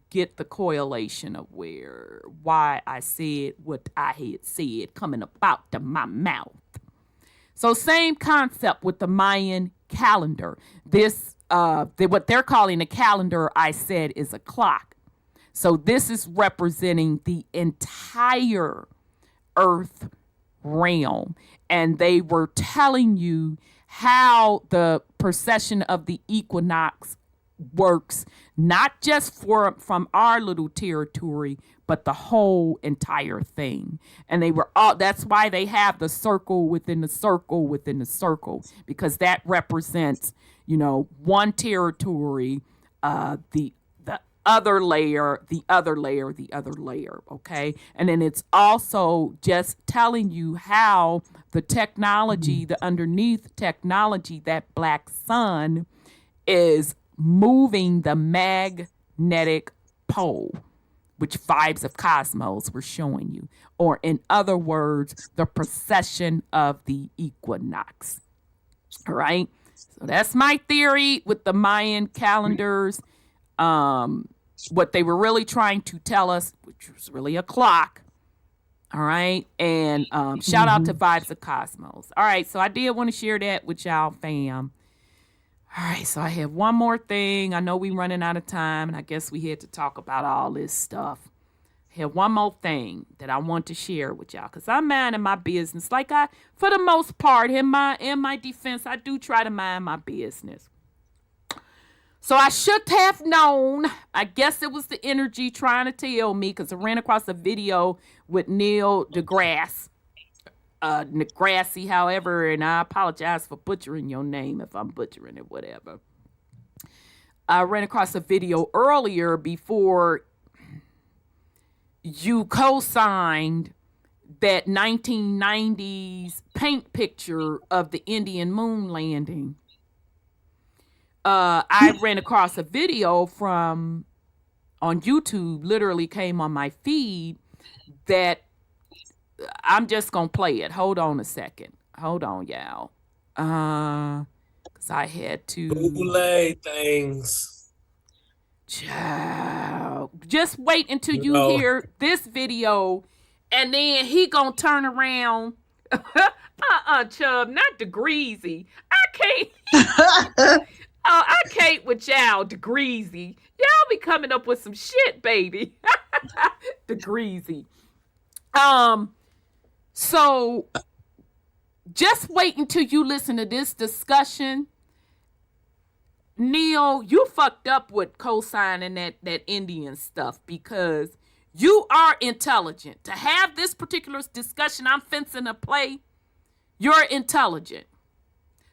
[SPEAKER 1] get the correlation of why I said what I had said coming up out of my mouth. So same concept with the Mayan calendar. This, what they're calling a calendar, I said, is a clock. So this is representing the entire Earth realm. And they were telling you how the precession of the equinox works, not just from our little territory, but the whole entire thing. And they were all, that's why they have the circle within the circle within the circle, because that represents, you know, one territory, the other layer, the other layer, the other layer, okay? And then it's also just telling you how the technology, the underneath technology, that black sun is moving the magnetic pole, which Vibes of Cosmos were showing you. Or in other words, the precession of the equinox, all right? So that's my theory with the Mayan calendars. What they were really trying to tell us, which was really a clock. All right. And shout out to Vibes of Cosmos. All right. So I did want to share that with y'all, fam. All right. So I have one more thing. I know we're running out of time, and I guess we had to talk about all this stuff. I have one more thing that I want to share with y'all, because I'm minding my business. Like for the most part, in my defense, I do try to mind my business. So I should have known. I guess it was the energy trying to tell me, because I ran across a video with Neil deGrasse, however, and I apologize for butchering your name if I'm butchering it, whatever. I ran across a video earlier before you co-signed that 1990s paint picture of the Indian moon landing. I ran across a video on YouTube, literally came on my feed, that I'm just going to play it. Hold on a second. Hold on, y'all. Because I had to...
[SPEAKER 7] Bootleg things.
[SPEAKER 1] Child. Just wait until you hear this video, and then he going to turn around. Chubb, not Degreasy. I can't... I can't with y'all, Degreasy. Y'all be coming up with some shit, baby. Degreasy. So just wait until you listen to this discussion. Neil, you fucked up with co-signing that Indian stuff because you are intelligent. To have this particular discussion I'm fencing to play, you're intelligent.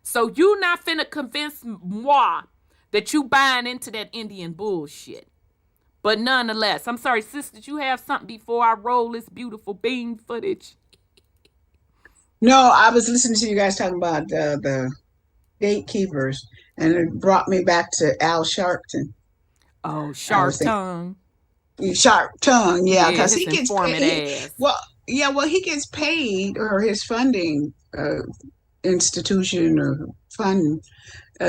[SPEAKER 1] So you not finna convince moi that you buying into that Indian bullshit. But nonetheless, I'm sorry, sis, did you have something before I roll this beautiful bean footage?
[SPEAKER 6] No, I was listening to you guys talking about the gatekeepers, and it brought me back to Al Sharpton.
[SPEAKER 1] Oh, Sharp Tongue.
[SPEAKER 6] Sharp Tongue, yeah,
[SPEAKER 1] because
[SPEAKER 6] he gets paid. Well, he gets paid, or his funding institution or fund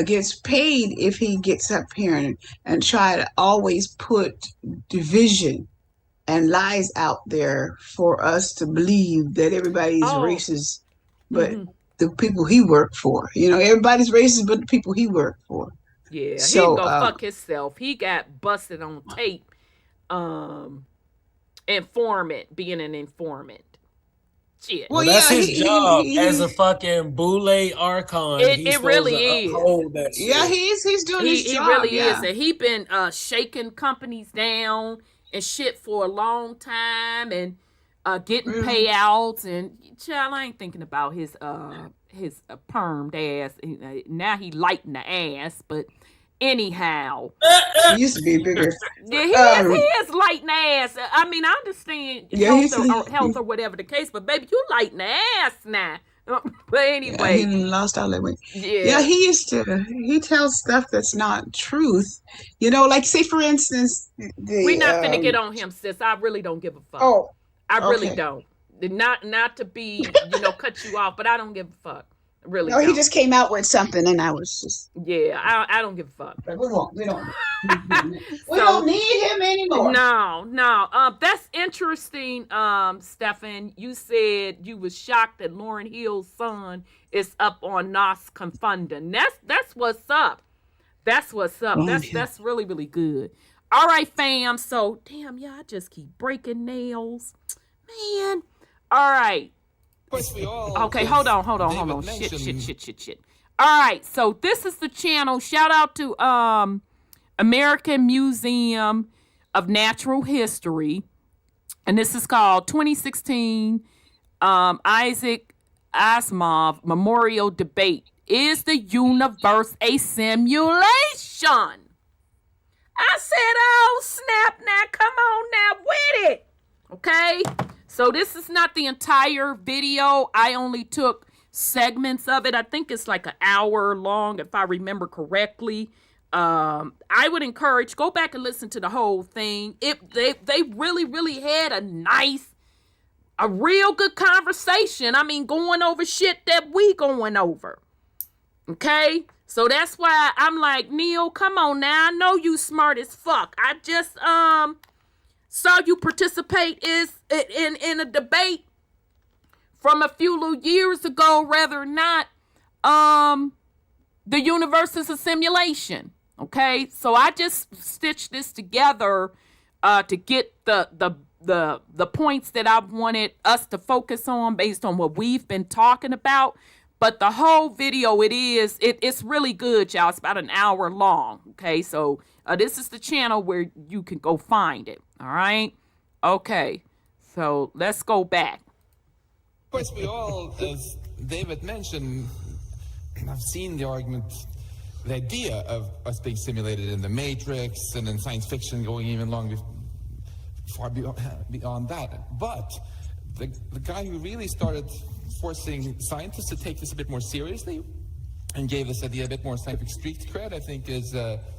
[SPEAKER 6] gets paid if he gets up here and try to always put division and lies out there for us to believe that everybody's racist, but the people he worked for. Everybody's racist but the people he worked for.
[SPEAKER 1] Yeah, so, he can go fuck himself. He got busted on tape. Informant, being an informant. Shit.
[SPEAKER 7] Well, that's his job as a fucking boule archon.
[SPEAKER 1] It really is.
[SPEAKER 7] That shit.
[SPEAKER 6] Yeah, he's doing his job.
[SPEAKER 1] He really is. And he been shaking companies down and shit for a long time and getting payouts. And child, I ain't thinking about his permed ass. Now he lighting the ass, but anyhow,
[SPEAKER 6] he used to be bigger.
[SPEAKER 1] Yeah, he is lighting ass. I mean, I understand health or whatever the case, but baby, you lighting the ass now. But anyway,
[SPEAKER 6] he lost all that weight.
[SPEAKER 1] Yeah,
[SPEAKER 6] he tells stuff that's not truth. Like, say for instance,
[SPEAKER 1] we're not finna get on him, sis. I really don't give a fuck.
[SPEAKER 6] Oh,
[SPEAKER 1] I really don't. Not to be, cut you off, but I don't give a fuck. Really?
[SPEAKER 6] No, he just came out with something, and I was just.
[SPEAKER 1] Yeah, I don't give a fuck.
[SPEAKER 6] But we don't. We don't need him anymore.
[SPEAKER 1] No. That's interesting, Stefan. You said you was shocked that Lauryn Hill's son is up on UnCONPromeyezed. That's what's up. That's what's up. That's really, really good. All right, fam. So damn, I just keep breaking nails, man. All right. Okay, hold on. Shit. All right, so this is the channel. Shout out to American Museum of Natural History, and this is called 2016 Isaac Asimov Memorial Debate. Is the universe a simulation? I said, oh snap! Now come on now with it, okay? So this is not the entire video. I only took segments of it. I think it's like an hour long, if I remember correctly. I would encourage, go back and listen to the whole thing. They really, really had a real good conversation. I mean, going over shit that we going over. Okay? So that's why I'm like, Neil, come on now. I know you smart as fuck. I just, saw you participate in a debate from a few little years ago, whether or not the universe is a simulation. Okay, so I just stitched this together to get the points that I wanted us to focus on based on what we've been talking about. But the whole video, it's really good, y'all. It's about an hour long. Okay, so this is the channel where you can go find it. All right. Okay. So let's go back.
[SPEAKER 9] Of course, we all, as David mentioned, have seen the argument, the idea of us being simulated in the Matrix and in science fiction going even far beyond that. But the guy who really started forcing scientists to take this a bit more seriously and gave this idea a bit more scientific street cred, I think, is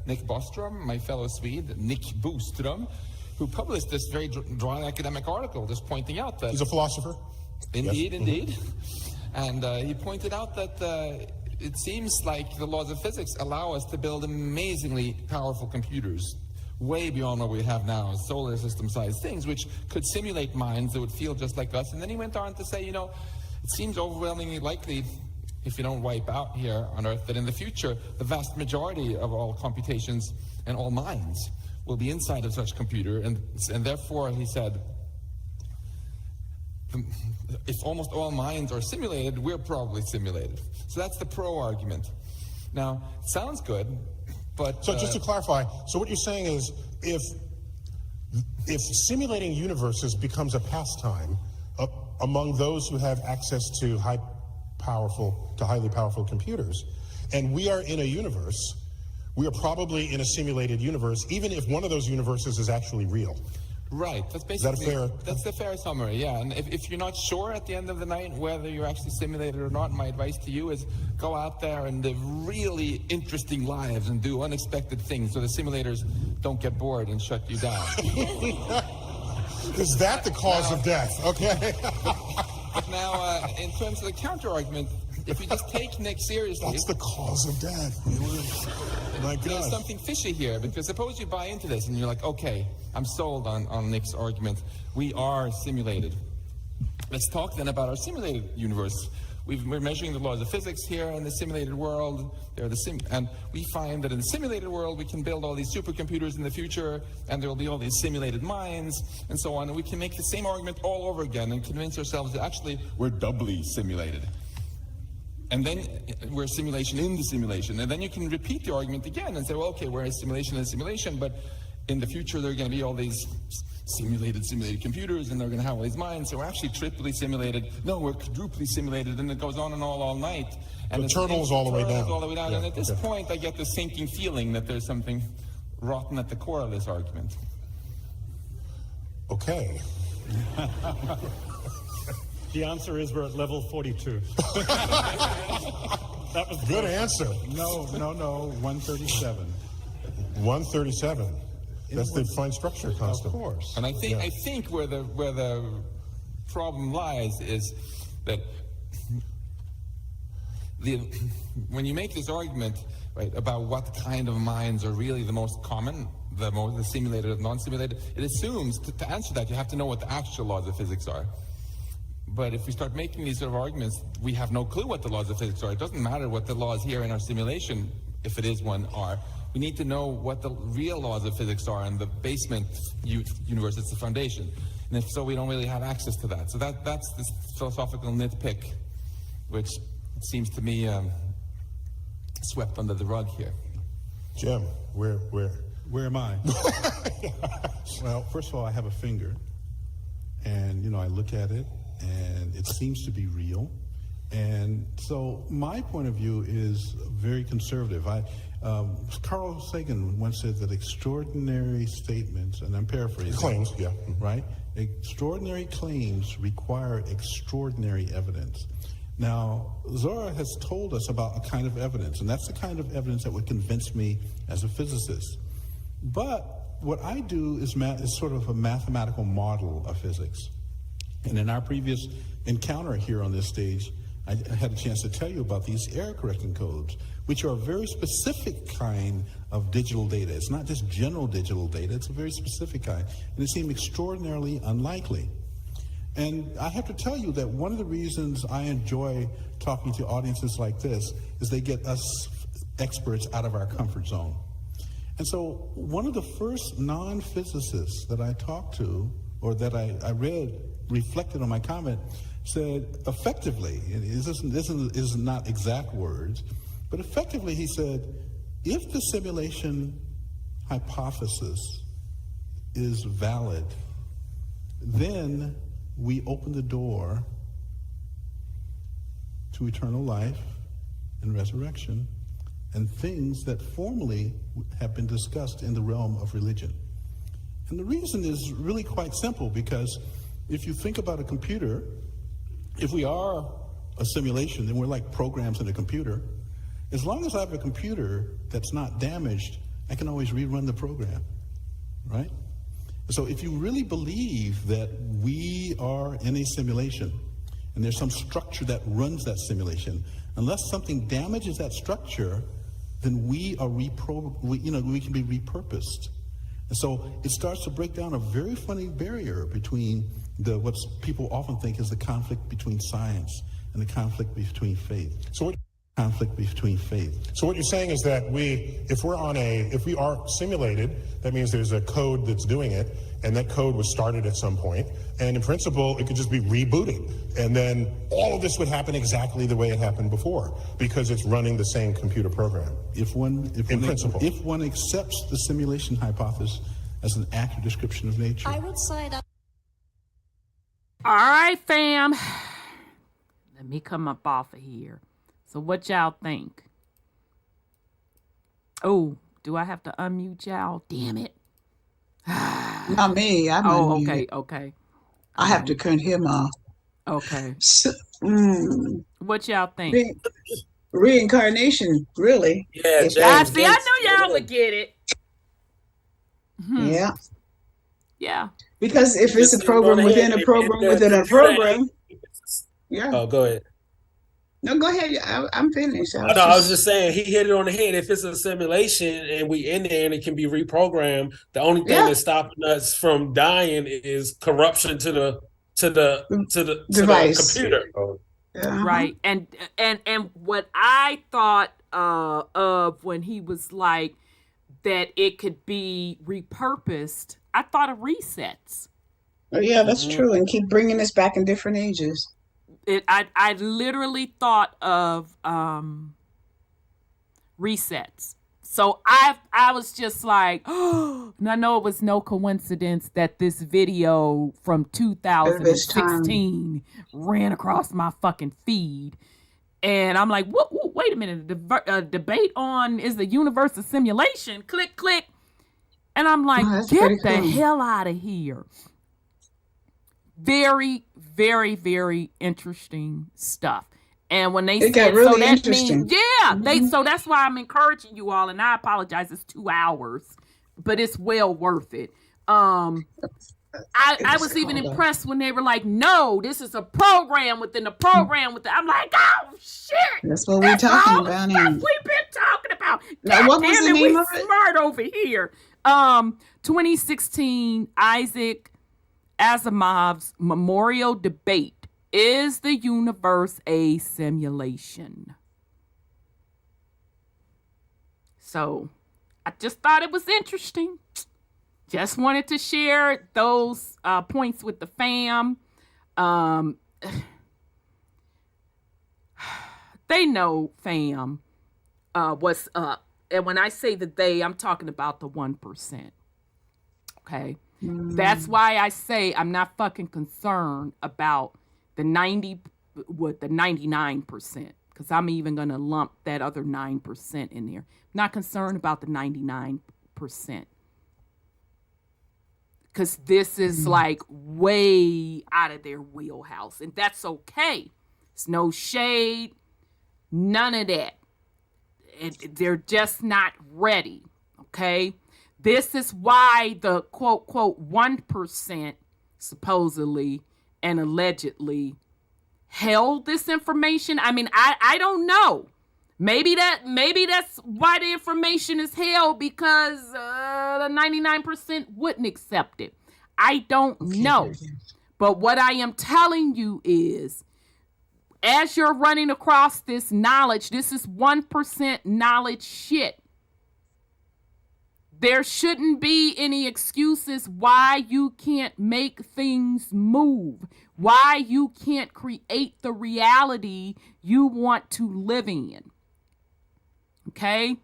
[SPEAKER 9] Nick Bostrom, my fellow Swede, Nick Bostrom, who published this very dry academic article just pointing out that...
[SPEAKER 10] He's a philosopher.
[SPEAKER 9] Indeed, yes. Indeed. And he pointed out that it seems like the laws of physics allow us to build amazingly powerful computers, way beyond what we have now, solar system-sized things, which could simulate minds that would feel just like us. And then he went on to say, it seems overwhelmingly likely, if you don't wipe out here on Earth, that in the future, the vast majority of all computations and all minds will be inside of such computer. And therefore, he said, if almost all minds are simulated, we're probably simulated. So that's the pro argument. Now, it sounds good, but...
[SPEAKER 10] So just to clarify, so what you're saying is if simulating universes becomes a pastime among those who have access to highly powerful computers, and we are in a universe, we are probably in a simulated universe, even if one of those universes is actually real.
[SPEAKER 9] Right. That's basically,
[SPEAKER 10] is that a fair?
[SPEAKER 9] That's the fair summary, yeah. And if you're not sure at the end of the night whether you're actually simulated or not, my advice to you is go out there and live really interesting lives and do unexpected things so the simulators don't get bored and shut you down.
[SPEAKER 10] Is that the cause of death? Okay.
[SPEAKER 9] But now, in terms of the counter-argument, if you just take Nick seriously...
[SPEAKER 10] That's the cause of death. My God.
[SPEAKER 9] There's something fishy here, because suppose you buy into this and you're like, okay, I'm sold on Nick's argument. We are simulated. Let's talk then about our simulated universe. We're measuring the laws of physics here in the simulated world. And we find that in the simulated world, we can build all these supercomputers in the future, and there will be all these simulated minds, and so on. And we can make the same argument all over again and convince ourselves that actually we're doubly simulated. And then we're a simulation in the simulation. And then you can repeat the argument again and say, well, okay, we're a simulation in a simulation, but in the future there are going to be all these simulated computers, and they're going to have all these minds. So we're actually triply simulated. No, we're quadruply simulated, and it goes on and all night. And
[SPEAKER 10] the turtle's all the way down.
[SPEAKER 9] All the way down.
[SPEAKER 10] Yeah,
[SPEAKER 9] and at this point, I get the sinking feeling that there's something rotten at the core of this argument.
[SPEAKER 10] Okay.
[SPEAKER 11] The answer is we're at level 42.
[SPEAKER 10] That was good answer.
[SPEAKER 11] No, 137.
[SPEAKER 10] 137. That's the fine structure constant.
[SPEAKER 11] Of course.
[SPEAKER 9] And I think where the problem lies is that when you make this argument, right, about what kind of minds are really the most common, the simulated and non-simulated, it assumes to answer that you have to know what the actual laws of physics are. But if we start making these sort of arguments, we have no clue what the laws of physics are. It doesn't matter what the laws here in our simulation, if it is one, are. We need to know what the real laws of physics are in the basement universe. It's the foundation. And if so, we don't really have access to that. So that's this philosophical nitpick, which seems to me swept under the rug here.
[SPEAKER 10] Jim, where
[SPEAKER 11] am I? Well, first of all, I have a finger, and I look at it, and it seems to be real. And so my point of view is very conservative. Carl Sagan once said that extraordinary statements, and I'm paraphrasing.
[SPEAKER 10] Claims, yeah.
[SPEAKER 11] Right? Extraordinary claims require extraordinary evidence. Now, Zora has told us about a kind of evidence, and that's the kind of evidence that would convince me as a physicist. But what I do is sort of a mathematical model of physics. And in our previous encounter here on this stage, I had a chance to tell you about these error correcting codes, which are a very specific kind of digital data. It's not just general digital data, it's a very specific kind. And it seemed extraordinarily unlikely. And I have to tell you that one of the reasons I enjoy talking to audiences like this is they get us experts out of our comfort zone. And so one of the first non-physicists that I talked to, or that I read reflected on my comment, said effectively, and this is not exact words, but effectively he said, if the simulation hypothesis is valid, then we open the door to eternal life and resurrection and things that formerly have been discussed in the realm of religion. And the reason is really quite simple, because if you think about a computer, if we are a simulation, then we're like programs in a computer. As long as I have a computer that's not damaged, I can always rerun the program, right? So if you really believe that we are in a simulation and there's some structure that runs that simulation, unless something damages that structure, then we can be repurposed. And so it starts to break down a very funny barrier between what people often think is the conflict between science and the conflict between faith.
[SPEAKER 10] So
[SPEAKER 11] conflict between faith.
[SPEAKER 10] So what you're saying is that if we are simulated, that means there's a code that's doing it, and that code was started at some point, and in principle, it could just be rebooted, and then all of this would happen exactly the way it happened before, because it's running the same computer program.
[SPEAKER 11] If one accepts the simulation hypothesis as an accurate description of nature,
[SPEAKER 12] I would say that.
[SPEAKER 1] All right, fam. Let me come up off of here. So what y'all think? Oh, do I have to unmute y'all? Damn it.
[SPEAKER 6] Not me. I'm unmuted.
[SPEAKER 1] Okay.
[SPEAKER 6] I have to turn him off.
[SPEAKER 1] Okay.
[SPEAKER 6] So,
[SPEAKER 1] what y'all think?
[SPEAKER 6] Reincarnation, really.
[SPEAKER 7] Yeah,
[SPEAKER 1] I knew y'all would get it.
[SPEAKER 6] Yeah.
[SPEAKER 1] Yeah.
[SPEAKER 6] Because if it's a program within a program within a program. Yeah.
[SPEAKER 7] Oh, go ahead.
[SPEAKER 6] No, go ahead. I'm finished.
[SPEAKER 7] I was just saying he hit it on the head. If it's a simulation and we in there and it can be reprogrammed, the only thing that's stopping us from dying is corruption to the
[SPEAKER 6] device.
[SPEAKER 7] computer.
[SPEAKER 1] Right. And what I thought of when he was like that it could be repurposed, I thought of resets.
[SPEAKER 6] Oh yeah, that's true. And keep bringing us back in different ages.
[SPEAKER 1] I literally thought of resets. So I was just like, oh, and I know it was no coincidence that this video from 2016 ran across my fucking feed. And I'm like, wait a minute, debate on is the universe a simulation? Click, click. And I'm like, get the hell out of here. Very, very, very interesting stuff. And when they said,
[SPEAKER 6] really
[SPEAKER 1] so that
[SPEAKER 6] interesting.
[SPEAKER 1] means, so that's why I'm encouraging you all. And I apologize, it's 2 hours, but it's well worth it. I was even impressed when they were like, no, this is a program within a program within. I'm like, oh shit.
[SPEAKER 6] That's what we're talking about.
[SPEAKER 1] That's what we've been talking about.
[SPEAKER 6] Now, what was the name of it?
[SPEAKER 1] Smart over here. 2016 Isaac Asimov's memorial debate. Is the universe a simulation? So I just thought it was interesting. Just wanted to share those points with the fam. They know, fam, what's up. And when I say the they, I'm talking about the 1%. Okay? That's why I say I'm not fucking concerned about the 99%, because I'm even going to lump that other 9% in there. I'm not concerned about the 99%. Because this is like way out of their wheelhouse. And that's okay. It's no shade. None of that. They're just not ready. Okay? This is why the quote, quote, 1% supposedly and allegedly held this information. I mean, I don't know. Maybe that's why the information is held, because the 99% wouldn't accept it. I don't know. But what I am telling you is, as you're running across this knowledge, this is 1% knowledge shit. There shouldn't be any excuses why you can't make things move, why you can't create the reality you want to live in. Okay?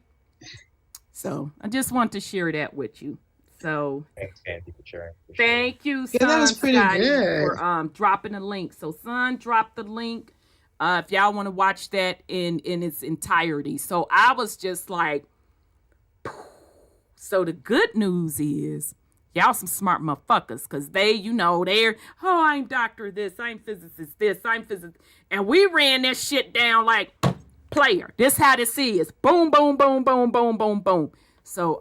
[SPEAKER 1] So I just want to share that with you. So
[SPEAKER 8] thanks, Andy, for sharing.
[SPEAKER 1] Thank you, son,
[SPEAKER 6] that was pretty
[SPEAKER 1] Scotty,
[SPEAKER 6] good.
[SPEAKER 1] for dropping the link. So son dropped the link. If y'all want to watch that in its entirety. So I was just like, so the good news is, y'all some smart motherfuckers, because they're, I'm doctor this, I'm physicist this, I'm physicist. And we ran that shit down like, player. This how this is. Boom, boom, boom, boom, boom, boom, boom. So,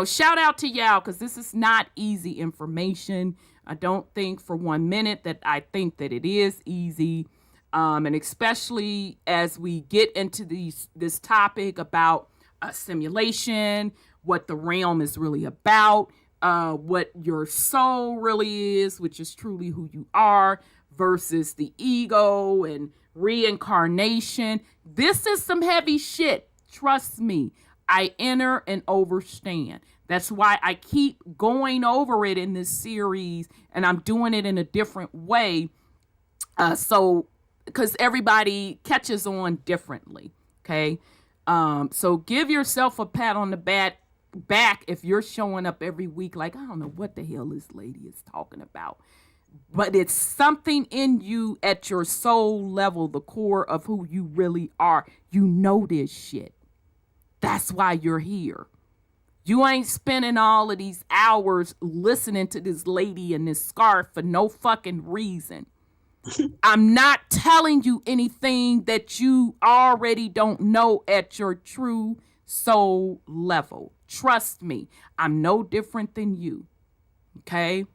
[SPEAKER 1] shout out to y'all, because this is not easy information. I don't think for 1 minute that I think that it is easy. And especially as we get into this topic about simulation, what the realm is really about, what your soul really is, which is truly who you are, versus the ego and reincarnation. This is some heavy shit. Trust me. I enter and understand. That's why I keep going over it in this series, and I'm doing it in a different way. Because everybody catches on differently. Okay. So give yourself a pat on the back if you're showing up every week like, I don't know what the hell this lady is talking about. But it's something in you at your soul level, the core of who you really are. You know this shit. That's why you're here. You ain't spending all of these hours listening to this lady in this scarf for no fucking reason. I'm not telling you anything that you already don't know at your true soul level. Trust me, I'm no different than you. Okay?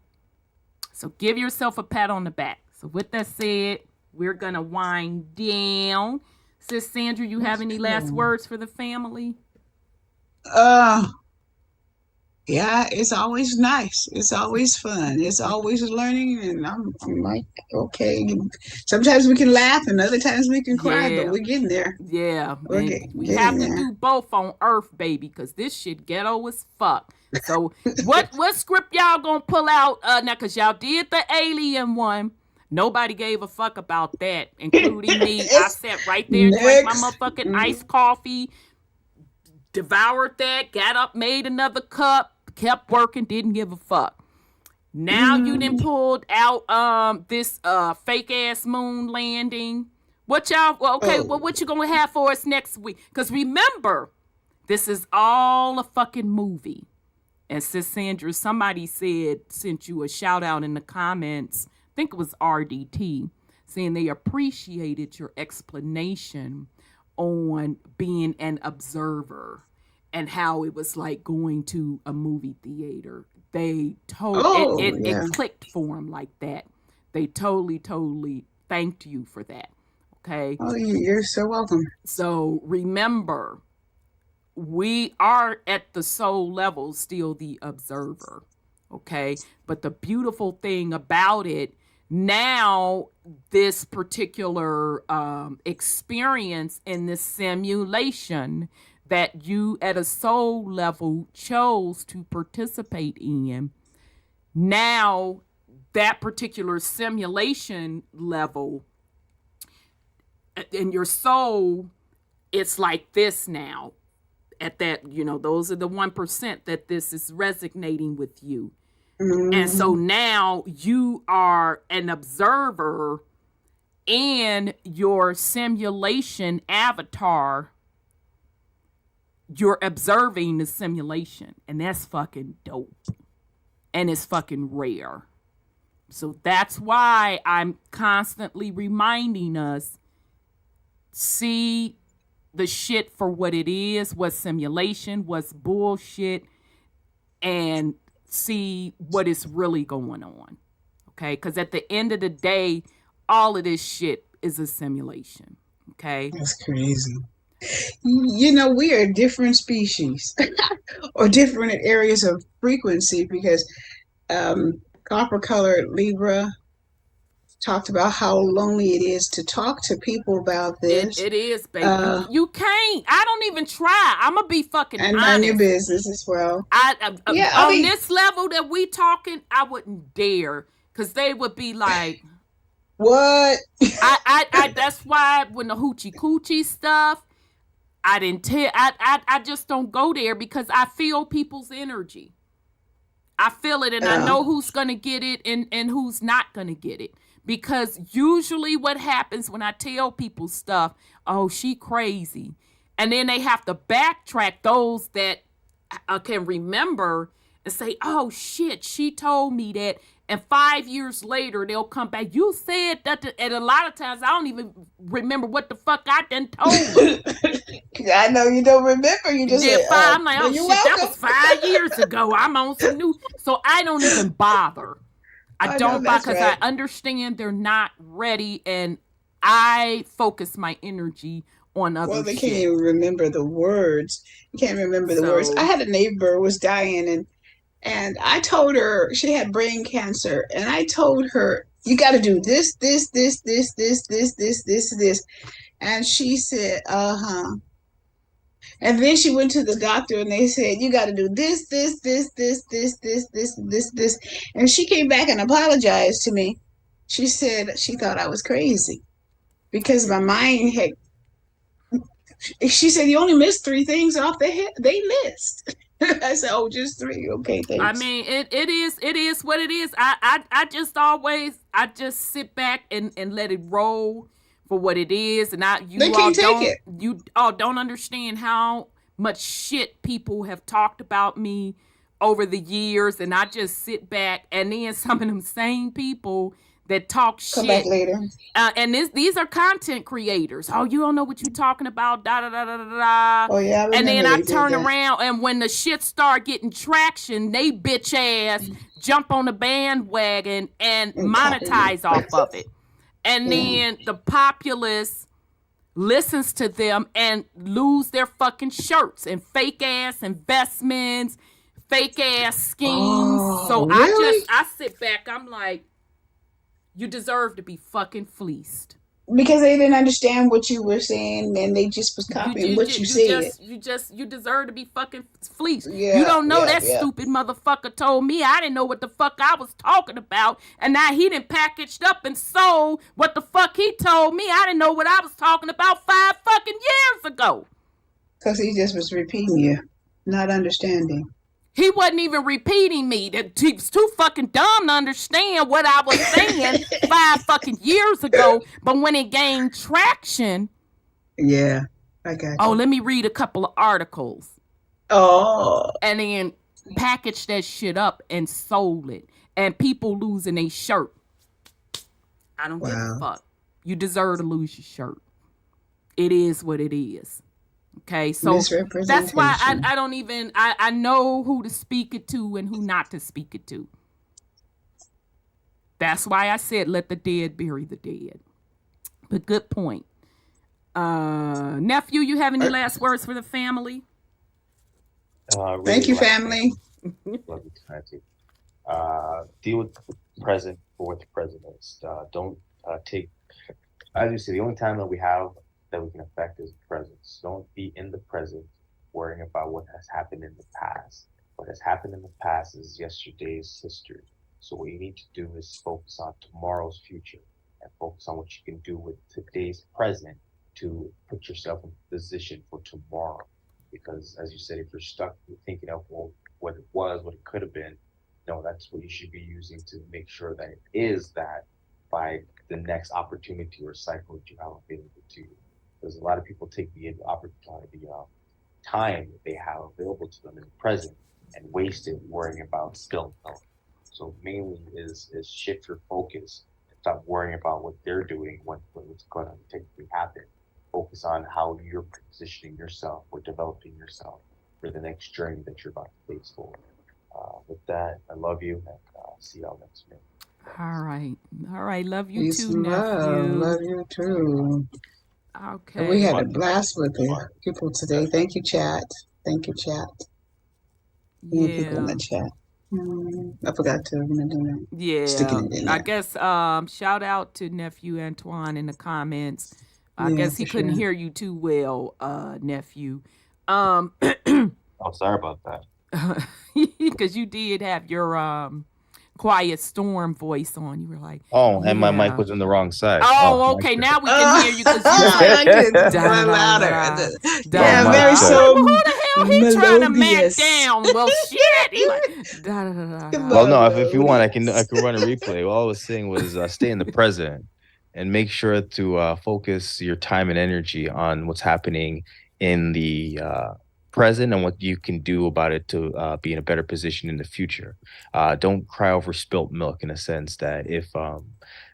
[SPEAKER 1] So give yourself a pat on the back. So with that said, we're going to wind down. Sis Sandra, you have any last words for the family?
[SPEAKER 6] Yeah, it's always nice. It's always fun. It's always learning, and I'm like, okay. Sometimes we can laugh, and other times we can cry, but we're getting there.
[SPEAKER 1] Yeah, we
[SPEAKER 6] getting
[SPEAKER 1] have to
[SPEAKER 6] there.
[SPEAKER 1] do both on Earth, baby, because this shit ghetto as fuck. So what script y'all gonna pull out now? Because y'all did the alien one. Nobody gave a fuck about that, including me. I sat right there, drank my motherfucking iced coffee, devoured that, got up, made another cup, kept working, didn't give a fuck. Now you done pulled out this fake ass moon landing. What y'all what you gonna have for us next week? Because remember, this is all a fucking movie. And Sis Sandra, somebody sent you a shout out in the comments. I think it was RDT, saying they appreciated your explanation on being an observer and how it was like going to a movie theater. They it clicked for them like that. They totally thanked you for that. Okay.
[SPEAKER 6] Oh, you're so welcome.
[SPEAKER 1] So remember, we are at the soul level still the observer. Okay. But the beautiful thing about it, now this particular experience in this simulation that you at a soul level chose to participate in, now that particular simulation level in your soul, it's like this now. At that, those are the 1% that this is resonating with you. And so now you are an observer and your simulation avatar, you're observing the simulation, and that's fucking dope. And it's fucking rare. So that's why I'm constantly reminding us, see the shit for what it is, what's simulation, what's bullshit, and see what is really going on. Okay? Because at the end of the day, all of this shit is a simulation. Okay?
[SPEAKER 6] That's crazy. We are different species or different areas of frequency because copper colored Libra talked about how lonely it is to talk to people about this.
[SPEAKER 1] It is, baby. You can't. I don't even try. I'm going to be fucking
[SPEAKER 6] and
[SPEAKER 1] honest.
[SPEAKER 6] And your business as well.
[SPEAKER 1] On this level that we talking, I wouldn't dare, because they would be like,
[SPEAKER 6] what?
[SPEAKER 1] I that's why when the hoochie coochie stuff, I didn't tell. I just don't go there because I feel people's energy. I feel it, and I know who's gonna get it and who's not gonna get it. Because usually what happens when I tell people stuff, oh, she crazy. And then they have to backtrack, those that can remember and say, oh shit, she told me that. And 5 years later, they'll come back. You said that, and a lot of times I don't even remember what the fuck I done told them.
[SPEAKER 6] I know you don't remember. You just said,
[SPEAKER 1] I'm like, oh shit, that was 5 years ago. I'm on some new. So I don't even bother. I don't bother because I understand they're not ready, and I focus my energy on other.
[SPEAKER 6] Well, they can't even remember the words. You can't remember the words. I had a neighbor who was dying, and I told her she had brain cancer, and I told her You got to do this, this, this, this, this, this, this, this, this. And she said, uh-huh. And then she went to the doctor and they said, you got to do this, this, this, this, this, this, this, this, this. And she came back and apologized to me. She said she thought I was crazy because my mind had, she said, you only missed 3 things off they list. I said, oh, just 3. Okay, thanks.
[SPEAKER 1] I mean, it is what it is. I just sit back and let it roll for what it is. And
[SPEAKER 6] they can't take it.
[SPEAKER 1] You all don't understand how much shit people have talked about me over the years. And I just sit back, and then some of them same people that talk shit.
[SPEAKER 6] Come back later.
[SPEAKER 1] And these are content creators. Oh, you don't know what you're talking about. Da da da da da.
[SPEAKER 6] Oh yeah.
[SPEAKER 1] And then I turn around, and when the shit start getting traction, they bitch ass jump on the bandwagon and monetize off of it. And then the populace listens to them and lose their fucking shirts and fake ass investments, fake ass schemes. So
[SPEAKER 6] really?
[SPEAKER 1] I sit back. I'm like, you deserve to be fucking fleeced.
[SPEAKER 6] Because they didn't understand what you were saying, and they just was copying what you said.
[SPEAKER 1] You deserve to be fucking fleeced.
[SPEAKER 6] Yeah,
[SPEAKER 1] you don't know that stupid motherfucker told me I didn't know what the fuck I was talking about, and now he done packaged up and sold what the fuck he told me. I didn't know what I was talking about 5 fucking years ago.
[SPEAKER 6] Because he just was repeating you, not understanding.
[SPEAKER 1] He wasn't even repeating me. He was too fucking dumb to understand what I was saying 5 fucking years ago. But when it gained traction,
[SPEAKER 6] yeah, I got you.
[SPEAKER 1] Oh, let me read a couple of articles.
[SPEAKER 6] Oh,
[SPEAKER 1] and then packaged that shit up and sold it, and people losing a shirt. I don't give a fuck. You deserve to lose your shirt. It is what it is. Okay, so that's why I don't even, I know who to speak it to and who not to speak it to. That's why I said let the dead bury the dead. But good point. Nephew, you have any last words for the family?
[SPEAKER 8] Really
[SPEAKER 6] thank you, family.
[SPEAKER 8] Love you, Nancy. Deal with the present for what the present is. Don't take, as you say, the only time that we have that we can affect is the present. So don't be in the present worrying about what has happened in the past. What has happened in the past is yesterday's history. So what you need to do is focus on tomorrow's future and focus on what you can do with today's present to put yourself in position for tomorrow. Because as you said, if you're stuck thinking of what it was, what it could have been, no, that's what you should be using to make sure that it is that by the next opportunity or cycle that you have available to you. Because a lot of people take the opportunity, time that they have available to them in the present and waste it worrying about spilled milk. So mainly is shift your focus. Stop worrying about what they're doing, what's going to technically happen. Focus on how you're positioning yourself or developing yourself for the next journey that you're about to face forward. With that, I love you, and see y'all next week.
[SPEAKER 1] All right. Love you
[SPEAKER 6] Peace
[SPEAKER 1] too, nephew.
[SPEAKER 6] Love you too.
[SPEAKER 1] Okay.
[SPEAKER 6] And we had a blast with the people today. Thank you, chat. Thank you, chat.
[SPEAKER 1] Yeah.
[SPEAKER 6] People in the chat. I forgot to do that.
[SPEAKER 1] Yeah.
[SPEAKER 6] Sticking it in there.
[SPEAKER 1] I guess shout out to nephew Antoine in the comments. I guess he couldn't hear you too well, nephew.
[SPEAKER 8] Oh, sorry about that.
[SPEAKER 1] Because you did have your quiet storm voice on. You were like,
[SPEAKER 8] oh, and my mic was on the wrong side.
[SPEAKER 1] Oh, okay. Now we can hear you because you
[SPEAKER 6] like louder. Yeah, very so.
[SPEAKER 1] Who the hell he trying to mac down? Well, shit. He like,
[SPEAKER 8] well, no. If you want, I can run a replay. All I was saying was stay in the present and make sure to focus your time and energy on what's happening in the present and what you can do about it to be in a better position in the future. Don't cry over spilt milk, in a sense that if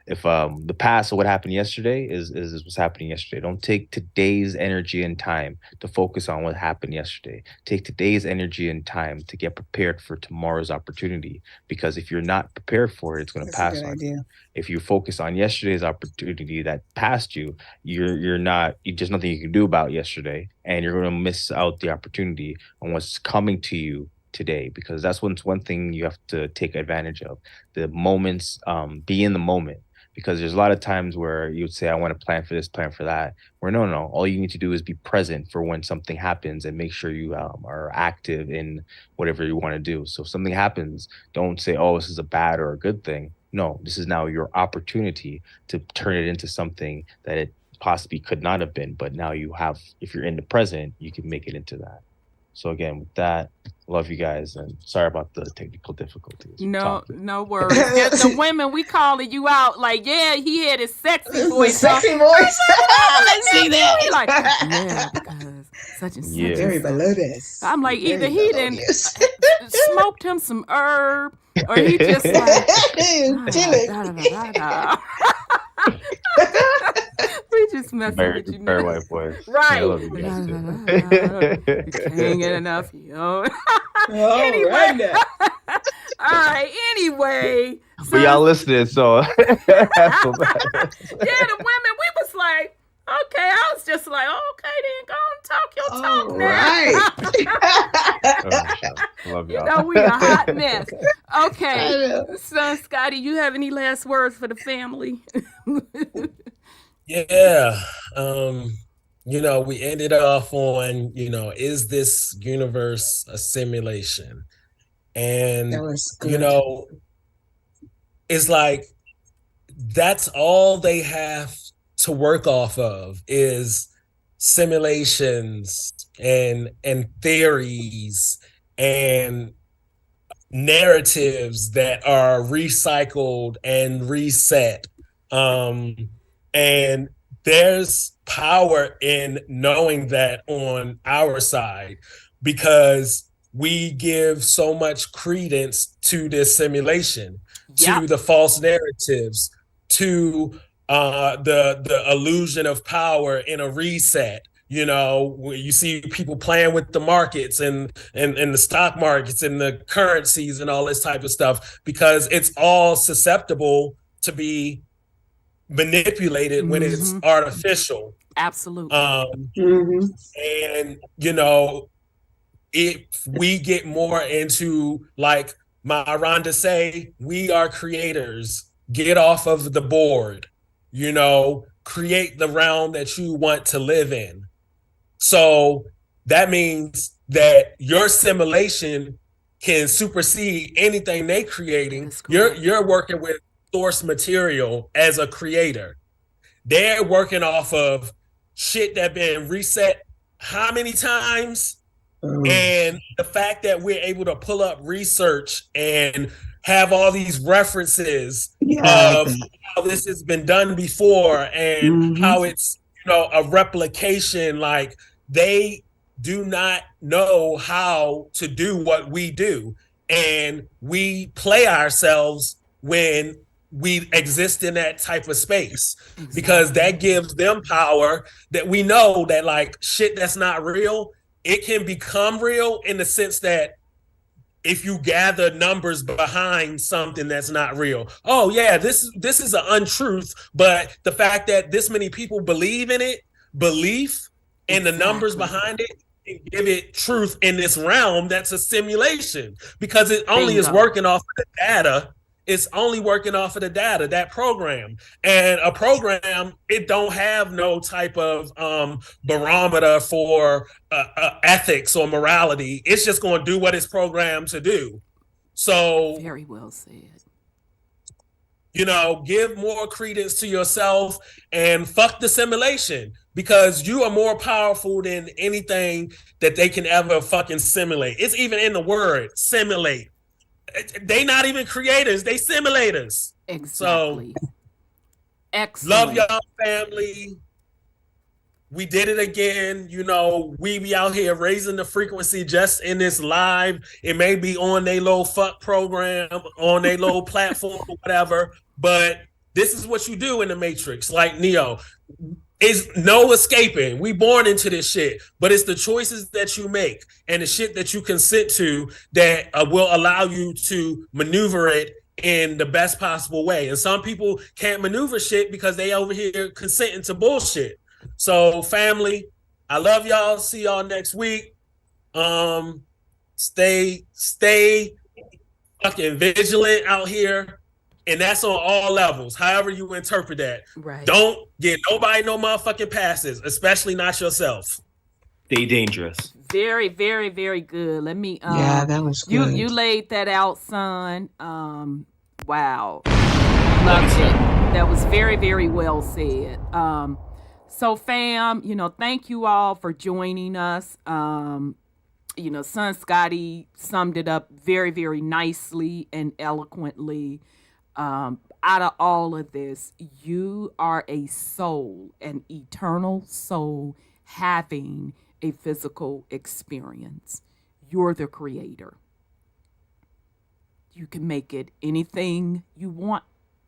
[SPEAKER 8] the past or what happened yesterday is what's happening yesterday. Don't take today's energy and time to focus on what happened yesterday. Take today's energy and time to get prepared for tomorrow's opportunity. Because if you're not prepared for it, it's going to pass on you. If you focus on yesterday's opportunity that passed you, there's nothing you can do about yesterday, and you're going to miss out the opportunity on what's coming to you today, because that's one thing you have to take advantage of. The moments, be in the moment, because there's a lot of times where you would say, I want to plan for this, plan for that. Where no, all you need to do is be present for when something happens and make sure you are active in whatever you want to do. So if something happens, don't say, oh, this is a bad or a good thing. No, this is now your opportunity to turn it into something that it possibly could not have been, but now you have, if you're in the present, you can make it into that. So again, with that, love you guys, and sorry about the technical difficulties.
[SPEAKER 1] No worries. The women, we calling you out like, yeah, he had his sexy voice.
[SPEAKER 6] Sexy voice. Let's see that.
[SPEAKER 1] He like, yeah, because such and such.
[SPEAKER 8] Yeah.
[SPEAKER 6] Very melodious.
[SPEAKER 1] I'm like, either he didn't smoked him some herb, or he just like, we just messing with you.
[SPEAKER 8] Very white voice.
[SPEAKER 1] Right.
[SPEAKER 8] I love you guys too.
[SPEAKER 1] You can't get enough, yo. Anyway. All right. Anyway.
[SPEAKER 8] But y'all listening, so
[SPEAKER 1] yeah, the women, we was like, okay. I was just like, okay, then go and talk your talk now.
[SPEAKER 8] Right. Love y'all.
[SPEAKER 1] You know, we a hot mess. Okay. So, Scotty, you have any last words for the family?
[SPEAKER 7] Yeah. We ended off on, is this universe a simulation? And, it's like, that's all they have to work off of is simulations and theories and narratives that are recycled and reset. And there's power in knowing that on our side, because we give so much credence to this simulation, to the false narratives, to the illusion of power in a reset. You see people playing with the markets and the stock markets and the currencies and all this type of stuff, because it's all susceptible to be manipulated when it's artificial.
[SPEAKER 1] Absolutely.
[SPEAKER 7] And if we get more into, like my Rhonda say, we are creators, get off of the board, create the realm that you want to live in. So that means that your simulation can supersede anything they creating. You're working with source material as a creator. They're working off of shit that been reset how many times? And the fact that we're able to pull up research and have all these references of how this has been done before and how it's, a replication, like they do not know how to do what we do. And we play ourselves when we exist in that type of space, because that gives them power that we know that, like, shit that's not real, it can become real in the sense that if you gather numbers behind something that's not real. Oh yeah, this is an untruth, but the fact that this many people believe in it, belief and the numbers behind it, can give it truth in this realm that's a simulation, because it only is working off of the data. It's only working off of the data, that program. And a program, it don't have no type of barometer for ethics or morality. It's just going to do what it's programmed to do. So
[SPEAKER 1] very well said.
[SPEAKER 7] Give more credence to yourself and fuck the simulation, because you are more powerful than anything that they can ever fucking simulate. It's even in the word, simulate. They not even creators, they simulators.
[SPEAKER 1] Exactly.
[SPEAKER 7] So,
[SPEAKER 1] excellent.
[SPEAKER 7] Love y'all, family. We did it again. We be out here raising the frequency just in this live. It may be on their little fuck program, on their little platform or whatever, but this is what you do in the Matrix, like Neo. Is no escaping. We born into this shit, but it's the choices that you make and the shit that you consent to that will allow you to maneuver it in the best possible way. And some people can't maneuver shit because they over here consenting to bullshit. So family, I love y'all. See y'all next week. stay fucking vigilant out here. And that's on all levels, however you interpret that.
[SPEAKER 1] Right.
[SPEAKER 7] Don't get nobody no motherfucking passes, especially not yourself.
[SPEAKER 8] Stay dangerous.
[SPEAKER 1] Very, very, very good. Let me
[SPEAKER 6] Yeah, that was good.
[SPEAKER 1] You laid that out, son. Wow. Loved it. That was very, very well said. So fam, thank you all for joining us. Son Scotty summed it up very, very nicely and eloquently. Out of all of this, you are a soul, an eternal soul having a physical experience. You're the creator. You can make it anything you want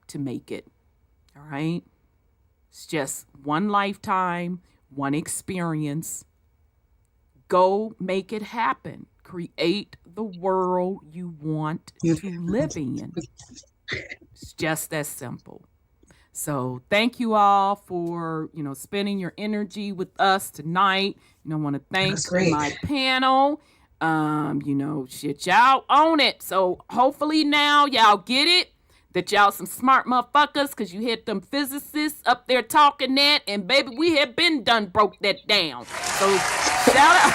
[SPEAKER 1] to make it. All right? It's just one lifetime, one experience. Go make it happen. Create the world you want to live in. It's just that simple. So thank you all for, spending your energy with us tonight. I want to thank my panel. Y'all own it. So hopefully now y'all get it, that y'all some smart motherfuckers, because you hit them physicists up there talking that, and baby, we have been done broke that down. So shout out.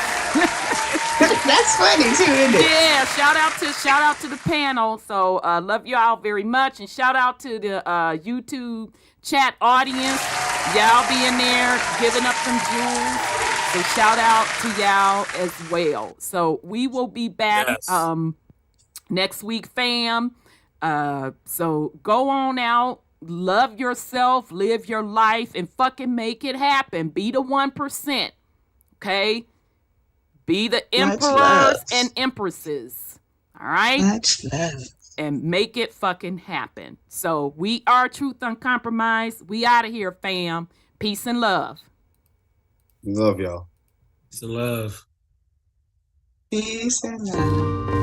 [SPEAKER 6] That's funny too, isn't it?
[SPEAKER 1] Yeah, shout out to the panel. So love you all very much, and shout out to the YouTube chat audience. Y'all being there, giving up some jewels. So shout out to y'all as well. So we will be back next week, fam. So go on out, love yourself, live your life, and fucking make it happen. Be the 1%. Okay? Be the emperors and empresses. All right?
[SPEAKER 6] Much love.
[SPEAKER 1] And make it fucking happen. So we are Truth Uncompromised. We out of here, fam. Peace and love.
[SPEAKER 12] Love y'all.
[SPEAKER 7] Peace and love.
[SPEAKER 6] Peace and love.